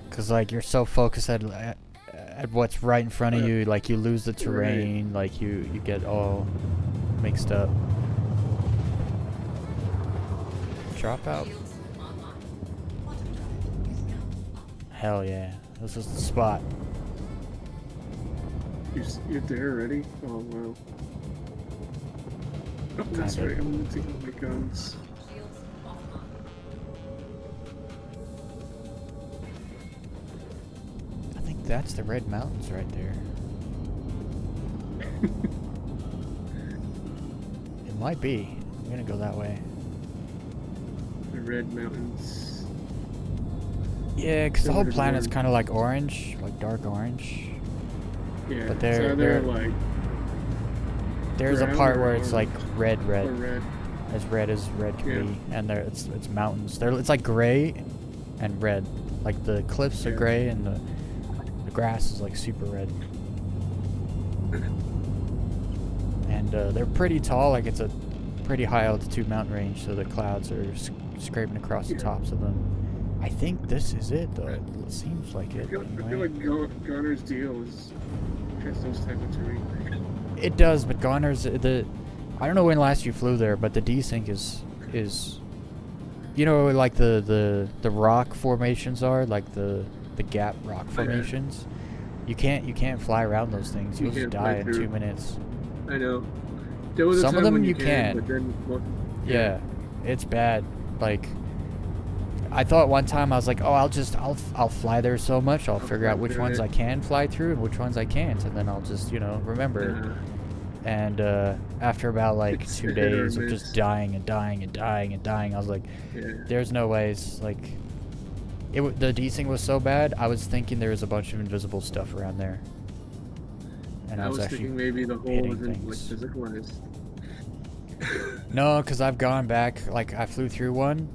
Speaker 1: Cause like you're so focused at what's right in front of you, like you lose the terrain, like you get all mixed up. Drop out. Hell yeah, this is the spot.
Speaker 8: You're there already? Oh wow. Oh, that's
Speaker 1: Kinda.
Speaker 8: right, I'm gonna take out my guns.
Speaker 1: I think that's the red mountains right there. It might be. I'm gonna go that way.
Speaker 8: The red mountains.
Speaker 1: Yeah, because the whole
Speaker 8: Similar to
Speaker 1: planet's
Speaker 8: orange.
Speaker 1: kind of like orange, like dark orange.
Speaker 8: Yeah,
Speaker 1: But
Speaker 8: so
Speaker 1: they're
Speaker 8: they're like
Speaker 1: There's a
Speaker 8: brown
Speaker 1: part
Speaker 8: or
Speaker 1: where it's like
Speaker 8: orange.
Speaker 1: red,
Speaker 8: or red.
Speaker 1: as red can
Speaker 8: Yeah.
Speaker 1: be, and there it's mountains. It's like gray and red. Like the cliffs are
Speaker 8: Yeah.
Speaker 1: gray and the grass is like super red. And they're pretty tall. Like it's a pretty high altitude mountain range, so the clouds are scraping across the
Speaker 8: Yeah.
Speaker 1: tops of them. I think this is it though. It seems like
Speaker 8: I
Speaker 1: it.
Speaker 8: feel
Speaker 1: anyway.
Speaker 8: like Gunner's deal has those type of terrain.
Speaker 1: It does, but Gonner's I don't know when last you flew there, but the desync is you know like the rock formations are, like the gap rock
Speaker 8: yeah.
Speaker 1: formations. You can't fly around those things.
Speaker 8: You
Speaker 1: You'll just
Speaker 8: can't
Speaker 1: die
Speaker 8: fly
Speaker 1: in
Speaker 8: through.
Speaker 1: 2 minutes.
Speaker 8: I know. There was a
Speaker 1: Some of
Speaker 8: time
Speaker 1: them
Speaker 8: when
Speaker 1: you can.
Speaker 8: but then
Speaker 1: Yeah, it's bad. Like I thought one time I was like, oh, I'll fly there so much, I'll figure out
Speaker 8: fly
Speaker 1: which
Speaker 8: through
Speaker 1: ones
Speaker 8: it.
Speaker 1: I can fly through and which ones I can't, and then I'll just remember. And after about like
Speaker 8: It's
Speaker 1: 2
Speaker 8: a hit or
Speaker 1: days of
Speaker 8: miss.
Speaker 1: just dying and dying and dying and dying, I was like,
Speaker 8: Yeah.
Speaker 1: there's no ways. Like, the desync was so bad, I was thinking there was a bunch of invisible stuff around there. And
Speaker 8: I was
Speaker 1: actually
Speaker 8: thinking maybe the hole
Speaker 1: hitting
Speaker 8: wasn't like
Speaker 1: things.
Speaker 8: physicalized.
Speaker 1: No, because I've gone back, like I flew through one,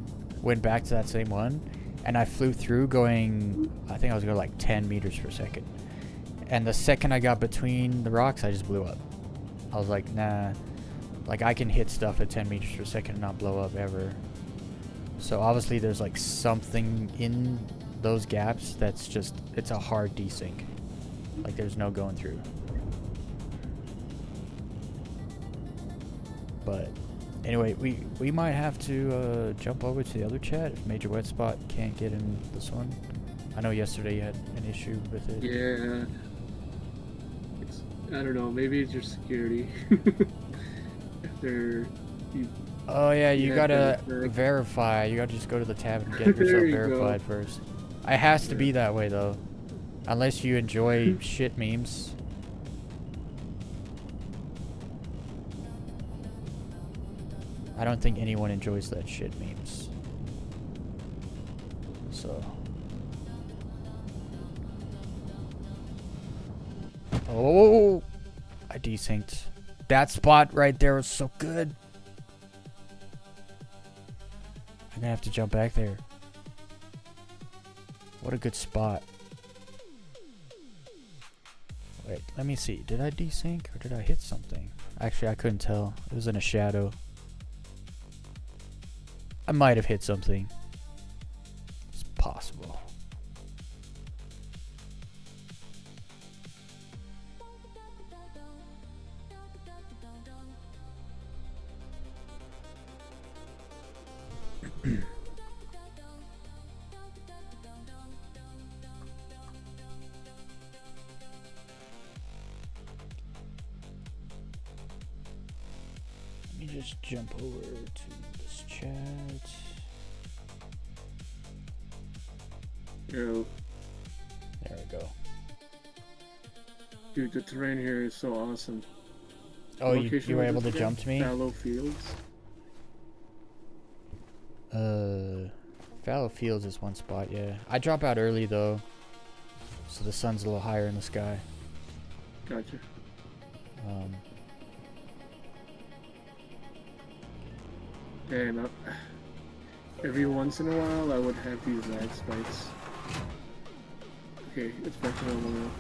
Speaker 1: went back to that same one, and I flew through going, I think I was going like 10 meters per second. And the second I got between the rocks, I just blew up. I was like, nah, like I can hit stuff at 10 meters per second and not blow up ever. So obviously there's like something in those gaps that's just, it's a hard desync. Like there's no going through. But Anyway, we might have to jump over to the other chat if Major Wet Spot can't get in this one. I know yesterday you had an issue with it.
Speaker 8: Yeah. I don't know. Maybe it's your security. If they're.
Speaker 1: Oh yeah, you
Speaker 8: Yeah,
Speaker 1: gotta
Speaker 8: verified.
Speaker 1: verify. You gotta just go to the tab and get
Speaker 8: There
Speaker 1: yourself
Speaker 8: you go.
Speaker 1: verified first. It has to be that way though, unless you enjoy shit memes. I don't think anyone enjoys that shit memes. So. Oh, I desynced. That spot right there was so good. I'm gonna have to jump back there. What a good spot. Wait, let me see. Did I desync or did I hit something? Actually, I couldn't tell. It was in a shadow. I might have hit something. It's possible. Let me just jump over to this chat.
Speaker 8: Yo,
Speaker 1: There we go.
Speaker 8: dude, the terrain here is so awesome.
Speaker 1: Oh, you
Speaker 8: Location
Speaker 1: were
Speaker 8: was
Speaker 1: able
Speaker 8: this
Speaker 1: to
Speaker 8: again?
Speaker 1: jump to me?
Speaker 8: Fallow Fields.
Speaker 1: Fallow Fields is one spot, yeah. I drop out early though, so the sun's a little higher in the sky.
Speaker 8: Gotcha. And every once in a while, I would have these lag spikes. Okay, it's back to normal now.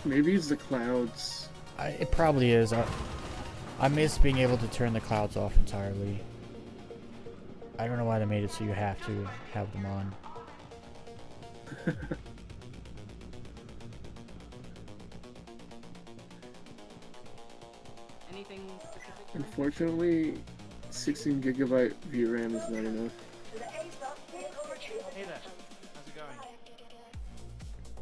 Speaker 8: Maybe it's the clouds.
Speaker 1: It probably is. I miss being able to turn the clouds off entirely. I don't know why they made it so you have to have them on.
Speaker 7: Anything specific?
Speaker 8: Unfortunately, 16 gigabyte VRAM is not enough.
Speaker 9: Hey there. How's it going?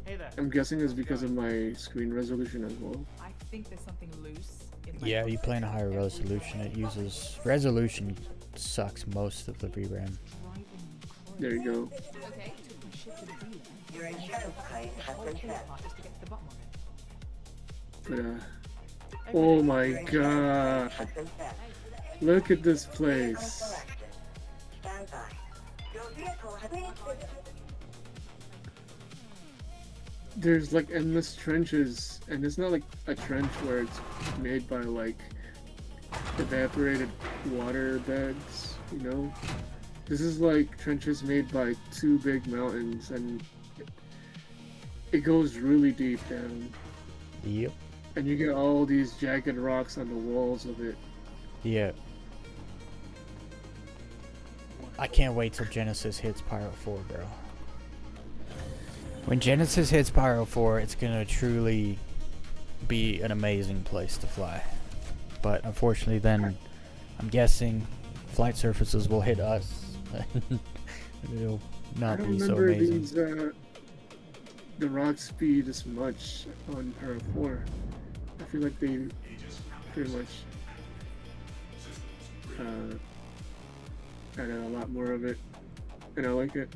Speaker 9: Hey there.
Speaker 8: I'm guessing it's because of my screen resolution as well.
Speaker 10: I think there's something loose in my
Speaker 1: Yeah, you play in a higher resolution. It uses resolution sucks most of the VRAM.
Speaker 8: There you go.
Speaker 10: Okay.
Speaker 6: Your insurance claim has been set.
Speaker 10: Just to get to the bottom of it.
Speaker 8: But, oh my god.
Speaker 6: Has been set.
Speaker 8: Look at this place.
Speaker 6: Correction. Stand by. Your vehicle has been visited.
Speaker 8: There's like endless trenches, and it's not like a trench where it's made by like evaporated water beds, you know? This is like trenches made by two big mountains, and it goes really deep down.
Speaker 1: Yep.
Speaker 8: And you get all these jagged rocks on the walls of it.
Speaker 1: Yeah. I can't wait till Genesis hits Pyro 4, bro. When Genesis hits Pyro 4, it's gonna truly be an amazing place to fly. But unfortunately then, I'm guessing flight surfaces will hit us. It'll
Speaker 8: I
Speaker 1: not
Speaker 8: don't
Speaker 1: be so
Speaker 8: remember
Speaker 1: amazing.
Speaker 8: these, the rock speed as much on Pyro 4. I feel like they pretty much added a lot more of it, and I like it.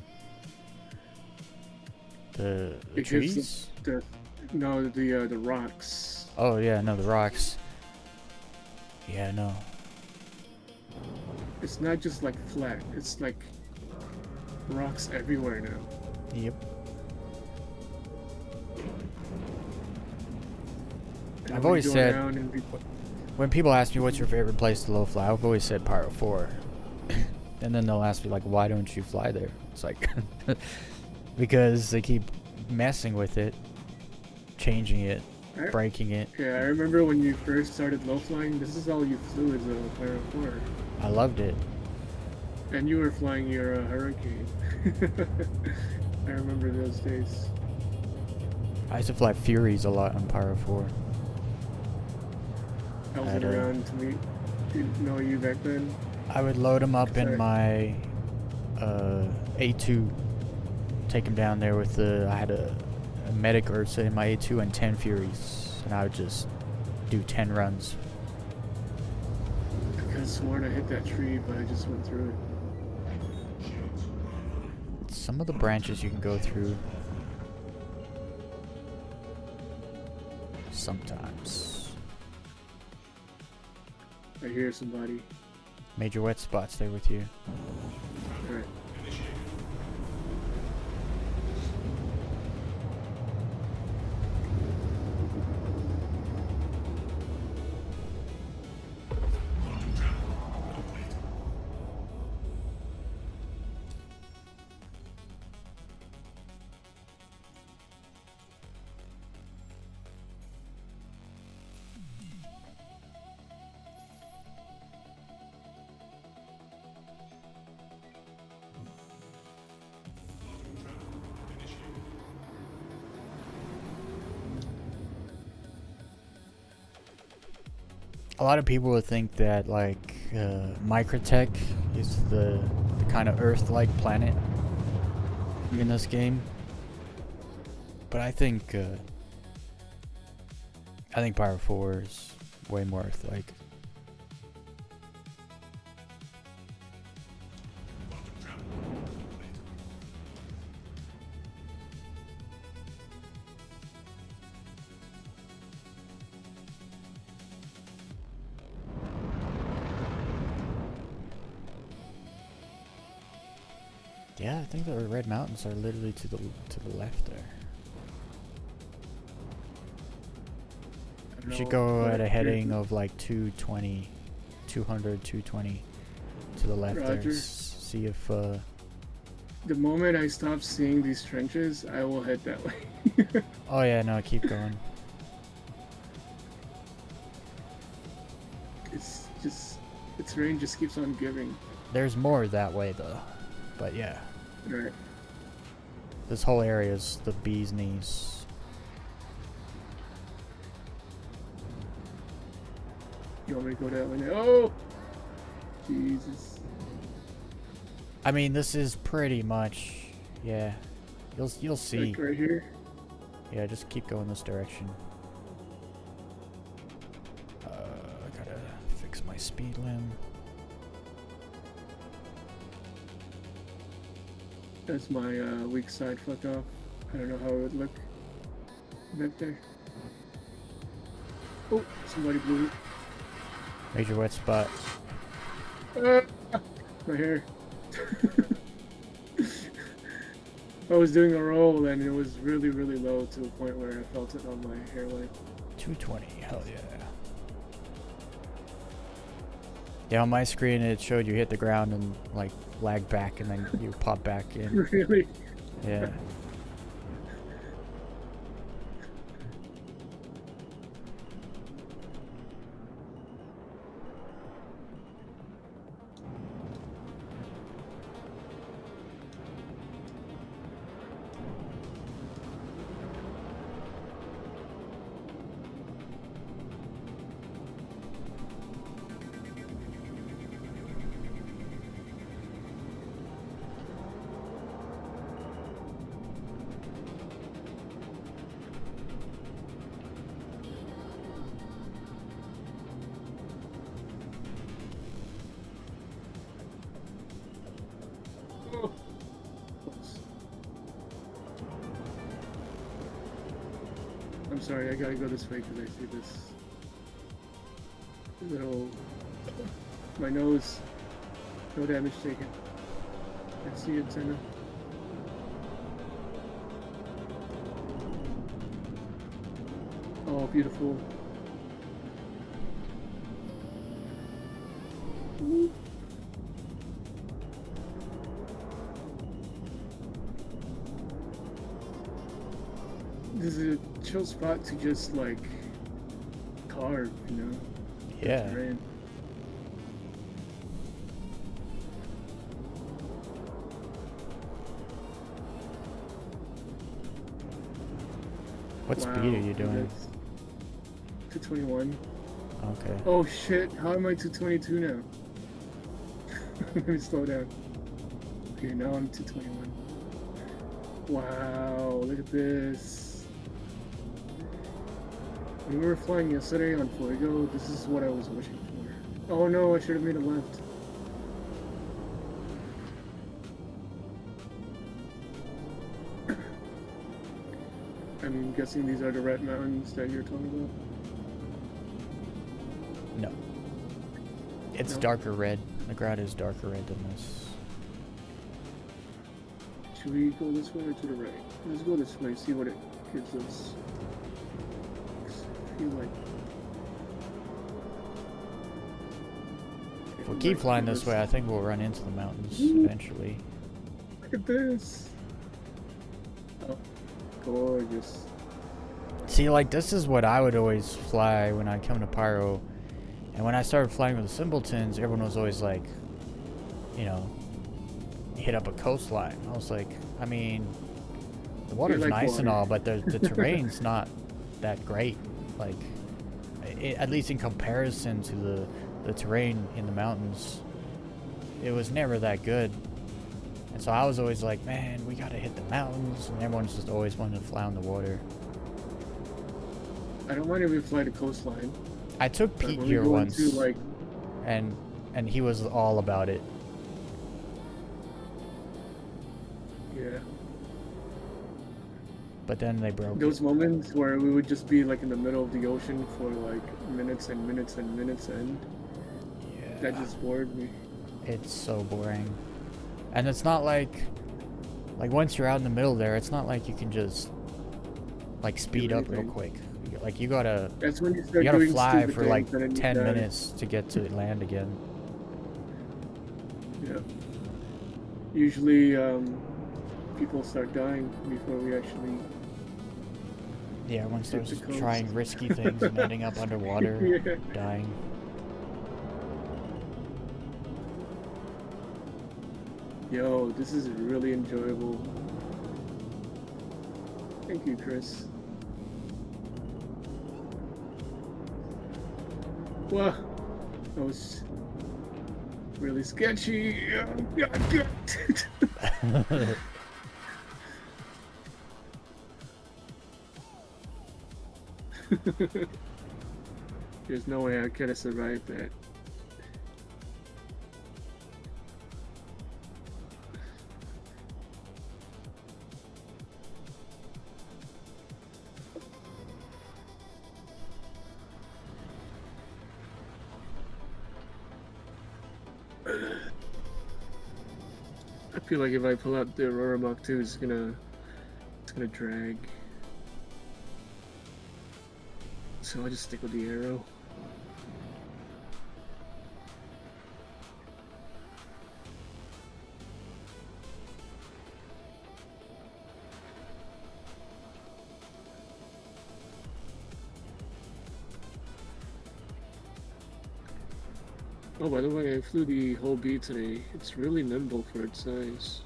Speaker 1: The
Speaker 8: It gives
Speaker 1: trees?
Speaker 8: the rocks.
Speaker 1: Oh yeah, no, the rocks. Yeah, no.
Speaker 8: It's not just like flat. It's like rocks everywhere now.
Speaker 1: Yep.
Speaker 8: And
Speaker 1: I've
Speaker 8: when
Speaker 1: always
Speaker 8: you go
Speaker 1: said-
Speaker 8: down and
Speaker 1: When people ask me what's your favorite place to low fly, I've always said Pyro 4. And then they'll ask me like, why don't you fly there? It's like, because they keep messing with it, changing it, breaking it.
Speaker 8: yeah, I remember when you first started low flying. This is all you flew as a Pyro 4,
Speaker 1: I loved it.
Speaker 8: and you were flying your Hurricane. I remember those days.
Speaker 1: I used to fly Furies a lot on Pyro 4.
Speaker 8: I wasn't
Speaker 1: I'd,
Speaker 8: around to meet didn't know you back then.
Speaker 1: I would load him up in
Speaker 8: Sorry.
Speaker 1: my A2. Take him down there with the. I had a medic Ursa in my A2 and 10 Furies, and I would just do 10 runs.
Speaker 8: I could have sworn I hit that tree, but I just went through it.
Speaker 1: Some of the branches you can go through. Sometimes.
Speaker 8: I hear somebody.
Speaker 1: Major wet spot, stay with you.
Speaker 8: Alright.
Speaker 1: A lot of people would think that like Microtech is the kind of Earth-like planet in this game, but I think Pyro 4 is way more Earth-like. Yeah, I think the red mountains are literally to the left there. We should go at a heading of like 220, 200, 220 to the left there.
Speaker 8: Roger.
Speaker 1: See if
Speaker 8: The moment I stop seeing these trenches, I will head that way.
Speaker 1: oh yeah, no, keep going.
Speaker 8: It's just, its range just keeps on giving.
Speaker 1: There's more that way though, but yeah.
Speaker 8: Right.
Speaker 1: This whole area is the bee's knees.
Speaker 8: You want me to go that way? Oh! Jesus.
Speaker 1: I mean, this is pretty much, yeah. You'll see.
Speaker 8: Like right here?
Speaker 1: Yeah, just keep going this direction. I gotta fix my speed limb.
Speaker 8: That's my weak side fuck off. I don't know how it would look back there. Oh, somebody blew it.
Speaker 1: Major wet spot.
Speaker 8: Right here. I was doing a roll and it was really, really low to the point where I felt it on my hairline.
Speaker 1: 220, hell yeah. Yeah, on my screen it showed you hit the ground and like lag back and then you pop back in.
Speaker 8: Really?
Speaker 1: Yeah.
Speaker 8: I'm sorry, I gotta go this way because I see this little... My nose. No damage taken. I see antenna. Oh, beautiful. Ooh. This is a chill spot to just like carve, you know?
Speaker 1: Yeah.
Speaker 8: Terrain.
Speaker 1: What speed are you doing?
Speaker 8: 221.
Speaker 1: Okay.
Speaker 8: Oh shit, how am I to 22 now? Let me slow down. Okay, now I'm to 21. Wow, look at this. When we were flying yesterday on Fuego, this is what I was wishing for. Oh no, I should have made a left. I'm guessing these are the red mountains that you're talking about?
Speaker 1: No. It's
Speaker 8: No?
Speaker 1: darker red. The ground is darker red than this.
Speaker 8: Should we go this way or to the right? Let's go this way, see what it gives us. I feel like...
Speaker 1: If we keep flying this way, I think we'll run into the mountains eventually.
Speaker 8: Look at this! Oh, gorgeous.
Speaker 1: See, like, this is what I would always fly when I come to Pyro. And when I started flying with the Simpletons, everyone was always like, you know, hit up a coastline. I was like, I mean, the water's
Speaker 8: like
Speaker 1: nice
Speaker 8: water.
Speaker 1: and all, but the terrain's not that great. Like, at least in comparison to the terrain in the mountains, it was never that good. And so I was always like, man, we gotta hit the mountains, and everyone's just always wanted to fly on the water.
Speaker 8: I don't mind if we fly the coastline.
Speaker 1: I took
Speaker 8: but
Speaker 1: Pete
Speaker 8: when we
Speaker 1: here
Speaker 8: go
Speaker 1: once,
Speaker 8: into, like,
Speaker 1: and he was all about it.
Speaker 8: yeah.
Speaker 1: But then they broke
Speaker 8: Those
Speaker 1: it.
Speaker 8: moments where we would just be like in the middle of the ocean for like minutes and minutes and minutes and that just bored me.
Speaker 1: It's so boring. And it's not like once you're out in the middle there, it's not like you can just like speed up real
Speaker 8: anything.
Speaker 1: quick. Like you gotta
Speaker 8: That's when you start
Speaker 1: you gotta
Speaker 8: doing
Speaker 1: fly
Speaker 8: stupid
Speaker 1: for like
Speaker 8: things and then you
Speaker 1: 10
Speaker 8: die.
Speaker 1: minutes to get to land again.
Speaker 8: Yeah. Usually, people start dying before we actually.
Speaker 1: Yeah, everyone starts
Speaker 8: the coast.
Speaker 1: trying risky things and ending up underwater,
Speaker 8: Yeah.
Speaker 1: dying.
Speaker 8: Yo, this is really enjoyable. Thank you, Chris. Wow, that was really sketchy. There's no way I could have survived that. I feel like if I pull out the Aurora Mach 2, it's gonna drag. So I just stick with the arrow. Oh, by the way, I flew the whole bee today. It's really nimble for its size.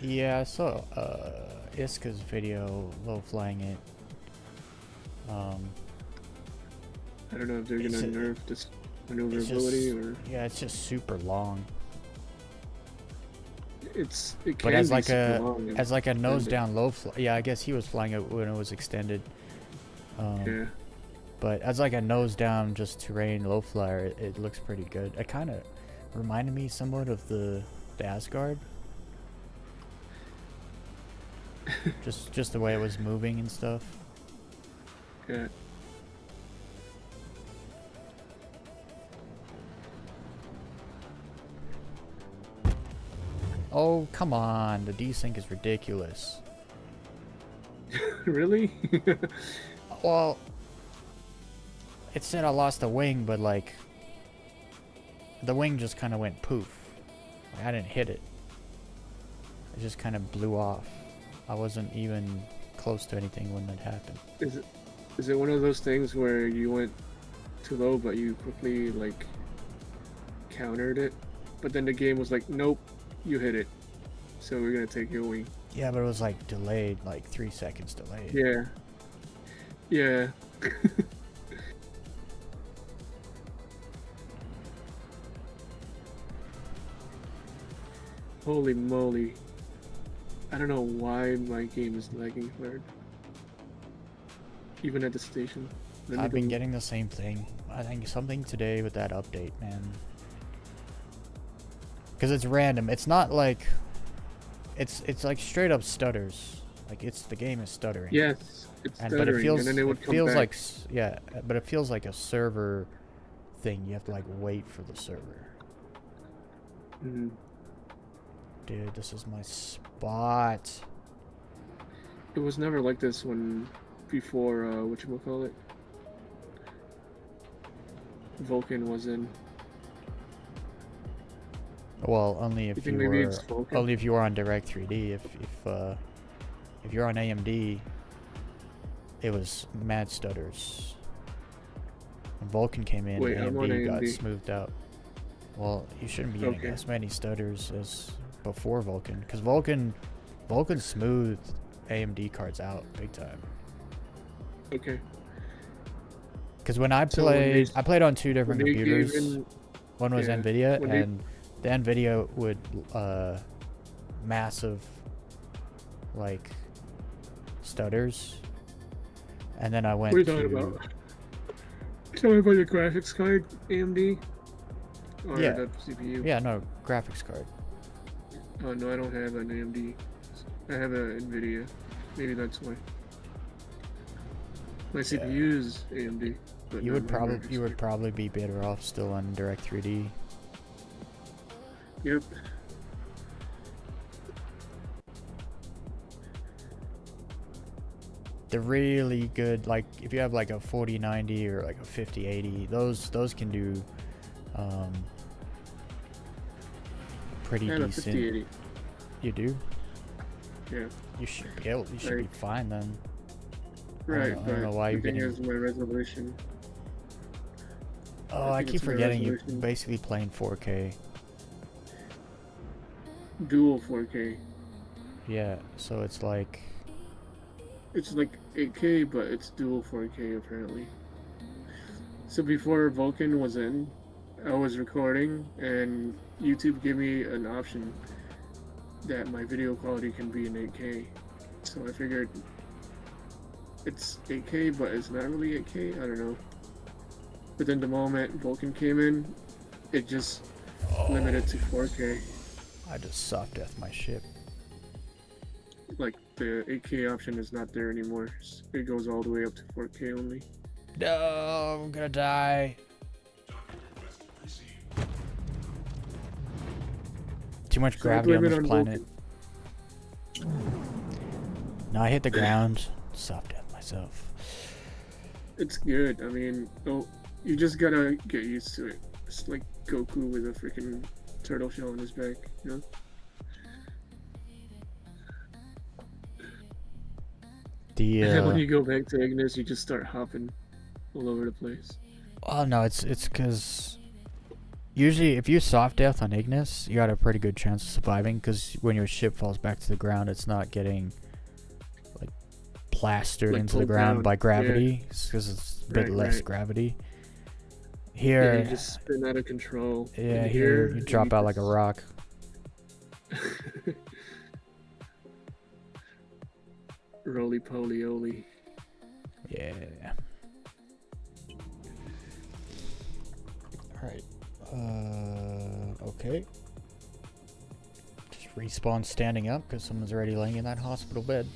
Speaker 1: Yeah, I saw Iska's video low flying it.
Speaker 8: I don't know if they're
Speaker 1: It's
Speaker 8: gonna
Speaker 1: a-
Speaker 8: nerf this
Speaker 1: It's
Speaker 8: maneuverability
Speaker 1: just,
Speaker 8: or
Speaker 1: yeah, it's just super long.
Speaker 8: it can
Speaker 1: But as
Speaker 8: be
Speaker 1: like
Speaker 8: super
Speaker 1: a
Speaker 8: long and
Speaker 1: as like a nose
Speaker 8: extended.
Speaker 1: down low fly, yeah, I guess he was flying it when it was extended.
Speaker 8: Yeah.
Speaker 1: But as like a nose down, just terrain low flyer, it looks pretty good. It kind of reminded me somewhat of the Asgard. just the way it was moving and stuff.
Speaker 8: Yeah.
Speaker 1: Oh, come on. The desync is ridiculous.
Speaker 8: Really?
Speaker 1: Well, it said I lost a wing, but like the wing just kind of went poof. Like, I didn't hit it. It just kind of blew off. I wasn't even close to anything when that happened.
Speaker 8: Is it one of those things where you went too low but you quickly like countered it, but then the game was like, nope, you hit it, so we're gonna take your wing?
Speaker 1: Yeah, but it was like delayed, like 3 seconds delayed.
Speaker 8: Yeah. Yeah. Holy moly. I don't know why my game is lagging hard. Even at the station. Let me
Speaker 1: I've been
Speaker 8: go-
Speaker 1: getting the same thing. I think something today with that update, man. Because it's random. It's not like... It's like straight up stutters. Like the game is stuttering.
Speaker 8: Yes, it's
Speaker 1: But
Speaker 8: stuttering,
Speaker 1: it feels,
Speaker 8: and then it would come
Speaker 1: feels
Speaker 8: back.
Speaker 1: like, yeah, but it feels like a server thing. You have to like wait for the server.
Speaker 8: Mhm.
Speaker 1: Dude, this is my spot.
Speaker 8: It was never like this when before whatchamacallit? Vulcan was in.
Speaker 1: Well, only
Speaker 8: You
Speaker 1: if
Speaker 8: think
Speaker 1: you
Speaker 8: maybe
Speaker 1: were
Speaker 8: it's Vulcan?
Speaker 1: only if you were on Direct 3D. If you're on AMD, it was mad stutters. When Vulcan came in,
Speaker 8: Wait, I'm on
Speaker 1: AMD got
Speaker 8: AMD.
Speaker 1: smoothed out. Well, you shouldn't be getting
Speaker 8: Okay.
Speaker 1: as many stutters as before Vulcan, because Vulcan smoothed AMD cards out big time.
Speaker 8: Okay.
Speaker 1: Because when I
Speaker 8: So when they-
Speaker 1: played on two different
Speaker 8: when they gave
Speaker 1: computers.
Speaker 8: in-
Speaker 1: One was
Speaker 8: yeah,
Speaker 1: NVIDIA,
Speaker 8: when they-
Speaker 1: and the NVIDIA would massive like stutters, and then I went
Speaker 8: What are you talking
Speaker 1: to
Speaker 8: about? Tell me about your graphics card, AMD? Or
Speaker 1: Yeah.
Speaker 8: the CPU?
Speaker 1: yeah, no, graphics card.
Speaker 8: Oh no, I don't have an AMD. I have a NVIDIA. Maybe that's why. My CPU is AMD. But
Speaker 1: You
Speaker 8: not
Speaker 1: would
Speaker 8: my
Speaker 1: probably
Speaker 8: graphics card.
Speaker 1: be better off still on Direct 3D.
Speaker 8: Yep.
Speaker 1: The really good, like if you have like a 4090 or like a 5080, those can do pretty
Speaker 8: I have a
Speaker 1: decent.
Speaker 8: 5080.
Speaker 1: You do?
Speaker 8: Yeah.
Speaker 1: You should be able. You should be
Speaker 8: Like-
Speaker 1: fine then.
Speaker 8: Right,
Speaker 1: I don't
Speaker 8: but
Speaker 1: know why
Speaker 8: the
Speaker 1: you're
Speaker 8: thing
Speaker 1: getting.
Speaker 8: is my resolution.
Speaker 1: Oh, I
Speaker 8: think
Speaker 1: keep
Speaker 8: it's my
Speaker 1: forgetting you're
Speaker 8: resolution.
Speaker 1: basically playing 4K.
Speaker 8: Dual 4K.
Speaker 1: Yeah, so it's like
Speaker 8: It's like 8K, but it's dual 4K apparently. So before Vulcan was in, I was recording, and YouTube gave me an option that my video quality can be in 8K. So I figured it's 8K, but it's not really 8K. I don't know. But then the moment Vulcan came in, it just limited to 4K.
Speaker 1: I just soft death my ship.
Speaker 8: Like the 8K option is not there anymore. It goes all the way up to 4K only.
Speaker 1: No, I'm gonna die. Too much
Speaker 8: So I
Speaker 1: gravity on
Speaker 8: blame it
Speaker 1: this
Speaker 8: on
Speaker 1: planet. No, I hit the ground. Soft death myself.
Speaker 8: It's good. I mean, oh, you just gotta get used to it. It's like Goku with a freaking turtle shell on his back, you know?
Speaker 1: The
Speaker 8: And then when you go back to Ignis, you just start hopping all over the place.
Speaker 1: oh no, it's because usually if you soft death on Ignis, you got a pretty good chance of surviving. Because when your ship falls back to the ground, it's not getting like plastered
Speaker 8: Like
Speaker 1: into the
Speaker 8: pulled
Speaker 1: ground
Speaker 8: down,
Speaker 1: by
Speaker 8: yeah.
Speaker 1: gravity, because it's a bit
Speaker 8: Right,
Speaker 1: less
Speaker 8: right.
Speaker 1: gravity.
Speaker 8: Yeah,
Speaker 1: Here,
Speaker 8: you just spin out of control.
Speaker 1: yeah,
Speaker 8: And
Speaker 1: here you drop out like a
Speaker 8: just-
Speaker 1: rock.
Speaker 8: Roly poly oly.
Speaker 1: Yeah. Alright. Okay. Just respawn standing up because someone's already laying in that hospital bed.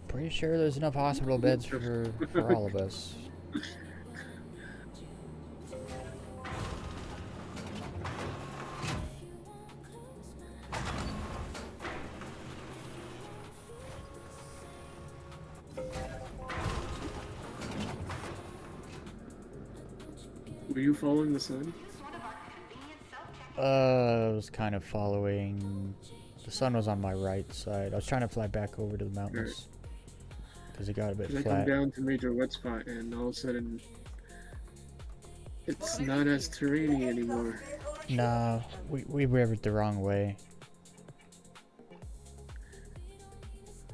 Speaker 1: Pretty sure there's enough hospital beds for all of us.
Speaker 8: Were you following the sun?
Speaker 1: I was kind of following. The sun was on my right side. I was trying to fly back over to the mountains because it got a bit
Speaker 8: 'Cause I come
Speaker 1: flat.
Speaker 8: down to major wet spot, and all of a sudden, it's not as terrainy anymore.
Speaker 1: Nah, we were the wrong way.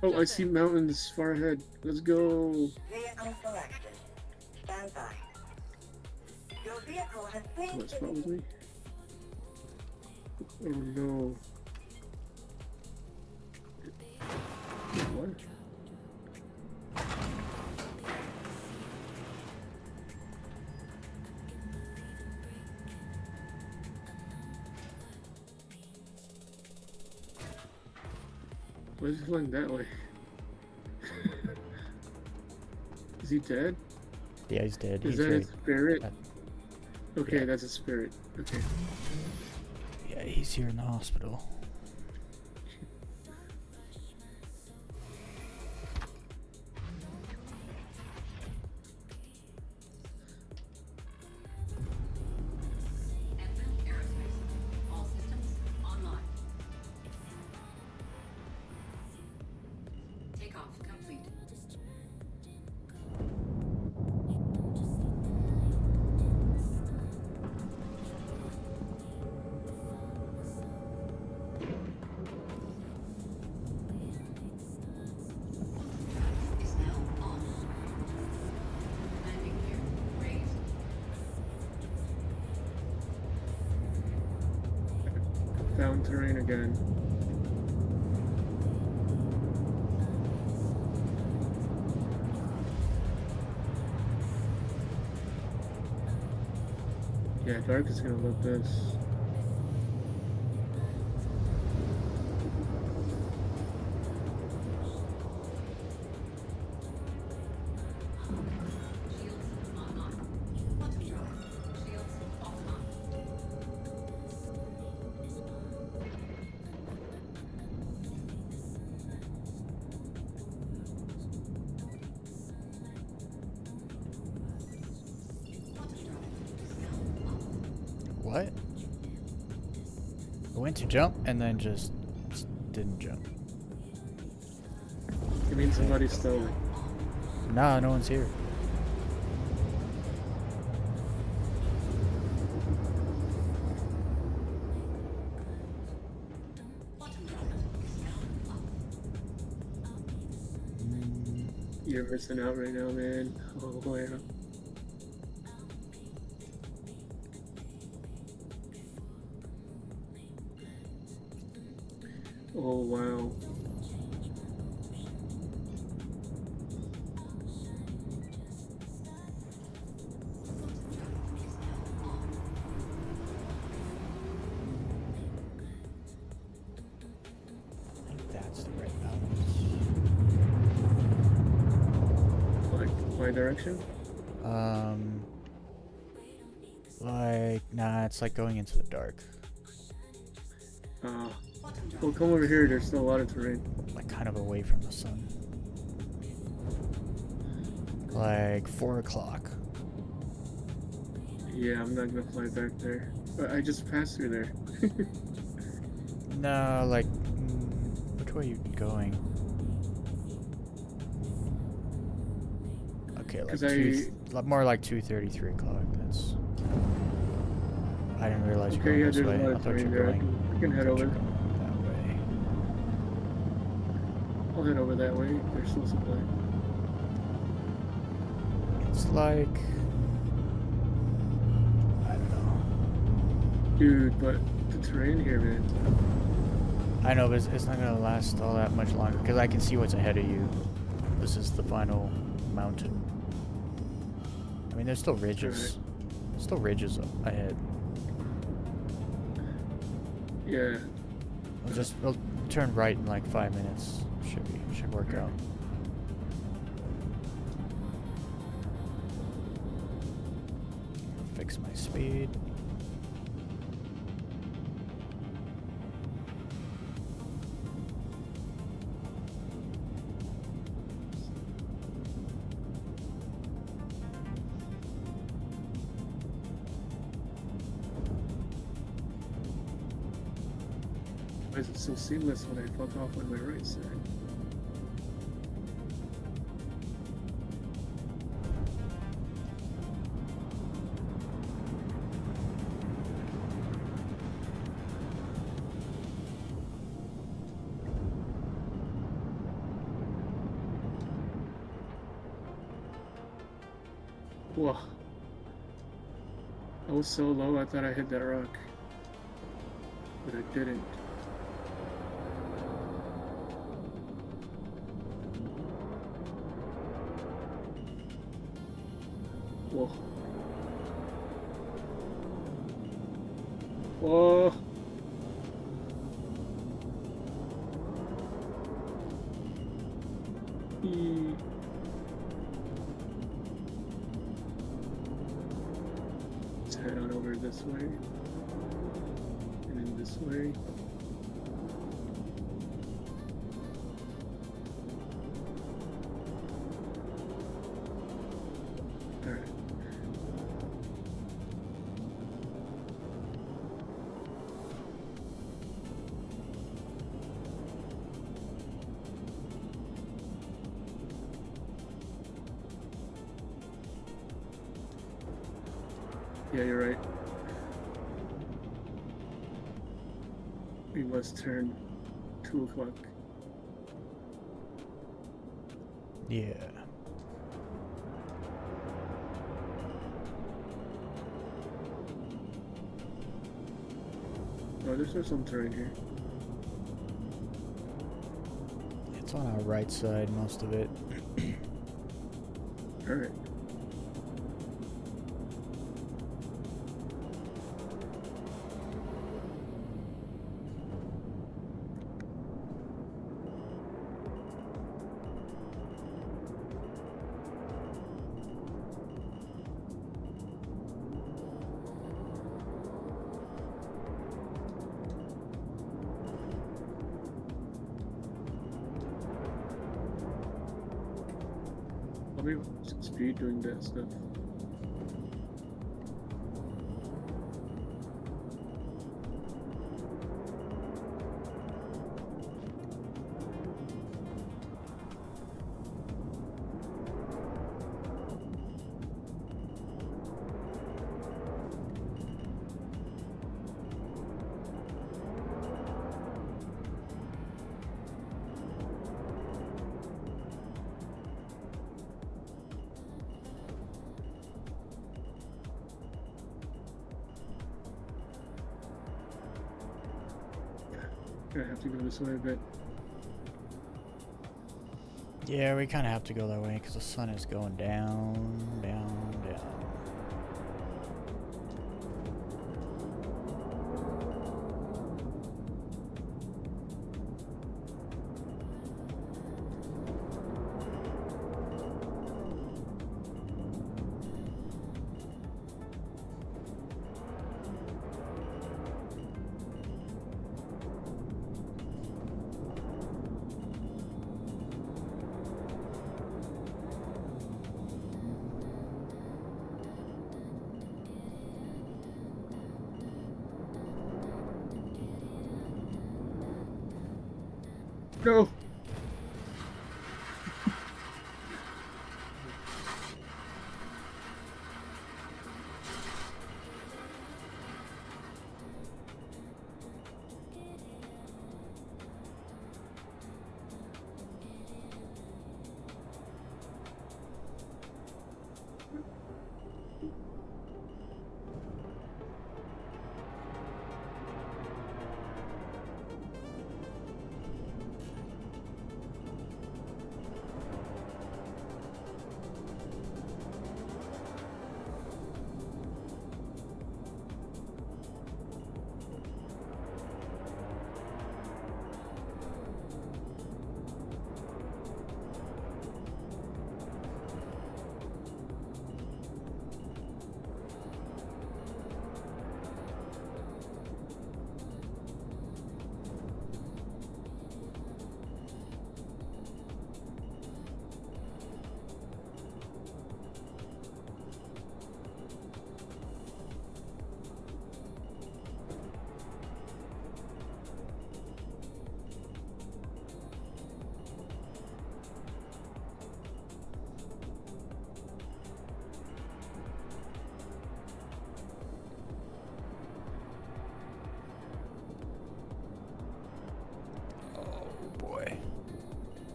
Speaker 8: Oh, I see mountains far ahead. Let's go.
Speaker 6: Vehicle selected. Stand by. Your vehicle has been
Speaker 8: What spot was me? Oh no. What? Why is he flying that way? Is he dead?
Speaker 1: Yeah, he's dead.
Speaker 8: Is
Speaker 1: He's
Speaker 8: that a
Speaker 1: right.
Speaker 8: spirit? Okay,
Speaker 1: yeah.
Speaker 8: that's a spirit. Okay.
Speaker 1: Yeah, he's here in the hospital.
Speaker 5: Advent Aerospace. All systems online. Takeoff complete. Is now on. Landing gear raised.
Speaker 8: Found terrain again. Yeah, dark is gonna look this.
Speaker 5: Shields online. Quantum drive. Shields offline. Quantum drive is now off.
Speaker 1: What? I went to jump and then just didn't jump.
Speaker 8: You mean somebody stole it?
Speaker 1: Nah, no one's here.
Speaker 5: Quantum drive is now off.
Speaker 8: You're missing out right now, man. Oh, yeah. Oh, wow.
Speaker 1: I think that's the right balance.
Speaker 8: Like, my direction?
Speaker 1: Like, nah, it's like going into the dark.
Speaker 8: Well, come over here. There's still a lot of terrain.
Speaker 1: Like, kind of away from the sun. Like, 4 o'clock.
Speaker 8: Yeah, I'm not gonna fly back there. But I just passed through there.
Speaker 1: No, like, which way are you going? Okay, like
Speaker 8: 'Cause
Speaker 1: more like 2:30, 3 o'clock. That's. I didn't realize you were
Speaker 8: Okay,
Speaker 1: going
Speaker 8: yeah,
Speaker 1: this
Speaker 8: there's a
Speaker 1: way.
Speaker 8: lot
Speaker 1: I
Speaker 8: of
Speaker 1: thought you
Speaker 8: terrain
Speaker 1: were
Speaker 8: there.
Speaker 1: going.
Speaker 8: I can head
Speaker 1: I thought you
Speaker 8: over.
Speaker 1: were going that way.
Speaker 8: I'll head over that way. There's still supply.
Speaker 1: It's like. I don't know.
Speaker 8: Dude, but the terrain here, man.
Speaker 1: I know, but it's not gonna last all that much longer because I can see what's ahead of you. This is the final mountain. I mean, there's still ridges.
Speaker 8: Right.
Speaker 1: Still ridges up ahead.
Speaker 8: Yeah.
Speaker 1: We'll turn right in like 5 minutes. Should work out. Fix my speed.
Speaker 8: Why is it so seamless when I fuck off on my right side? Whoa. I was so low, I thought I hit that rock. but I didn't. Whoa. Whoa. E. Let's head on over this way. And then this way. Alright. Yeah, you're right. We must turn 2 o'clock.
Speaker 1: Yeah.
Speaker 8: Oh, there's still some terrain here.
Speaker 1: It's on our right side, most of it.
Speaker 8: Alright. I'll be speed doing that stuff. I have to go this way a bit.
Speaker 1: Yeah, we kind of have to go that way because the sun is going down, down, down.
Speaker 8: No!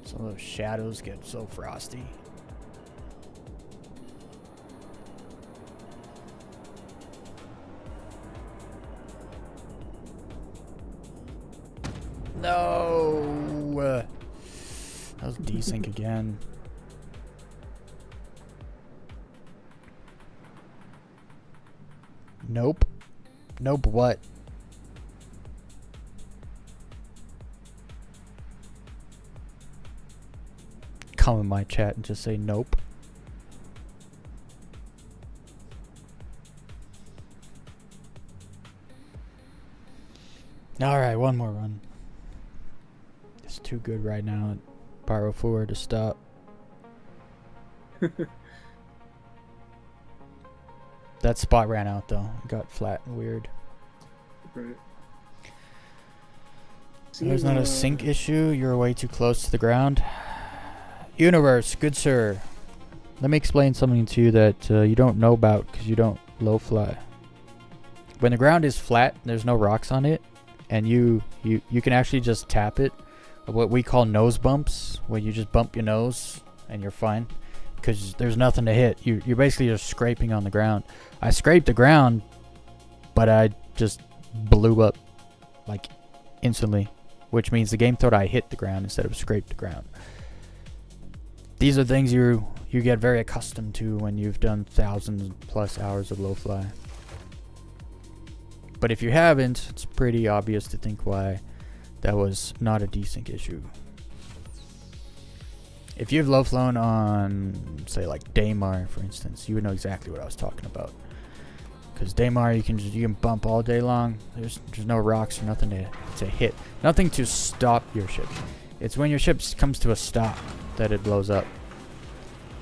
Speaker 1: Some of those shadows get so frosty. No. That was desync again. Nope. Nope. What? Come in my chat and just say nope. Alright, one more run. It's too good right now at Pyro 4 to stop. That spot ran out though. It got flat and weird.
Speaker 8: Right.
Speaker 1: There's not a sync issue. You're way too close to the ground. Universe, good sir. Let me explain something to you that you don't know about because you don't low fly. When the ground is flat, there's no rocks on it, and you can actually just tap it. What we call nose bumps, where you just bump your nose and you're fine because there's nothing to hit. You're basically just scraping on the ground. I scraped the ground, but I just blew up like instantly, which means the game thought I hit the ground instead of scraped the ground. These are things you get very accustomed to when you've done thousands plus hours of low fly. But if you haven't, it's pretty obvious to think why that was not a desync issue. If you've low flown on, say, like Daymar, for instance, you would know exactly what I was talking about. Because Daymar, you can bump all day long. There's no rocks or nothing to hit, nothing to stop your ship. It's when your ship comes to a stop that it blows up.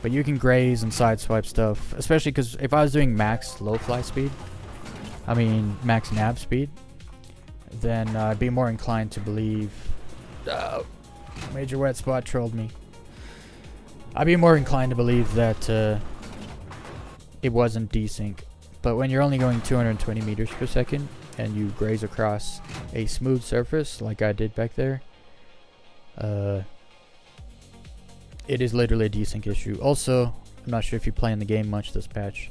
Speaker 1: But you can graze and sideswipe stuff, especially because if I was doing max low fly speed, I mean max nav speed, then I'd be more inclined to believe... Major wet spot trolled me. I'd be more inclined to believe that it wasn't desync. But when you're only going 220 meters per second and you graze across a smooth surface like I did back there, it is literally a desync issue. Also, I'm not sure if you play in the game much this patch.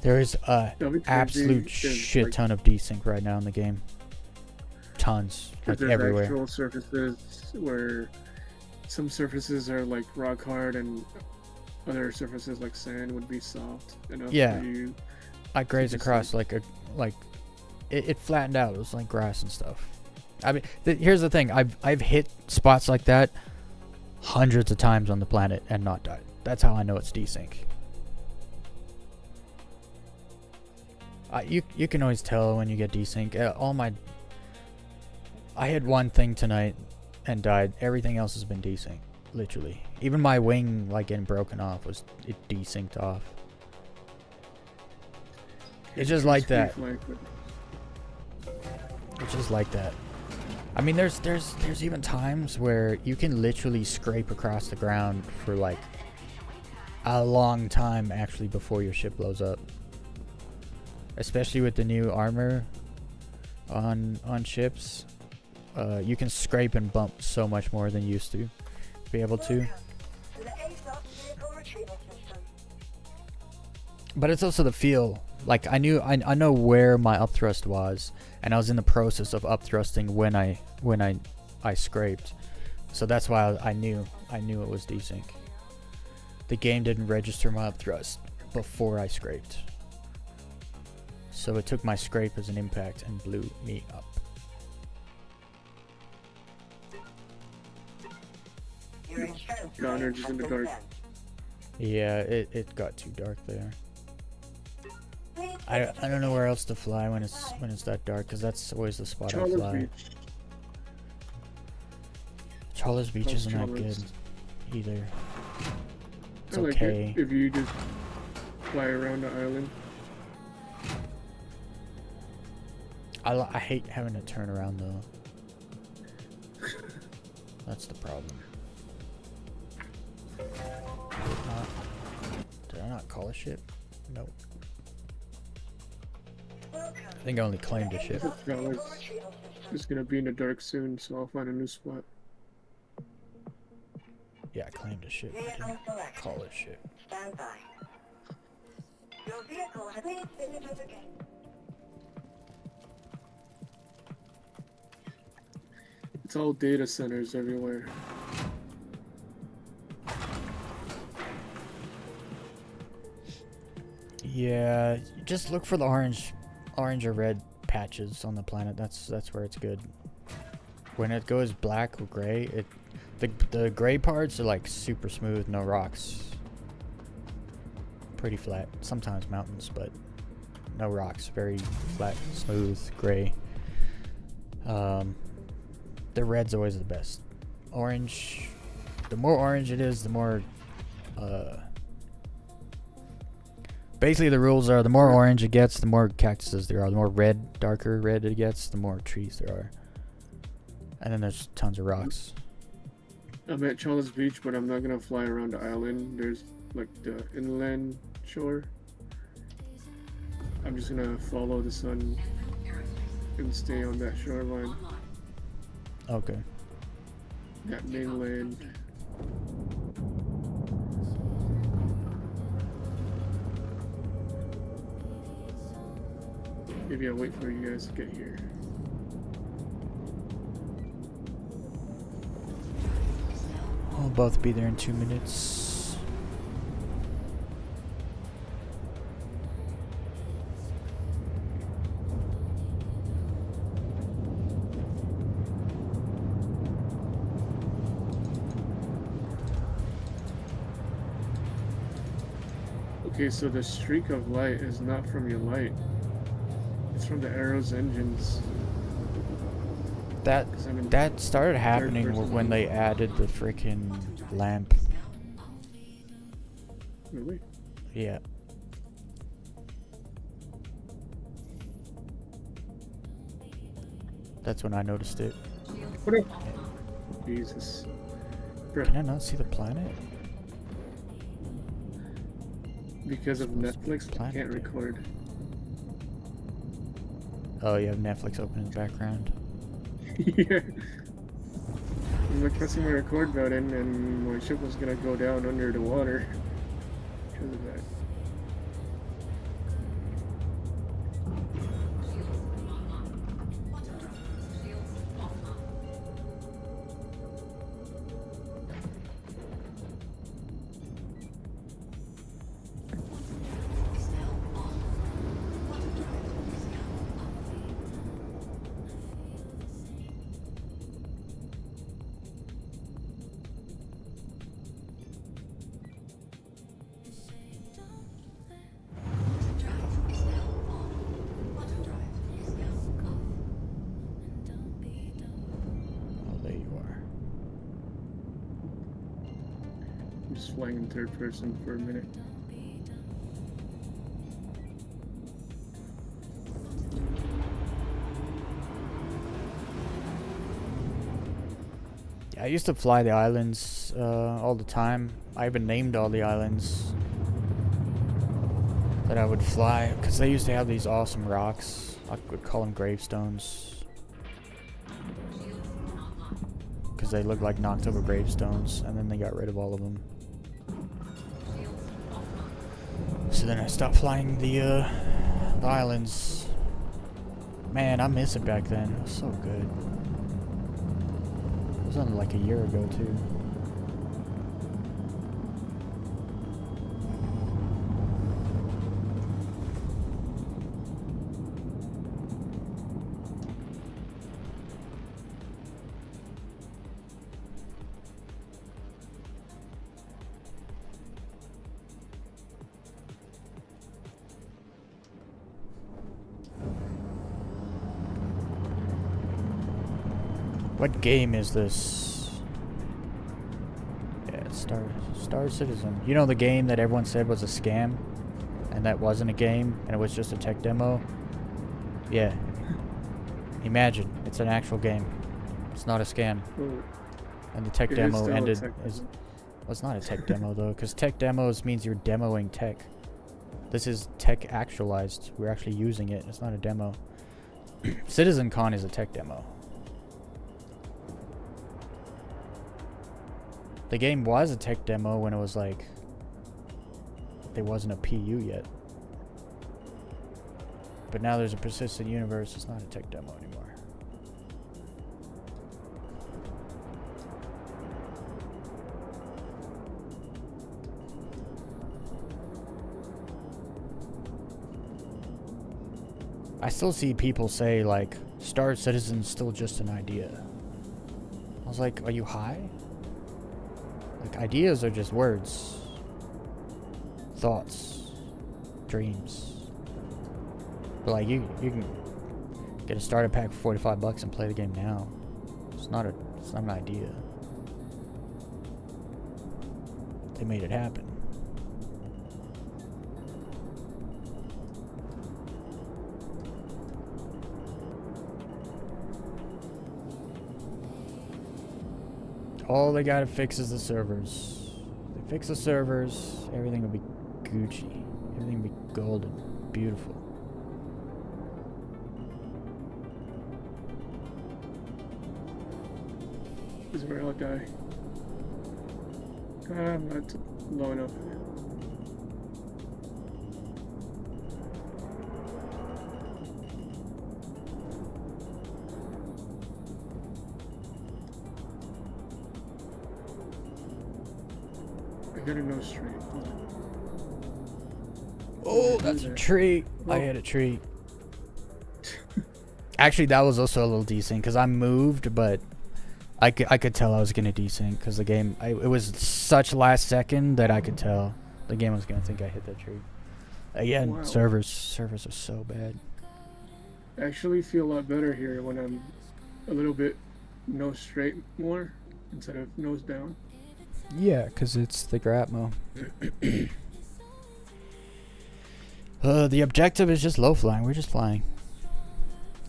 Speaker 1: There is a absolute shit ton of desync right now in the game. Tons, like
Speaker 8: there's
Speaker 1: everywhere.
Speaker 8: Actual surfaces where some surfaces are like rock hard and other surfaces like sand would be soft enough
Speaker 1: Yeah,
Speaker 8: for you.
Speaker 1: I grazed across like it flattened out. It was like grass and stuff. I mean, here's the thing. I've hit spots like that hundreds of times on the planet and not died. That's how I know it's desync. You can always tell when you get desync. I had one thing tonight and died. Everything else has been desync, literally. Even my wing, like getting broken off, it desynced off. It's just like that. It's just like that. I mean, there's even times where you can literally scrape across the ground for like a long time actually before your ship blows up. Especially with the new armor on ships, you can scrape and bump so much more than you used to be able to. But it's also the feel. Like I know where my upthrust was, and I was in the process of upthrusting when I scraped. So that's why I knew it was desync. The game didn't register my upthrust before I scraped. So it took my scrape as an impact and blew me up.
Speaker 8: Gunner just in the dark.
Speaker 1: Yeah, it got too dark there. I don't know where else to fly when it's that dark, because that's always the spot I fly. Chola's Beach isn't that good either. It's okay.
Speaker 8: If you just fly around the island.
Speaker 1: I hate having to turn around though. That's the problem. Did I not call a ship? Nope. I think I only claimed a ship.
Speaker 8: It's gonna be in the dark soon, so I'll find a new spot.
Speaker 1: Yeah, I claimed a ship. I didn't call it ship.
Speaker 6: Stand by. Your vehicle has been visited again.
Speaker 8: It's all data centers everywhere.
Speaker 1: Yeah, just look for the orange or red patches on the planet. That's where it's good. When it goes black or gray, the gray parts are like super smooth, no rocks. Pretty flat. Sometimes mountains, but no rocks. Very flat, smooth, gray. The red's always the best. Orange, the more orange it is, the more basically the rules are the more orange it gets, the more cactuses there are. The more red, darker red it gets, the more trees there are. And then there's tons of rocks.
Speaker 8: I'm at Chala's Beach, but I'm not gonna fly around the island. There's like the inland shore. I'm just gonna follow the sun and stay on that shoreline.
Speaker 1: Okay.
Speaker 8: That mainland. Maybe I'll wait for you guys to get here.
Speaker 1: We'll both be there in 2 minutes.
Speaker 8: Okay, so the streak of light is not from your light. It's from the arrow's engines.
Speaker 1: That started happening when they added the freaking lamp.
Speaker 8: Really?
Speaker 1: Yeah. That's when I noticed it.
Speaker 8: What up? Jesus. Bruh.
Speaker 1: Can I not see the planet?
Speaker 8: Because of Netflix, I
Speaker 1: Planet
Speaker 8: can't
Speaker 1: there.
Speaker 8: record.
Speaker 1: Oh, you have Netflix open in the background.
Speaker 8: Yeah. I'm like pressing my record button and my ship was gonna go down under the water because of that. Flying in third person for a minute.
Speaker 1: Yeah, I used to fly the islands all the time. I even named all the islands that I would fly because they used to have these awesome rocks. I would call them gravestones because they look like knocked over gravestones, and then they got rid of all of them. So then I stopped flying the islands. Man, I miss it back then. It was so good. It was only like a year ago too. What game is this? Yeah, it's Star Citizen. You know the game that everyone said was a scam? And that wasn't a game, and it was just a tech demo? Yeah. Imagine, it's an actual game. It's not a scam. And the tech demo ended... Well, it's not a tech demo though, because tech demos means you're demoing tech. This is tech actualized. We're actually using it. It's not a demo. CitizenCon is a tech demo. The game was a tech demo when it was like, there wasn't a PU yet. But now there's a persistent universe, it's not a tech demo anymore. I still see people say, like, Star Citizen's still just an idea. I was like, are you high? Like, ideas are just words. Thoughts. Dreams. But, like, you can get a starter pack for $45 and play the game now. It's not an idea. They made it happen. All they gotta fix is the servers. If they fix the servers, everything will be Gucci. Everything will be golden. Beautiful.
Speaker 8: This is where I'll die. I'm not low enough. I got a no straight.
Speaker 1: Oh, that's a treat. I hit a treat. Actually, that was also a little decent because I moved, but I could tell I was gonna desync because the game it was such last second that I could tell the game was gonna think I hit that tree. Again,
Speaker 8: Wow.
Speaker 1: servers are so bad.
Speaker 8: I actually feel a lot better here when I'm a little bit nose straight more instead of nose down.
Speaker 1: Yeah, because it's the Gratmo. The objective is just low flying. We're just flying.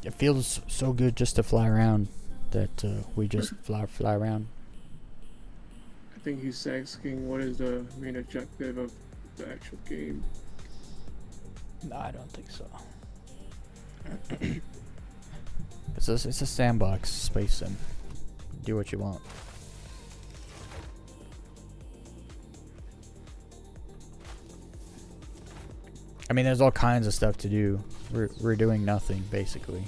Speaker 1: It feels so good just to fly around that we just fly around.
Speaker 8: I think he's asking what is the main objective of the actual game.
Speaker 1: No, I don't think so. It's a sandbox space sim. Do what you want. I mean, there's all kinds of stuff to do. We're doing nothing, basically.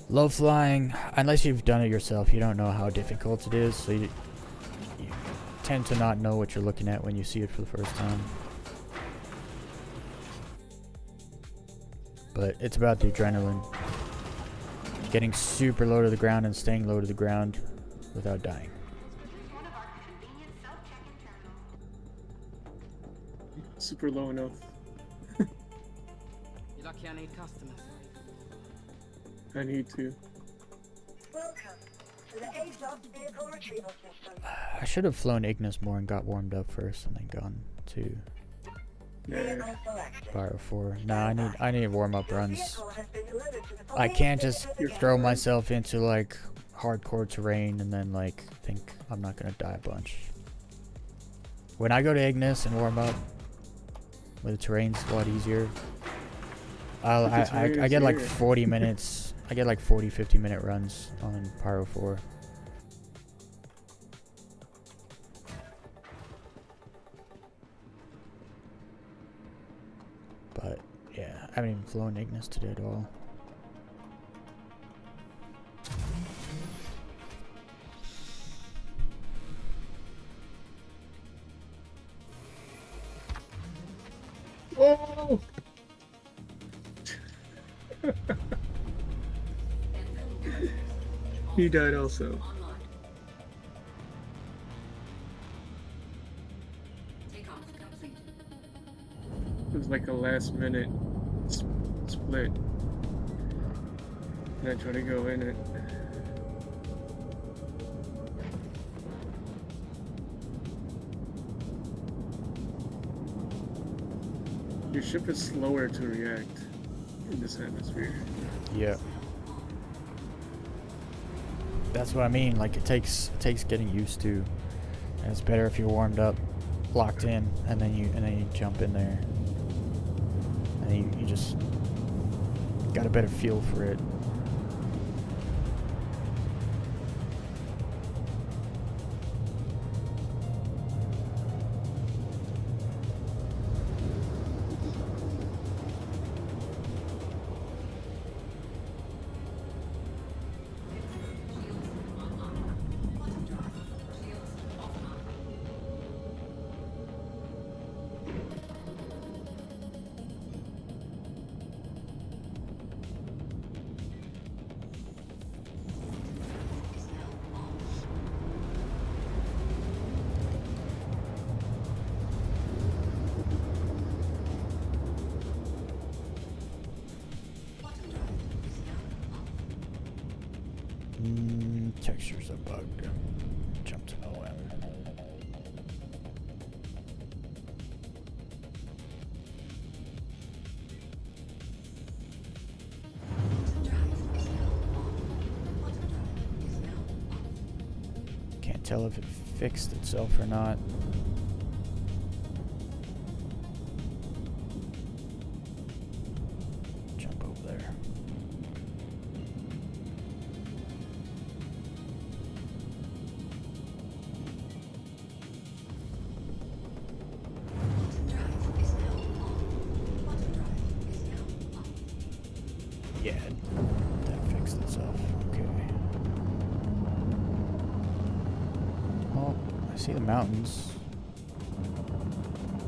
Speaker 1: Low flying, unless you've done it yourself, you don't know how difficult it is, so you tend to not know what you're looking at when you see it for the first time. But it's about the adrenaline. Getting super low to the ground and staying low to the ground without dying.
Speaker 8: Super low enough.
Speaker 9: You're lucky I need customers.
Speaker 8: I need to.
Speaker 6: Welcome to the HOSAS vehicle retrieval system.
Speaker 1: I should have flown Ignis more and got warmed up first and then gone to
Speaker 8: Yeah.
Speaker 6: Vehicle selected.
Speaker 1: Pyro 4. Nah, I need warm up
Speaker 6: Your
Speaker 1: runs.
Speaker 6: vehicle has been delivered to the
Speaker 1: I
Speaker 6: following
Speaker 1: can't just
Speaker 6: certificate
Speaker 1: throw
Speaker 6: room.
Speaker 1: myself into like hardcore terrain and then like think I'm not gonna die a bunch. When I go to Ignis and warm up, where the terrain's a lot easier, I get like 40 minutes. I get like 40-50 minute runs on Pyro 4. But yeah, I haven't even flown Ignis today at all.
Speaker 8: Oh! He died also. It was like a last minute split. And I tried to go in it. Your ship is slower to react in this atmosphere.
Speaker 1: Yeah. That's what I mean. Like it takes getting used to. And it's better if you're warmed up, locked in, and then you jump in there. And then you just got a better feel for it. Textures are bugged. Jump to OM. Can't tell if it fixed itself or not. Jump over there. Yeah, that fixed itself. Okay. Well, I see the mountains.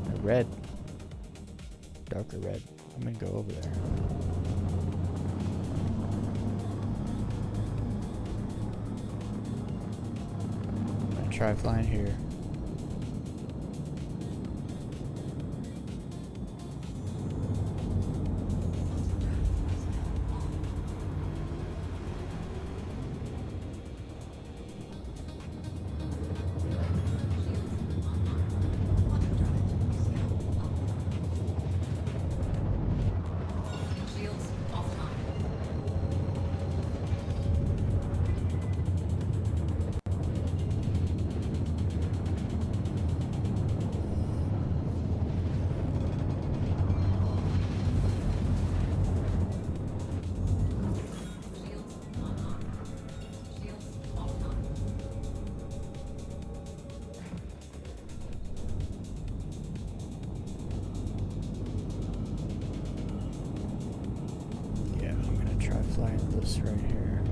Speaker 1: They're red. Darker red. I'm gonna go over there. I'm gonna try flying here. Flying this right here.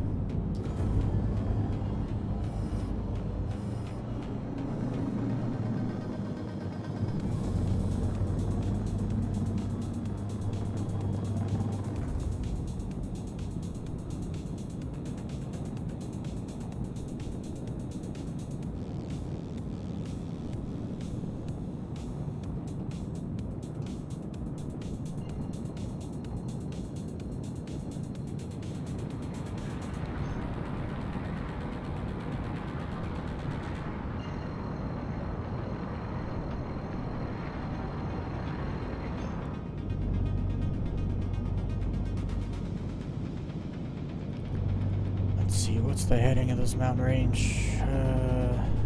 Speaker 1: See, what's the heading of this mountain range?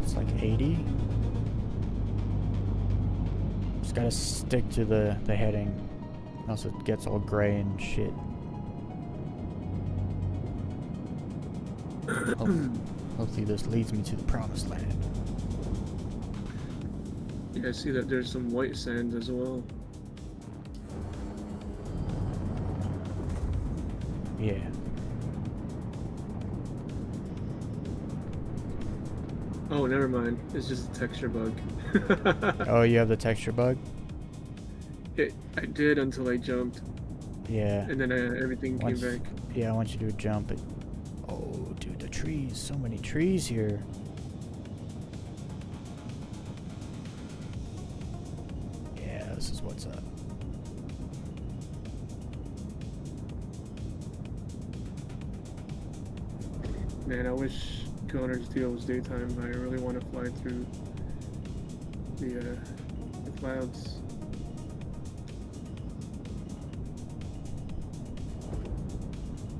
Speaker 1: It's like 80. Just gotta stick to the heading, else it gets all gray and shit. Hopefully this leads me to the promised land.
Speaker 8: Yeah, I see that there's some white sand as well.
Speaker 1: Yeah.
Speaker 8: Oh, never mind. It's just a texture bug.
Speaker 1: Oh, you have the texture bug?
Speaker 8: I did until I jumped.
Speaker 1: Yeah.
Speaker 8: And then everything came back.
Speaker 1: Yeah, once you do a jump, it... Oh, dude, the trees. So many trees here. Yeah, this is what's up.
Speaker 8: Man, I wish Gunner's deal was daytime. I really want to fly through the clouds.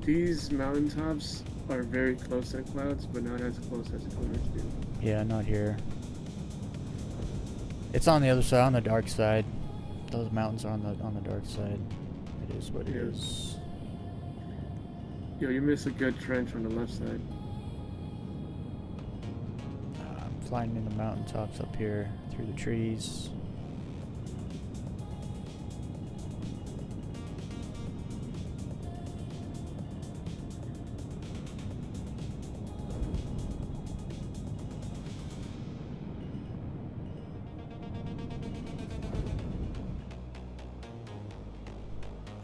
Speaker 8: These mountaintops are very close to clouds, but not as close as Gunner's do.
Speaker 1: Yeah, not here. It's on the other side, on the dark side. Those mountains are on the dark side. It is what it is.
Speaker 8: Yo, you missed a good trench on the left side.
Speaker 1: I'm flying in the mountaintops up here through the trees.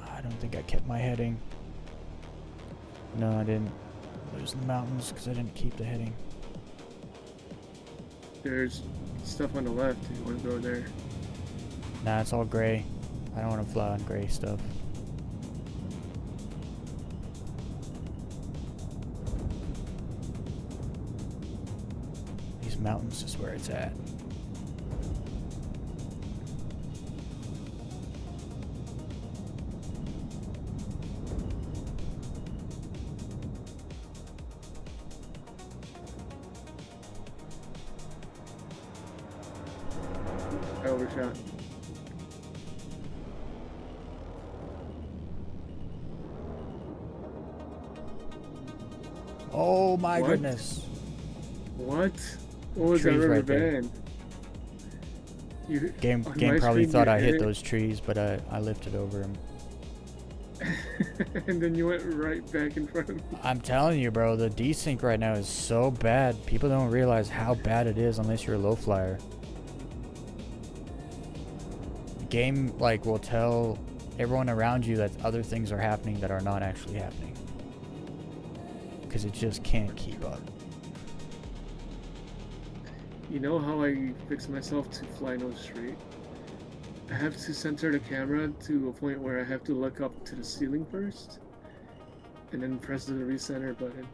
Speaker 1: I don't think I kept my heading. No, I didn't. Lose the mountains because I didn't keep the heading.
Speaker 8: There's stuff on the left if you want to go there.
Speaker 1: Nah, it's all gray. I don't want to fly on gray stuff. mountains is where it's at.
Speaker 8: I overshot.
Speaker 1: Oh my
Speaker 8: What?
Speaker 1: goodness.
Speaker 8: What? What was that
Speaker 1: Trees
Speaker 8: rubber
Speaker 1: right there.
Speaker 8: band? You,
Speaker 1: Game
Speaker 8: on
Speaker 1: game
Speaker 8: my
Speaker 1: probably
Speaker 8: screen,
Speaker 1: thought
Speaker 8: you
Speaker 1: I hit
Speaker 8: it,
Speaker 1: those trees, but I lifted over him.
Speaker 8: and then you went right back in front of me.
Speaker 1: I'm telling you, bro, the desync right now is so bad. People don't realize how bad it is unless you're a low flyer. Game like will tell everyone around you that other things are happening that are not actually happening. Because it just can't keep up.
Speaker 8: You know how I fix myself to fly nose straight? I have to center the camera to a point where I have to look up to the ceiling first, and then press the recenter button.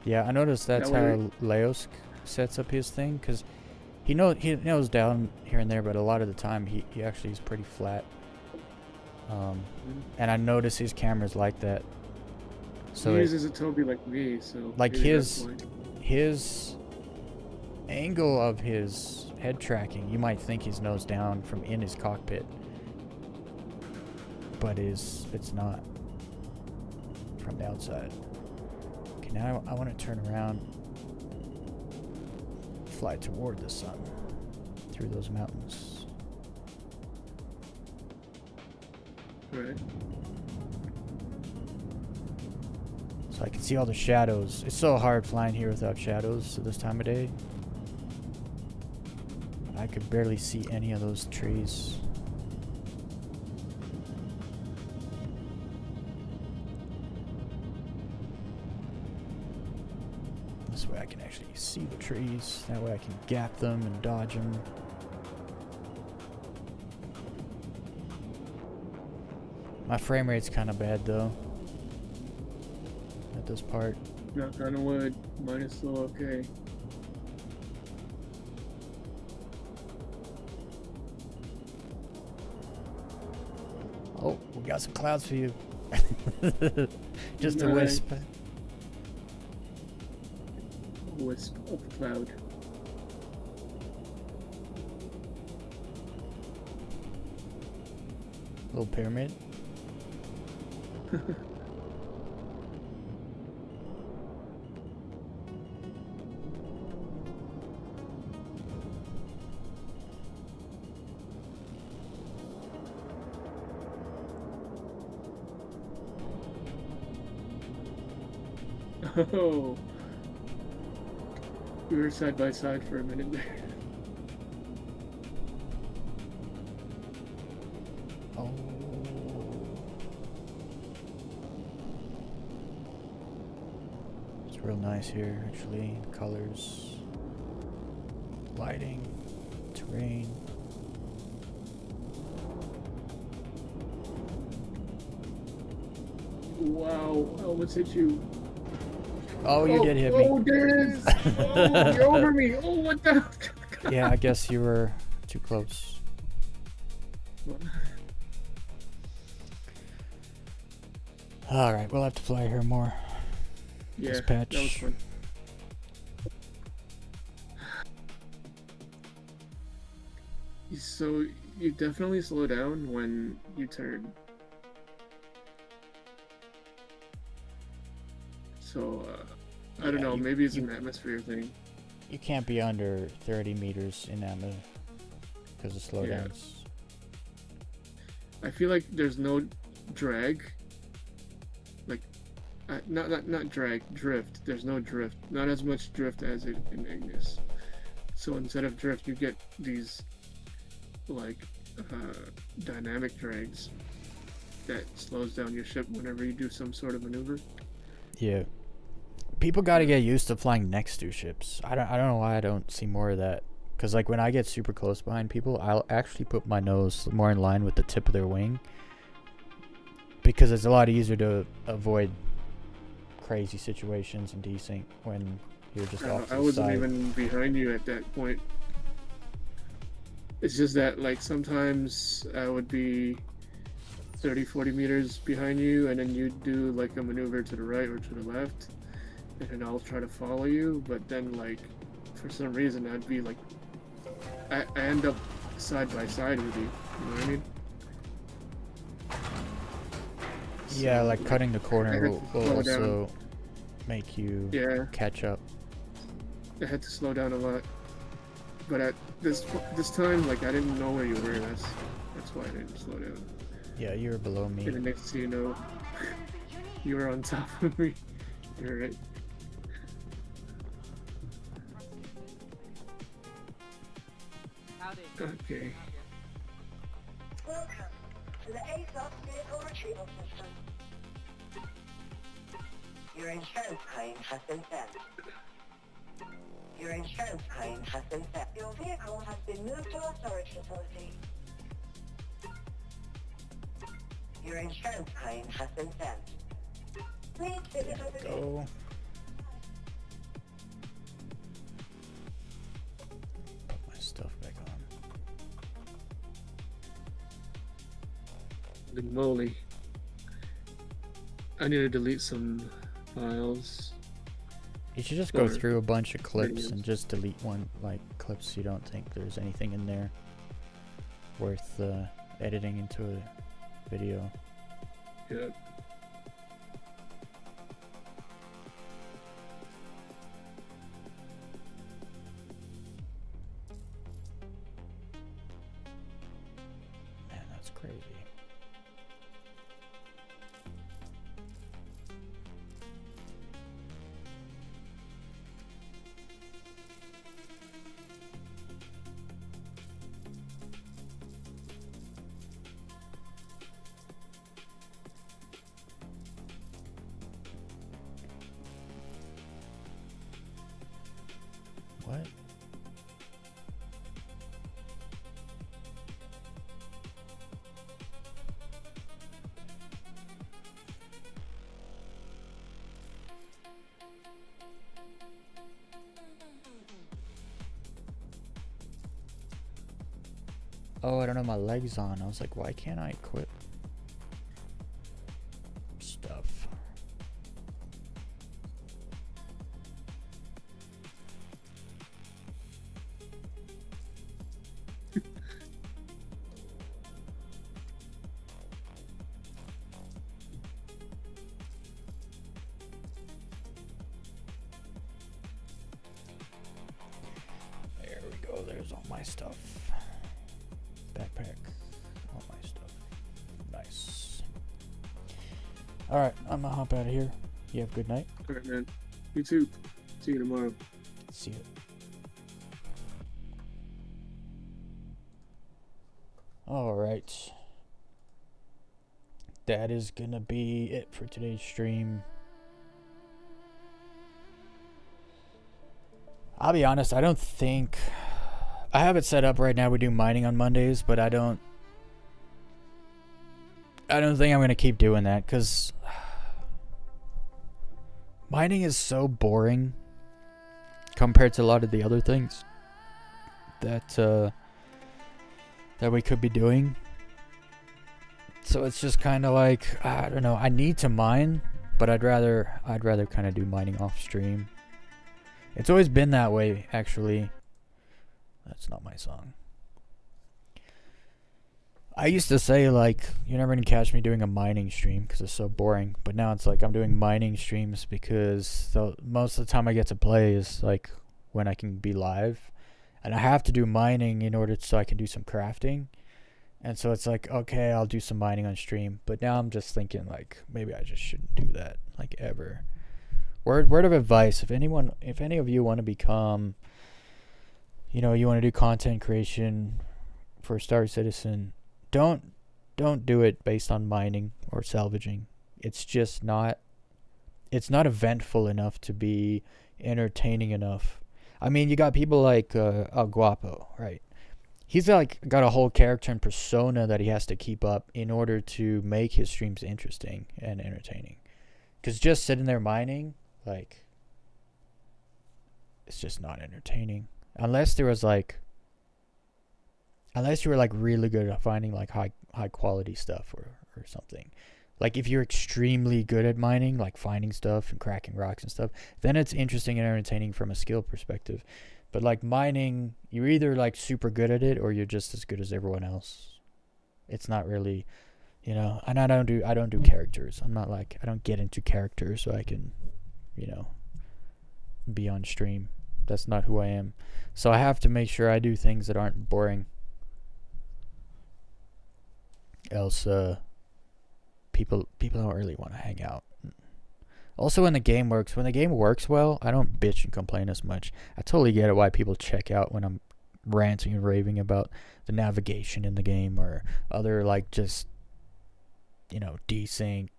Speaker 1: Yeah, I noticed that's
Speaker 8: That way-
Speaker 1: how Leosk sets up his thing, because he knows down here and there, but a lot of the time he actually is pretty flat. And I notice his camera's like that. So
Speaker 8: He uses a Toby like me, so
Speaker 1: like
Speaker 8: maybe that's
Speaker 1: his angle of his head tracking, you might think he's nose down from in his cockpit, but it's not from the outside. Okay, now I want to turn around, fly toward the sun through those mountains.
Speaker 8: Right.
Speaker 1: So I can see all the shadows. It's so hard flying here without shadows at this time of day. I could barely see any of those trees. This way I can actually see the trees. That way I can gap them and dodge them. My frame rate's kind of bad though. At this part.
Speaker 8: Knock on wood. Mine is still okay.
Speaker 1: Oh, we got some clouds for you. Just a
Speaker 8: Nice.
Speaker 1: wisp.
Speaker 8: Wisp of cloud.
Speaker 1: Little pyramid.
Speaker 8: Oh. We were side by side for a minute there.
Speaker 1: Oh. It's real nice here, actually. Colors, lighting, terrain.
Speaker 8: Wow, I almost hit you.
Speaker 1: Oh, you did hit me.
Speaker 8: Oh, Dennis! Oh, you're over me! Oh, what the?
Speaker 1: Yeah, I guess you were too close. Alright, we'll have to fly here more.
Speaker 8: Yeah,
Speaker 1: Dispatch.
Speaker 8: that was fun. So, you definitely slow down when you turn. So, I don't
Speaker 1: Yeah,
Speaker 8: know,
Speaker 1: you-
Speaker 8: maybe it's
Speaker 1: you-
Speaker 8: an atmosphere thing.
Speaker 1: You can't be under 30 meters in AMA because of
Speaker 8: Yeah.
Speaker 1: slowdowns.
Speaker 8: I feel like there's no drag. Like, not drag, drift. There's no drift. Not as much drift as in Ignis. So instead of drift, you get these, like, dynamic drags that slows down your ship whenever you do some sort of maneuver.
Speaker 1: Yeah. People got to get used to flying next to ships. I don't know why I don't see more of that. Because, like, when I get super close behind people, I'll actually put my nose more in line with the tip of their wing. Because it's a lot easier to avoid crazy situations and desync when You're just off to
Speaker 8: I
Speaker 1: the
Speaker 8: wasn't
Speaker 1: side.
Speaker 8: even behind you at that point. It's just that, like, sometimes I would be 30, 40 meters behind you, and then you'd do, like, a maneuver to the right or to the left, and then I'll try to follow you, but then, like, for some reason, I'd be, like, I end up side by side with you, you know what I mean?
Speaker 1: Yeah,
Speaker 8: So,
Speaker 1: like cutting the
Speaker 8: I
Speaker 1: corner
Speaker 8: had
Speaker 1: will,
Speaker 8: to
Speaker 1: will
Speaker 8: slow
Speaker 1: also
Speaker 8: down.
Speaker 1: make you
Speaker 8: Yeah,
Speaker 1: catch up.
Speaker 8: I had to slow down a lot. But at this time, like, I didn't know where you were. That's why I didn't slow down.
Speaker 1: Yeah, you were below me.
Speaker 8: And the next thing you know, you were on top of me. You're right.
Speaker 7: Howdy.
Speaker 8: Okay.
Speaker 6: Welcome to the HOSAS vehicle retrieval system. Your insurance claim has been sent. Your insurance claim has been sent. Your vehicle has been moved to a storage facility. Your insurance claim has been sent. Please visit us again.
Speaker 1: Go. Put my stuff back on.
Speaker 8: Holy moly. I need to delete some files.
Speaker 1: You should just go
Speaker 8: Or
Speaker 1: through a bunch of clips
Speaker 8: videos.
Speaker 1: and just delete one, like, clips you don't think there's anything in there worth editing into a video.
Speaker 8: Yeah.
Speaker 1: Man, that's crazy. What? Oh, I don't have my legs on. I was like, why can't I equip stuff? There we go. There's all my stuff. Backpack. All my stuff. Nice. Alright, I'm gonna hop out of here. You have a good night.
Speaker 8: Alright, man. You too. See you tomorrow.
Speaker 1: See you. Alright. That is gonna be it for today's stream. I'll be honest, I don't think... I have it set up right now. We do mining on Mondays, but I don't think I'm gonna keep doing that, because mining is so boring compared to a lot of the other things that that we could be doing. So it's just kind of like, I don't know. I need to mine, but I'd rather kind of do mining off stream. It's always been that way, actually. That's not my song. I used to say, like, you're never going to catch me doing a mining stream because it's so boring. But now it's like I'm doing mining streams because most of the time I get to play is, like, when I can be live. And I have to do mining in order so I can do some crafting. And so it's like, okay, I'll do some mining on stream. But now I'm just thinking, like, maybe I just shouldn't do that, like, ever. Word of advice, if any of you want to become... you know, you want to do content creation for Star Citizen, don't do it based on mining or salvaging. It's just not eventful enough to be entertaining enough. I mean, you got people like El Guapo, right? He's like got a whole character and persona that he has to keep up in order to make his streams interesting and entertaining. Because just sitting there mining, like, it's just not entertaining. Unless there was like, unless you were like really good at finding like high quality stuff or something. Like if you're extremely good at mining, like finding stuff and cracking rocks and stuff, then it's interesting and entertaining from a skill perspective. But like mining, you're either like super good at it or you're just as good as everyone else. It's not really, you know, and I don't do characters. I'm not like, I don't get into characters so I can, you know, be on stream. That's not who I am. So I have to make sure I do things that aren't boring. Else people don't really want to hang out. Also, when the game works well, I don't bitch and complain as much. I totally get it why people check out when I'm ranting and raving about the navigation in the game or other like just, you know, desync,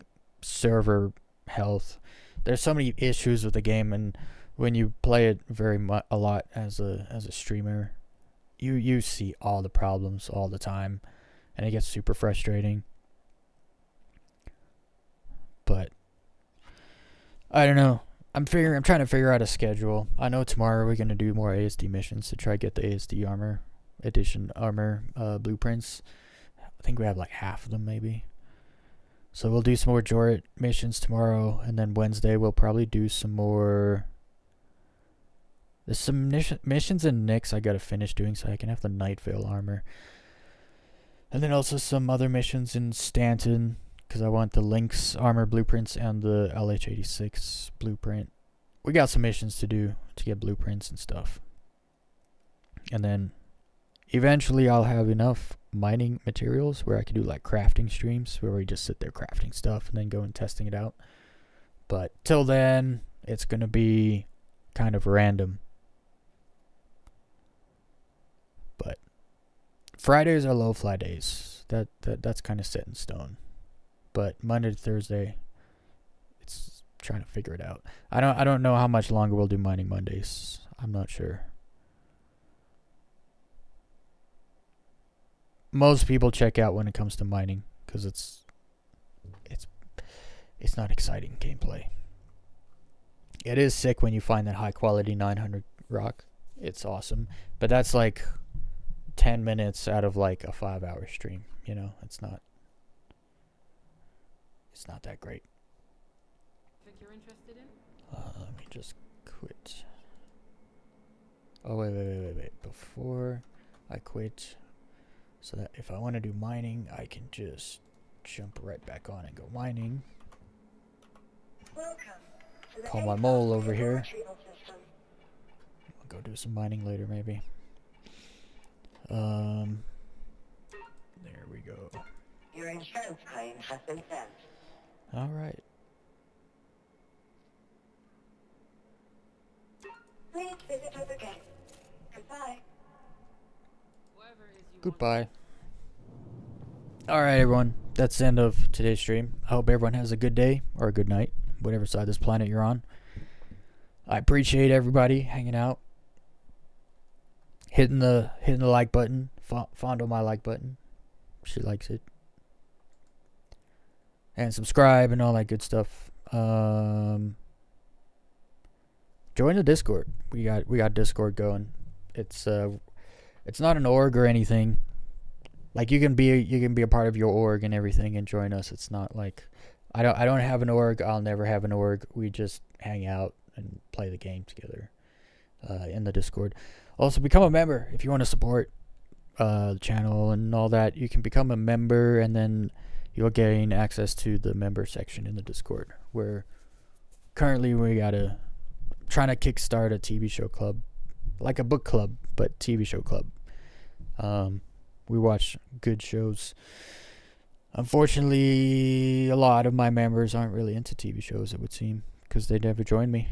Speaker 1: server health. There's so many issues with the game, and when you play it a lot as a streamer, you see all the problems all the time, and it gets super frustrating. But I don't know. I'm trying to figure out a schedule. I know tomorrow we're gonna do more ASD missions to try to get the ASD armor blueprints. I think we have like half of them maybe. So we'll do some more Jorrit missions tomorrow, and then Wednesday we'll probably do some more. There's some missions in Nyx I gotta finish doing so I can have the Night Veil armor. And then also some other missions in Stanton, because I want the Lynx armor blueprints and the LH86 blueprint. We got some missions to do to get blueprints and stuff. And then eventually I'll have enough mining materials where I can do like crafting streams where we just sit there crafting stuff and then go and testing it out. But till then, it's going to be kind of random. But Fridays are low fly days. That's kind of set in stone. But Monday to Thursday, it's trying to figure it out. I don't know how much longer we'll do mining Mondays. I'm not sure. Most people check out when it comes to mining because it's not exciting gameplay. It is sick when you find that high quality 900 rock. It's awesome, but that's like 10 minutes out of like a 5-hour stream. You know, it's not that great.
Speaker 7: Think you're interested in?
Speaker 1: Let me just quit. Oh, wait. Before I quit, so that if I want to do mining, I can just jump right back on and go mining. Call my mole over here. I'll go do some mining later, maybe. There we go.
Speaker 6: Your insurance claim has been sent.
Speaker 1: All right.
Speaker 6: Please visit us again. Goodbye.
Speaker 1: Goodbye. All right, everyone. That's the end of today's stream. I hope everyone has a good day or a good night, whatever side of this planet you're on. I appreciate everybody hanging out, hitting the like button, fondle my like button. She likes it. And subscribe and all that good stuff. Join the Discord. We got Discord going. It's not an org or anything. Like you can be a part of your org and everything and join us. It's not like I don't have an org. I'll never have an org. We just hang out and play the game together in the Discord. Also, become a member if you want to support the channel and all that. You can become a member, and then you'll gain access to the member section in the Discord, where currently trying to kickstart a TV show club, like a book club, but TV show club. We watch good shows. Unfortunately, a lot of my members aren't really into TV shows, it would seem, because they never joined me.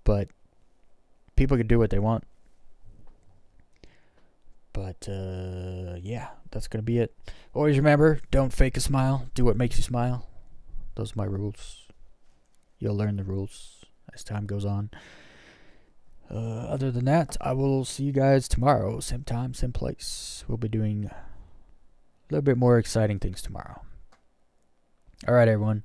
Speaker 1: But people can do what they want. But, yeah, that's going to be it. Always remember, don't fake a smile. Do what makes you smile. Those are my rules. You'll learn the rules as time goes on. Other than that, I will see you guys tomorrow. Same time, same place. We'll be doing a little bit more exciting things tomorrow. All right, everyone.